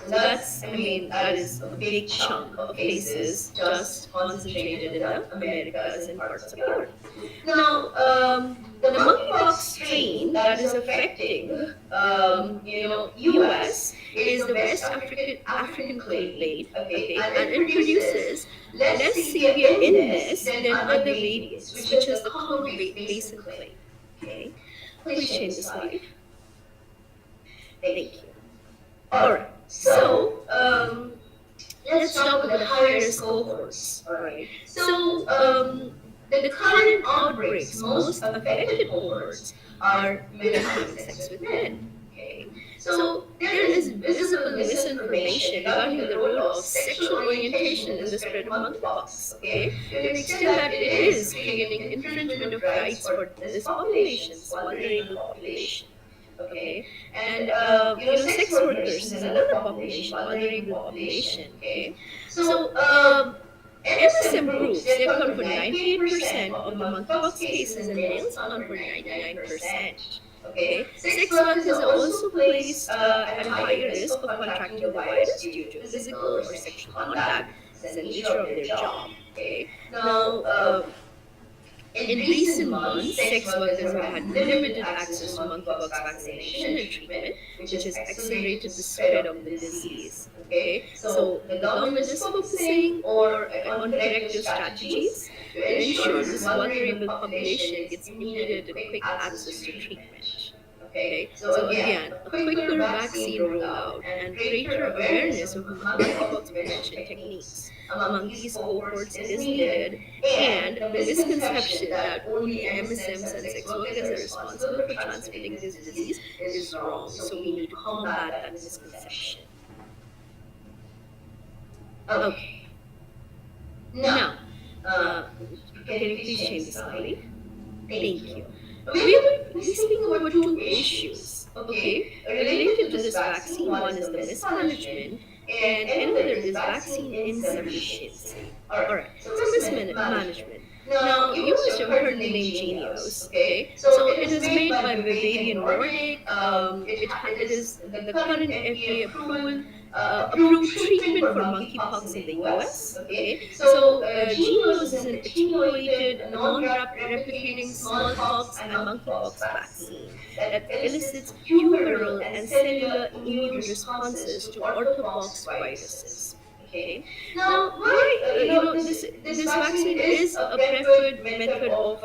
K: So that's, I mean, that is a big chunk of cases just concentrated in the Americas and parts of Europe. Now, the monkeypox strain that is affecting, US is the West African clade, okay, and it produces less severe illness than other variants, such as the Congo Basin clade. Okay, please change the slide. Thank you. All right. So, let's talk about the higher risk cohorts. All right. So, the current outbreaks, most affected cohorts are women having sex with men. Okay. So, there is visible misinformation regarding the role of sexual orientation in the spread of monkeypox. Okay. To an extent that it is creating infringement of rights for this population, this vulnerable population. Okay, and sex workers is another population, vulnerable population. Okay, so MSM groups, they account for 98% of the monkeypox cases, and males account for 99%. Okay, sex workers are also placed at a higher risk of contracting the virus due to physical or sexual contact. It's the nature of their job. Okay, now. In recent months, sex workers have had limited access to monkeypox vaccination and treatment, which has accelerated the spread of the disease. Okay, so the government is focusing on corrective strategies to ensure this vulnerable population gets immediate and quick access to treatment. Okay, so again, a quicker vaccine rollout and greater awareness of monkeypox prevention techniques among these cohorts is needed, and the misconception that only MSMs and sex workers are responsible for transmitting this disease is wrong. So we need to combat that misconception. Okay. Now, can you please change the slide? Thank you. We will be speaking about two issues, okay, related to this vaccine. One is the mismanagement, and another is vaccine insufficiency. All right, so mismanagement. Now, you must have heard the name Genios, okay? So it is made by Bavarian Nordic. It is the current FDA approved treatment for monkeypox in the US. Okay, so Genios is an attenuated, non-replicating smallpox and monkeypox vaccine that elicits humoral and cellular immune responses to orthopox viruses. Okay. Now, why this vaccine is a preferred method of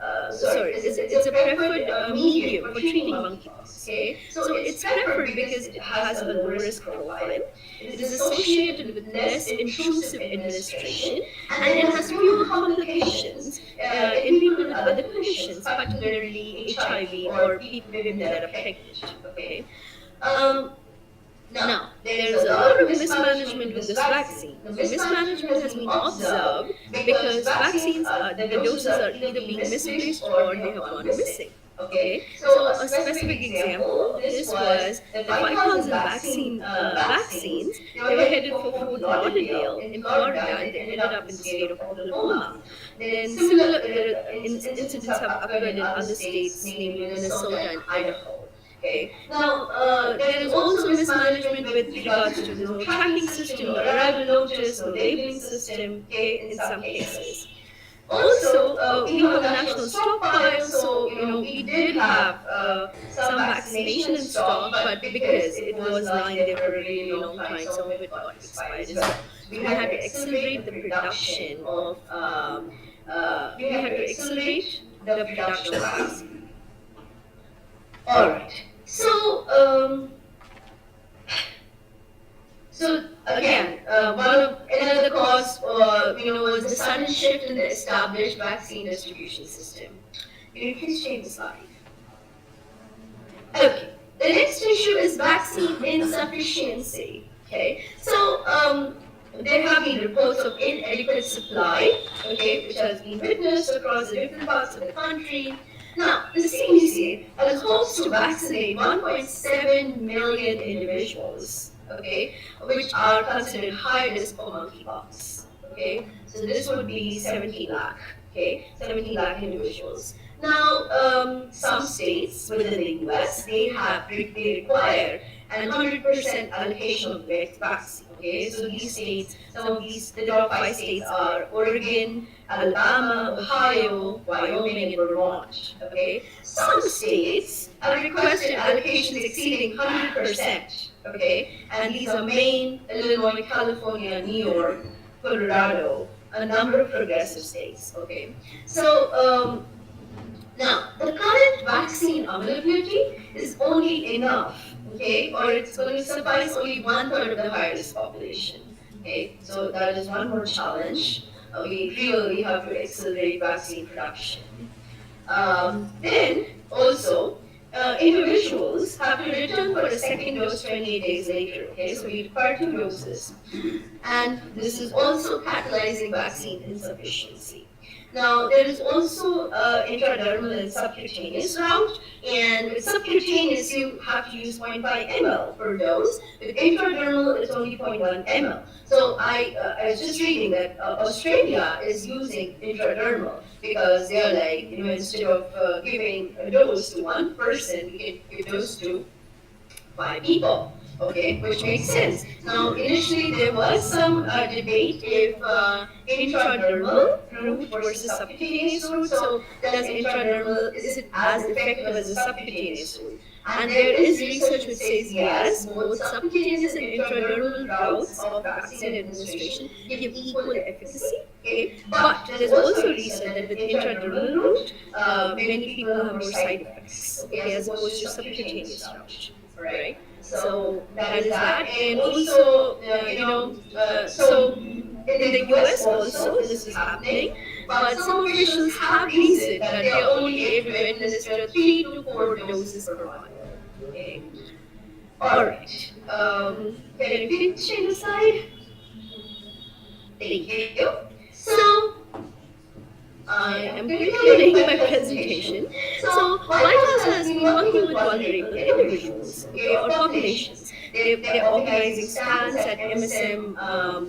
K: it's a preferred medium for treating monkeypox. Okay, so it's preferred because it has a low risk profile. It is associated with less intrusive administration, and it has fewer complications in people with other conditions, particularly HIV or women that are pregnant. Okay. Now, there's a lot of mismanagement with this vaccine. The mismanagement has been observed because vaccines, the doses are either being misplaced or they have gone missing. Okay, so a specific example of this was that 5,000 vaccines, they were headed for Fort Lauderdale in Florida, and they ended up in the state of Oklahoma. Then similar incidents have occurred in other states, namely Minnesota and Idaho. Okay. Now, there is also mismanagement with regards to there's no tracking system, no arrival notice, no labeling system. Okay, in some cases. Also, we have a national stockpile, so we did have some vaccination in stock, but because it was lying there for a really long time, some of it got expired as well. So we had to accelerate the production of the vaccine. All right. So. So again, another cause, was the sudden shift in the established vaccine distribution system. Can you please change the slide? Okay. The next issue is vaccine insufficiency. Okay. So there have been reports of inadequate supply. Okay, which has been witnessed across the different parts of the country. Now, the CDC has hopes to vaccinate 1.7 million individuals, okay, which are considered high risk for monkeypox. Okay, so this would be 70 lakh. Okay, 70 lakh individuals. Now, some states within the US, they require an 100% allocation of the vaccine. Okay, so these states, the top 5 states are Oregon, Alabama, Ohio, Wyoming, and Vermont. Okay, some states have requested allocations exceeding 100%. Okay, and these are Maine, Illinois, California, New York, Colorado, a number of progressive states. Okay, so now the current vaccine availability is only enough. Okay, or it's going to suffice only 1/3 of the high-risk population. Okay, so that is one more challenge. We really have to accelerate vaccine production. Then also, individuals have to return for a second dose 28 days later. Okay, so we require 2 doses, and this is also catalyzing vaccine insufficiency. Now, there is also intradermal and subcutaneous route, and with subcutaneous, you have to use 0.5 ml per dose. With intradermal, it's only 0.1 ml. So I was just reading that Australia is using intradermal because they are like, instead of giving a dose to one person, we can give a dose to 5 people. Okay, which makes sense. Now, initially there was some debate if intradermal route versus subcutaneous route. So, is it as effective as a subcutaneous route? And there is research which says yes, both subcutaneous and intradermal routes of vaccine administration give equal efficacy. Okay, but there's also research that with intradermal route, many people have more side effects. Okay, as opposed to subcutaneous route. Right. So that is that, and also, so in the US also this is happening, but some officials have reasoned that they are only able to administer 3 to 4 doses per month. Okay. All right. Can you please change the slide? Thank you. So I am concluding my presentation. So, White House has been working with vulnerable individuals, okay, or populations. They're organizing stands at MSM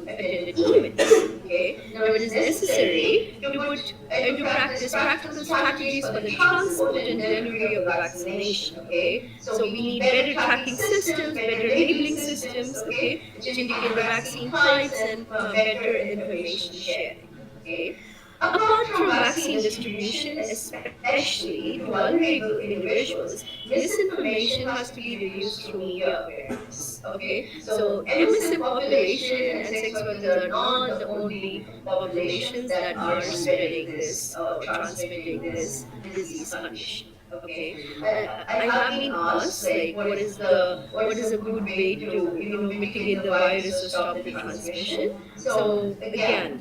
K: attended events. Okay, now it is necessary to put into practice practical strategies for the transport and delivery of the vaccination. Okay, so we need better tracking systems, better labeling systems. Okay, which indicate the vaccine types and better information sharing. Okay. Apart from vaccine distribution, especially to vulnerable individuals, misinformation has to be reduced through media awareness. Okay, so MSM population and sex workers are not the only populations that are spreading this or transmitting this disease condition. Okay, I have been asked like what is a good way to mitigate the virus or stop the transmission. So again,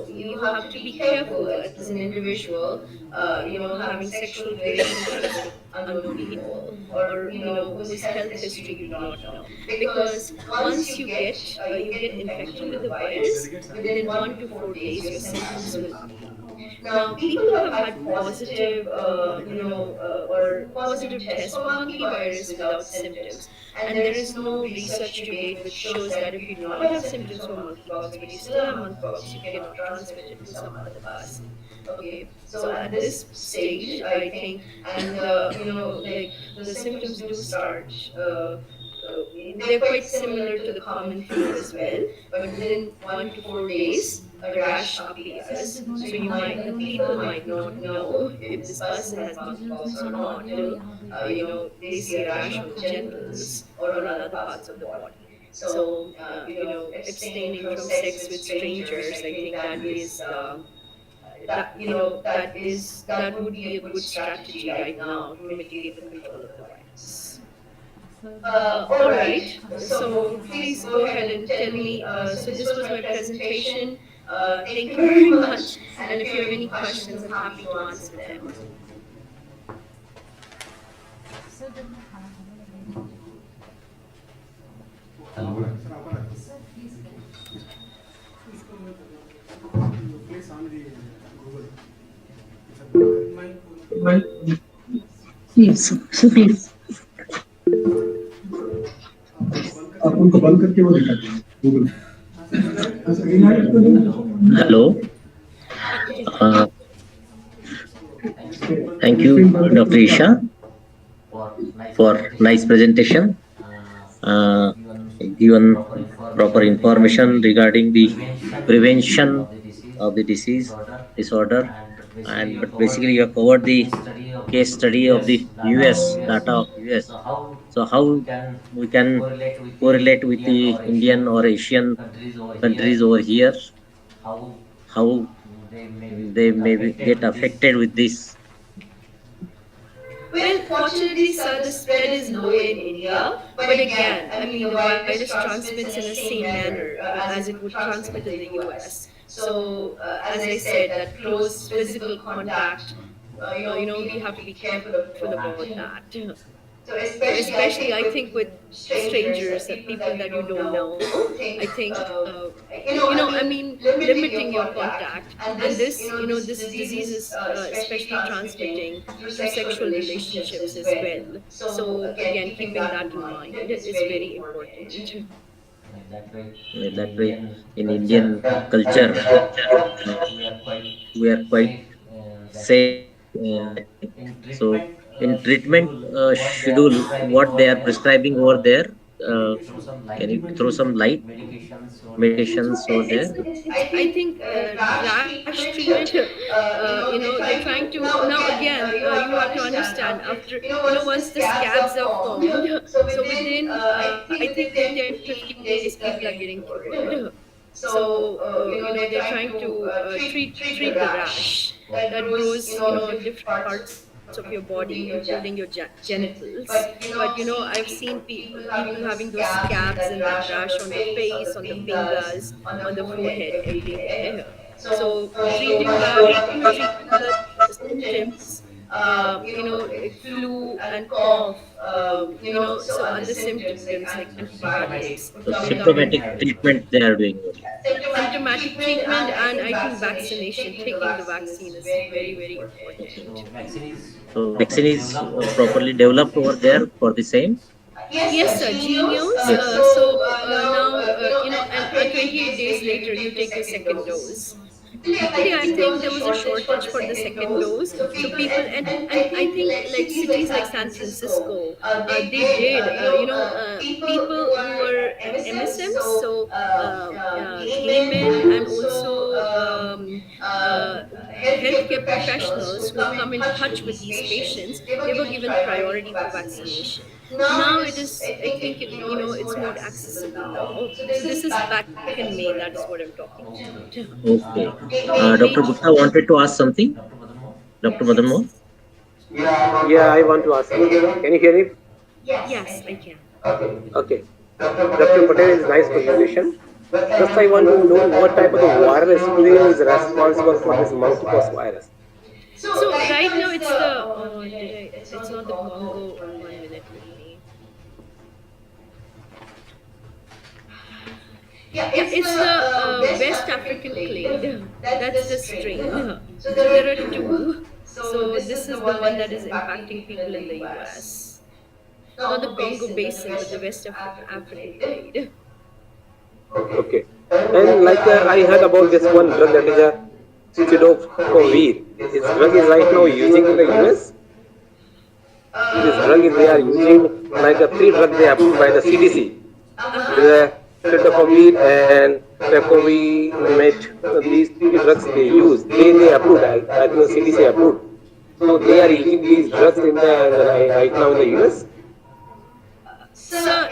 K: you have to be careful as an individual, having sexual relationships with unknown people, or whose health history you do not know, because once you get infected with the virus, within 1 to 4 days your symptoms will appear. Now, people have had positive, or positive tests for monkey virus without symptoms, and there is no research to date which shows that if you do not have symptoms for monkeypox, but you still have monkeypox, you cannot transmit it to some other person. Okay, so at this stage, I think, and like the symptoms do start. They're quite similar to the common flu as well, but within 1 to 4 days, a rash appears. So the people might not know if this person has monkeypox or not till they see a rash on the genitals or on other parts of the body. So abstaining from sex with strangers, I think that is that would be a good strategy right now to mitigate the control of the virus. All right. So please go ahead and tell me. So this was my presentation. Thank you very much. And if you have any questions, I'm happy to answer them.
G: Place on the Google.
F: Yes, so please.
J: आप उनको बंद करके वो दिखाते हैं Google
H: Hello. Thank you, Dr. Isha, for nice presentation. Given proper information regarding the prevention of the disorder, and but basically you have covered the case study of the US data of US. So how we can correlate with the Indian or Asian countries over here? How they may get affected with this?
K: Well, fortunately, sir, the spread is low in India. But again, I mean, the virus transmits in the same manner as it would transmit in the US. So, as I said, that close physical contact, we have to be careful about that. So, especially, I think with strangers, that people that you don't know, I think, I mean, limiting your contact. And this disease is especially transmitting through sexual relationships as well. So, again, keeping that in mind is very important.
H: That way, in Indian culture, we are quite safe, I think. So, in treatment schedule, what they are prescribing over there, can you throw some light? Medications over there?
K: I think rash treatment. They're trying to now. Again, you have to understand after once the scabs are formed. So within I think 10 to 15 days, people are getting cured. So they're trying to treat the rash that grows different parts of your body, including your genitals. But I've seen people having those scabs and that rash on the face, on the fingers, on the forehead, everywhere. So treating the symptoms, like flu and cough, so other symptoms like antibiotics,
H: So
K: keeping up with
H: symptomatic treatment they are doing.
K: symptomatic treatment, and I think vaccination, taking the vaccine is very, very important.
H: So vaccine is properly developed over there for the same.
K: Yes, sir, genius.
H: Yes.
K: Now, and 28 days later, you take your second dose. Initially, I think there was a shortage for the second dose. So people, and I think like cities like San Francisco, they did, people who were MSMs, so gay men, and also healthcare professionals who come in touch with these patients, they were given priority for vaccination. Now it is, I think it's more accessible now. So this is back in May. That is what I'm talking about.
H: Okay. Dr. Gupta wanted to ask something. Dr. Madan Mohan?
J: Yeah, I want to ask something. Can you hear me?
K: Yes, I can.
J: Okay. Dr. Patel is nice presentation. Just I want to know what type of the viral strain is responsible for this monkeypox virus.
K: So right now it's the it's not the Congo. 1 minute with me. Yeah, it's the West African clade. That's the strain. So there are two. So this is the one that is impacting people in the US. Not the Congo Basin, but the African clade.
M: Okay. And like I heard about this one drug that is a Sidofovir. This drug is right now using in the US. This drug is they are using like a three drug they approved by the CDC. There is a Sidofovir and Tecovimate. These three drugs they use. They approved. I think the CDC approved. So they are using these drugs in the right now in the US.
K: So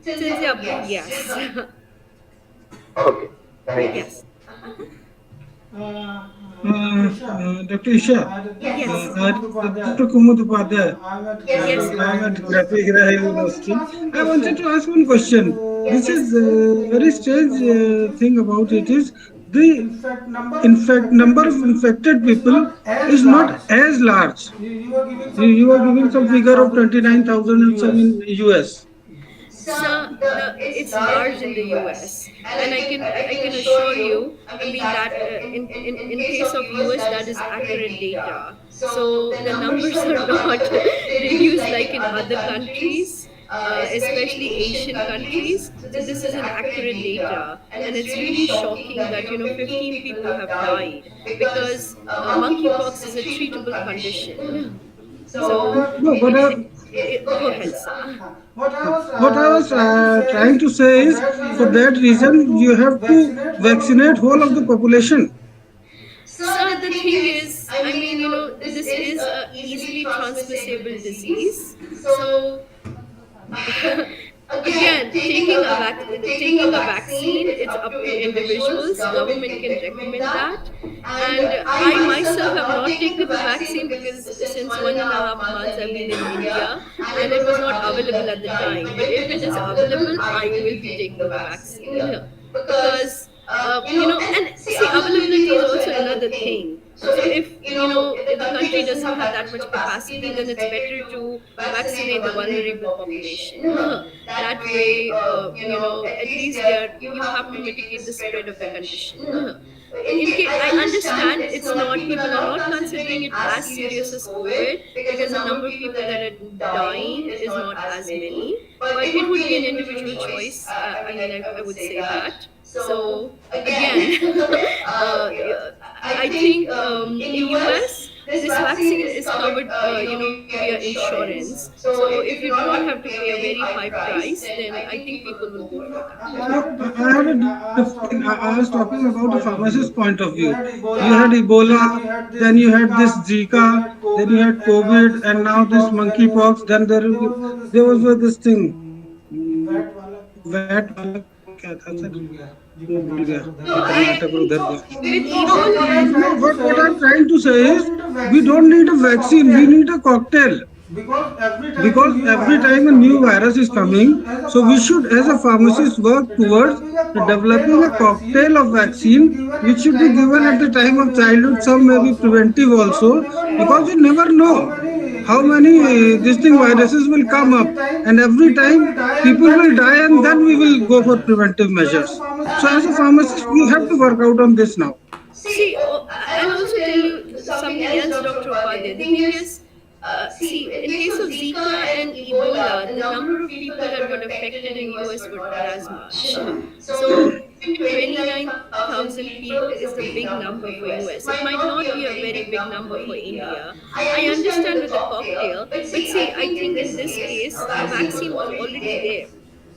K: since they approved, yes.
M: Okay. Thank you.
K: Yes. Uh-huh.
V: Dr. Isha,
K: Yes.
V: Dr. Kumud Upadhyay,
K: Yes.
V: I am at Grafihira University. I wanted to ask one question. This is a very strange thing about it is the number of infected people is not as large. You are giving some figure of 29,000 and some in US.
K: So it's large in the US, and I can assure you, I mean that in case of US, that is accurate data. So the numbers are not reduced like in other countries, especially Asian countries. So this is an accurate data, and it's really shocking that 15 people have died because monkeypox is a treatable condition. So
V: No, but
K: go ahead, sir.
V: what I was trying to say is, for that reason, you have to vaccinate whole of the population.
K: So the thing is, I mean, this is a easily transmissible disease. So again, taking a vaccine, it's up to individuals. Government can recommend that. And I myself have not taken the vaccine because since 1.5 months I've been in India and it was not available at the time. But if it is available, I will be taking the vaccine because and see, availability is also another thing. So if the country doesn't have that much capacity, then it's better to vaccinate the vulnerable population. That way, at least you have to mitigate the spread of the condition. In case I understand, it's not, people are not considering it as serious as COVID because the number of people that are dying is not as many, but it would be an individual choice. I mean, I would say that. So again, I think in US this vaccine is covered, via insurance. So if you do not have to pay a very high price, then I think people will go for that.
V: No, I had a different, I was talking about the pharmacist point of view. You had Ebola, then you had this Zika, then you had COVID, and now this monkeypox. Then there was this thing, VAT वाला क्या था sir? वो भूल गया.
K: No,
V: Karnataka और उधर गया.
K: with
V: No,
K: Ebola,
V: no, what I'm trying to say is, we don't need a vaccine. We need a cocktail. Because every time a new virus is coming, so we should, as a pharmacist, work towards developing a cocktail of vaccine which should be given at the time of childhood. Some may be preventive also, because you never know how many these thing viruses will come up, and every time people will die, and then we will go for preventive measures. So as a pharmacist, we have to work out on this now.
K: see, I'll also tell you something else, Dr. Upadhyay. The thing is, see, in case of Zika and Ebola, the number of people that got affected in US were not as much. So 29,000 people is the big number for US. It might not be a very big number for India. I understand with the cocktail, but see, I think in this case, the vaccine was already there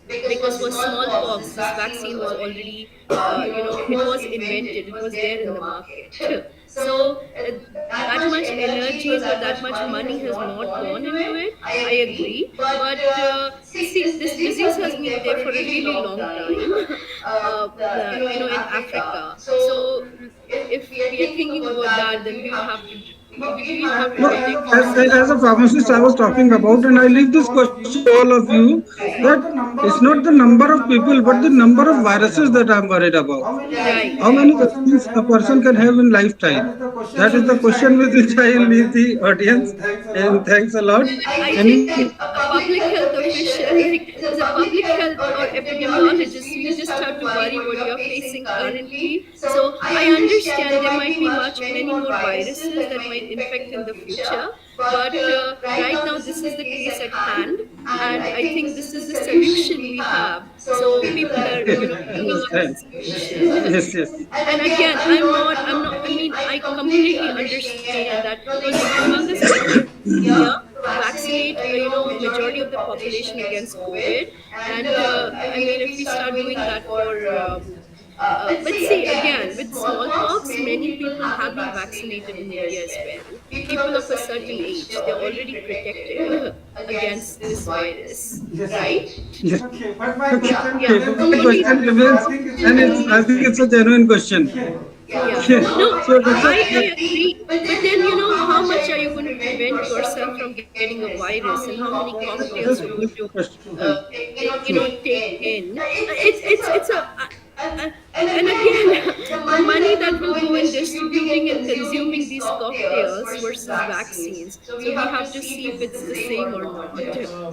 K: because for smallpox this vaccine was already it was invented, it was there in the market. So that much energies or that much money has not gone into it, I agree, but see, this disease has been there for a really long time, in Africa. So if we are thinking about that, then we will have to
V: No,
K: predict
V: as a pharmacist, I was talking about, and I leave this question to all of you, that it's not the number of people, but the number of viruses that I'm worried about.
K: Right.
V: How many vaccines a person can have in lifetime? That is the question with which I will leave the audience. And thanks a lot.
K: I
V: Any
K: think a public health official, like as a public health or epidemiologist, we just have to worry what you're facing currently. So I understand there might be many more viruses that might infect in the future, but right now this is the case at hand, and I think this is the solution we have. So people are, following up the
V: Understand.
K: solution.
V: Yes, yes.
K: And again, I'm not, I mean, I completely understand that it was a humongous effort here to vaccinate, majority of the population against COVID. And I mean, if we start doing that for, but see, again, with smallpox, many people have been vaccinated in India as well. People of a certain age, they're already protected against this virus, right?
V: Yes.
S: Okay, but my
V: Okay.
S: question
K: Yeah.
V: Okay.
S: remains,
V: My
K: So only
V: question remains,
S: I think it's
V: and
S: a
V: it's.
S: genuine
V: I think
S: question.
V: it's a genuine question.
K: yeah.
V: Okay.
K: No,
V: So, Doctor.
K: I agree. But then, how much are you going to prevent yourself from getting a virus, and how many cocktails you're going to,
V: Question. True.
K: take in? It's a, and again, the money that will go in distributing and consuming these cocktails versus vaccines. So we have to see if it's the same or not.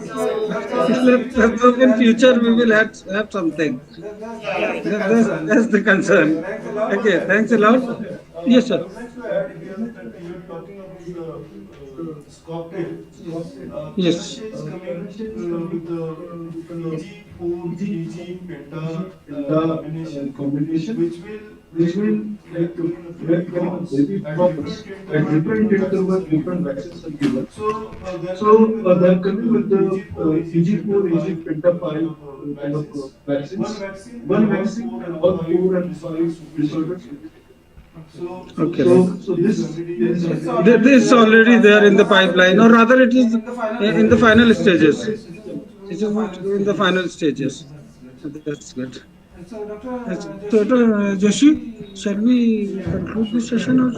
K: So,
V: Let's hope in future we will have something.
K: right.
V: That's the concern.
S: Thanks a lot.
V: Okay. Thanks a lot. Yes,
S: I
V: sir.
S: would like to add here that you're talking about this cocktail.
V: Yes.
S: Currently it's coming with the EG4, EG penta combination, which will like in a baby props at different intervals different vaccines are given. So they're coming with the EG4, EG penta 5 kind of vaccines. One vaccine and all 4 and 5 disorders will be distributed.
V: Okay.
S: So this already
V: This is already there in the pipeline, or rather, it is in the final stages. It is in the final stages. That's good.
S: So Dr.
V: So, Joshi, shall we conclude this session? Or?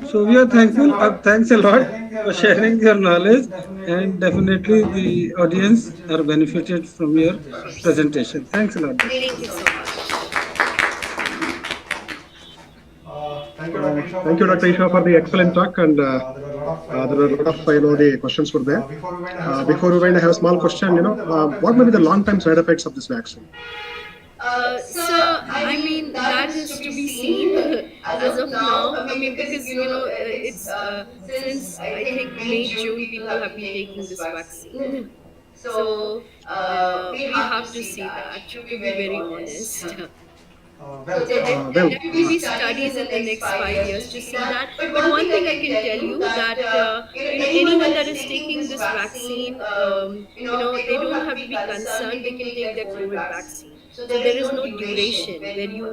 V: So we are thankful. Thanks a lot for sharing your knowledge, and definitely the audience are benefited from your
K: Of course.
V: presentation. Thanks a lot.
K: Thank you so much.
J: Thank you, Dr. Isha, for the excellent talk, and there were a lot of the questions were there. Before we went, I have a small question. What may be the long-term side effects of this vaccine?
K: So, I mean, that is to be seen as of now. I mean, because, it's since I think May, June, people have been taking this vaccine. So, we have to see that, to be very honest. So there
J: Well,
K: definitely be studies in the next 5 years to see that. But one thing I can tell you that anyone that is taking this vaccine, they don't have to be concerned. They can take their COVID vaccine. So there is no duration where you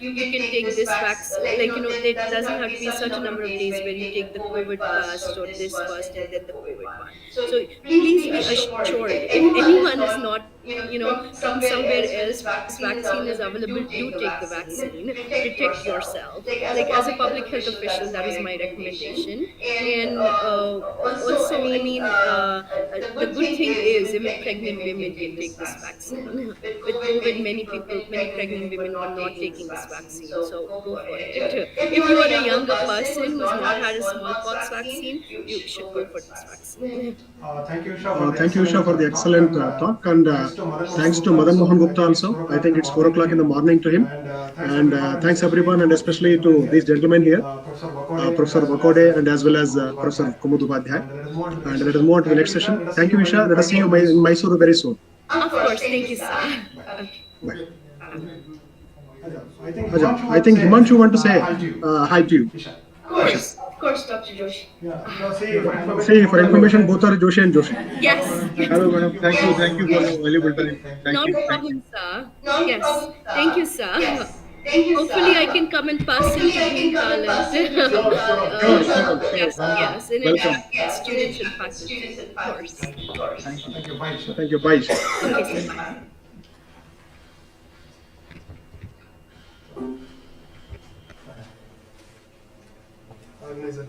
K: can take this vaccine. Like there doesn't have to be a certain number of days where you take the COVID first or this first and then the COVID one. So please be assured if anyone is not from somewhere else, where this vaccine is available, do take the vaccine, protect yourself. Like as a public health official, that is my recommendation. And also, I mean, the good thing is even pregnant women can take this vaccine. With COVID, many pregnant women were not taking this vaccine, so go for it. If you are a younger person who's not had a smallpox vaccine, you should go for this vaccine.
J: Thank you, Usha, for the excellent talk, and thanks to Madan Mohan Gupta also. I think it's 4 o'clock in the morning to him, and thanks everyone, and especially to these gentlemen here, Professor Vakode, and as well as Professor Kumud Upadhyay. And let us move on to the next session. Thank you, Usha. Let us see you in Mysuru very soon.
K: Of course, thank you, sir. Okay.
J: Bye.
S: I think
J: I think Himanshu want to say hi to you.
K: Of course, Dr. Joshi.
J: See, for information, both are Joshi and Joshi.
K: Yes.
A: Hello, madam. Thank you for your valuable time. Thank
K: Not
A: you.
K: a problem, sir. Yes. Thank you, sir. Hopefully, I can come in person to Bhimtal and yes, and
A: Welcome.
K: interact with students and faculty. Of course.
J: Thank you. Bye.
K: Okay, sir. Bye.
S: Organizer.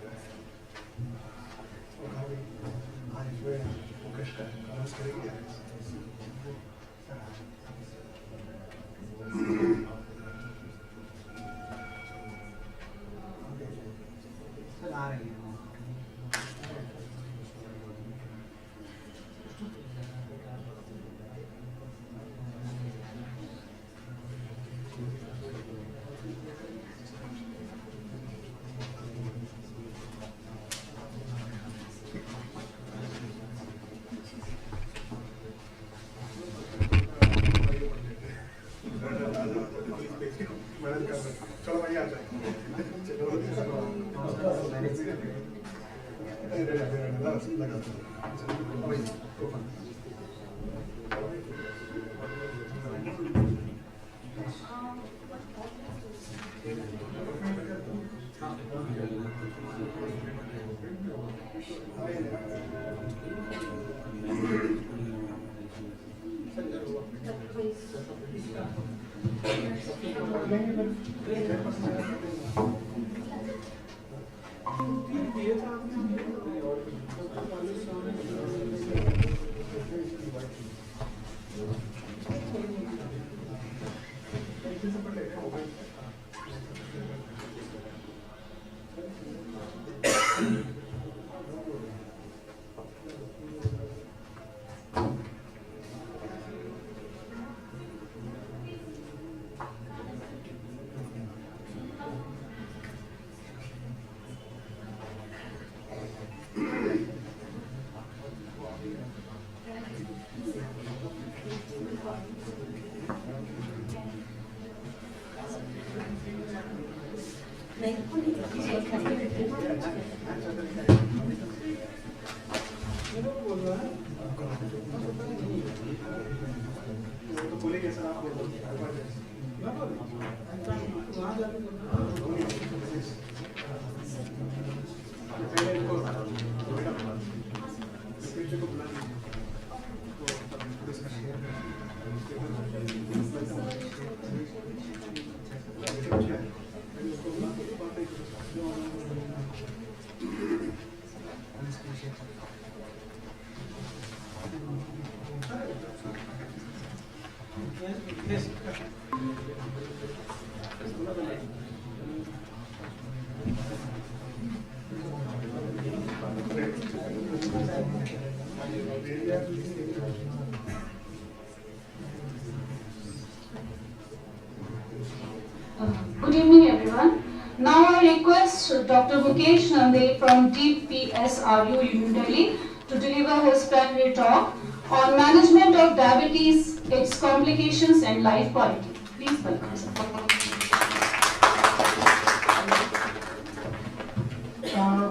E: Good evening, everyone. Now I request Dr. Mukesh Nande from DPSRU New Delhi to deliver his plenary talk on management of diabetes, its complications and life quality. Please welcome, sir.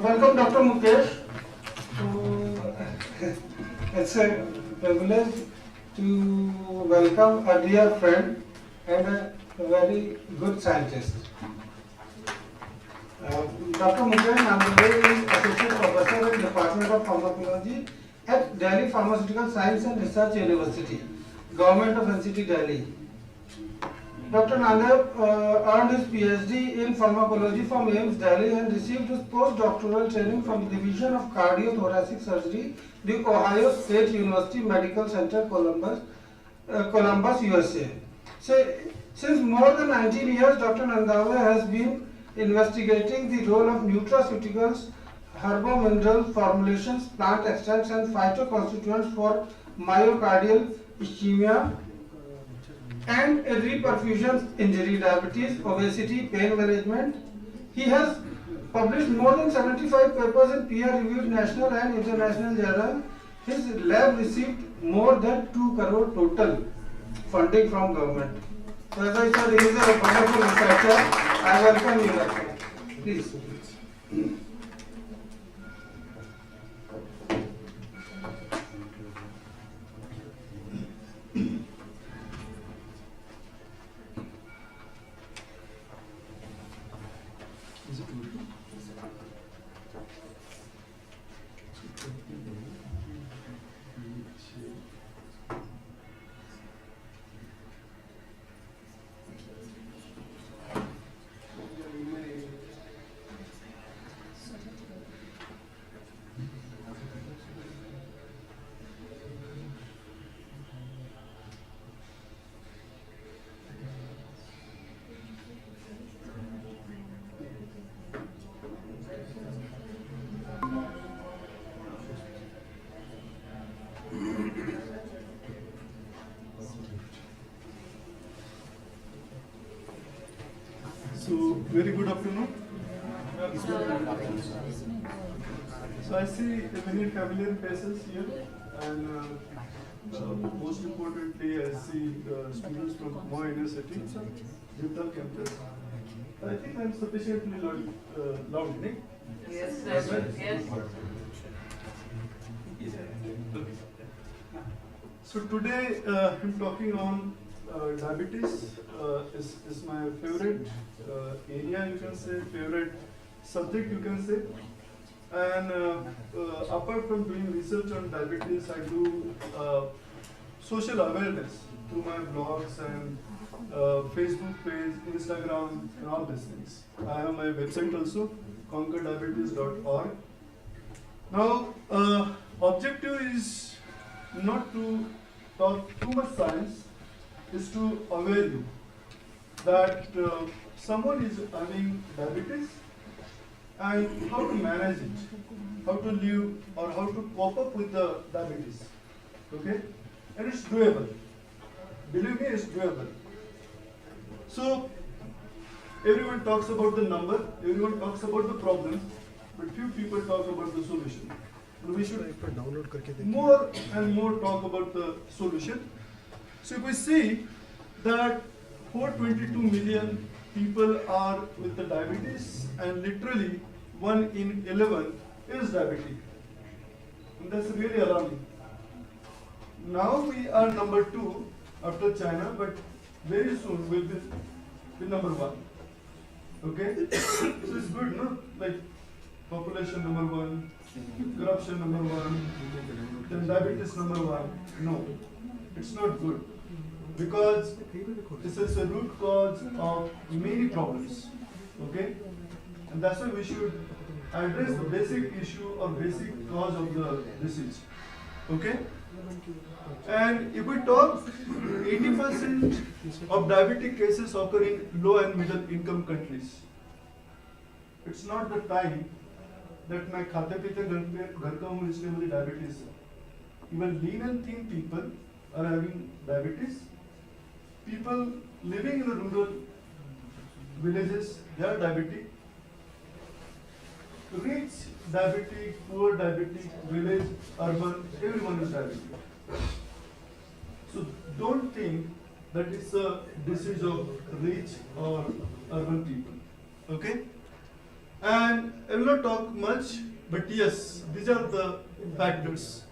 G: Welcome, Dr. Mukesh. It's a privilege to welcome a dear friend and a very good scientist. Dr. Mukesh Nande is Associate Professor in Department of Pharmacology at Delhi Pharmaceutical Science and Research University, Government of NCT Delhi. Dr. Nande earned his PhD in pharmacology from AIIMS Delhi and received his postdoctoral training from the Division of Cardiothoracic Surgery, the Ohio State University Medical Center, Columbus, USA. Since more than 19 years, Dr. Nandave has been investigating the role of nutraceuticals, herbomineral formulations, plant extracts and phytoconstituents for myocardial ischemia and reperfusion injury, diabetes, obesity, pain management. He has published more than 75 papers in peer-reviewed national and international journals. His lab received more than 2 crore total funding from government. So as I said, he is a wonderful researcher. I welcome you, Doctor. Please.
P: So, very good afternoon. So, I see many familiar faces here, and most importantly, I see students from my university, Jindal campus. I think I'm sufficiently loud, right?
S: Yes, sir. Yes. So today I'm talking on diabetes. Is my favorite area, you can say, favorite subject, you can say. And apart from doing research on diabetes, I do social awareness through my blogs and Facebook page, Instagram, and all these things. I have my website also, conquerdiabetes.org. Now, objective is not to talk too much science, is to aware you that someone is having diabetes and how to manage it, how to live or how to cope up with the diabetes. Okay? And it's doable. Believe me, it's doable. So, everyone talks about the number, everyone talks about the problem, but few people talk about the solution. And we should more and more talk about the solution. So if we see that 422 million people are with the diabetes and literally 1 in 11 is diabetic. And that's really alarming. Now we are number 2 after China, but very soon we'll be number 1. Okay? So it's good, no? Like population number 1, corruption number 1, then diabetes number 1. No, it's not good. Because this is a root cause of many problems. Okay? And that's why we should address the basic issue or basic cause of the disease. Okay? And if we talk, 80% of diabetic cases occur in low and middle income countries. It's not the time that my khate pite ghar ka hu isliye mujhe diabetes hai. Even lean and thin people are having diabetes. People living in the rural villages, they are diabetic. Rich diabetic, poor diabetic, village, urban, everyone is diabetic. So don't think that it's a disease of rich or urban people. Okay? And I will not talk much, but yes, these are the factors: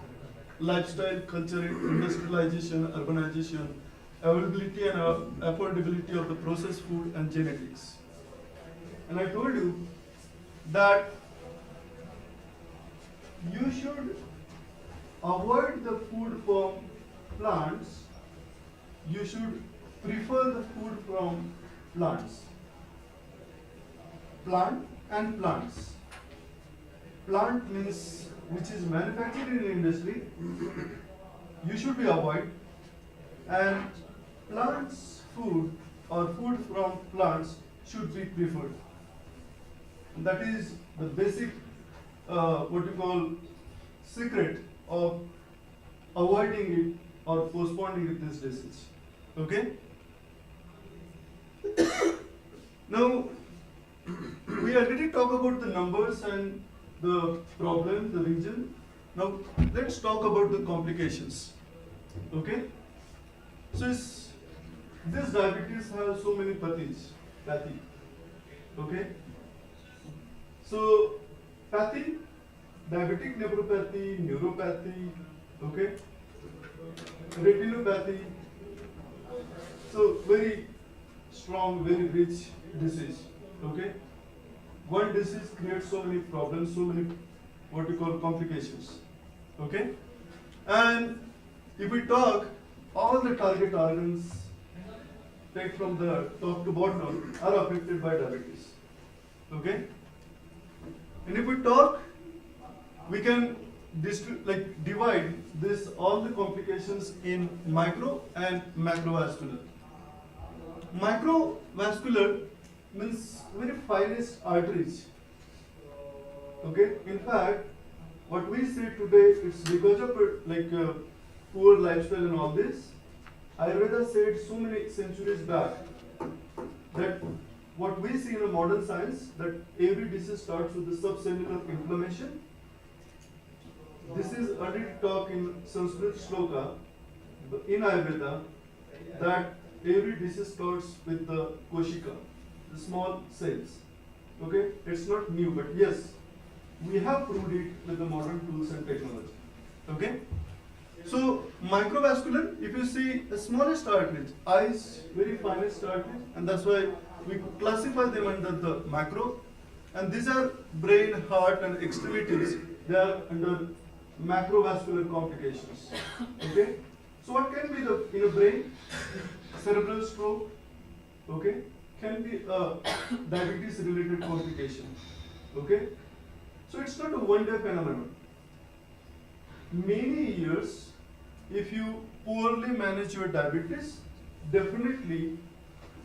S: lifestyle, culture, industrialization, urbanization, availability and affordability of the processed food, and genetics. And I told you that you should avoid the food from plants. You should prefer the food from plants. Plant and plants. Plant means which is manufactured in industry, you should be avoid. And plants food or food from plants should be preferred. And that is the basic what you call secret of avoiding it or postponing it this disease. Okay? Now, we already talked about the numbers and the problem, the region. Now, let's talk about the complications. Okay? So, this diabetes has so many pathy. Okay? So, pathy, diabetic nephropathy, neuropathy, okay? Retinopathy. So, very strong, very rich disease. Okay? One disease creates so many problems, so many what we call complications. Okay? And if we talk, all the target organs, take from the top to bottom, are affected by diabetes. Okay? And if we talk, we can divide this all the complications in micro and macrovascular. Microvascular means very finest arteries. Okay? In fact, what we say today, it's because of poor lifestyle and all this. Ayurveda said so many centuries back that what we see in a modern science, that every disease starts with the subcellular inflammation. This is already talked in Sanskrit shloka in Ayurveda, that every disease starts with the koshika, the small cells. Okay, it's not new, but yes,
P: we have proved it with the modern tools and technology. Okay? So microvascular, if you see the smallest arteries, eyes, very finest arteries, and that's why we classify them under the macro. And these are brain, heart, and extremities. They are under macrovascular complications. Okay? So what can be the in a brain? Cerebral stroke. Okay? Can be a diabetes related complication. Okay? So it's not a one-day phenomenon. Many years, if you poorly manage your diabetes, definitely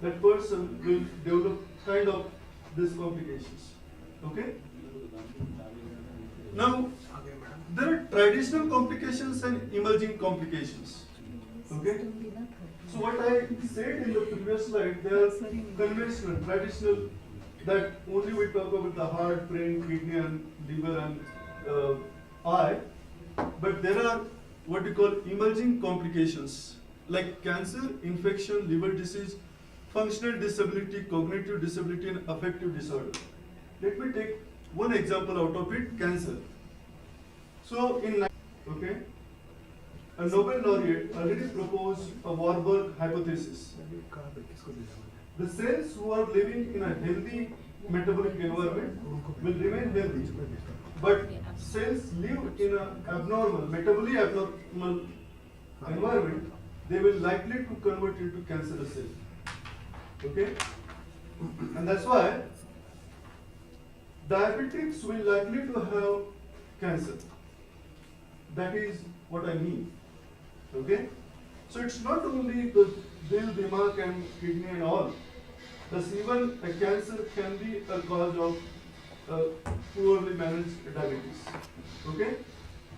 P: that person will develop kind of these complications. Okay? Now, there are traditional complications and emerging complications. Okay? So what I said in the previous slide, there are conventional, traditional, that only we talk about the heart, brain, kidney, and liver and eye. But there are what we call emerging complications like cancer, infection, liver disease, functional disability, cognitive disability, and affective disorder. Let me take one example out of it, cancer. So okay, a Nobel laureate already proposed a Warburg hypothesis. The cells who are living in a healthy metabolic environment will remain healthy, but cells live in an abnormal, metabolically abnormal environment, they will likely to convert into cancerous cells. Okay? And that's why diabetics will likely to have cancer. That is what I mean. Okay? So it's not only the dill, dimag and kidney and all. Thus even a cancer can be a cause of poorly managed diabetes. Okay?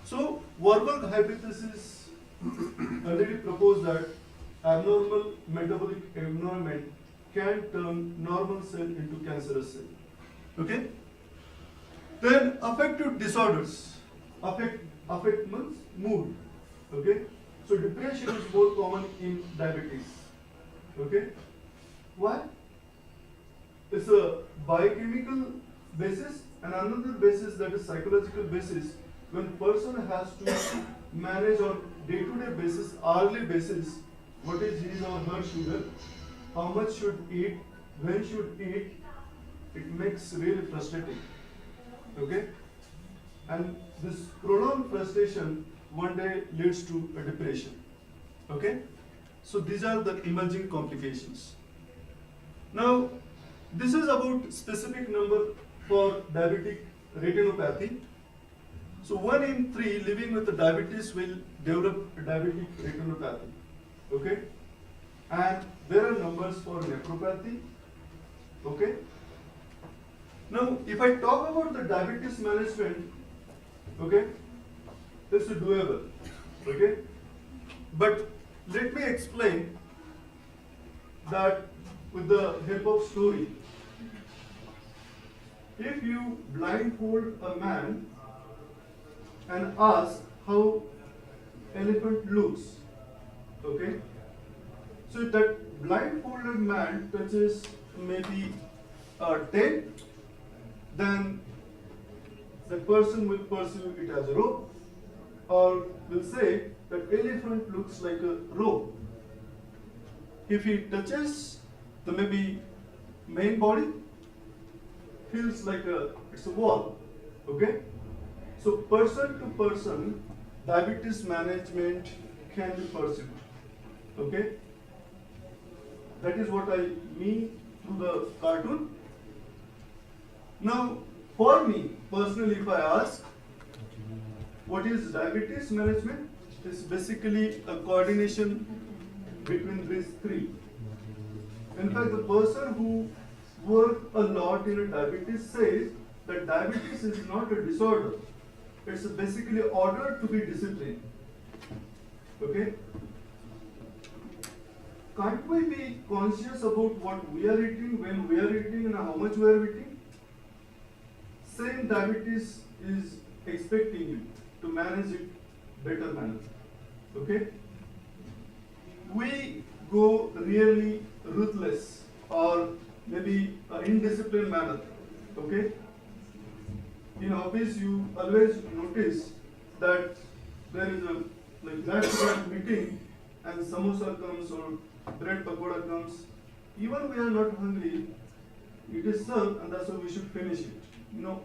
P: So Warburg hypothesis already proposed that abnormal metabolic environment can turn normal cell into cancerous cell. Okay? Then affective disorders. Affect means mood. Okay? So depression is more common in diabetes. Okay? Why? It's a biochemical basis and another basis, that is psychological basis, when person has to manage on day-to-day basis, hourly basis, what is his or her sugar, how much should eat, when should eat, it makes really frustrating. Okay? And this prolonged frustration one day leads to a depression. Okay? So these are the emerging complications. Now, this is about specific number for diabetic retinopathy. So 1 in 3 living with the diabetes will develop diabetic retinopathy. Okay? And there are numbers for nephropathy. Okay? Now, if I talk about the diabetes management, okay, it's doable. Okay? But let me explain that with the help of story. If you blindfold a man and ask how elephant looks, okay, so if that blindfolded man touches maybe 10, then the person will perceive it as a rope, or will say that elephant looks like a rope. If he touches the maybe main body, feels like it's a wall. Okay? So person to person, diabetes management can be perceived. Okay? That is what I mean through the cartoon. Now, for me personally, if I ask, what is diabetes management? It's basically a coordination between these three. In fact, the person who works a lot in a diabetes says that diabetes is not a disorder. It's basically order to be disciplined. Okay? Can't we be conscious about what we are eating, when we are eating, and how much we are eating? Same diabetes is expecting you to manage it better manner. Okay? We go really ruthless or maybe indisciplined manner. Okay? in office you always notice that there is a like back-to-back meeting and samosa comes or bread pakoda comes. Even we are not hungry, it is served and that's why we should finish it. No,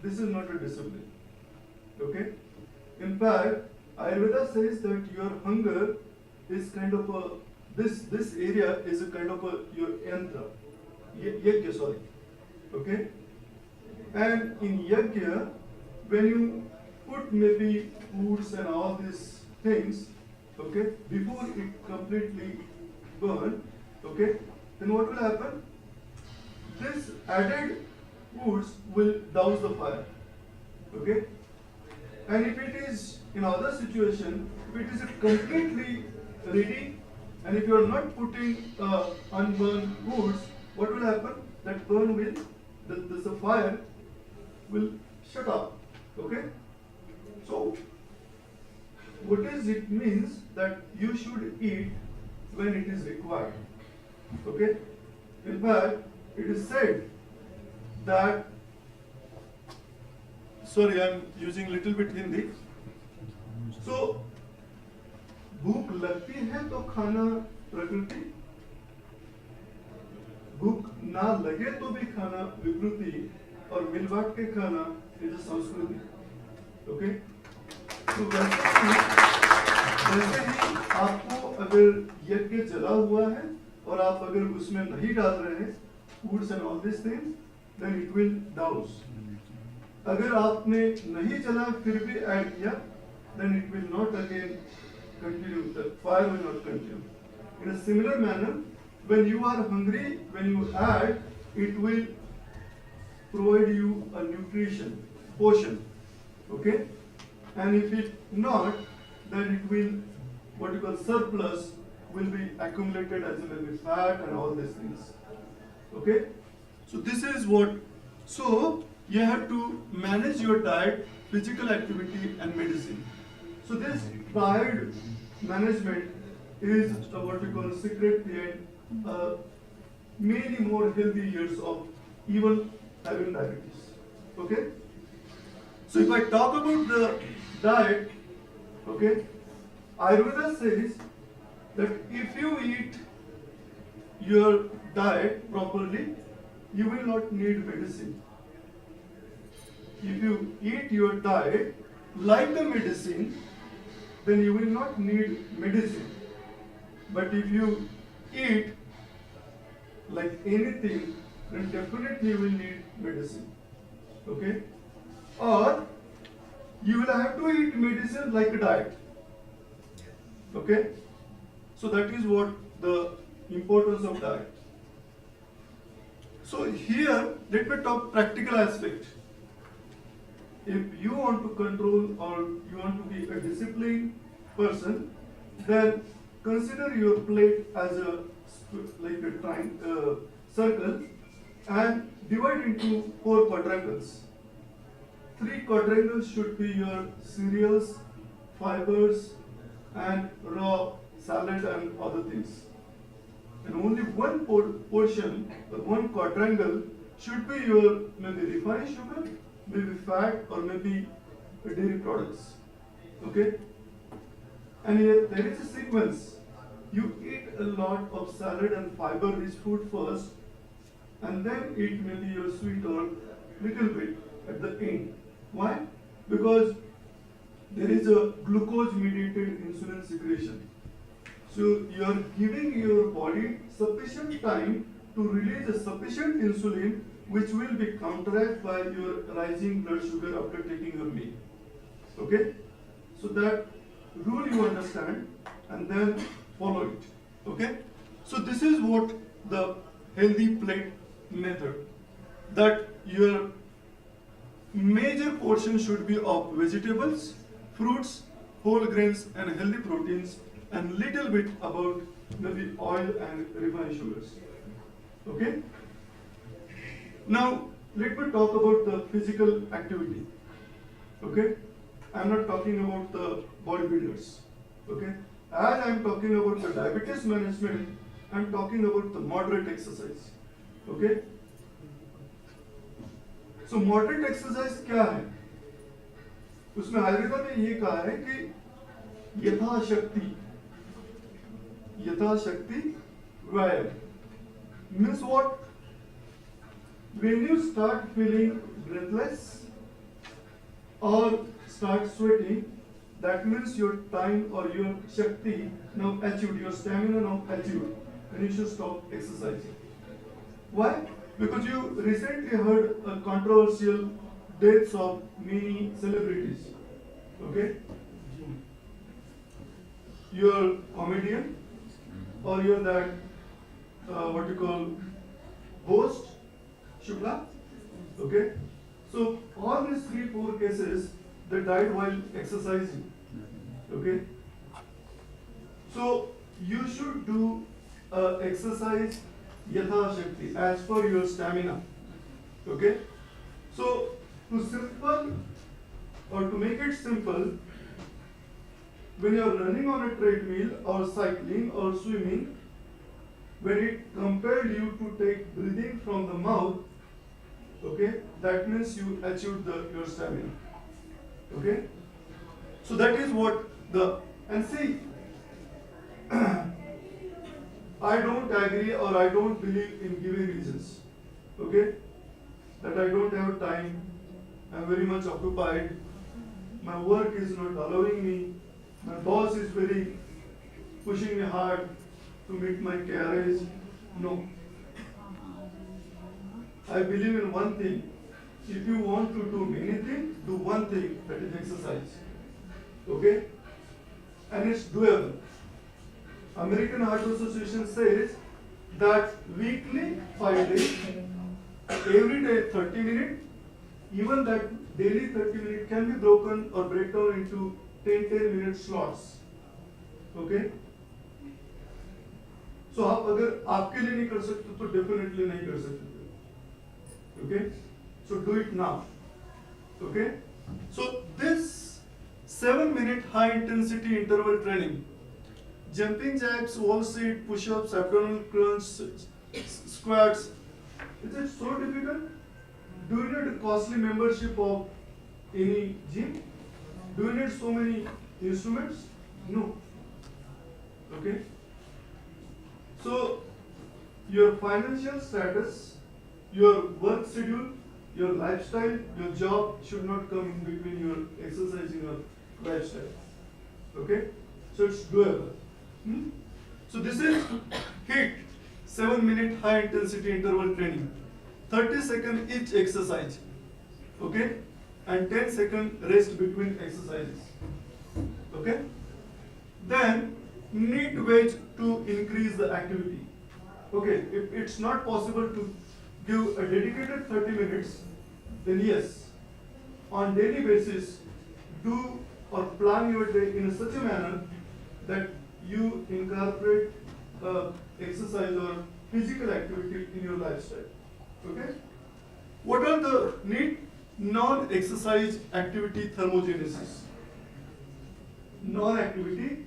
P: this is not a discipline. Okay? In fact, Ayurveda says that your hunger is kind of a, this area is a kind of a, your yantra. Yajna, sorry. Okay? And in yajna, when you put maybe foods and all these things, okay, before it completely burn, okay, then what will happen? This added foods will douse the fire. Okay? And if it is in other situation, if it is completely ready, and if you are not putting unburned foods, what will happen? That burn will, the fire will shut up. Okay? So, what is it means that you should eat when it is required. Okay? In fact, it is said that, sorry, I am using little bit Hindi. So, भूख लगती है तो खाना प्रकृति, भूख ना लगे तो भी खाना विकृति, और मिल बांट के खाना इज संस्कृति. ओके, तो वैसे ही आपको अगर यज्ञ जला हुआ है और आप अगर उसमें नहीं डाल रहे हैं foods and all this things, then it will douse. अगर आपने नहीं जला फिर भी ऐड किया, then it will not again continue, the fire will not continue. In a similar manner, when you are hungry, when you add, it will provide you a nutrition, portion, okay? And if it not, then it will, what you call surplus, will be accumulated as maybe fat and all these things, okay? So this is what, so you have to manage your diet, physical activity and medicine. So this diet management is what we call secret behind many more healthy years of even having diabetes. Okay? So if I talk about the diet, okay, Ayurveda says that if you eat your diet properly, you will not need medicine. If you eat your diet like the medicine, then you will not need medicine. But if you eat like anything, then definitely you will need medicine. Okay? Or you will have to eat medicine like a diet. Okay? So that is what the importance of diet. So here, let me talk practical aspect. If you want to control or you want to be a disciplined person, then consider your plate as a like a circle and divide into 4 quadrangles. 3 quadrangles should be your cereals, fibers, and raw salad and other things. And only one portion or one quadrangle should be your maybe refined sugar, maybe fat, or maybe dairy products. Okay? And here there is a sequence. You eat a lot of salad and fiber-rich food first, and then eat maybe your sweet or little bit at the end. Why? Because there is a glucose-mediated insulin secretion. So you are giving your body sufficient time to release a sufficient insulin, which will be counteracted by your rising blood sugar after taking your meal. Okay? So that rule you understand and then follow it. Okay? So this is what the healthy plate method, that your major portion should be of vegetables, fruits, whole grains and healthy proteins, and little bit about maybe oil and refined sugars. Okay? Now, let me talk about the physical activity. Okay? I am not talking about the bodybuilders. Okay? As I am talking about the diabetes management, I am talking about the moderate exercise. Okay? So moderate exercise क्या है? उसमें algorithm में ये कहा है कि यथाशक्ति व्यायाम means what? When you start feeling breathless or start sweating, that means your time or your shakti now achieved, your stamina now achieved, and you should stop exercising. Why? Because you recently heard a controversial deaths of many celebrities. Okay? You're a comedian or you're that what you call host, Shukla. Okay? So all these 3-4 cases, they died while exercising. Okay? So you should do exercise yatha shakti as per your stamina. Okay? So to make it simple, when you are running on a treadmill or cycling or swimming, when it compelled you to take breathing from the mouth, okay, that means you achieved your stamina. Okay? So that is what and see, I don't agree or I don't believe in giving reasons. Okay? That I don't have time, I'm very much occupied, my work is not allowing me, my boss is very pushing me hard to meet my KRAs. No. I believe in one thing. If you want to do anything, do one thing, that is exercise. Okay? And it's doable. American Heart Association says that weekly 5 days, every day 30 minutes, even that daily 30 minutes can be broken or break down into 10 minute slots. Okay? So आप अगर आपके लिए नहीं कर सकते तो definitely नहीं कर सकते. Okay? So do it now. Okay? So this 7-minute high intensity interval training, jumping jacks, wall sit, push-ups, abdominal crunch, squats, is it so difficult? Do you need a costly membership of any gym? Do you need so many instruments? No. Okay? So, your financial status, your work schedule, your lifestyle, your job should not come in between your exercising or lifestyle. Okay? So, it's doable. So, this is HIIT, 7-minute high intensity interval training. 30-second each exercise. Okay? And 10-second rest between exercises. Okay? Then, need weight to increase the activity. Okay, if it's not possible to give a dedicated 30 minutes, then yes, on daily basis, do or plan your day in such a manner that you incorporate exercise or physical activity in your lifestyle. Okay? What are the need? Non-exercise activity thermogenesis. Non-activity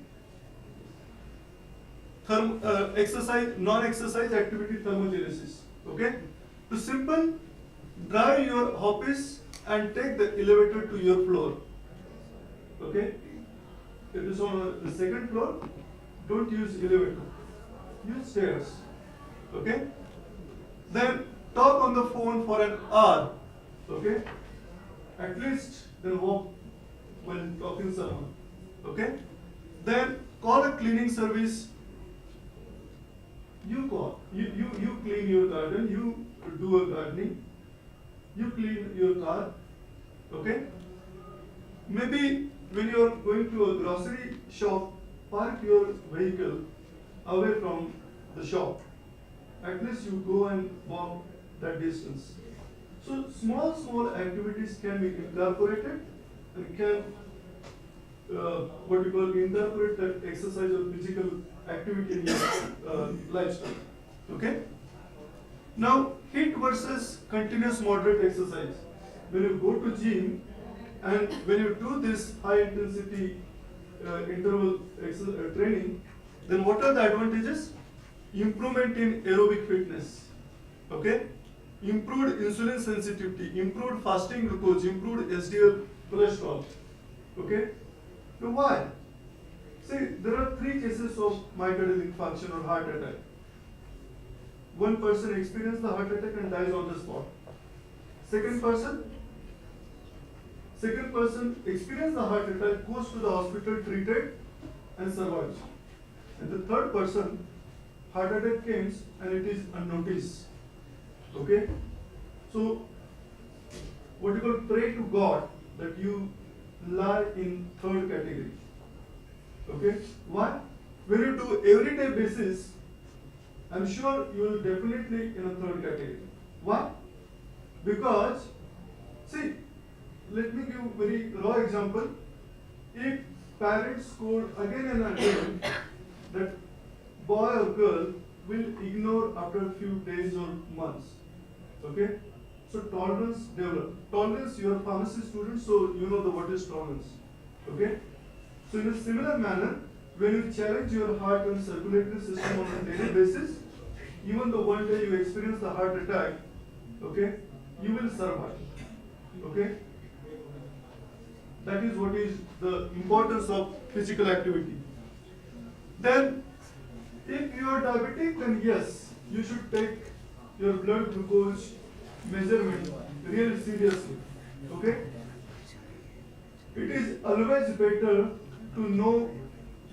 P: non-exercise activity thermogenesis. Okay? To simple, drive your office and take the elevator to your floor. Okay? If it is on the second floor, don't use elevator. Use stairs. Okay? Then talk on the phone for an hour. Okay? At least then walk while talking to someone. Okay? Then call a cleaning service. You call. You clean your garden. You do a gardening. You clean your car. Okay? Maybe when you are going to a grocery shop, park your vehicle away from the shop. At least you go and walk that distance. So small activities can be incorporated and can what we call incorporate that exercise or physical activity in your lifestyle. Okay? Now, HIIT versus continuous moderate exercise. When you go to gym and when you do this high intensity interval training, then what are the advantages? Improvement in aerobic fitness. Okay? improved insulin sensitivity, improved fasting glucose, improved SDL cholesterol. Okay? Now why? See, there are 3 cases of myocardial infarction or heart attack. One person experiences the heart attack and dies on the spot. Second person experiences the heart attack, goes to the hospital, treated and survives. And the third person, heart attack comes and it is unnoticed. Okay? So, what you call pray to God that you lie in third category. Okay? Why? When you do everyday basis, I'm sure you will definitely in a third category. Why? Because, see, let me give a very raw example. If parents scold again and again, that boy or girl will ignore after a few days or months. Okay? So tolerance develop. Tolerance, you are pharmacy student, so you know what is tolerance. Okay? So in a similar manner, when you challenge your heart and circulatory system on a daily basis, even though one day you experience the heart attack, okay, you will survive. Okay? That is what is the importance of physical activity. Then, if you are diabetic, then yes, you should take your blood glucose measurement really seriously. Okay? It is always better to know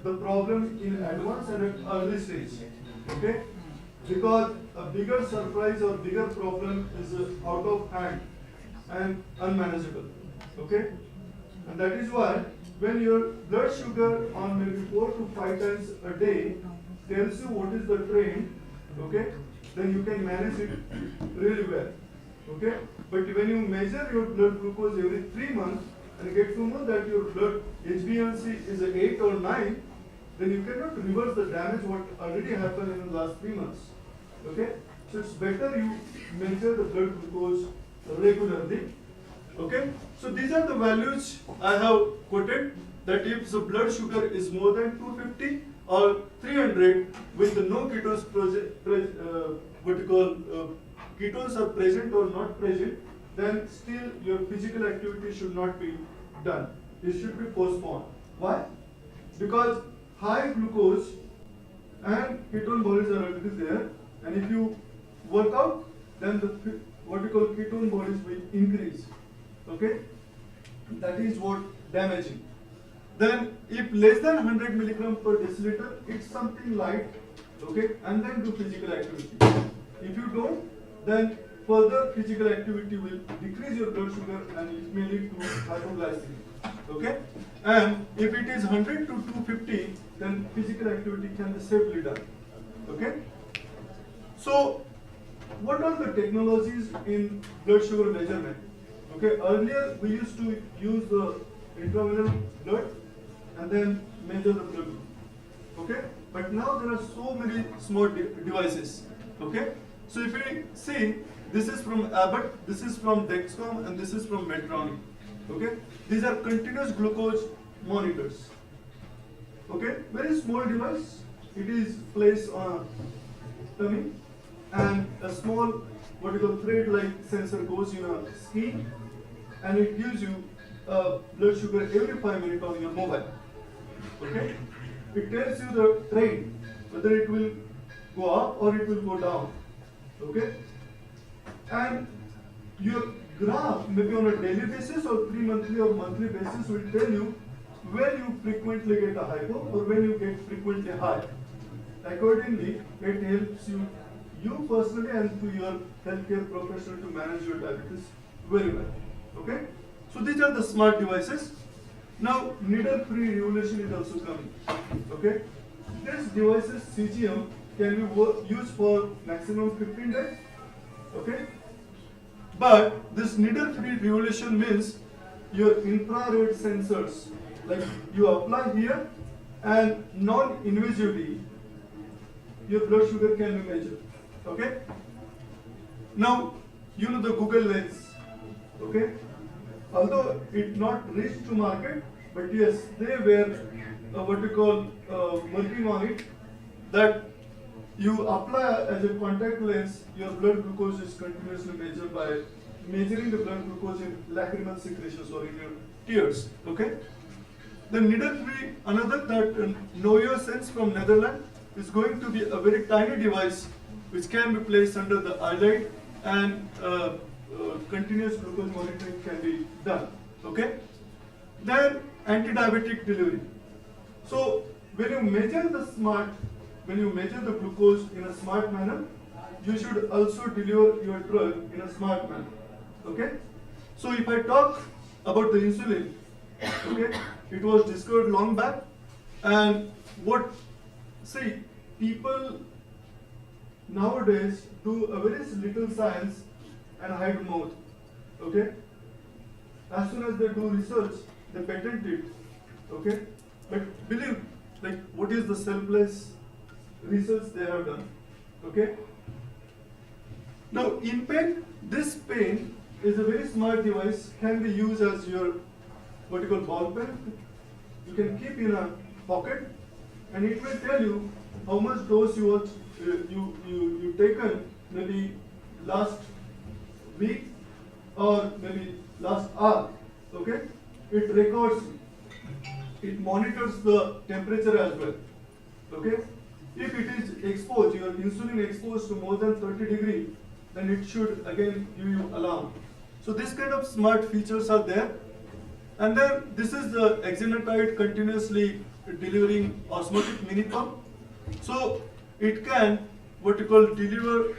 P: the problem in advance and at early stage. Okay? Because a bigger surprise or bigger problem is out of hand and unmanageable. Okay? And that is why when your blood sugar on maybe 4 to 5 times a day tells you what is the trend, okay, then you can manage it really well. Okay? But when you measure your blood glucose every 3 months and get to know that your blood HbA1c is 8 or 9, then you cannot reverse the damage what already happened in the last 3 months. Okay? So it's better you measure the blood glucose regularly. Okay? So these are the values I have quoted, that if the blood sugar is more than 250 or 300 with no ketones ketones are present or not present, then still your physical activity should not be done. It should be postponed. Why? Because high glucose and ketone bodies are already there, and if you work out, then the what we call ketone bodies will increase. Okay? That is what damaging. Then if less than 100 milligram per deciliter, it's something light, okay, and then do physical activity. If you don't, then further physical activity will decrease your blood sugar and it may lead to hypoglycemia. Okay? And if it is 100 to 250, then physical activity can be safely done. Okay? So, what are the technologies in blood sugar measurement? Okay, earlier we used to use the intravenous blood and then measure the blood group. Okay, but now there are so many small devices. Okay, so if we see, this is from Abbott, this is from Dexcom, and this is from Medtronic. Okay, these are continuous glucose monitors. Okay, very small device. It is placed on a tummy, and a small what you call thread-like sensor goes in a ski, and it gives you blood sugar every 5 minutes on your mobile. Okay? It tells you the trend, whether it will go up or it will go down. Okay? And your graph, maybe on a daily basis or 3 monthly or monthly basis, will tell you when you frequently get a hypo or when you get frequently high. Accordingly, it helps you personally and to your healthcare professional to manage your diabetes very well. Okay? So these are the smart devices. Now, needle-free revolution is also coming. Okay? These devices, CGM, can be used for maximum 15 days. Okay? But this needle-free revolution means your infrared sensors, like you apply here and non-invasively, your blood sugar can be measured. Okay? Now, you know the Google Lens. Okay? Although it not reached to market, but yes, they were what we call working on it. That You apply as a contact lens, your blood glucose is continuously measured by measuring the blood glucose in lacrimal secretions or in your tears. Okay. The needle free, another that Know Your Sense from Netherlands is going to be a very tiny device which can be placed under the eyelid and continuous glucose monitoring can be done. Okay. Then anti-diabetic delivery. So when you measure the glucose in a smart manner, you should also deliver your drug in a smart manner. Okay. So if I talk about the insulin, okay, it was discovered long back, and people nowadays do a very little science and hide mouth. Okay. As soon as they do research, they patent it. Okay. But believe, what is the selfless research they have done? Okay. Now, in pen, this pen is a very smart device, can be used as your what you call ball pen. You can keep in a pocket, and it will tell you how much dose you taken maybe last week or maybe last hour. Okay, it records. It monitors the temperature as well. Okay, if it is exposed, your insulin exposed to more than 30 degrees, then it should again give you alarm. So this kind of smart features are there. And then this is the exenatide continuously delivering osmotic mini pump. So it can deliver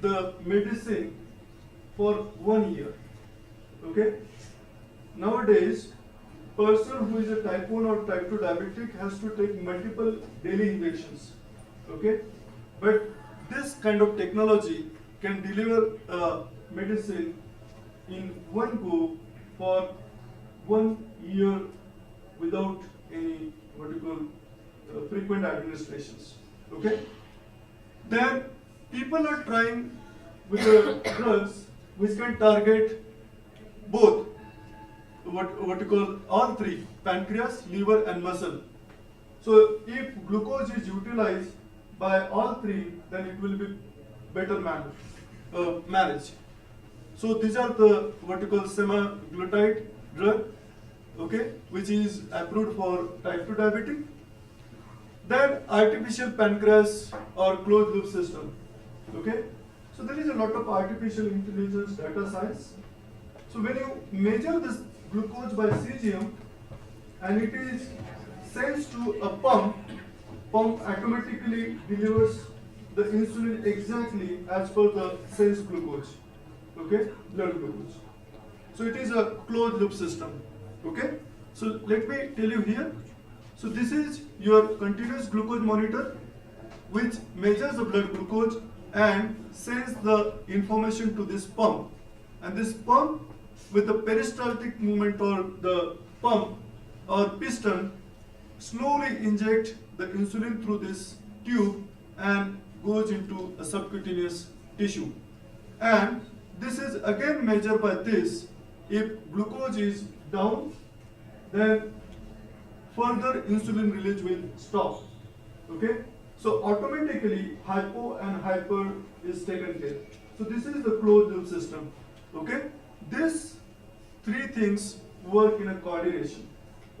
P: the medicine for 1 year. Okay. Nowadays, person who is a type 1 or type 2 diabetic has to take multiple daily injections. Okay. But this kind of technology can deliver medicine in one go for 1 year without any frequent administrations. Okay. Then people are trying with the drugs which can target both all three: pancreas, liver, and muscle. So if glucose is utilized by all three, then it will be better marriage. So these are the semaglutide drug, okay, which is approved for type 2 diabetic. Then artificial pancreas or closed loop system. Okay. So there is a lot of artificial intelligence data science. So when you measure this glucose by CGM and it is sent to a pump automatically delivers the insulin exactly as per the sensed glucose. Okay, blood glucose. So it is a closed loop system. Okay. So let me tell you here. So this is your continuous glucose monitor which measures the blood glucose and sends the information to this pump. And this pump with the peristaltic movement or the pump or piston slowly inject the insulin through this tube and goes into a subcutaneous tissue. And this is again measured by this. If glucose is down, then further insulin release will stop. Okay. So automatically hypo and hyper is taken care. So this is the closed loop system. Okay. This three things work in a coordination.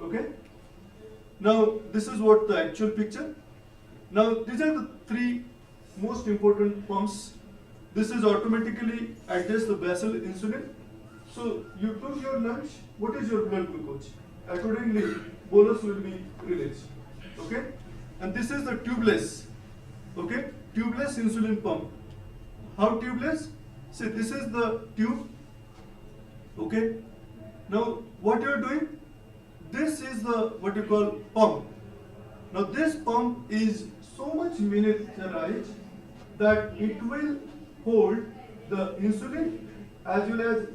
P: Okay. Now this is what the actual picture. Now these are the three most important pumps. This is automatically adjust the basal insulin. So you took your lunch. What is your blood glucose? Accordingly, bolus will be released. Okay. And this is the tubeless. Okay. Tubeless insulin pump. How tubeless? See, this is the tube. Okay. Now what you are doing? This is the pump. Now this pump is so much miniaturized that it will hold the insulin as well as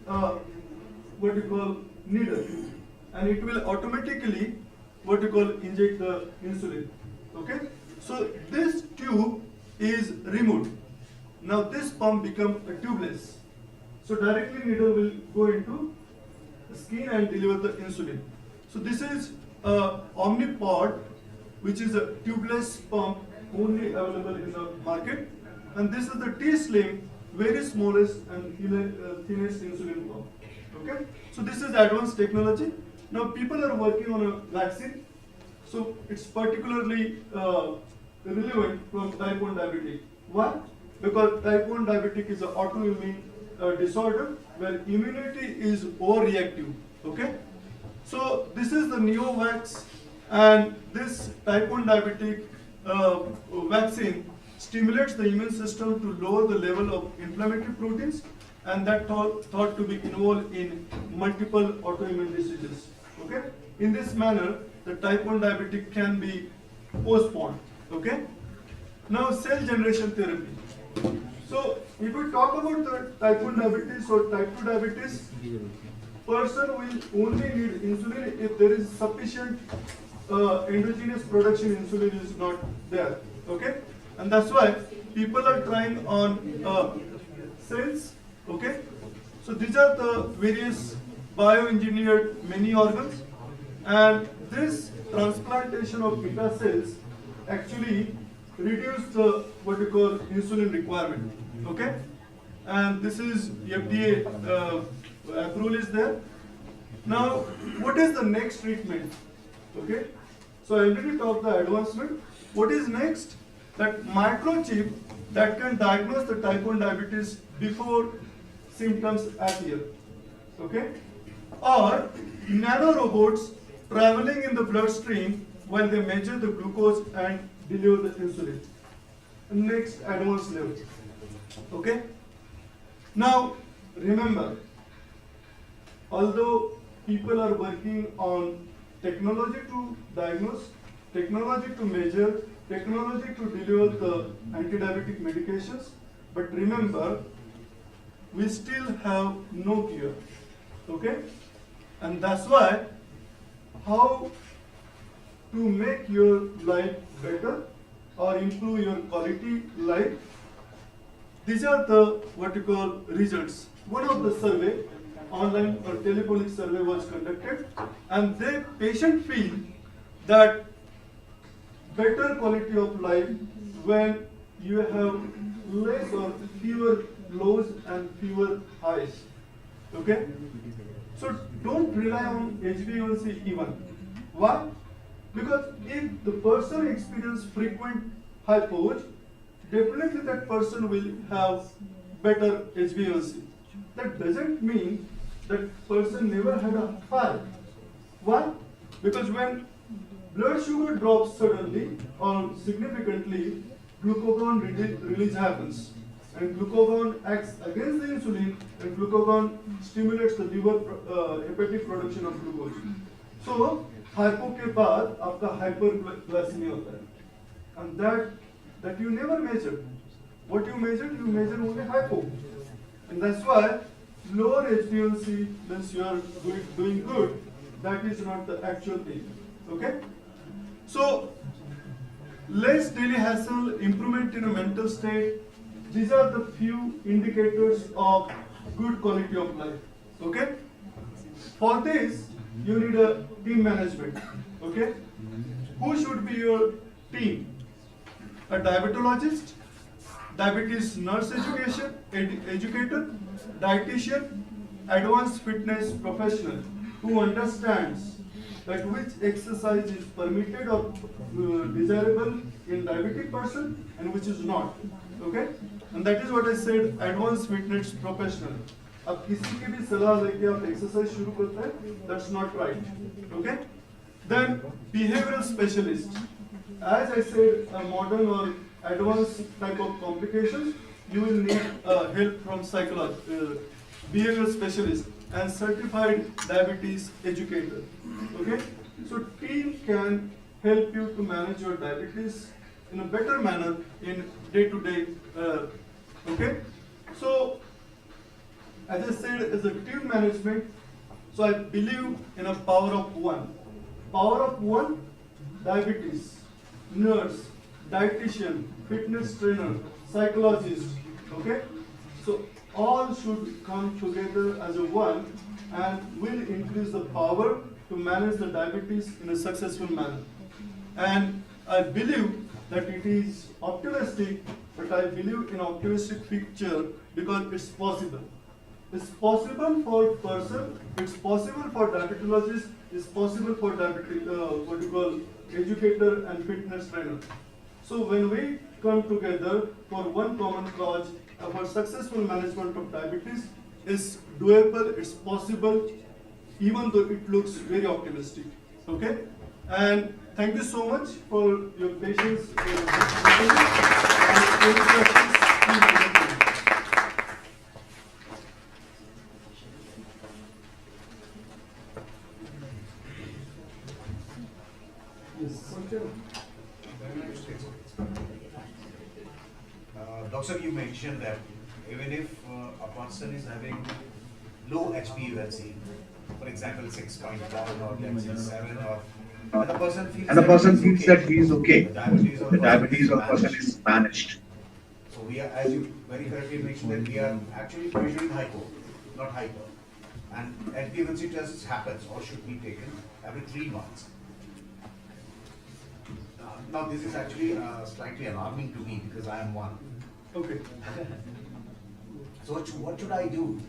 P: needle, and it will automatically inject the insulin. Okay. So this tube is removed. Now this pump becomes a tubeless. So directly needle will go into the skin and deliver the insulin. So this is a Omnipod, which is a tubeless pump only available in the market. And this is the T-Slim, very smallest and thinnest insulin pump. Okay, so this is advanced technology. Now people are working on a vaccine, so it's particularly relevant from type 1 diabetic. Why? Because type 1 diabetic is an autoimmune disorder where immunity is overreactive. Okay, so this is the Neovax, and this type 1 diabetic vaccine stimulates the immune system to lower the level of inflammatory proteins, and that thought to be involved in multiple autoimmune diseases. Okay, in this manner, the type 1 diabetic can be postponed. Okay, now cell generation therapy. So if we talk about the type 1 diabetes or type 2 diabetes, person will only need insulin if there is sufficient endogenous production insulin is not there. Okay, and that's why people are trying on cells. Okay, so these are the various bioengineered mini organs, and this transplantation of beta cells actually reduce the what we call insulin requirement. Okay, and this is FDA approval is there. Now, what is the next treatment? Okay, so I already talked the advancement. What is next? That microchip that can diagnose the type 1 diabetes before symptoms appear. Okay, or nanorobots traveling in the bloodstream while they measure the glucose and deliver the insulin. Next advanced level. Okay, now remember, although people are working on technology to diagnose, technology to measure, technology to deliver the anti-diabetic medications, but remember, we still have no cure. Okay, and that's why how to make your life better or improve your quality life, these are the what you call results. One of the survey, online or telephonic survey was conducted, and the patient feel that better quality of life when you have less or fewer lows and fewer highs. Okay, so don't rely on HbA1c even. Why? Because if the person experiences frequent hypos, definitely that person will have better HbA1c. That doesn't mean that person never had a high. Why? Because when blood sugar drops suddenly or significantly, glucagon release happens. And glucagon acts against the insulin, and glucagon stimulates the liver hepatic production of glucose. So, hypo के बाद आपका hyperglycemia होता है, and that you never measured. What you measured only hypo, and that's why lower HbA1c means you are doing good. That is not the actual thing. Okay, so less daily hassle, improvement in a mental state. These are the few indicators of good quality of life. Okay, for this you need a team management. Okay, who should be your team? A diabetologist, diabetes nurse educator, dietitian, advanced fitness professional who understands that which exercise is permitted or desirable in diabetic person and which is not. Okay, and that is what I said, advanced fitness professional. अब किसी की भी सलाह लेके आप exercise शुरू करते हैं, that's not right. Okay, then behavioral specialist. As I said, a modern or advanced type of complications, you will need help from behavioral specialist and certified diabetes educator. Okay, so team can help you to manage your diabetes in a better manner in day-to-day. Okay, so as I said, as a team management, so I believe in a power of one. Power of one: diabetes, nurse, dietitian, fitness trainer, psychologist. Okay, so all should come together as a one and will increase the power to manage the diabetes in a successful manner. And I believe that it is optimistic, but I believe in optimistic picture because it's possible. It's possible for person, it's possible for diabetologist, it's possible for what you call educator and fitness trainer. So when we come together for one common cause for successful management of diabetes, is doable, it's possible, even though it looks very optimistic. Okay? And thank you so much for your patience.
N: Doctor, you mentioned that even if a person is having low HbA1c, for example 6.1 or let's say 7, or and the person feels that he is okay, the diabetes of person is managed. So we are, as you very correctly mentioned, that we are actually measuring hypo, not hyper. And HbA1c tests happens or should be taken every 3 months. Now this is actually slightly alarming to me because I am one.
P: Okay.
N: So what should I do?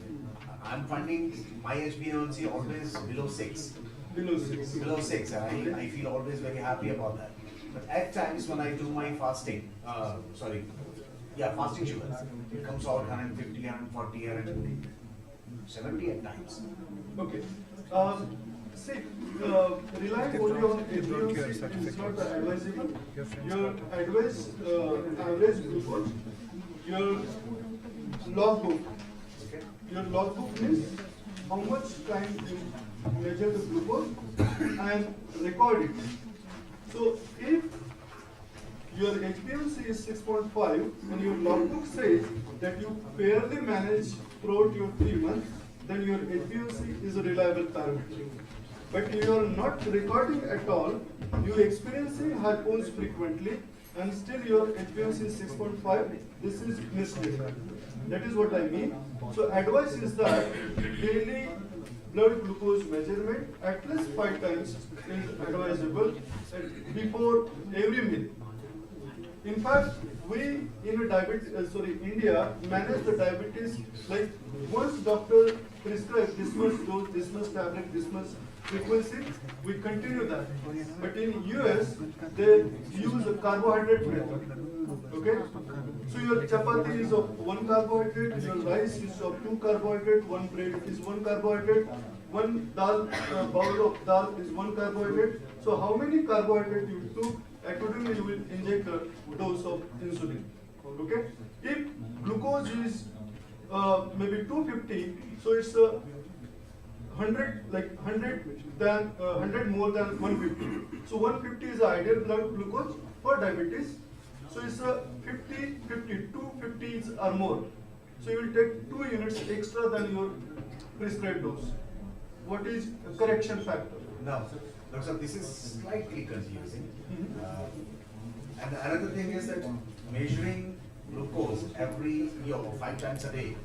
N: I'm finding my HbA1c always below 6.
P: Below 6.
N: Below 6, and I feel always very happy about that. But at times when I do my fasting, fasting sugar, it comes out 150, 140, 170 at times.
P: Okay. See, relying only on HbA1c is not advisable. Your advice, average glucose, your logbook. Your logbook is how much time you measure the glucose and record it. So if your HbA1c is 6.5 and your logbook says that you barely manage throughout your 3 months, then your HbA1c is a reliable parameter. But you are not recording at all, you are experiencing hypos frequently, and still your HbA1c is 6.5, this is misleading. That is what I mean. So advice is that daily blood glucose measurement at least 5 times is advisable before every meal. In fact, we in India manage the diabetes like once doctor prescribes this much dose, this much tablet, this much frequency, we continue that. But in US, they use a carbohydrate method. Okay? So your chapati is of 1 carbohydrate, your rice is of 2 carbohydrate, 1 bread is 1 carbohydrate, 1 bowl of dal is 1 carbohydrate. So how many carbohydrate you took, accordingly you will inject a dose of insulin. Okay? If glucose is maybe 250, so it's 100 more than 150. So 150 is the ideal blood glucose for diabetes. So it's a 50, 250s or more. So you will take 2 units extra than your prescribed dose. What is correction factor?
N: Now, Doctor, this is slightly confusing. And another thing is that measuring glucose every 5 times a day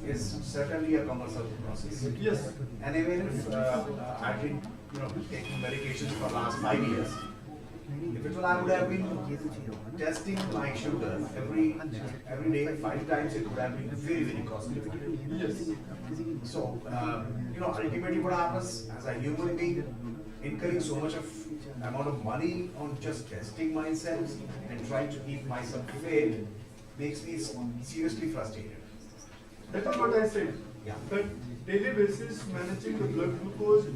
N: is certainly a cumbersome process.
P: Yes.
N: And even if I've been taking medications for the last 5 years, if it were I would have been testing my sugar every day 5 times, it would have been very, very costly.
P: Yes.
N: So, ultimately what happens as a human being, incurring so much of amount of money on just testing myself and trying to keep myself fit makes me seriously frustrated.
P: That is what I said.
N: Yeah.
P: But daily basis, managing the blood glucose,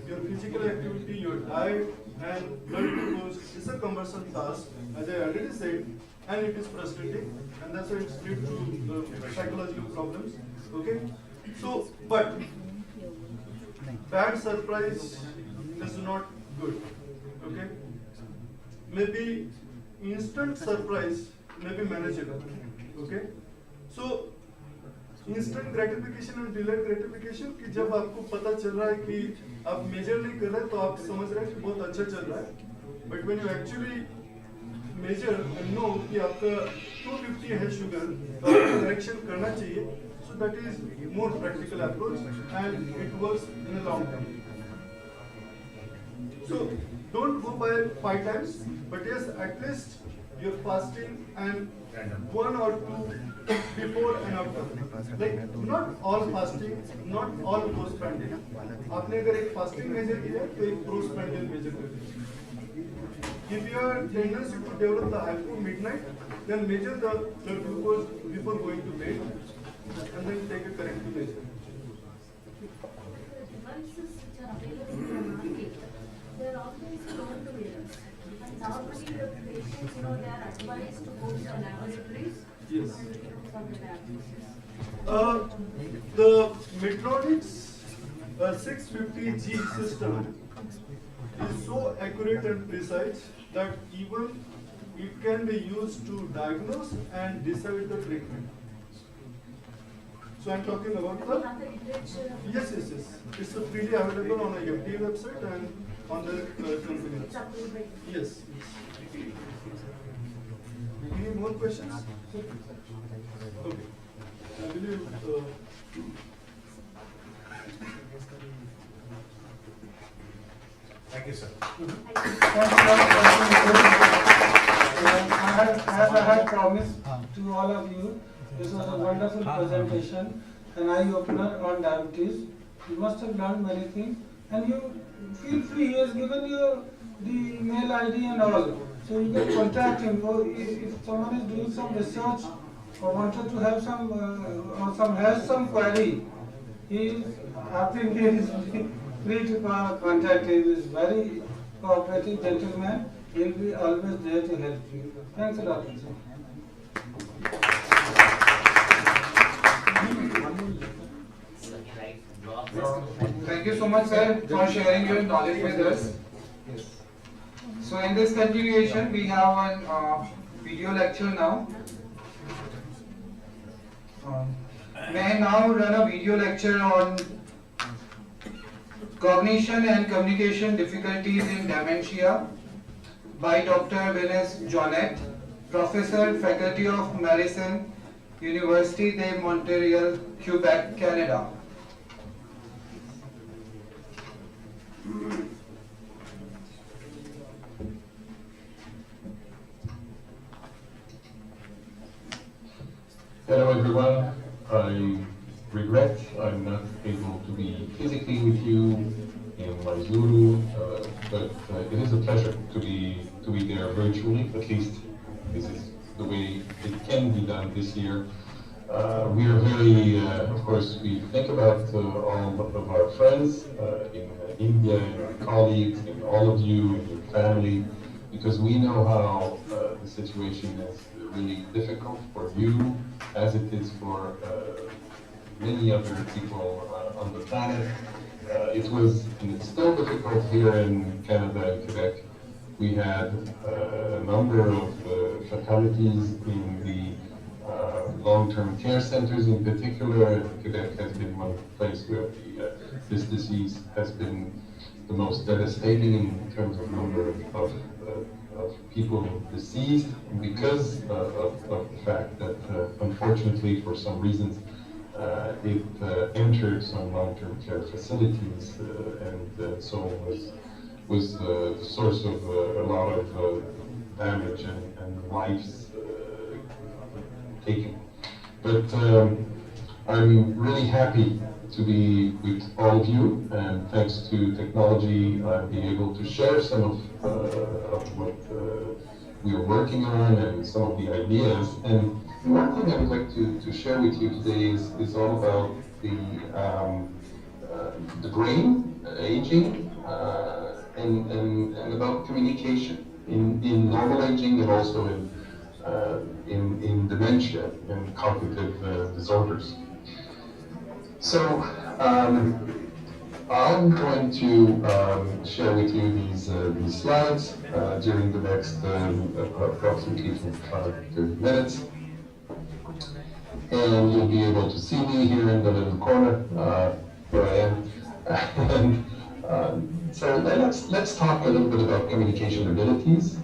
P: your physical activity, your diet, and blood glucose is a cumbersome task, as I already said, and it is frustrating, and that's why it's lead to psychological problems. Okay? So, but bad surprise is not good. Okay? Maybe instant surprise may be manageable. Okay? So, instant gratification और delayed gratification कि जब आपको पता चल रहा है कि आप मेजर नहीं कर रहे तो आप समझ रहे हैं कि बहुत अच्छा चल रहा है but when you actually measure and know कि आपका 250 है शुगर तो आपको करेक्शन करना चाहिए so that is more practical approach and it works in a long term So don't go by 5 times, but yes, at least you're fasting and 1 or 2 before and after. Like not all fasting, not all postprandial. आपने अगर एक fasting measure किया तो एक postprandial measure कर दीजिए. If you are tendency to develop the hypo midnight, then measure the blood glucose before going to bed, and then take a corrective measure.
T: Devices which are available in the market, they are always prone to errors. And normally the patients, they are advised to go to the laboratories
P: Yes.
T: and for the diagnosis.
P: The Medtronic's 650G system is so accurate and precise that even it can be used to diagnose and decide the treatment. So I'm talking about the yes. It's freely available on the FDA website and on the company website. Yes. Any more questions? Okay. I believe.
N: Thank you, sir.
U: As I had promised to all of you, this was a wonderful presentation, an eye-opener on diabetes. You must have learned many things, and you feel free. He has given you the email ID and all, so you can contact him. Or if someone is doing some research or wanted to have some has some query, he is free to contact him. He is very cooperative gentleman. He will be always there to help you. Thanks a lot, sir.
D: Thank you so much, sir, for sharing your knowledge with us. Yes. So in this continuation, we have one video lecture now. May I now run a video lecture on cognition and communication difficulties in dementia by Dr. Venus Jonet, Professor, Faculty of Medicine, Université de Montréal, Quebec, Canada.
W: Hello everyone. I regret I'm not able to be physically with you in Maizuru, but it is a pleasure to be there virtually. At least this is the way it can be done this year. We are very, of course, we think about all of our friends in India, and colleagues, and all of you and your family, because we know how the situation is really difficult for you, as it is for many other people on the planet. It was, and it's still difficult here in Canada and Quebec. We had a number of fatalities in the long-term care centers in particular. Quebec has been one place where this disease has been the most devastating in terms of number of people deceased because of the fact that unfortunately for some reasons it entered some long-term care facilities and so was the source of a lot of damage and lives taken. But I'm really happy to be with all of you, and thanks to technology, I'll be able to share some of what we are working on and some of the ideas. And one thing I would like to share with you today is all about the brain aging and about communication in normal aging and also in dementia and cognitive disorders. So I'm going to share with you these slides during the next approximately 30 minutes. And you'll be able to see me here in the little corner where I am. And so let's talk a little bit about communication abilities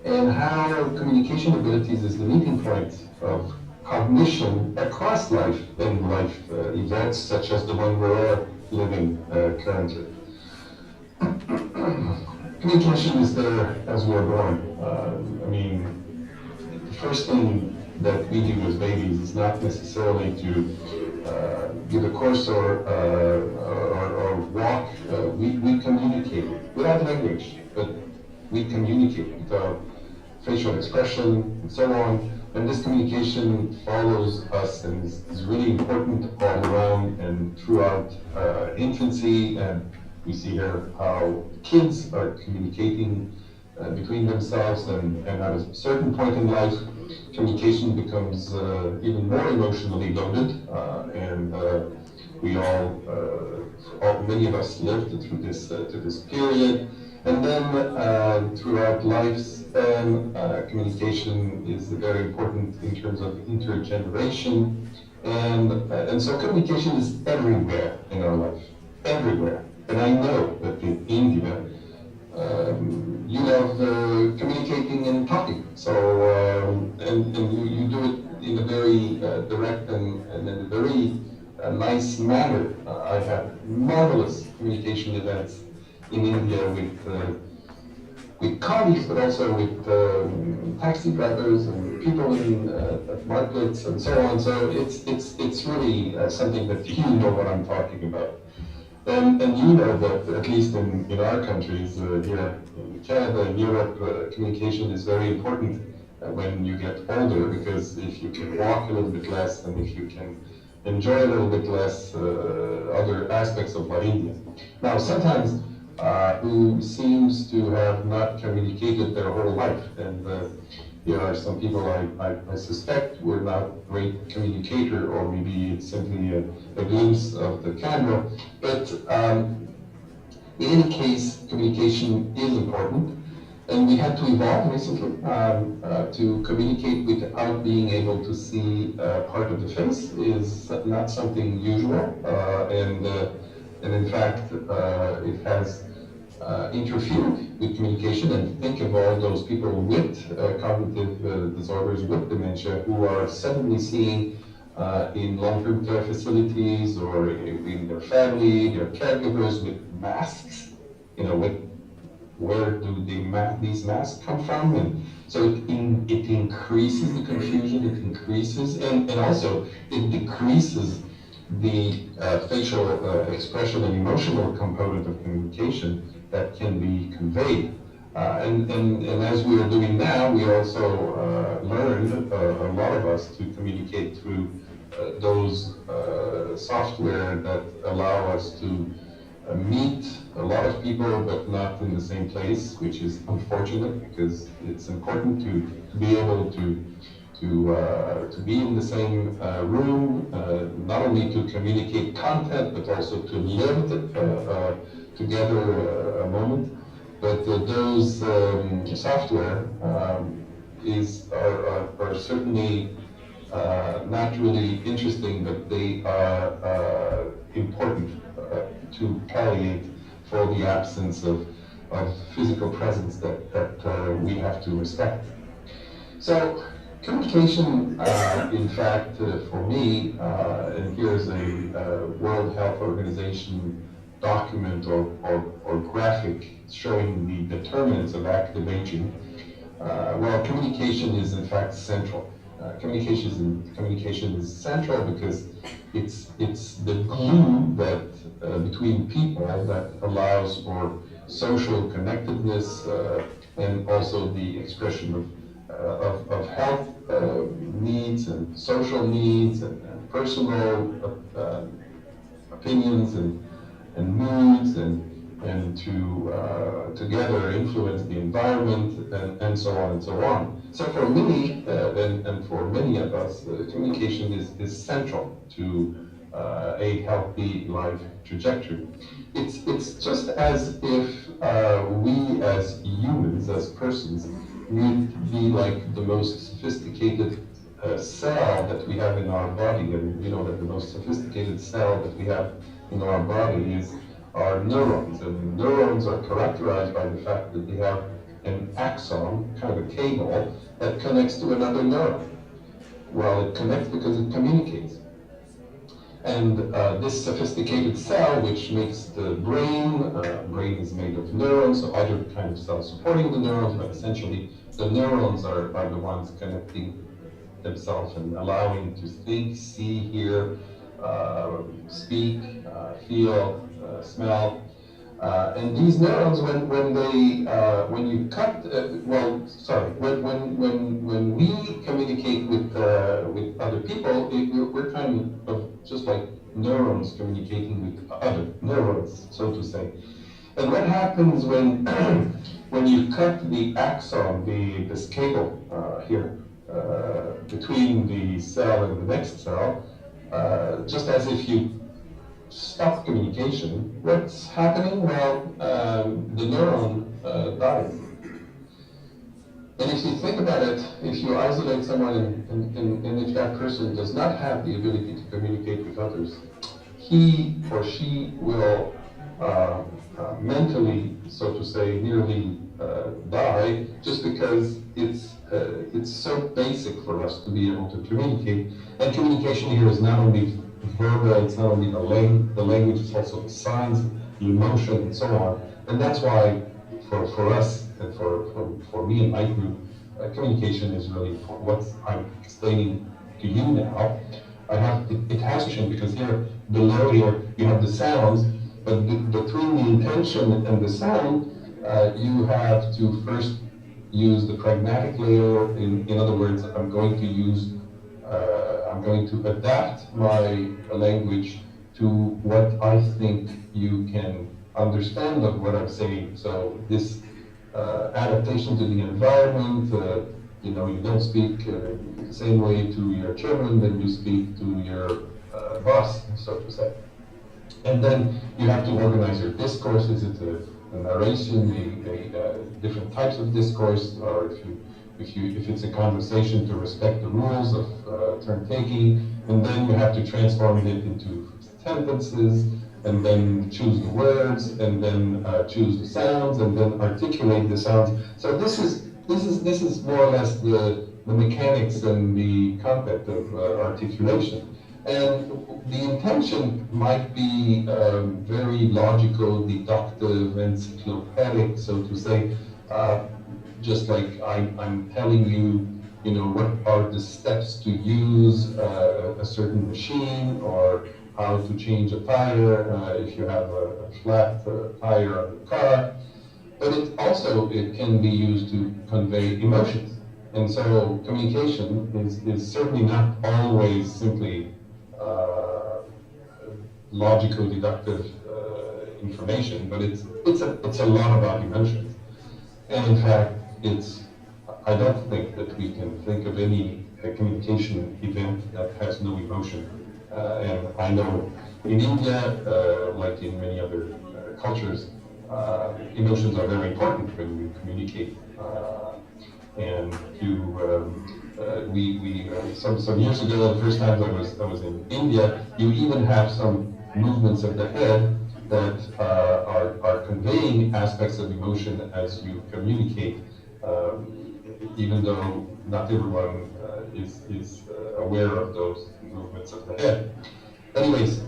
W: and how communication abilities is the meeting point of cognition across life and life events such as the one we're living currently. communication is there as we're born. I mean, the first thing that we do as babies is not necessarily to give a course or walk. We communicate without language, but we communicate with our facial expression and so on. And this communication follows us and is really important all around and throughout infancy. And we see here how kids are communicating between themselves, and at a certain point in life, communication becomes even more emotionally loaded, and we many of us lived through this period. And then throughout lifespan, communication is very important in terms of intergeneration, and so communication is everywhere in our life, everywhere. And I know that in India, you love communicating and talking. So, and you do it in a very direct and in a very nice manner. I had marvelous communication events in India with colleagues, but also with taxi drivers and people in at markets and so on. So it's really something that you know what I'm talking about. And you know that, at least in our countries, here in Canada and Europe, communication is very important when you get older, because if you can walk a little bit less and if you can enjoy a little bit less other aspects of India. Now, sometimes who seems to have not communicated their whole life, and there are some people I suspect were not great communicator, or maybe it's simply a glimpse of the camera. But in any case, communication is important, and we had to evolve recently to communicate without being able to see part of the face is not something usual, and in fact, it has interfered with communication. And think of all those people with cognitive disorders, with dementia, who are suddenly seeing in long-term care facilities or in their family, their caregivers with masks, where do these masks come from? And so it increases the confusion, it increases, and also it decreases the facial expression and emotional component of communication that can be conveyed. And as we are doing now, we also learned, a lot of us, to communicate through those software that allow us to meet a lot of people, but not in the same place, which is unfortunate, because it's important to be able to be in the same room, not only to communicate content, but also to live together a moment. But those software are certainly not really interesting, but they are important to palliate for the absence of physical presence that we have to respect. So communication, in fact, for me, and here's a World Health Organization document or graphic showing the determinants of active aging. Well, communication is in fact central. Communication is central because it's the glue that between people that allows for social connectedness and also the expression of health needs and social needs and personal opinions and moods, and to together influence the environment, and so on and so on. So for me, and for many of us, communication is central to a healthy life trajectory. It's just as if we as humans, as persons, need to be like the most sophisticated cell that we have in our body. And you know that the most sophisticated cell that we have in our body is our neurons. And neurons are characterized by the fact that they have an axon, kind of a cable, that connects to another neuron. Well, it connects because it communicates. And this sophisticated cell, which makes the brain is made of neurons, so other kind of cells supporting the neurons, but essentially the neurons are the ones connecting themselves and allowing to think, see, hear, speak, feel, smell. And these neurons, when you cut, when we communicate with other people, we're kind of just like neurons communicating with other neurons, so to say. And what happens when when you cut the axon, this cable here between the cell and the next cell, just as if you stop communication, what's happening? Well, the neuron dies. And if you think about it, if you isolate someone and if that person does not have the ability to communicate with others, he or she will mentally, so to say, nearly die, just because it's so basic for us to be able to communicate. And communication here is not only verbal, it's not only the language, it's also the signs, the emotion, and so on. And that's why for us and for me and my group, communication is really important. What I'm explaining to you now, it has to change, because here below here you have the sounds, but between the intention and the sound, you have to first use the pragmatic layer. In other words, I'm going to adapt my language to what I think you can understand of what I'm saying. So this adaptation to the environment, you don't speak the same way to your children than you speak to your boss, so to say. And then you have to organize your discourse. Is it a narration, different types of discourse, or if it's a conversation, to respect the rules of turn taking, and then you have to transform it into sentences, and then choose the words, and then choose the sounds, and then articulate the sounds. So this is more or less the mechanics and the concept of articulation. And the intention might be very logical, deductive, encyclopedic, so to say. Just like I'm telling you, what are the steps to use a certain machine, or how to change a tire if you have a flat tire on the car. But it can be used to convey emotions. And so communication is certainly not always simply logical, deductive information, but it's a lot about emotions. And in fact, I don't think that we can think of any communication event that has no emotion. And I know in India, like in many other cultures, emotions are very important when you communicate. And some years ago, the first time I was in India, you even have some movements of the head that are conveying aspects of emotion as you communicate, even though not everyone is aware of those movements of the head. Anyways,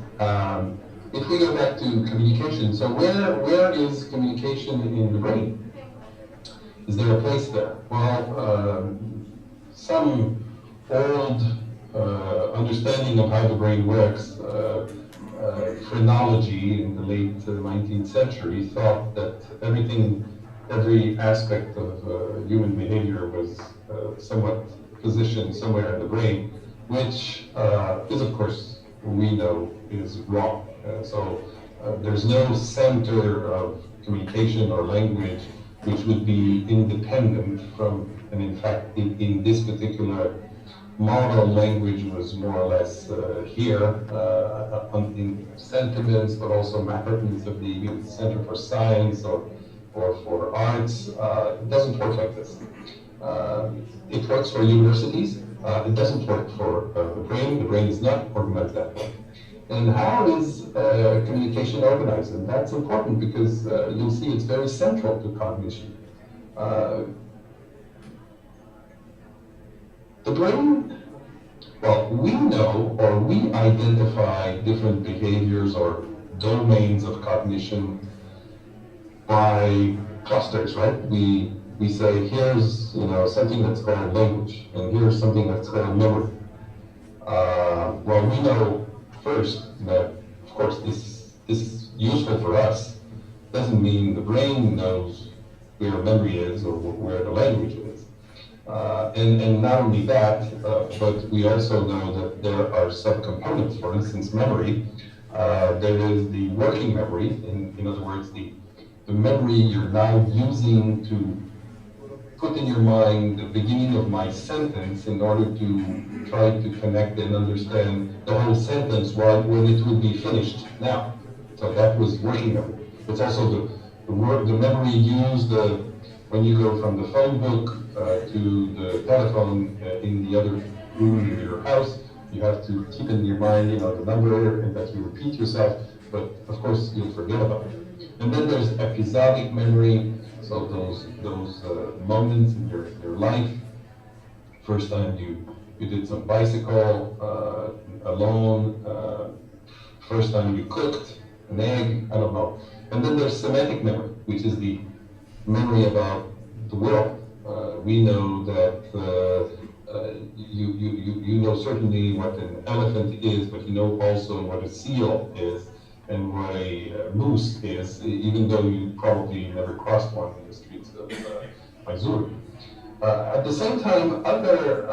W: if we go back to communication, so where is communication in the brain? Is there a place there? Well, some old understanding of how the brain works, phrenology in the late 19th century thought that every aspect of human behavior was somewhat positioned somewhere in the brain, which is, of course, we know is wrong. So there's no center of communication or language which would be independent from, and in fact, in this particular model, language was more or less here in sentiments, but also matters of the Center for Science or for Arts. It doesn't work like this. It works for universities. It doesn't work for the brain. The brain is not organized that way. And how is communication organized? And that's important because you'll see it's very central to cognition. The brain Well, we know or we identify different behaviors or domains of cognition by clusters, right? We say here's something that's called language, and here's something that's called memory. Well, we know first that, of course, this is useful for us. Doesn't mean the brain knows where memory is or where the language is. And not only that, but we also know that there are subcomponents. For instance, memory. There is the working memory, in other words, the memory you're now using to put in your mind the beginning of my sentence in order to try to connect and understand the whole sentence when it will be finished now. So that was working memory. It's also the memory used when you go from the phone book to the telephone in the other room in your house. You have to keep in your mind, the number, and that you repeat yourself. But of course, you'll forget about it. And then there's episodic memory. So those moments in your life. First time you did some bicycle alone. First time you cooked an egg. I don't know. And then there's semantic memory, which is the memory about the world. We know that you know certainly what an elephant is, but you know also what a seal is and what a moose is, even though you probably never crossed one in the streets of Mysore. At the same time, other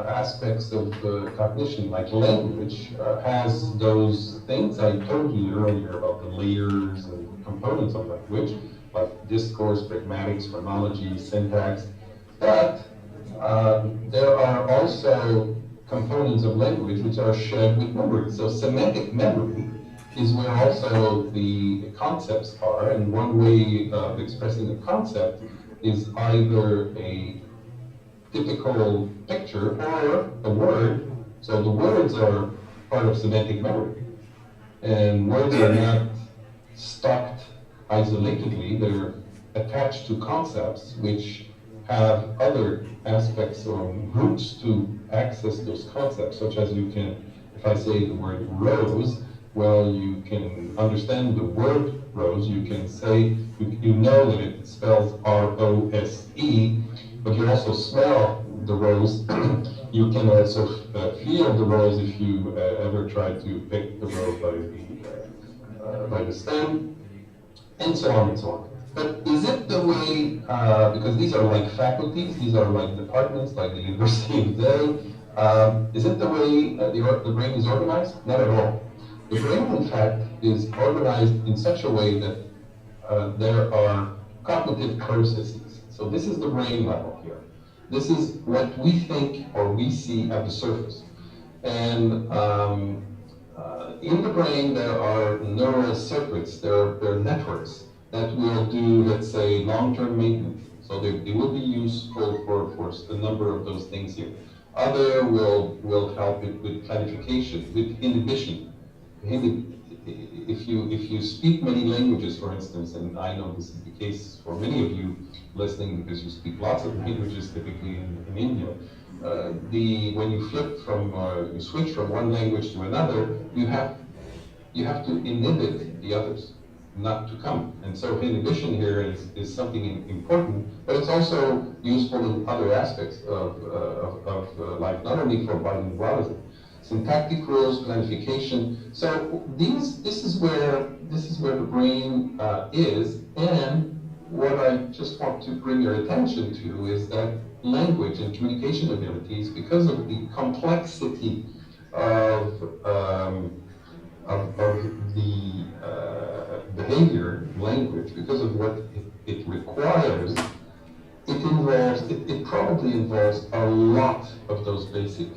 W: aspects of cognition, like language, has those things I told you earlier about the layers and components of language, like discourse, pragmatics, phonology, syntax. But there are also components of language which are shared with memory. So semantic memory is where also the concepts are, and one way of expressing a concept is either a typical picture or a word. So the words are part of semantic memory. And words are not stocked isolatedly, they're attached to concepts which have other aspects or groups to access those concepts, such as you can, if I say the word rose, well, you can understand the word rose, you can say, you know that it spells R-O-S-E, but you also smell the rose. You can also feel the rose if you ever try to pick the rose by the stem, and so on and so on. But is it the way, because these are like faculties, these are like departments, like the University of Delhi, is it the way the brain is organized? Not at all. The brain, in fact, is organized in such a way that there are cognitive processes. So this is the brain level here. This is what we think or we see at the surface. And in the brain, there are neural circuits, there are networks that will do, let's say, long-term maintenance. So they will be useful for a number of those things here. Other will help it with planification, with inhibition. If you speak many languages, for instance, and I know this is the case for many of you listening because you speak lots of languages typically in India, when you you switch from one language to another, you have to inhibit the others not to come. And so inhibition here is something important, but it's also useful in other aspects of life, not only for bilingualism. Syntactic rules, planification. So this is where the brain is, and what I just want to bring your attention to is that language and communication abilities, because of the complexity of the behavior language, because of what it requires, it probably involves a lot of those basic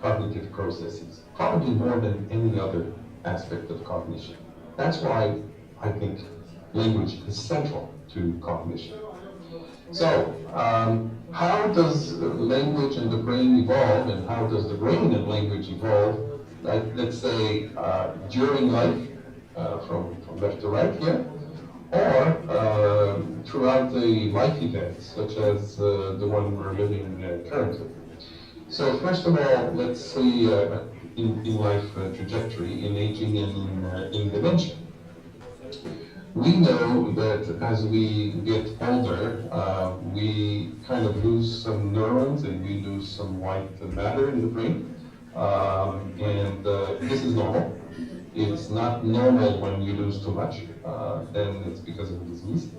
W: cognitive processes, probably more than any other aspect of cognition. That's why I think language is central to cognition. So, how does language and the brain evolve, and how does the brain and language evolve, let's say, during life, from left to right here, or throughout the life events, such as the one we're living currently? So first of all, let's see in life trajectory, in aging and in dementia. We know that as we get older, we kind of lose some neurons and we lose some white matter in the brain. And this is normal. It's not normal when you lose too much, then it's because of a disease.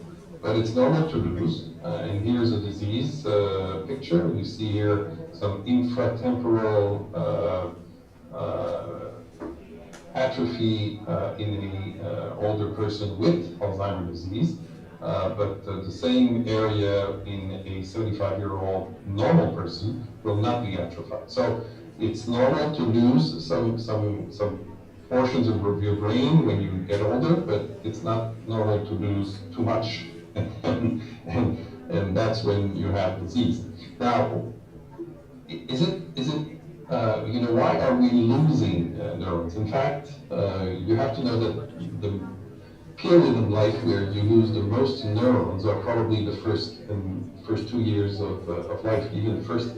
W: But it's normal to lose. And here's a disease picture. You see here some infratemporal atrophy in an older person with Alzheimer's disease, but the same area in a 75-year-old normal person will not be atrophied. So it's normal to lose some portions of your brain when you get older, but it's not normal to lose too much, and that's when you have disease. Now, is it why are we losing neurons? In fact, you have to know that the period in life where you lose the most neurons are probably the first 2 years of life, even the first.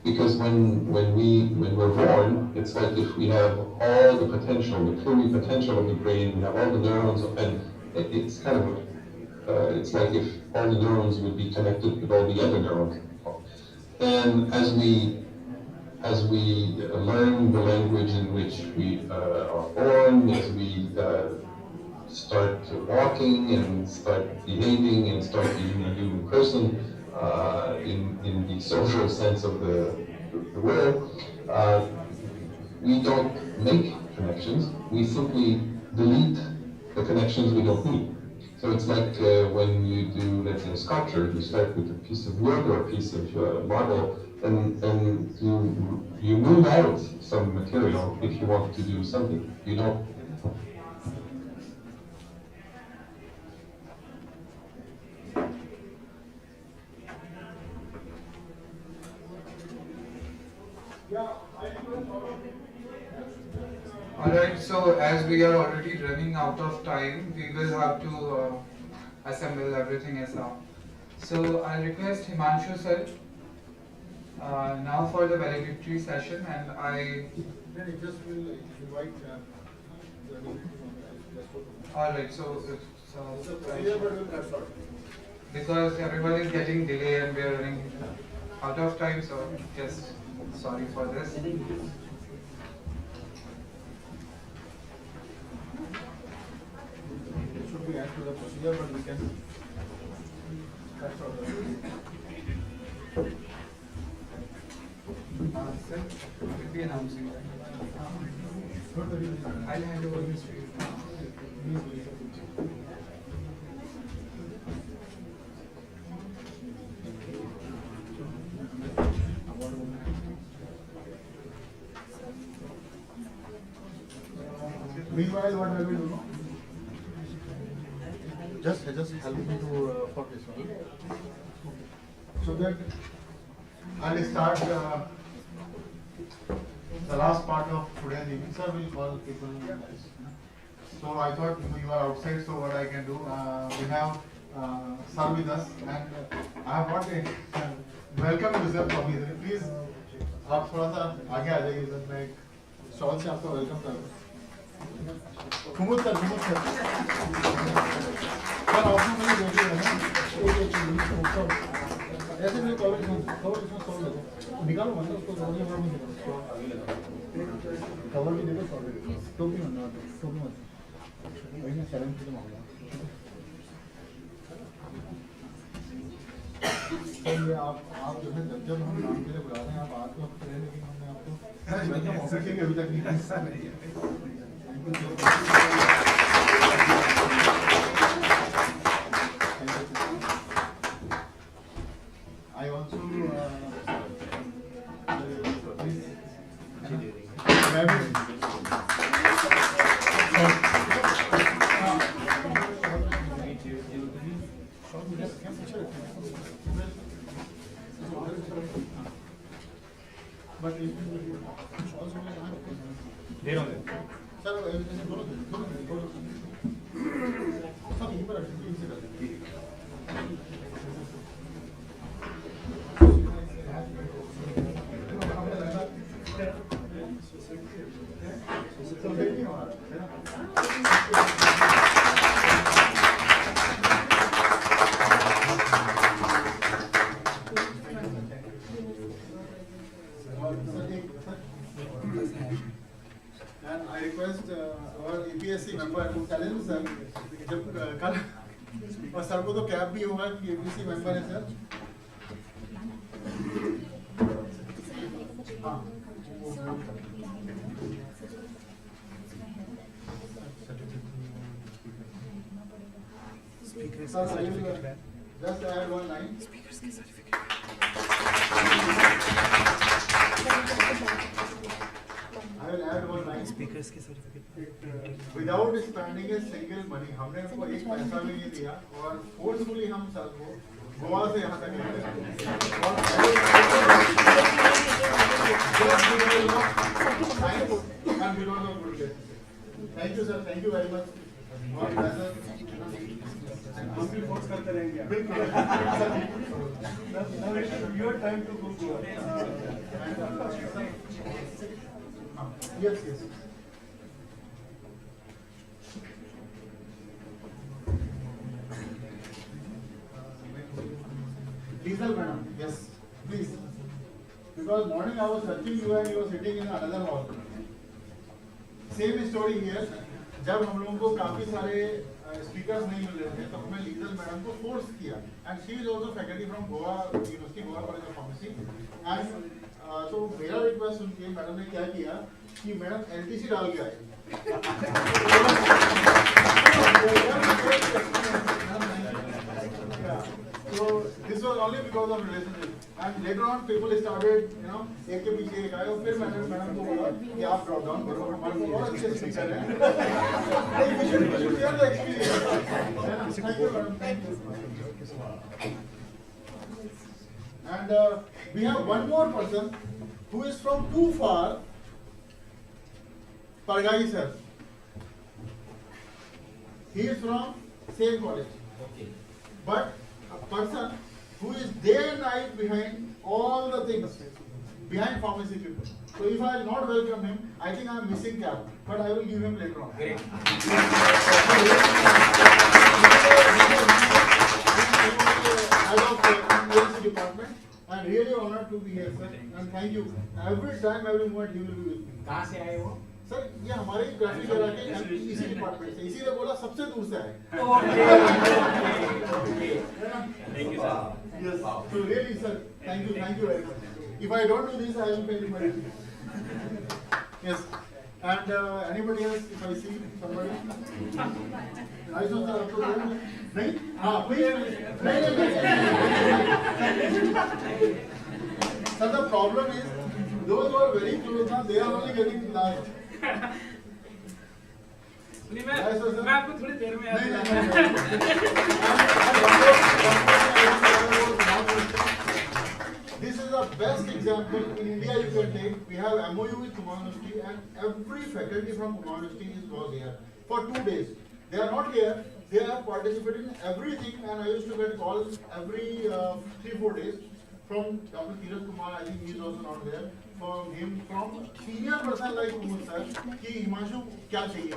W: Because when we're born, it's like if we have all the potential, the pluripotential of the brain, we have all the neurons, and it's kind of it's like if all the neurons would be connected with all the other neurons. And as we learn the language in which we are born, as we start walking and start behaving and start being a human person in the social sense of the word, we don't make connections. We simply delete the connections we don't need. So it's like when you do, let's say, a sculpture, you start with a piece of wood or a piece of marble, and you move out some material if you want to do something. You don't.
D: Alright, so as we are already running out of time, we will have to assemble everything as now. So I'll request Himanshu sir now for the valedictory session, and I.
P: Then it just will invite
D: Alright, so because everyone is getting delay and we are running out of time, so just sorry for this.
P: It should be added to the procedure, but we can cut short the
D: Sir, we'll be announcing that. I'll hand over this to you.
P: Meanwhile, what will we do? Just help me to for this one. So that I'll start the last part of today's evening. Sir, we'll call people. So I thought you are outside, so what I can do, we have sir with us, and I have got a welcome you sir for me. Please, आप थोड़ा सा आगे आ जाइए sir, मैं stall से आपका welcome कर रहा हूँ. कुमुद सर सर ऑप्शन मुझे देखिए ना, ऐसे मुझे कवर इसमें स्टॉल लगो, निकालो मतलब उसको कवर में निकालो, कवर भी देखो, स्टॉल भी टोपी मत वही ना चैलेंज के मामला. तो ये आप जो है जब हम काम के लिए बुला रहे हैं, आप आज तो रहे, लेकिन हमने आपको वेलकम ऑफर के अभी तक नहीं हिस्सा नहीं है. I also but they don't. Sir,
C: And I request our APSC member to challenge sir. जब कल और सर को तो कैब भी होगा कि APSC member है सर. हाँ. Sir, I will just add one line. I will add one line. Speakers के certificate. Without spending a single money, हमने उनको एक पैसा भी नहीं दिया और forcefully हम सर को गोवा से यहाँ तक लेकर आए और and because of good day. Thank you sir, thank you very much. और pleasure. हम भी force करते रहेंगे. बिल्कुल. Now it's your time to go Goa. Yes, yes. Diesel madam, yes, please. Because morning I was searching you and you were sitting in another hall. Same story here. जब हम लोगों को काफी सारे स्पीकर्स नहीं मिल रहे थे तो हमने लीजल मैडम को फोर्स किया and she is also faculty from Goa university Goa college of pharmacy and तो मेरा रिक्वेस्ट सुन के मैडम ने क्या किया कि मैडम एलटीसी डाल के आए. So this was only because of relationship. And later on people started, एक के पीछे एक आए और फिर मैंने मैडम को बोला कि आप ड्रॉप डाउन करो हमारे को और अच्छे स्पीकर हैं. We should share the experience. Thank you madam. Thank you. And we have one more person who is from too far. Pargai sir. He is from same college. Okay. But a person who is day and night behind all the things, behind pharmacy people. So if I will not welcome him, I think I am missing cap. But I will give him later on. Great. Head of PLC department, and really honored to be here, sir. And thank you. Every time, every moment, he will be with me.
B: कहाँ से आए वो?
C: Sir ये हमारे graphic करा के इसी department से इसीलिए बोला सबसे दूर से आए. Thank you sir. Yes. So really sir, thank you very much. If I don't do this, I will pay you money. Yes. And anybody else? If I see somebody. I saw sir आपको नहीं? हाँ please. नहीं. Sir the problem is those who are very close now they are only getting last.
B: नहीं मैं आपको थोड़ी देर में
C: This is the best example in India you can take. We have MOU with Kumar University and every faculty from Kumar University was here for 2 days. They are not here. They have participated in everything and I used to get calls every 3-4 days from Dr. Kiran Kumar. I think he is also not there. From him, from senior person like Kumar sir, कि हिमांशु क्या चाहिए,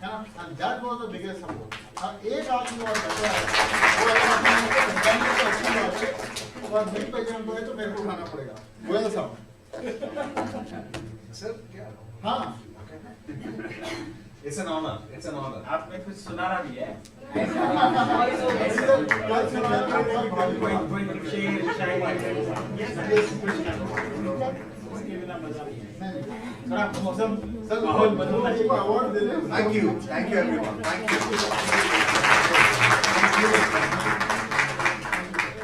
C: है ना? And that was the biggest support. अब एक आदमी और बैठा है, वो अगर आपने मुझे पहचान तो अच्छी बात है, और नहीं पहचान पाए तो मेरे को उठाना पड़ेगा. गोयल साहब.
N: सर क्या?
C: हाँ.
N: It's an honor. It's an honor.
B: आपने कुछ सुनाना भी है?
N: Thank you everyone.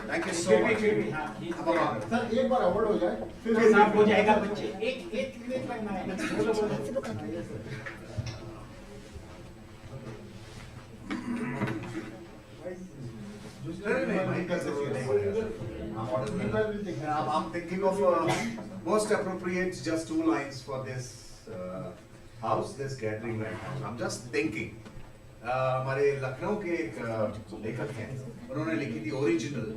N: Thank you so much.
C: Sir एक बार अवार्ड हो जाए
B: फिर साफ हो जाएगा बच्चे. एक मिनट लगना है.
N: I'm thinking of most appropriate just 2 lines for this house, this gathering right now. I'm just thinking. हमारे लखनऊ के एक लेखक हैं, उन्होंने लिखी थी ओरिजिनल.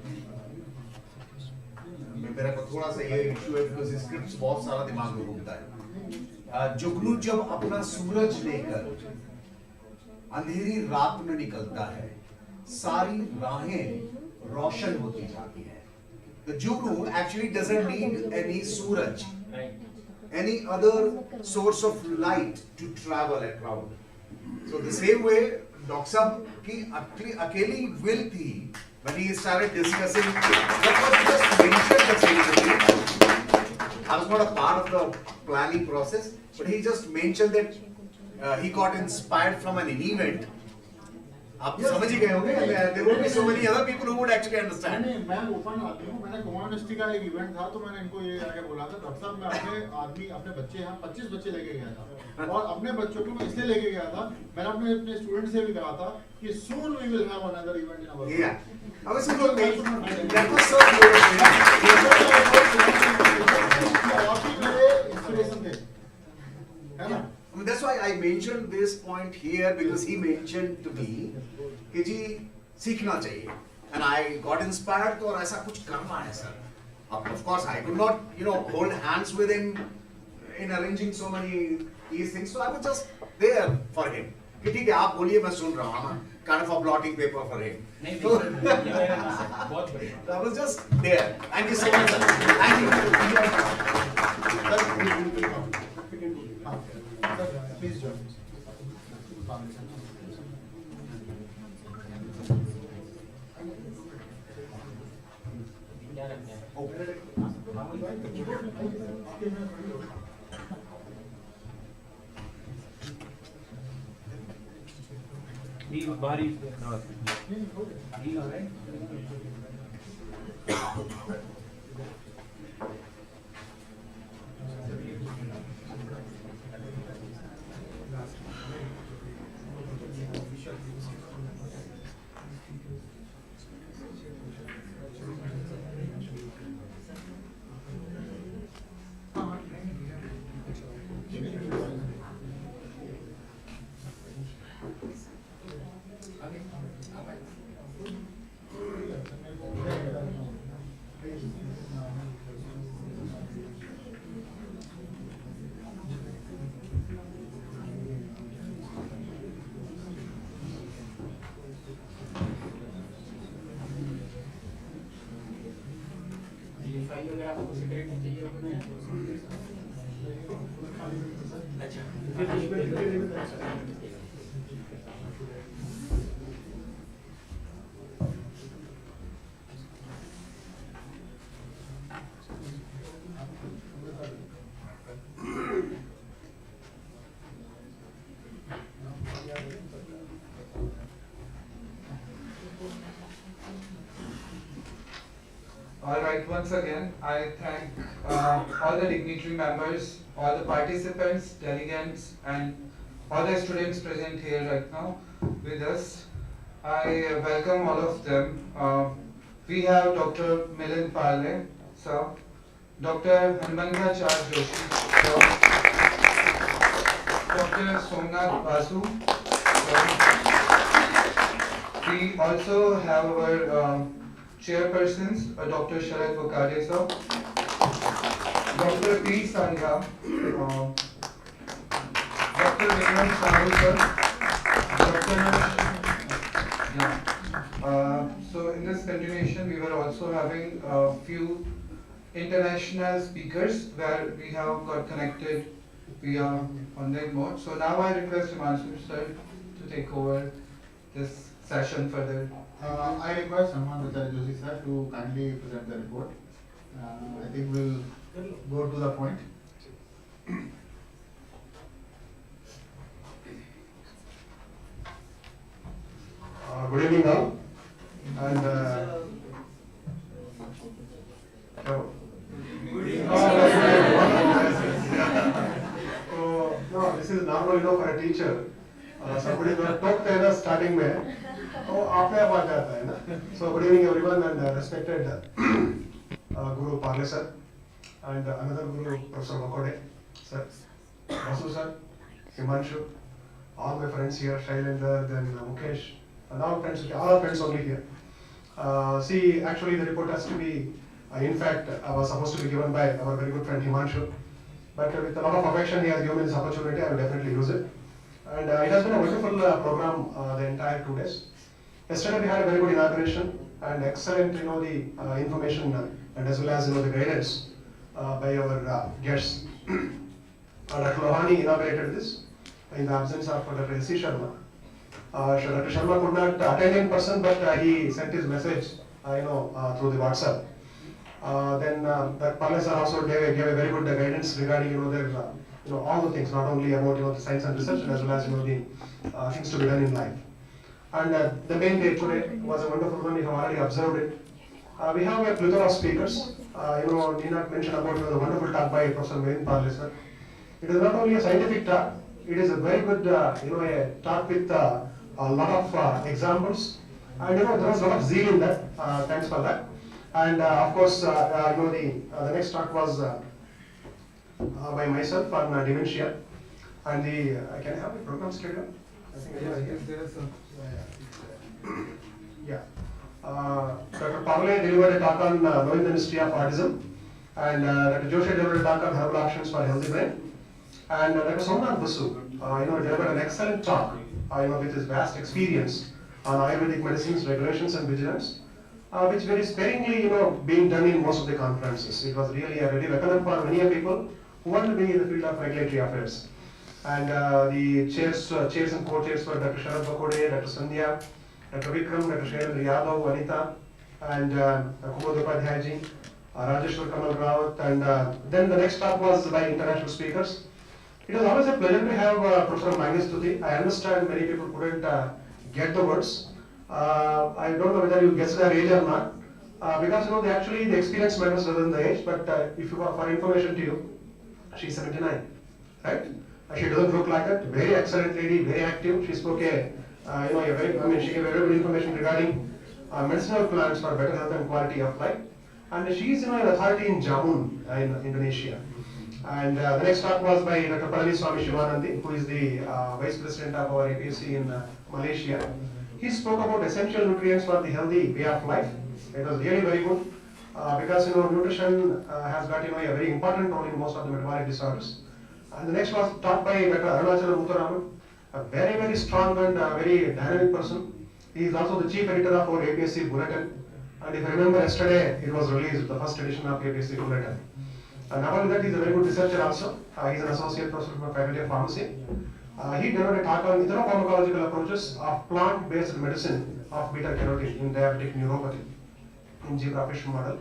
N: मेरा को थोड़ा सा ये इशू है बिकॉज़ स्क्रिप्ट्स बहुत सारा दिमाग में घूमता है. जुगनू जब अपना सूरज लेकर अंधेरी रात में निकलता है, सारी राहें रोशन होती जाती है. The Juno actually doesn't need any suraj, any other source of light to travel around. So the same way, Dr. Saab की अकेली will थी when he started discussing. That was just mentioned the same thing. I was not a part of the planning process, but he just mentioned that he got inspired from an event. आप समझ ही गए होंगे. There will be so many other people who would actually understand.
C: नहीं, मैं open आती हूँ. मैंने community का एक इवेंट था, तो मैंने इनको ये आके बोला था, डॉक्टर साहब मैं अपने बच्चे यहाँ 25 बच्चे लेके गया था, और अपने बच्चों को मैं इसलिए लेके गया था, मैंने अपने स्टूडेंट से भी कहा था कि soon we will have another event in our.
N: Yeah, I was thinking that was so beautiful. I mean, that's why I mentioned this point here, because he mentioned to me कि जी सीखना चाहिए, and I got inspired. तो ऐसा कुछ करना है sir. Of course, I could not, hold hands with him in arranging so many these things. So I was just there for him. कि ठीक है, आप बोलिए, मैं सुन रहा हूँ. Kind of a blotting paper for him. So I was just there. Thank you so much, sir. Thank you.
C: Please join.
D: All right, once again, I thank all the dignitary members, all the participants, delegates, and all the students present here right now with us. I welcome all of them. We have Dr. Milind Parle, sir, Dr. Hanmangachar Joshi, sir, Dr. Somnath Basu, sir. We also have our chairpersons, Dr. Sharad Bukade, sir, Dr. P. Sangha, Dr. Vikram Sahu, sir, so in this continuation, we were also having a few international speakers where we have got connected via online mode. So now I request Himanshu sir to take over this session further.
C: I request Icmphql Joshi sir to kindly present the report. I think we'll go to the point.
I: Good evening all. And no, this is normal for a teacher. Somebody got talk to starting में तो आपने आप आ जाता है ना. So good evening everyone and respected Guru Parle sir and another Guru Professor Makode sir, Basu sir, Himanshu, all my friends here, Shailendra, then Mukesh, and all friends, all our friends only here. See, actually the report has to be, in fact, was supposed to be given by our very good friend Himanshu, but with a lot of affection he has given me this opportunity. I will definitely use it. And it has been a wonderful program the entire 2 days. Yesterday we had a very good inauguration and excellent, the information and as well as, the guidance by our guests. Dr. Lohani inaugurated this in the absence of Dr. S.C. Sharma. Dr. Sharma could not attend in person, but he sent his message, through the WhatsApp. Then Dr. Palace also gave a very good guidance regarding, their, all the things, not only about, the science and research, as well as, the things to be done in life. And the main day today was a wonderful one. You have already observed it. We have a plethora of speakers. Nina mentioned about the wonderful talk by Professor Merin Parle, sir. It is not only a scientific talk, it is a very good, a talk with a lot of examples. And there was a lot of zeal in that. Thanks for that. And of course, the next talk was by myself on dementia. And can I have the program schedule? I think there is some. Yeah. Dr. Parle delivered a talk on knowing the mystery of autism. And Dr. Joshi delivered a talk on herbal actions for healthy brain. And Dr. Somnath Basu, delivered an excellent talk, with his vast experience on Ayurvedic medicines, regulations, and vigilance, which very sparingly, being done in most of the conferences. It was really a ready reckoner for many people who want to be in the field of regulatory affairs. And the chairs and co-chairs were Dr. Sharad Bakode, Dr. Sandhya, Dr. Vikram, Dr. Shailendra Yadav, Vanita, and Kumar Upadhyayji, Rajeshwar Kamal Rawat, and then the next talk was by international speakers. It was always a pleasure to have Professor Magnus Tuti. I understand many people couldn't get the words. I don't know whether you guessed their age or not, because the experience matters rather than the age. But if you for information to you, she's 79, right? She doesn't look like it. Very excellent lady, very active. She spoke she gave very good information regarding medicinal plants for better health and quality of life. And she is an authority in Jamun in Indonesia. And the next talk was by Dr. Palaniswamy Shivanandi, who is the Vice President of our APC in Malaysia. He spoke about essential nutrients for the healthy way of life. It was really very good because nutrition has got a very important role in most of the metabolic disorders. And the next was taught by Dr. Arunachala Muthuraman, a very, very strong and very dynamic person. He is also the chief editor of our APSC Bulletin. And if I remember yesterday, it was released, the first edition of APSC Bulletin. And not only that, he is a very good researcher also. He is an associate professor from the Faculty of Pharmacy. He delivered a talk on ethnopharmacological approaches of plant-based medicine of beta-carotene in diabetic neuropathy in zebrafish model.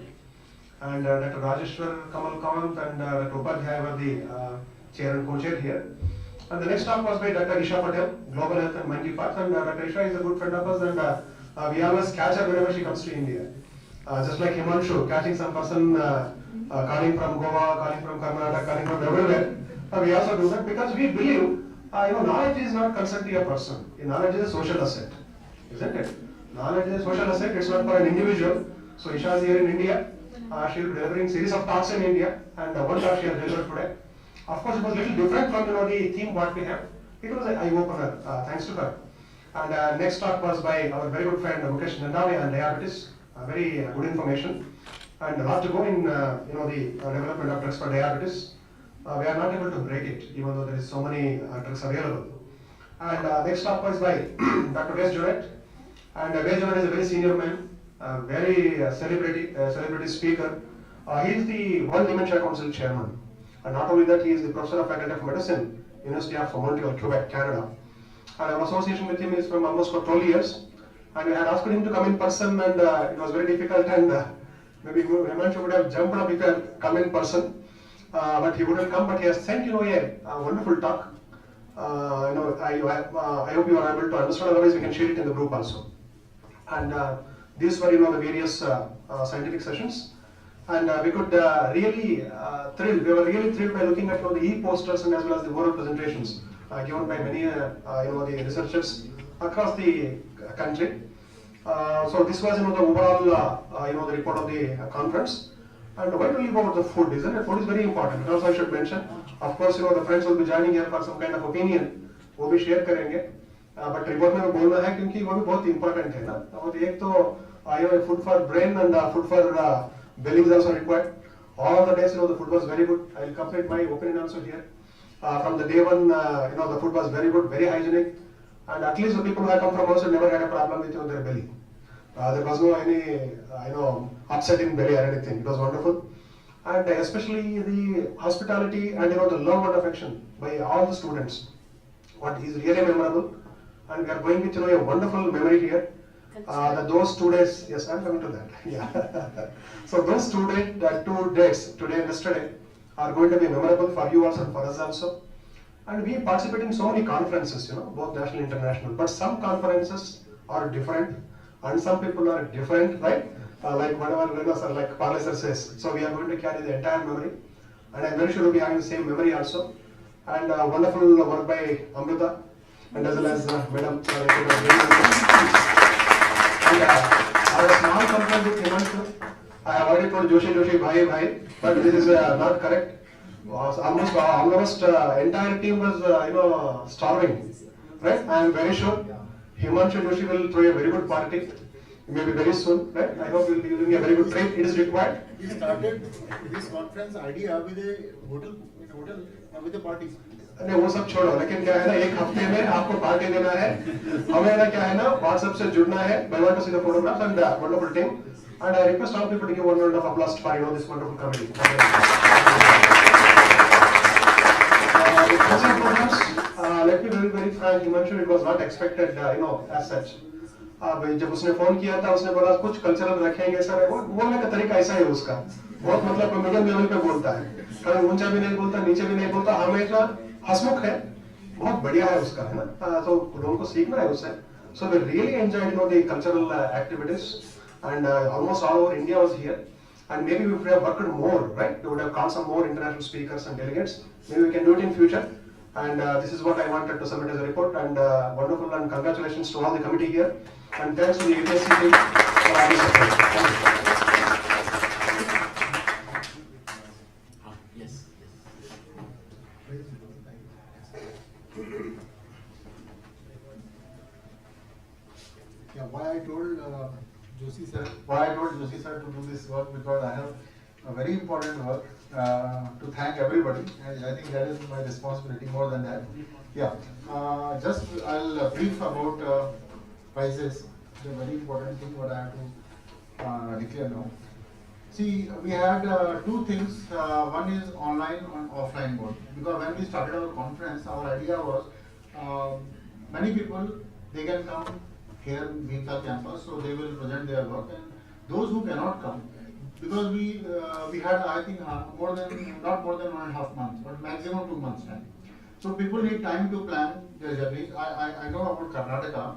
I: And Dr. Rajeshwar Kamal Kant and Dr. Upadhyay were the chair and co-chair here. And the next talk was by Dr. Isha Patel, Global Health and Monkey Path. And Dr. Isha is a good friend of us, and we always catch her whenever she comes to India. Just like Himanshu, catching some person calling from Goa, calling from Karnataka, calling from everywhere. We also do that because we believe, knowledge is not concerned to a person. Knowledge is a social asset, isn't it? Knowledge is a social asset, it's not for an individual. So Isha is here in India. She will be delivering series of talks in India, and one talk she has delivered today. Of course, it was a little different from the theme what we have. It was an eye-opener, thanks to her. And next talk was by our very good friend Mukesh Nandale on diabetes. Very good information, and a lot to go in the development of drugs for diabetes. We are not able to break it, even though there is so many drugs available. And next talk was by Dr. Wes Jonet, and Wes Jonet is a very senior man, very celebrity speaker. He is the World Dementia Council chairman, and not only that, he is the professor of Faculty of Medicine, University of Montreal, Quebec, Canada. And our association with him is from almost for 12 years. And we had asked him to come in person, and it was very difficult, and maybe Himanshu would have jumped up if he had come in person, but he wouldn't come. But he has sent a wonderful talk. I hope you are able to understand. Otherwise, we can share it in the group also. And these were the various scientific sessions, and we could really thrilled. We were really thrilled by looking at the e-posters and as well as the oral presentations given by many the researchers across the country. So this was the overall the report of the conference. And why don't we go about the food, isn't it? Food is very important. And also I should mention, of course, the friends will be joining here for some kind of opinion. वो भी share करेंगे. But report में बोलना है क्योंकि वो भी बहुत important है ना. और एक तो food for brain and food for belly is also required. All the days, the food was very good. I will complete my opinion also here. From the day one, the food was very good, very hygienic. And at least the people who have come from outside never had a problem with their belly. There was no any, upset in belly or anything. It was wonderful. And especially the hospitality and the love and affection by all the students. What is really memorable. And we are going with a wonderful memory here. That those 2 days, yes, I'm coming to that. Yeah. So those 2 days, today and yesterday, are going to be memorable for you also and for us also. And we participate in so many conferences, both national and international. But some conferences are different, and some people are different, right? Like whatever sir, like Parle sir says. So we are going to carry the entire memory, and I'm very sure we'll be having the same memory also. And wonderful work by Amrita, and as well as Madam. And I have a small complaint with Himanshu. I have already told Joshi, bhai, but this is not correct. Almost entire team was starving, right? I am very sure Himanshu Joshi will throw a very good party, maybe very soon, right? I hope we will be doing a very good trip. It is required.
C: We started this conference idea with a hotel with a party.
I: नहीं वो सब छोड़ो, लेकिन क्या है ना, एक हफ्ते में आपको पार्टी देना है, हमें ना क्या है ना, WhatsApp से जुड़ना है. I want to see the photographs and wonderful team, and I request all people to give one round of applause for this wonderful committee. The cultural programs, let me be very frank, Himanshu, it was not expected, as such. जब उसने phone किया था, उसने बोला कुछ cultural रखेंगे sir, वो बोलने का तरीका ऐसा है उसका, बहुत मतलब मीडियम लेवल पे बोलता है, कभी ऊंचा भी नहीं बोलता, नीचे भी नहीं बोलता, हमेशा हंसमुख है, बहुत बढ़िया है उसका, है ना, तो लोगों को सीखना है उससे. So we really enjoyed, the cultural activities, and almost all over India was here, and maybe if we have worked more, right, we would have called some more international speakers and delegates. Maybe we can do it in future. And this is what I wanted to submit as a report, and wonderful, and congratulations to all the committee here, and thanks to the UPSC team for all the support.
C: Yes. Yeah, why I told Joshi sir to do this work, because I have a very important work to thank everybody, and I think that is my responsibility more than that. Yeah, just I'll brief about prices. The very important thing what I have to declare now. See, we had two things. One is online and offline both. Because when we started our conference, our idea was many people, they can come here in Icmphql campus, so they will present their work, and those who cannot come, because we had, I think, not more than 1.5 months, but maximum 2 months time. So people need time to plan their journeys. I know about Karnataka.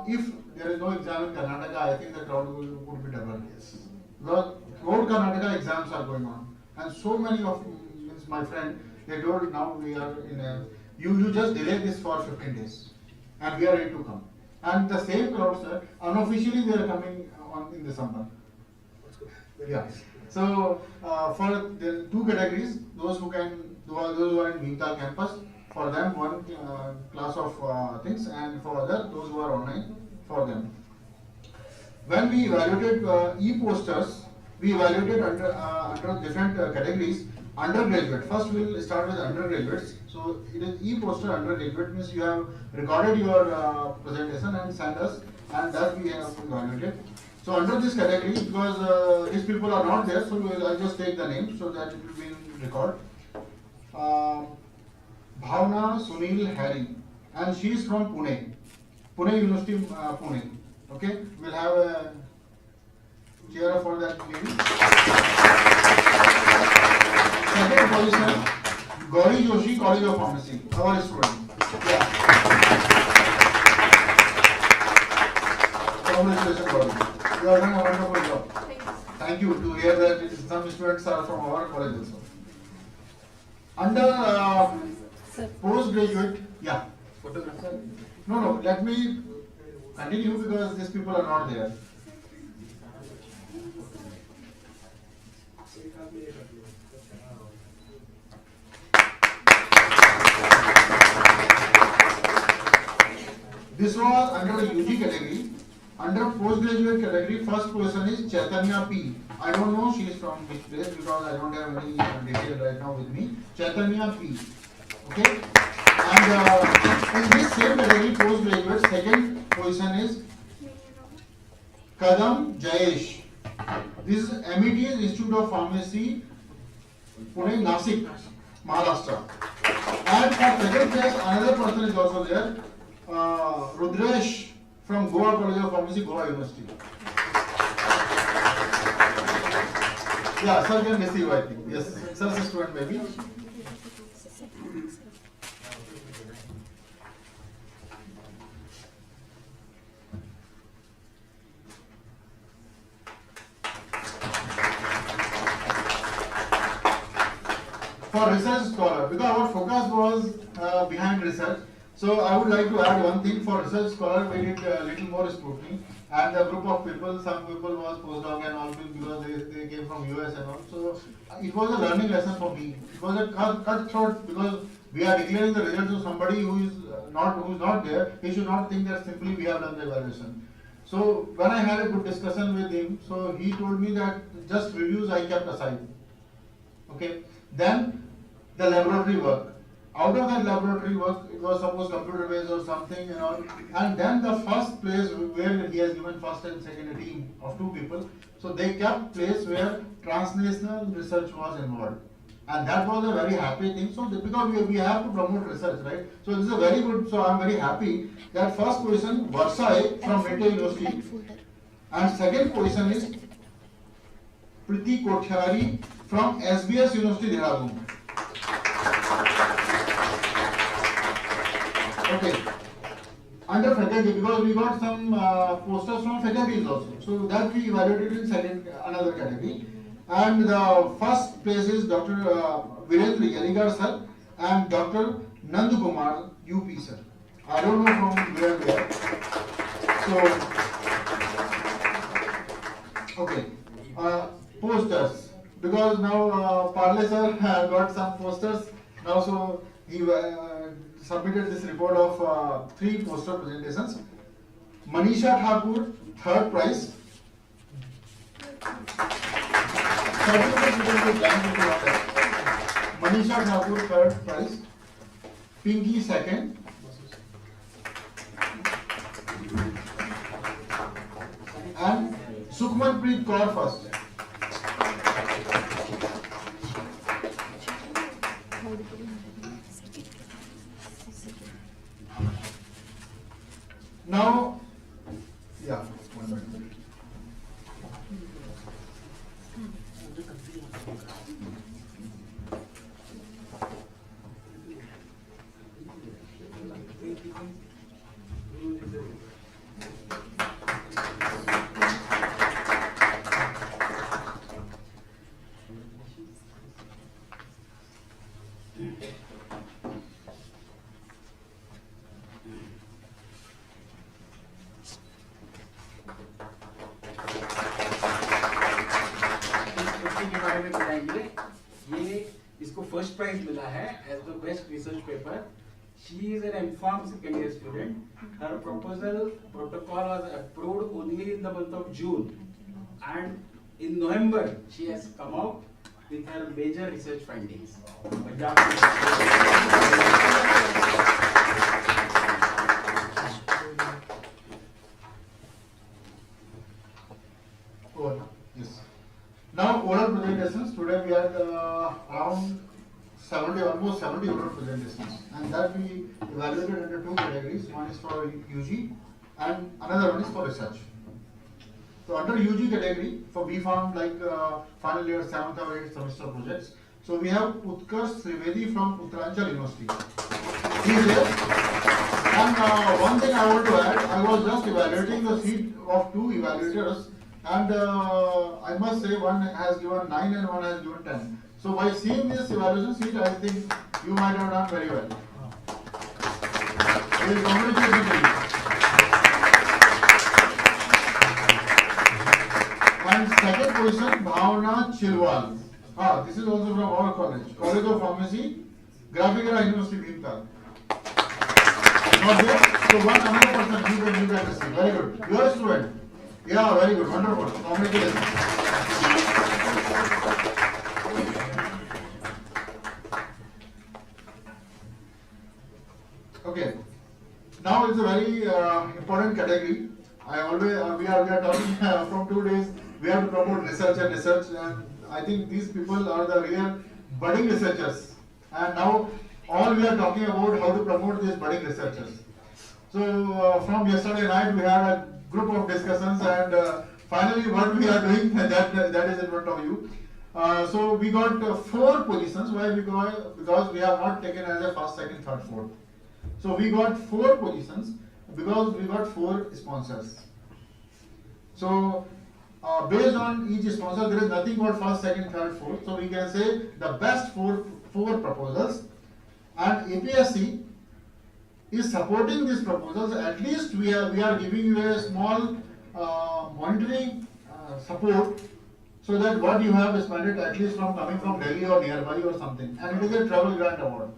C: If there is no exam in Karnataka, I think the crowd would be double. Yes. Because throughout Karnataka exams are going on, and so many of my friend, they told now we are in a, you just delay this for 15 days, and we are ready to come. And the same crowd, sir, unofficially they are coming on in December. Yeah. So for the two categories, those who are in Icmphql campus, for them one class of things, and for other those who are online, for them. When we evaluated e-posters, we evaluated under different categories. Undergraduate. First, we will start with undergraduates. So it is e-poster undergraduate, means you have recorded your presentation and sent us, and that we have evaluated. So under this category, because these people are not there, so I'll just take the name so that it will be in record. Bhavna Sunil Harry, and she is from Pune University, Pune. Okay, we'll have a cheer for that lady. Second position, Gauri Joshi, College of Pharmacy, our student. Yeah. Congratulations, Gauri. You are doing a wonderful job. Thank you to hear that some students are from our college also. Under postgraduate, yeah. No, let me continue because these people are not there. This was under the UG category. Under postgraduate category, first person is Chaitanya P. I don't know she is from which place because I don't have any detail right now with me. Chaitanya P. Okay. And in this same category, postgraduate, second position is Kadam Jayesh. This is MET Institute of Pharmacy, Pune, Nasik, Maharashtra. And for second place, another person is also there, Rudresh from Goa College of Pharmacy, Goa University. Yeah, sir can receive, I think. Yes, sir's student maybe. For research scholar, because our focus was behind research. So I would like to add one thing. For research scholar, we did a little more scrutiny, and a group of people, some people was postdoc and all, because they came from US and all. So it was a learning lesson for me. It was a cutthroat, because we are declaring the results of somebody who is not there. He should not think that simply we have done the evaluation. So when I had a good discussion with him, so he told me that just reviews I kept aside. Okay. Then the laboratory work. Out of that laboratory work, it was suppose computer based or something and all. And then the first place where he has given first and second a team of 2 people. So they kept place where transnational research was involved. And that was a very happy thing. So because we have to promote research, right? So this is a very good, so I'm very happy that first position, Varsai from Meta University. And second position is Priti Kothari from SBS University, Dehradun. Okay. Under faculty, because we got some posters from faculties also. So that we evaluated in another category. And the first place is Dr. Virendra Yaligar sir and Dr. Nandakumar UP sir. I don't know from where they are. So, okay. Posters. Because now Parle sir got some posters. Now so he submitted this report of 3 poster presentations. Manisha Thakur, 3rd prize. Manisha Thakur, 3rd prize. Pinky, 2nd. And Sukhmanpreet Kaur, 1st. Now, yeah, 1 minute.
B: First prize मिला है as the best research paper. She is an M.Pharm second year student. Her proposal protocol was approved only in the month of June, and in November she has come out with her major research findings.
C: Yes. Now oral presentations. Today we had around 70, almost 70 oral presentations, and that we evaluated under 2 categories. One is for UG and another one is for research. So under UG category, for B.Pharm, like final year 7th or 8th semester projects, so we have Utkarsh Trivedi from Uttaranchal University. He is there. And one thing I want to add, I was just evaluating the seat of 2 evaluators, and I must say one has given 9 and one has given 10. So by seeing this evaluation sheet, I think you might have done very well. We will congratulate you. And second position, Bhavna Chilwal. This is also from our college, College of Pharmacy, Graphigara University, Bhimtal. Not there? So one another person you can receive. Very good. You are a student. Yeah, very good. Wonderful. Congratulations. Okay. Now it's a very important category. I always we are talking from 2 days. We have to promote research and research, and I think these people are the real budding researchers. And now all we are talking about how to promote these budding researchers. So from yesterday night we had a group of discussions, and finally what we are doing that is in front of you. So we got 4 positions. Why? Because we have not taken as a first, second, third, fourth. So we got 4 positions because we got 4 sponsors. So based on each sponsor, there is nothing called first, second, third, fourth. So we can say the best four proposals, and APSC is supporting these proposals. At least we are giving you a small monetary support, so that what you have spent at least from coming from Delhi or nearby or something, and it is a travel grant award,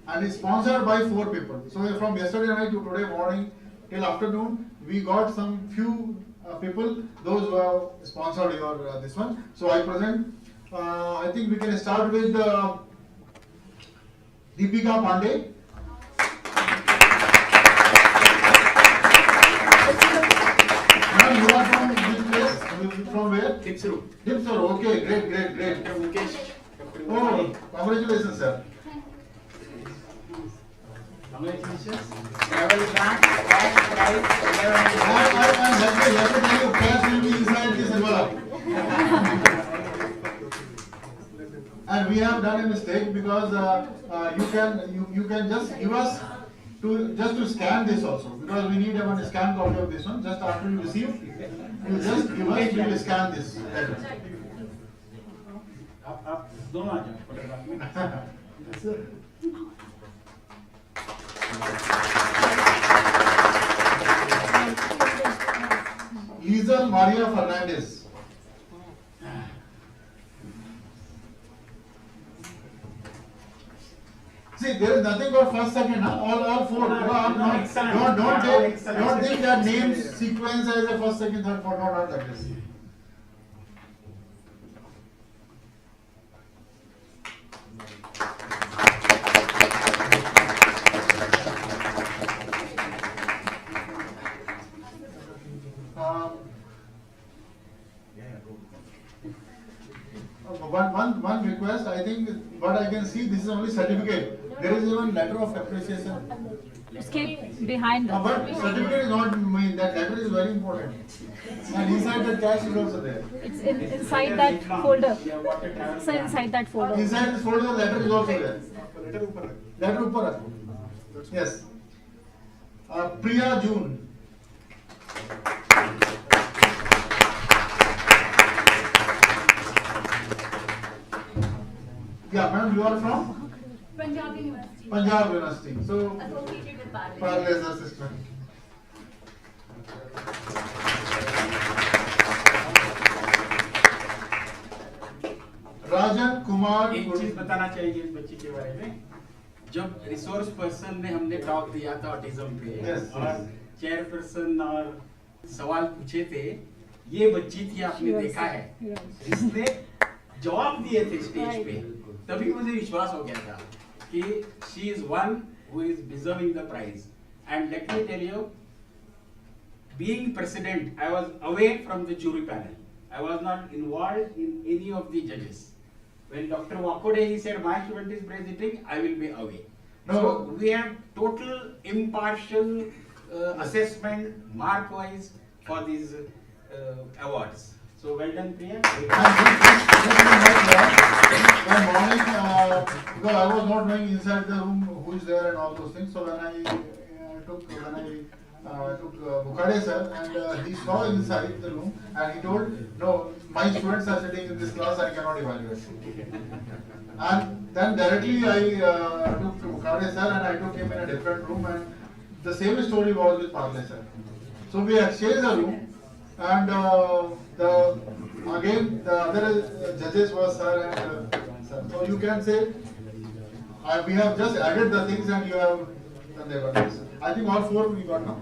C: and it's sponsored by 4 people. So from yesterday night to today morning till afternoon, we got some few people, those who have sponsored your this one. So I present. I think we can start with Deepika Pandey. You are from which place? From where? Dipsur. Dipsur. Okay, great. Oh, congratulations, sir.
B: Congratulations. Travel grant, cash prize, 11.
C: Let me tell you, cash will be inside this envelope. And we have done a mistake because you can just give us to scan this also, because we need a scan copy of this one. Just after you receive, you just give us, we will scan this letter.
B: आप दोनों आ जाओ photograph में.
C: Lizel Maria Fernandez. See, there is nothing for first, second, huh? All 4. Don't think that name sequence as a first, second, third, fourth. Not like this. One request, I think what I can see, this is only certificate. There is even letter of appreciation.
L: Skip behind that.
C: But certificate is not main, that letter is very important. And inside the cash is also there.
L: It's inside that folder. So inside that folder.
C: Inside this folder, the letter is also there. Letter upar. Yes. Priya June. Yeah, madam, you are from?
K: Punjab University.
C: Punjab University. So,
K: associated with
C: Parley's assistant. Rajan Kumar.
B: एक चीज बताना चाहिए इस बच्ची के बारे में. जब रिसोर्स पर्सन ने हमने टॉक दिया था ऑटिज्म पे, और चेयरपर्सन और सवाल पूछे थे, ये बच्ची थी, आपने देखा है, जिसने जवाब दिए थे स्टेज पे, तभी मुझे विश्वास हो गया था कि she is one who is deserving the prize. And let me tell you, being president, I was away from the jury panel. I was not involved in any of the judges. When Dr. Wakode, he said, my student is presenting, I will be away.
C: No.
B: So we have total impartial assessment, mark-wise, for these awards. So well done, Priya.
C: One morning, because I was not knowing inside the room who is there and all those things. So when I took Bukhade sir, and he saw inside the room, and he told, no, my students are sitting in this class, I cannot evaluate. And then directly I took Bukhade sir and I took him in a different room, and the same story was with Parle sir. So we exchanged the room, and again the other judges was sir and sir. So you can say we have just added the things and you have done the evaluation. I think all 4 we got now.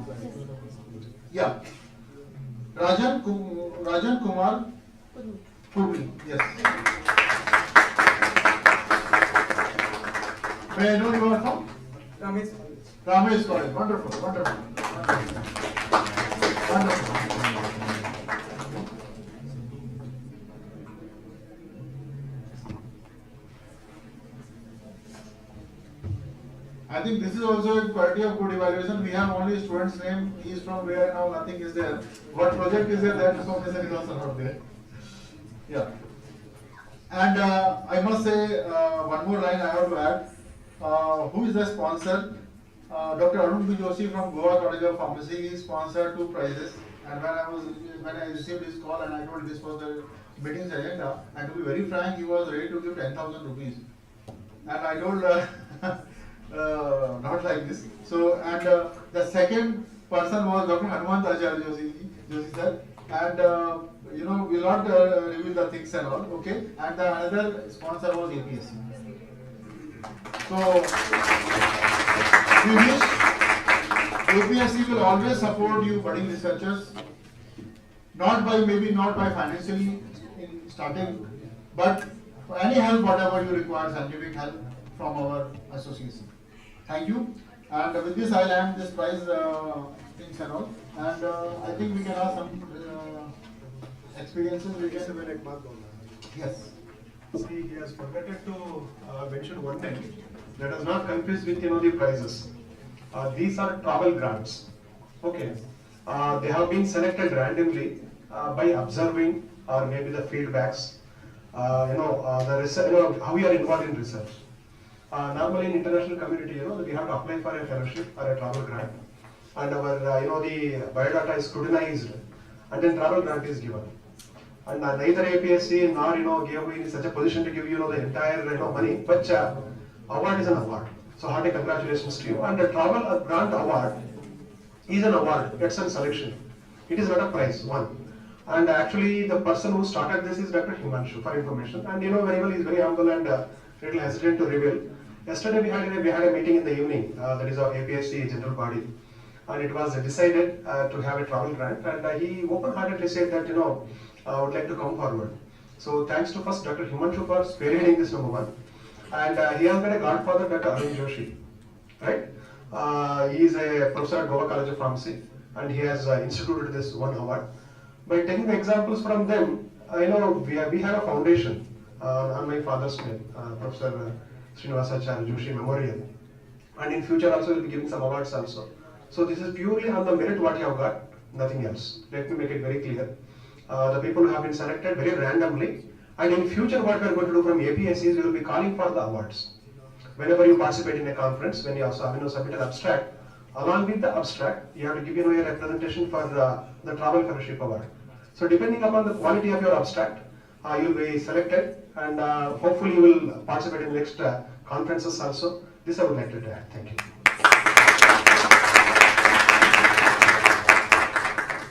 C: Yeah. Rajan Kumar Purni. Yes. May I know you are from? Ramesh College. Wonderful. I think this is also a quality of good evaluation. We have only student's name, he is from where, now nothing is there. What project is there, that information is also not there. Yeah. And I must say one more line I have to add. Who is the sponsor? Dr. Arun B. Joshi from Goa College of Pharmacy is sponsored 2 prizes. And when I received his call and I told this was the meeting's agenda, and to be very frank, he was ready to give 10,000 rupees. And I told not like this. So, and the second person was Dr. Hanuman Acharya Joshi sir. And you know, we'll not reveal the things and all, okay? And the another sponsor was APSC. So, we wish APSC will always support you budding researchers, maybe not by financially in starting, but for any help, whatever you require, scientific help from our association. Thank you. And with this, I'll end this prize things and all. And I think we can have some experiences. We can. Yes.
I: See, he has forgotten to mention one thing. Let us not confuse with the prizes. These are travel grants. Okay. They have been selected randomly by observing or maybe the feedbacks. The research, how we are involved in research. Normally in international community, we have to apply for a fellowship or a travel grant, and our the biodata is scrutinized, and then travel grant is given. And neither APSC nor gave me in such a position to give the entire money, but award is an award. So hearty congratulations to you. And the travel grant award is an award. It's a selection. It is not a prize. One. And actually, the person who started this is Dr. Himanshu, for information. And very well, he is very humble and little hesitant to reveal. Yesterday we had a meeting in the evening. That is our APSC general body, and it was decided to have a travel grant. And he open-heartedly said that I would like to come forward. So thanks to first Dr. Himanshu for spearheading this number one. And he has got a godfather, Dr. Arun Joshi, right? He is a professor at Goa College of Pharmacy, and he has instituted this one award. By taking the examples from them, we have a foundation on my father's name, Professor Srinivasacharya Joshi Memorial. And in future also we'll be giving some awards also. So this is purely on the merit what you have got, nothing else. Let me make it very clear. The people who have been selected very randomly, and in future what we are going to do from APSC is we will be calling for the awards. Whenever you participate in a conference, when you also submit an abstract, along with the abstract, you have to give a representation for the travel fellowship award. So depending upon the quality of your abstract, you will be selected, and hopefully you will participate in the next conferences also. This I would like to add. Thank you.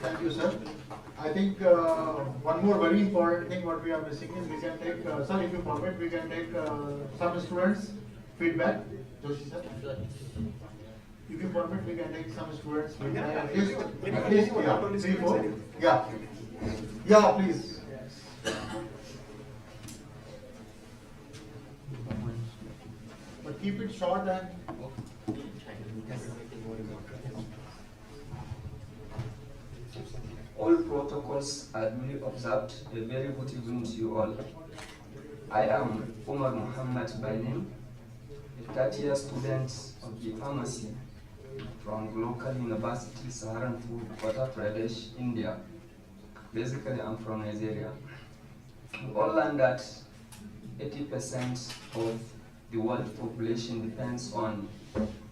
C: Thank you, sir. I think one more very important thing what we are missing is we can take, sir, if you permit, we can take some students' feedback. Joshi sir. If you permit, we can take some students' feedback. At least, yeah, 3, 4. Yeah. Yeah, please. But keep it short and.
O: All protocols are duly observed. A very good evening to you all. I am Umar Muhammad by name, a third-year student of the pharmacy from local university Saharanpur, Uttar Pradesh, India. Basically, I'm from Nigeria. We all learn that 80% of the world population depends on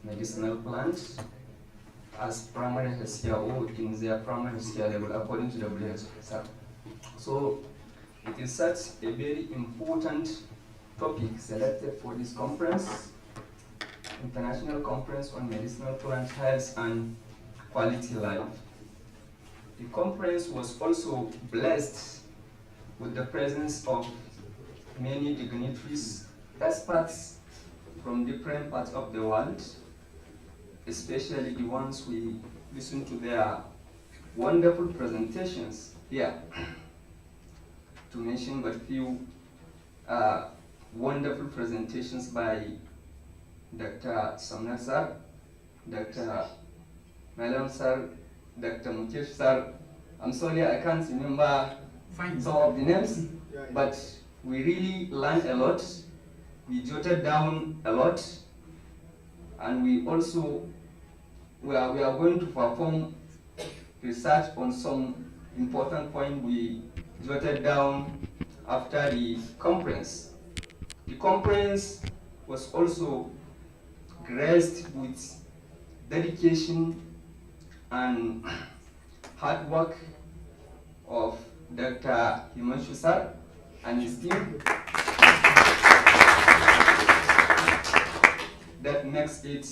O: medicinal plants as primary healthcare or in their primary healthcare level according to WHO. So it is such a very important topic selected for this conference, International Conference on Medicinal Plant Health and Quality Life. The conference was also blessed with the presence of many dignitaries, experts from different parts of the world, especially the ones we listen to their wonderful presentations here. To mention but few wonderful presentations by Dr. Samnak sir, Dr. Malam sir, Dr. Mukesh sir. I'm sorry I can't remember some of the names, but we really learned a lot. We jotted down a lot, and we also we are going to perform research on some important point we jotted down after the conference. The conference was also graced with dedication and hard work of Dr. Himanshu sir and his team. That makes it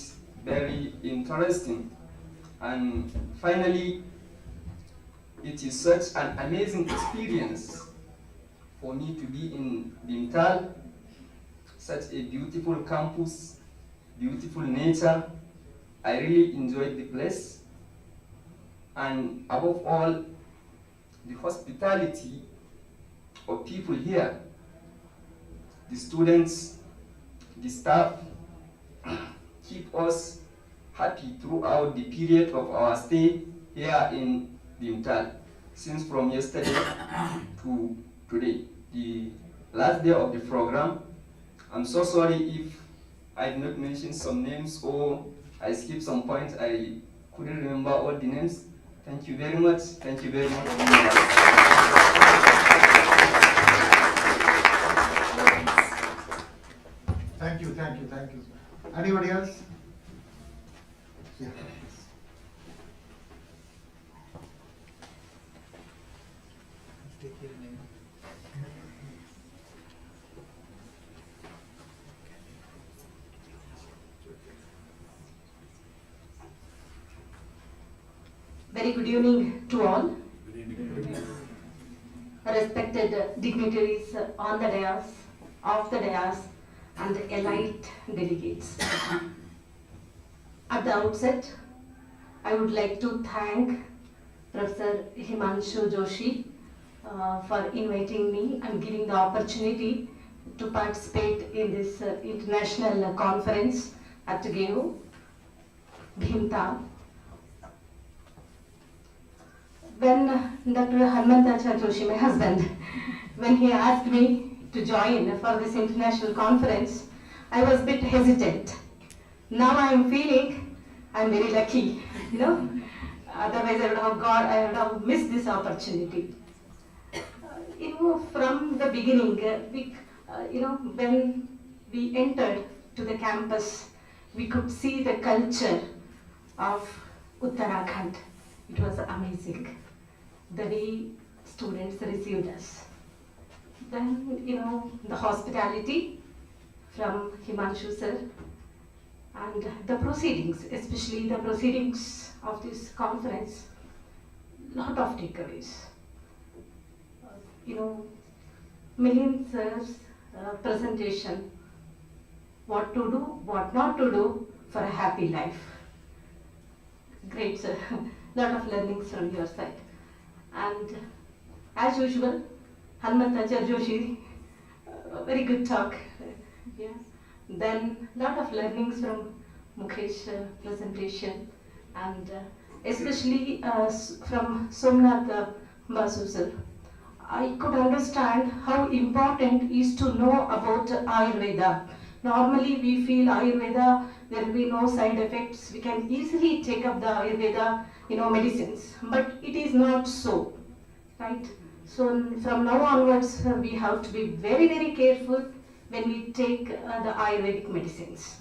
O: very interesting. And finally, it is such an amazing experience for me to be in Bimtal, such a beautiful campus, beautiful nature. I really enjoyed the place. And above all, the hospitality of people here, the students, the staff, keep us happy throughout the period of our stay here in Bimtal, since from yesterday to today, the last day of the program. I'm so sorry if I did not mention some names or I skipped some points. I couldn't remember all the names. Thank you very much. Thank you very much.
C: Thank you, thank you, thank you. Anybody else? Yeah.
E: Very good evening to all. Respected dignitaries on the dais, off the dais, and elite delegates. At the outset, I would like to thank Professor Himanshu Joshi for inviting me and giving the opportunity to participate in this international conference at GEO, Bhimtal. When Dr. Hanmantacharya Joshi, my husband, when he asked me to join for this international conference, I was a bit hesitant. Now I am feeling I'm very lucky, you know. Otherwise I would have missed this opportunity. From the beginning, when we entered to the campus, we could see the culture of Uttarakhand. It was amazing, the way students received us. Then, the hospitality from Himanshu sir, and the proceedings, especially the proceedings of this conference, lot of takeaways. Milind sir's presentation, what to do, what not to do for a happy life. Great, sir. Lot of learnings from your side. And as usual, Hanmantacharya Joshi, very good talk. Yeah. Then lot of learnings from Mukesh presentation, and especially from Somnath Basu sir. I could understand how important is to know about Ayurveda. Normally we feel Ayurveda, there will be no side effects. We can easily take up the Ayurveda, medicines. But it is not so, right? So from now onwards, we have to be very, very careful when we take the Ayurvedic medicines.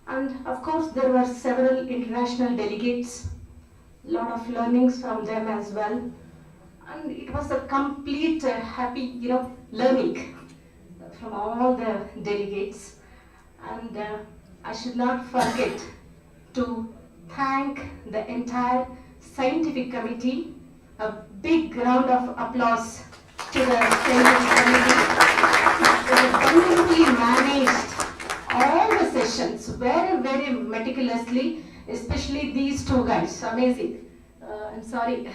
E: And of course, there were several international delegates, lot of learnings from them as well. And it was a complete happy, learning from all the delegates. And I should not forget to thank the entire scientific committee. A big round of applause to the scientific committee. They wonderfully managed all the sessions very, very meticulously, especially these two guys, amazing. I'm sorry,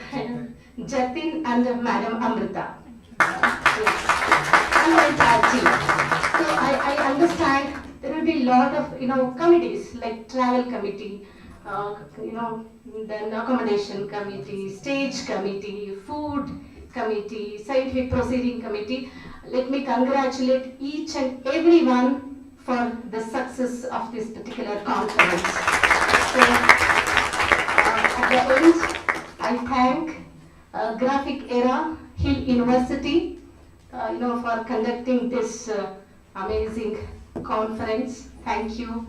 E: Jatin and Madam Amrita. And the entire team. So I understand there will be a lot of committees like travel committee, then accommodation committee, stage committee, food committee, scientific proceeding committee. Let me congratulate each and everyone for the success of this particular conference. So, at the end, I thank Graphic Era Hill University, for conducting this amazing conference. Thank you,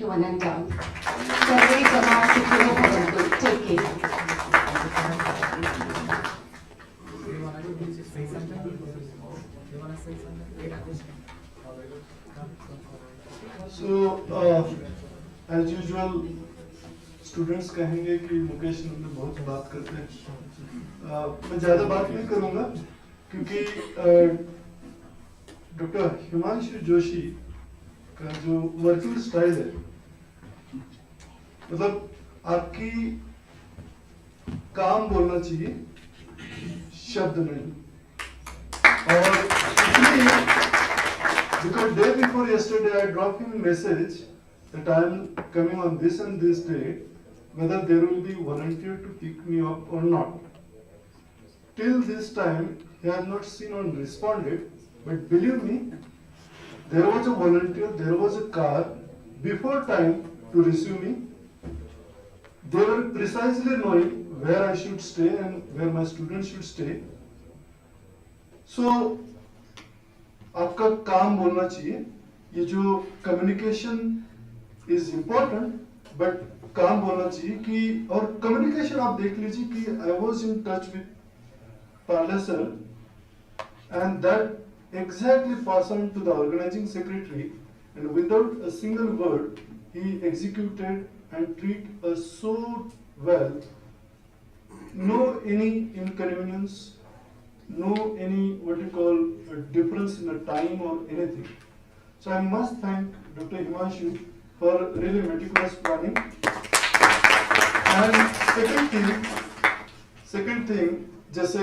E: one and all. Survey Jamaat Security. Take care.
P: So, as usual, students कहेंगे कि मुकेश हमने बहुत बात करते हैं। मैं ज़्यादा बात नहीं करूँगा क्योंकि डॉक्टर हिमांशु जोशी का जो वर्किंग स्टाइल है, मतलब आपकी काम बोलना चाहिए, शब्द नहीं। और इसलिए because day before yesterday I dropped him a message that I am coming on this and this date, whether there will be volunteer to pick me up or not. Till this time, he has not seen or responded, but believe me, there was a volunteer, there was a car before time to receive me. They were precisely knowing where I should stay and where my students should stay. So, आपका काम बोलना चाहिए। ये जो communication is important, but काम बोलना चाहिए कि और communication आप देख लीजिए कि I was in touch with Parle sir and that exactly passed on to the organizing secretary, and without a single word he executed and treated us so well. No any inconvenience, no any what you call a difference in the time or anything. So I must thank Dr. Himanshu for really meticulous planning. And second thing, जैसे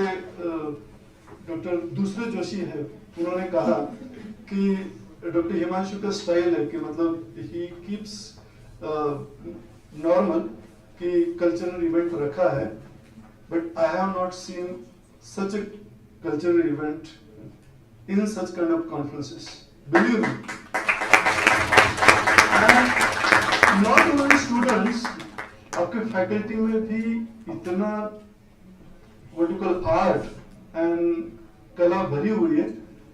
P: doctor दूसरे जोशी है, उन्होंने कहा कि doctor Himanshu का style है कि मतलब he keeps normal कि cultural event रखा है, but I have not seen such a cultural event in such kind of conferences. Believe me. And not only students, आपके faculty में भी इतना what you call art and कला भरी हुई है।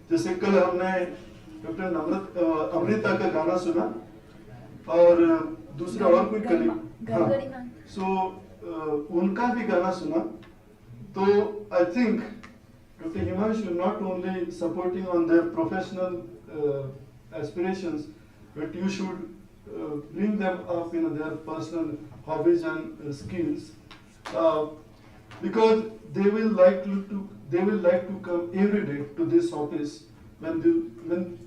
P: जैसे कल हमने डॉक्टर अमृता का गाना सुना और दूसरा और कोई कली, हाँ, so उनका भी गाना सुना। तो I think Dr. Himanshu not only supporting on their professional aspirations, but you should bring them up in their personal hobbies and skills, because they will like to come every day to this office when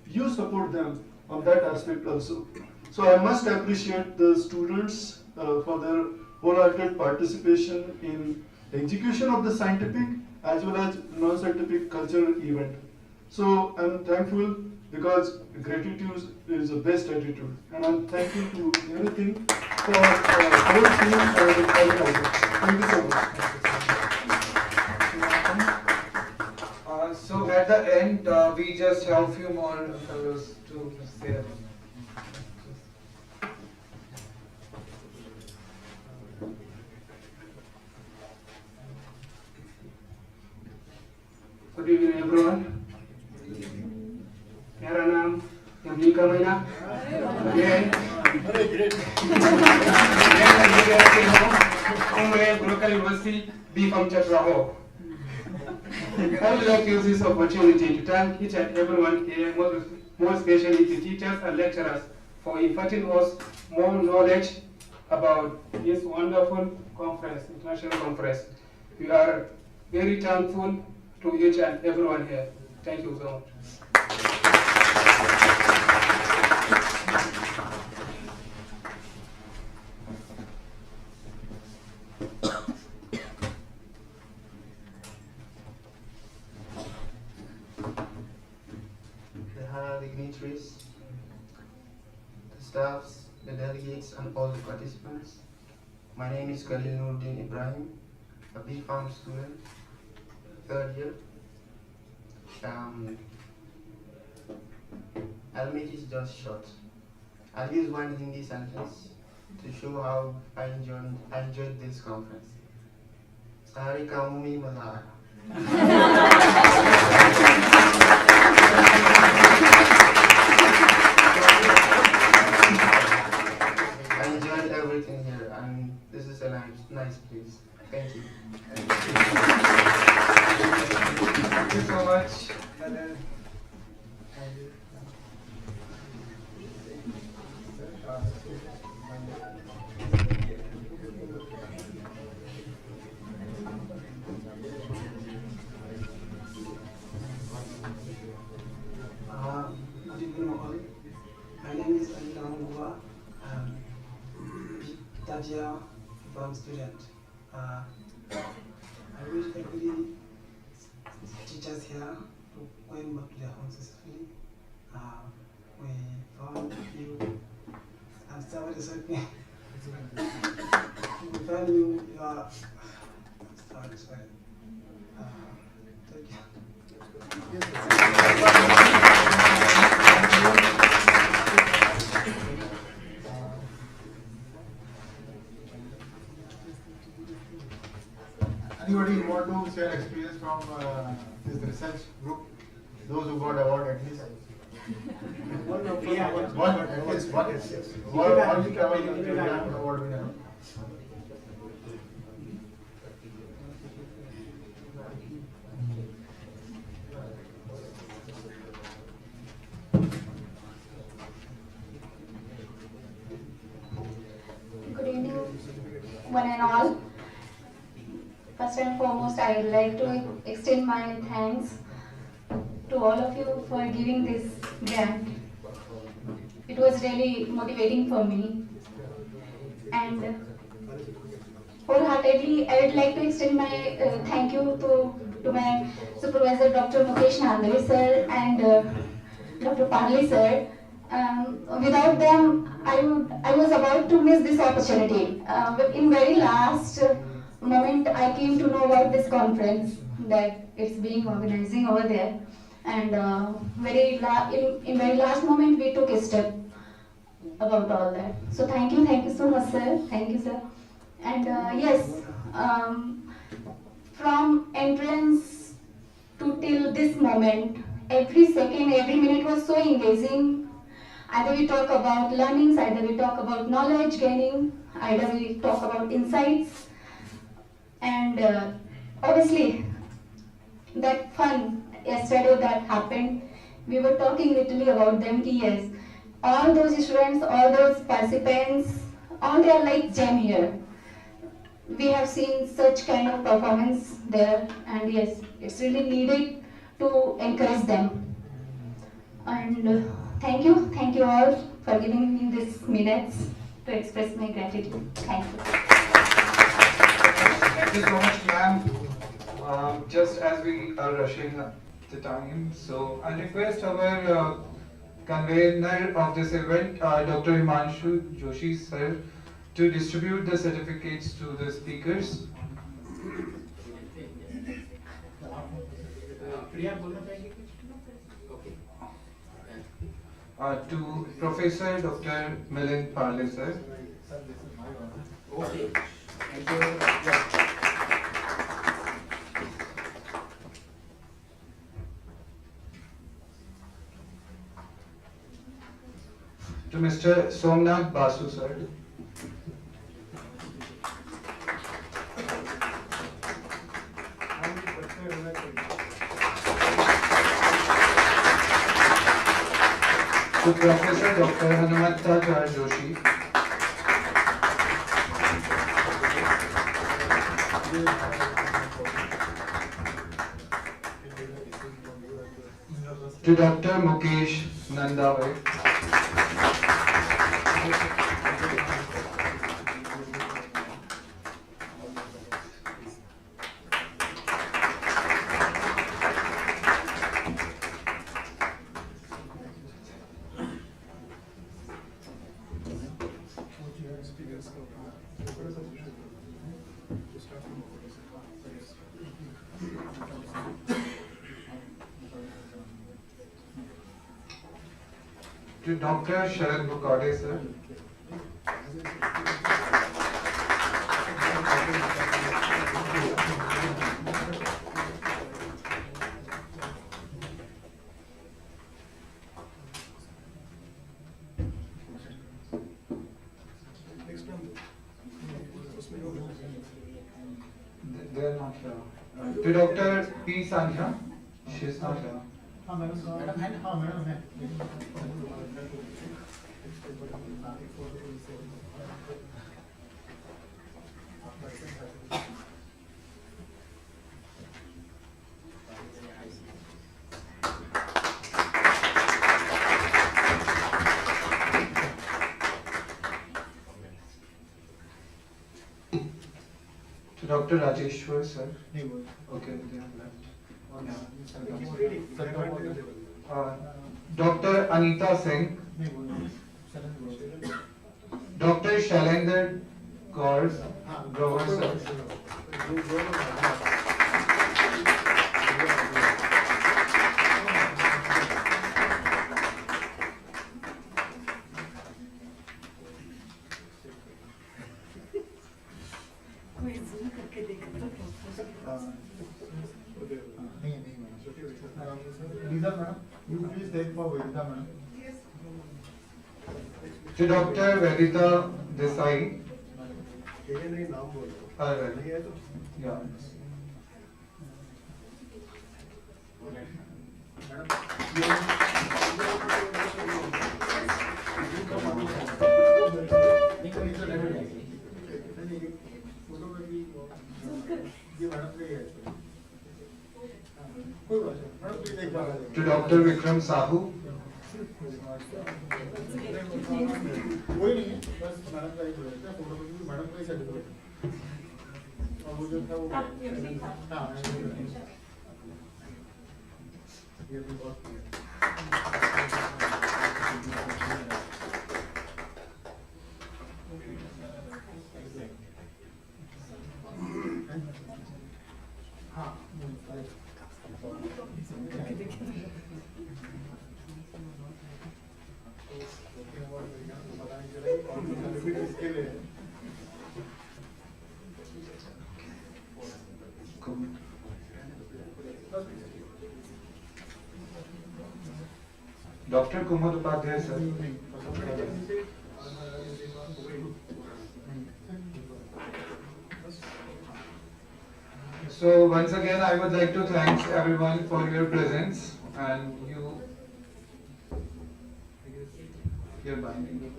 P: you support them on that aspect also. So I must appreciate the students for their wholehearted participation in execution of the scientific as well as non-scientific cultural event. So I'm thankful because gratitude is the best attitude, and I'm thankful to everything for our team and organizers. Thank you so much.
D: So at the end, we just have a few more fellows to say.
F: Good evening, everyone. मेरा नाम यमनिका मैना local university B from Chatraho. I would like to use this opportunity to thank each and everyone here, more especially the teachers and lecturers, for imparting us more knowledge about this wonderful conference, international conference. We are very thankful to each and everyone here. Thank you so much.
Q: The higher dignitaries, the staffs, the delegates, and all the participants.
O: My name is Khalil Nuruddin Ibrahim, a B.Pharm student, third year. I'll make it just short. I'll use one Hindi sentence to show how I enjoyed this conference. Sari kaumi maza I enjoyed everything here, and this is a nice place. Thank you.
D: Thank you so much.
H: Good evening all. My name is Icmphql. Third year from student. I wish every teachers here to going back to their home successfully. We found you, and somebody said me. We found you. You are sorry. Thank you.
C: Anybody want to share experience from this research group? Those who got award at least. One at least one. Award winner.
E: Good evening, one and all. First and foremost, I would like to extend my thanks to all of you for giving this grant. It was really motivating for me. And wholeheartedly, I would like to extend my thank you to my supervisor, Dr. Mukesh Nandale sir and Dr. Parley sir. Without them, I was about to miss this opportunity. In very last moment, I came to know about this conference that it's being organizing over there, and in very last moment we took a step about all that. So thank you so much, sir. Thank you, sir. And yes, from entrance to till this moment, every second, every minute was so engaging. Either we talk about learnings, either we talk about knowledge gaining, either we talk about insights, and obviously that fun yesterday that happened, we were talking literally about them. Yes, all those students, all those participants, all they are like gem here. We have seen such kind of performance there, and yes, it's really needed to encourage them. And thank you all for giving me these minutes to express my gratitude. Thank you.
D: Thank you so much, ma'am. Just as we are rushing the time, so I request our convener of this event, Dr. Himanshu Joshi sir, to distribute the certificates to the speakers. To Professor Dr. Milind Parle sir.
B: Okay.
D: To Mr. Somnath Basu sir. To Professor Dr. Hanumanta Joshi. To Dr. Mukesh Nandave. to Dr. Sharad Bukade, sir. They are not here. To Dr. P. Sanya, she is not here. To Dr. Rajeshwar, sir. Okay, they have left. Dr. Anita Singh. Dr. Shailendra Gaur, Grover, sir.
C: Lisa ma'am, you please take for Vedita ma'am.
D: To Dr. Vedita Desai. Yeah. To Dr. Vikram Sahu.
C: कोई नहीं है, बस madam का ही बोला था, photo भी madam का ही certificate और वो जो था वो हाँ ये भी बहुत हाँ
D: Dr. Kumar Upadhyay, sir. So once again, I would like to thank everyone for your presence and your binding.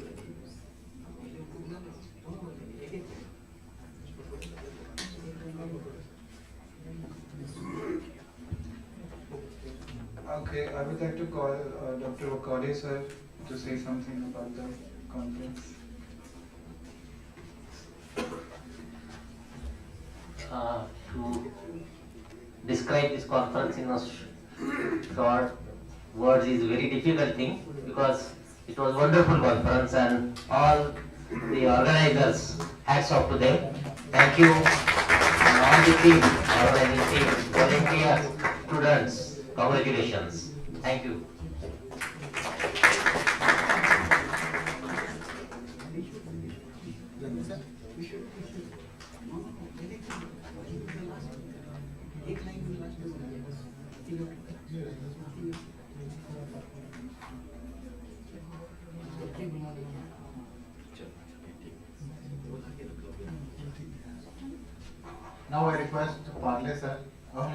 D: Okay, I would like to call Dr. Wakade, sir, to say something about the conference.
M: To describe this conference in a short words is a very difficult thing because it was a wonderful conference and all the organizers, hats off to them. Thank you and all the team, organizing team, volunteers, students, congratulations. Thank you.
C: Now I request Parle sir or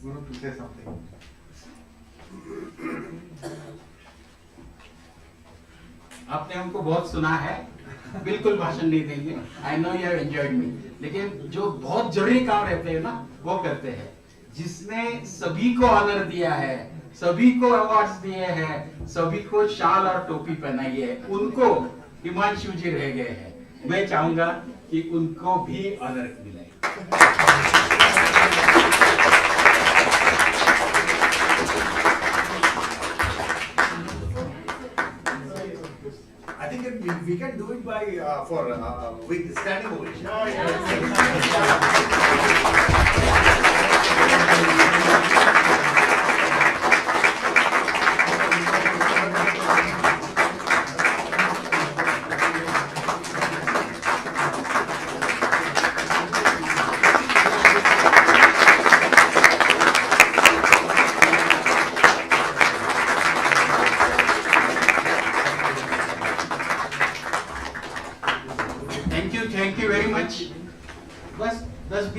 C: Guru to say something.
B: आपने हमको बहुत सुना है, बिल्कुल भाषण नहीं देंगे। I know you have enjoyed me, लेकिन जो बहुत जरूरी काम रहते हैं ना, वो करते हैं। जिसने सभी को ऑनर दिया है, सभी को अवार्ड्स दिए हैं, सभी को शाल और टोपी पहनाई है, उनको हिमांशु जी रह गए हैं। मैं चाहूंगा कि उनको भी ऑनर मिले।
N: I think we can do it by with standing ovation.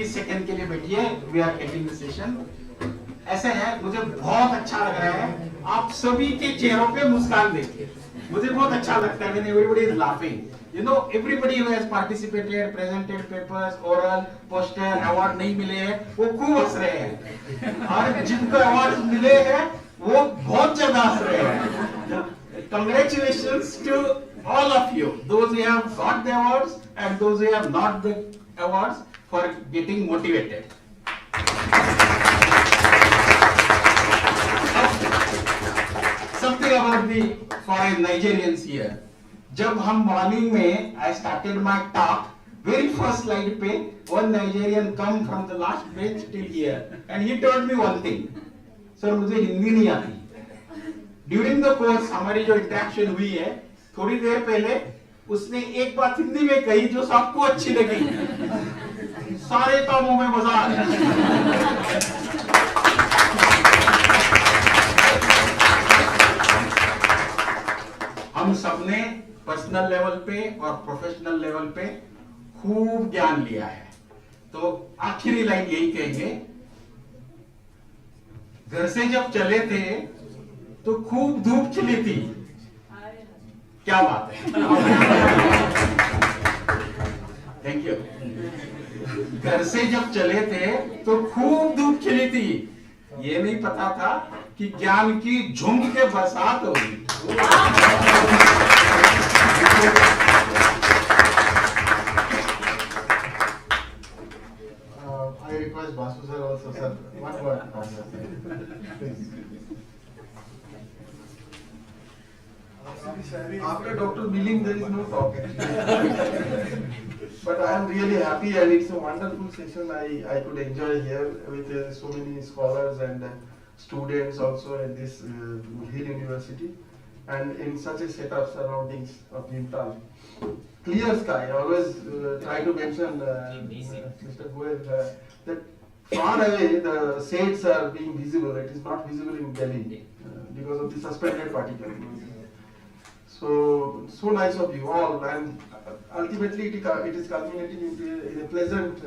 B: 30 second के लिए बैठिए, we are ending the session. ऐसे है, मुझे बहुत अच्छा लग रहा है आप सभी के चेहरों पे मुस्कान देखिए, मुझे बहुत अच्छा लगता है। when everybody is laughing, you know, everybody who has participated, presented papers, oral, poster, award नहीं मिले हैं, वो खूब हंस रहे हैं, और जिनको अवार्ड मिले हैं वो बहुत ज्यादा हंस रहे हैं। Congratulations to all of you, those who have got the awards and those who have not the awards, for getting motivated. Something about the foreign Nigerians here. जब हम morning में I started my talk, very first slide पे one Nigerian come from the last bench till here and he told me one thing, sir मुझे हिंदी नहीं आती। During the course हमारी जो interaction हुई है, थोड़ी देर पहले उसने एक बात हिंदी में कही जो सबको अच्छी लगी, सारे कामों में मजा आ गया। हम सबने पर्सनल लेवल पे और प्रोफेशनल लेवल पे खूब ज्ञान लिया है। तो आखिरी लाइन यही कहेंगे, घर से जब चले थे तो खूब धूप खिली थी। क्या बात है, थैंक यू। घर से जब चले थे तो खूब धूप खिली थी, ये नहीं पता था कि ज्ञान की झुंड के बरसात होगी।
C: I request Basu sir also, sir, one word from your side, please.
G: After Dr. Milling, there is no talk. But I am really happy, and it's a wonderful session. I could enjoy here with so many scholars and students also in this Hill University, and in such a set of surroundings of Nimtal. Clear sky. I always try to mention, Mr. Goel, that far away the shades are being visible. It is not visible in Delhi because of the suspended particle. So nice of you all, and ultimately it is culminating in a pleasant,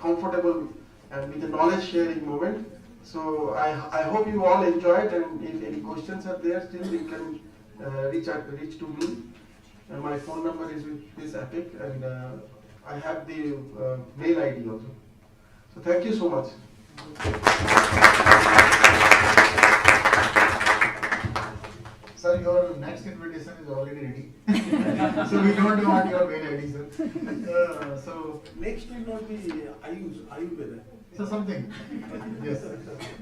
G: comfortable, and with a knowledge sharing moment. So I hope you all enjoyed, and if any questions are there, still you can reach to me. And my phone number is with this epic, and I have the mail ID also. So thank you so much.
C: Sir, your next invitation is already ready. So we don't want your mail ID, sir. So
G: Next will not be Ayurveda.
C: So something. Yes.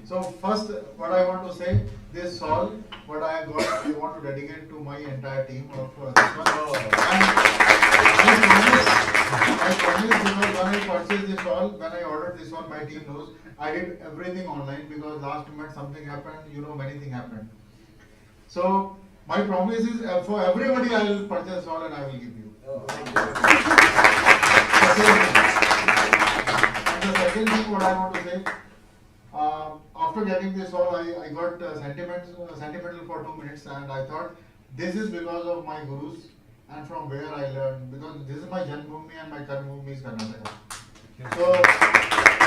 C: So first, what I want to say, this all what I got, I want to dedicate to my entire team of this one. And I promise because when I purchased this all, when I ordered this one, my team knows I did everything online because last moment something happened. You know, many things happened. So my promise is for everybody I will purchase all and I will give you. And the second thing what I want to say, after getting this all I got sentimental for 2 minutes, and I thought this is because of my gurus and from where I learned, because this is my Janmabhoomi and my Karmabhoomi is Karnataka. So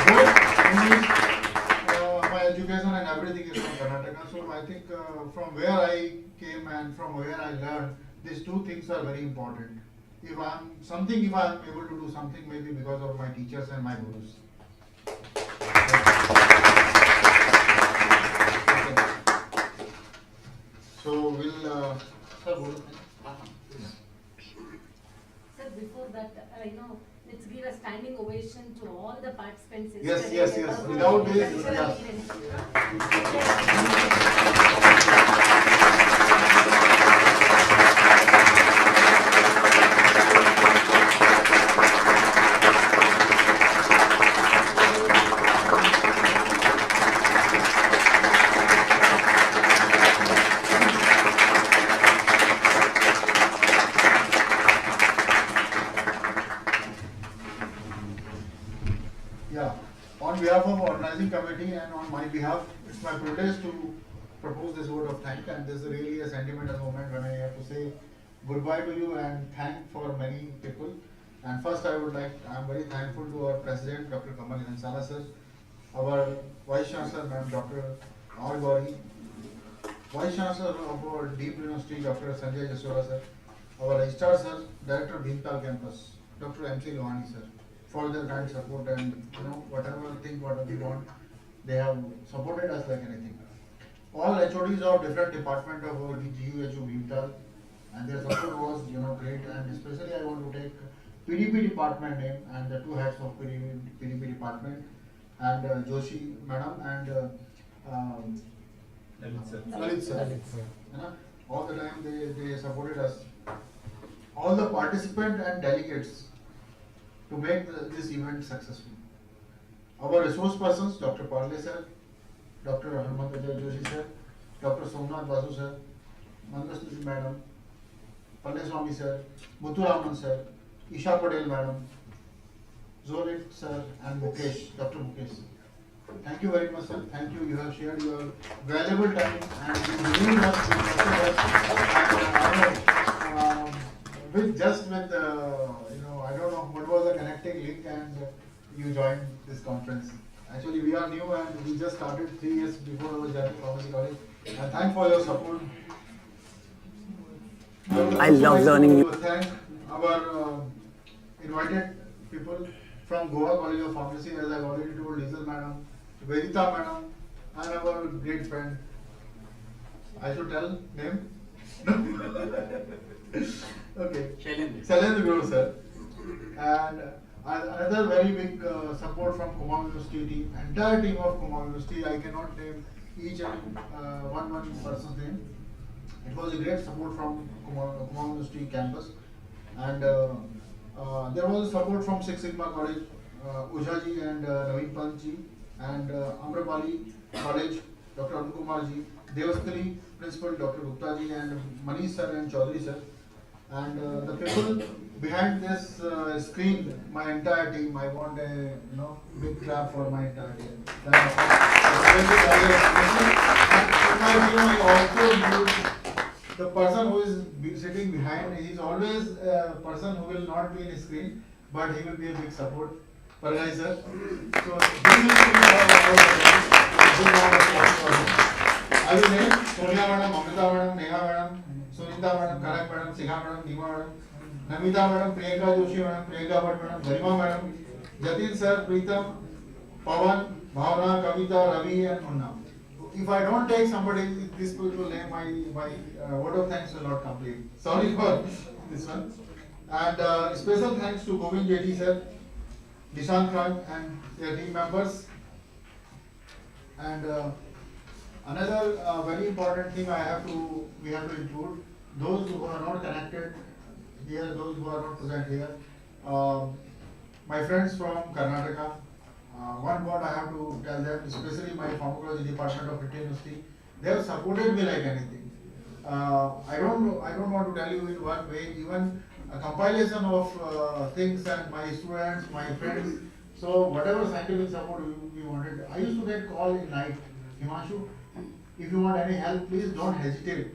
C: both English, my education and everything is from Karnataka. So I think from where I came and from where I learned, these two things are very important. If I am able to do something, maybe because of my teachers and my gurus. So we'll
Q: Sir, before that, let's give a standing ovation to all the participants.
C: Yes. Without this, on behalf of organizing committee and on my behalf, it's my privilege to propose this vote of thanks, and this is really a sentimental moment when I have to say goodbye to you and thank for many people. And first I am very thankful to our President, Dr. Kamal Hansala sir, our Vice Chancellor, Ma'am Dr. R. Gauri, Vice Chancellor of our Deep University, Dr. Sanjay Jaswala sir, our Registrar sir, Director Icmphql Campus, Dr. MC Lohani sir, for their kind support and whatever we want, they have supported us like anything. All HODs of different department of our GUHU Icmphql, and their support was great, and especially I want to take PDP department name and the two heads of PDP department, and Joshi madam and Lalit sir. All the time they supported us. All the participants and delegates to make this event successful. Our resource persons, Dr. Parle sir, Dr. Hanuman Joshi sir, Dr. Somnath Basu sir, Mandastuti madam, Palle Swami sir, Muthuraman sir, Isha Patel madam, Zolit sir, and Mukesh, Dr. Mukesh sir. Thank you very much sir. Thank you. You have shared your valuable time and you believed us, you trusted us. With I don't know what was the connecting link, and you joined this conference. Actually, we are new and we just started 3 years before our journey pharmacy college. And thanks for your support.
A: I love learning new.
C: Thank our invited people from Goa College of Pharmacy, as I already told, Diesel madam, Vedita madam, and our great friend. I should tell name? Okay. Shailendra Guru sir. And another very big support from Kumar University team, entire team of Kumar University. I cannot name each and one person's name. It was a great support from Kumar University campus, and there was support from Six Sigma College, Ujhaji and Naveen Pantji, and Amrapali College, Dr. Arun Kumar ji, Devastali Principal Dr. Gupta ji, and Manish sir and Chaudhary sir. And the people behind this screen, my entire team, I want a big clap for my entire team. In my team, I also use the person who is sitting behind. He is always a person who will not be in the screen, but he will be a big support. Pargai sir. So he will I will name Sonia madam, Mamita madam, Neha madam, Sunita madam, Karak madam, Sikha madam, Dima madam, Namita madam, Priyanka Joshi madam, Priyanka Bhatt madam, Garima madam, Jatin sir, Pritam, Pawan, Bhavna, Kavita, Ravi and Munna. If I don't take somebody, this will name my word of thanks will not complete. Sorry for this one. And special thanks to Govind Jeti sir, Nishant Khan and their team members. And another very important thing we have to include, those who are not connected here, those who are not present here, my friends from Karnataka. One word I have to tell them, especially my pharmacology department of British University, they have supported me like anything. I don't want to tell you in what way, even a compilation of things and my students, my friends. So whatever scientific support we wanted, I used to get call in night, Himanshu, if you want any help, please don't hesitate.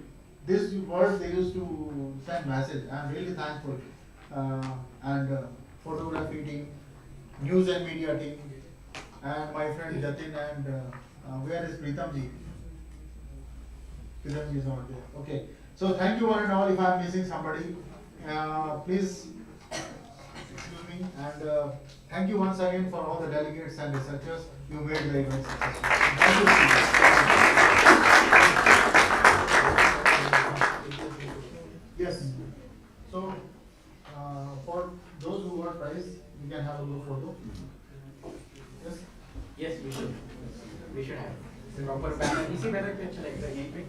C: This word they used to send message. I am really thankful. And photography team, news and media team, and my friend Jatin, and where is Pritam ji? Pritam ji is not there. Okay. So thank you one and all. If I am missing somebody, please excuse me. And thank you once again for all the delegates and researchers. You made the event successful. Thank you. Yes. So for those who got prize, we can have a group photo. Yes.
B: Yes, we should. We should have proper banner. इसी banner पे अच्छा लगता है यहीं पे.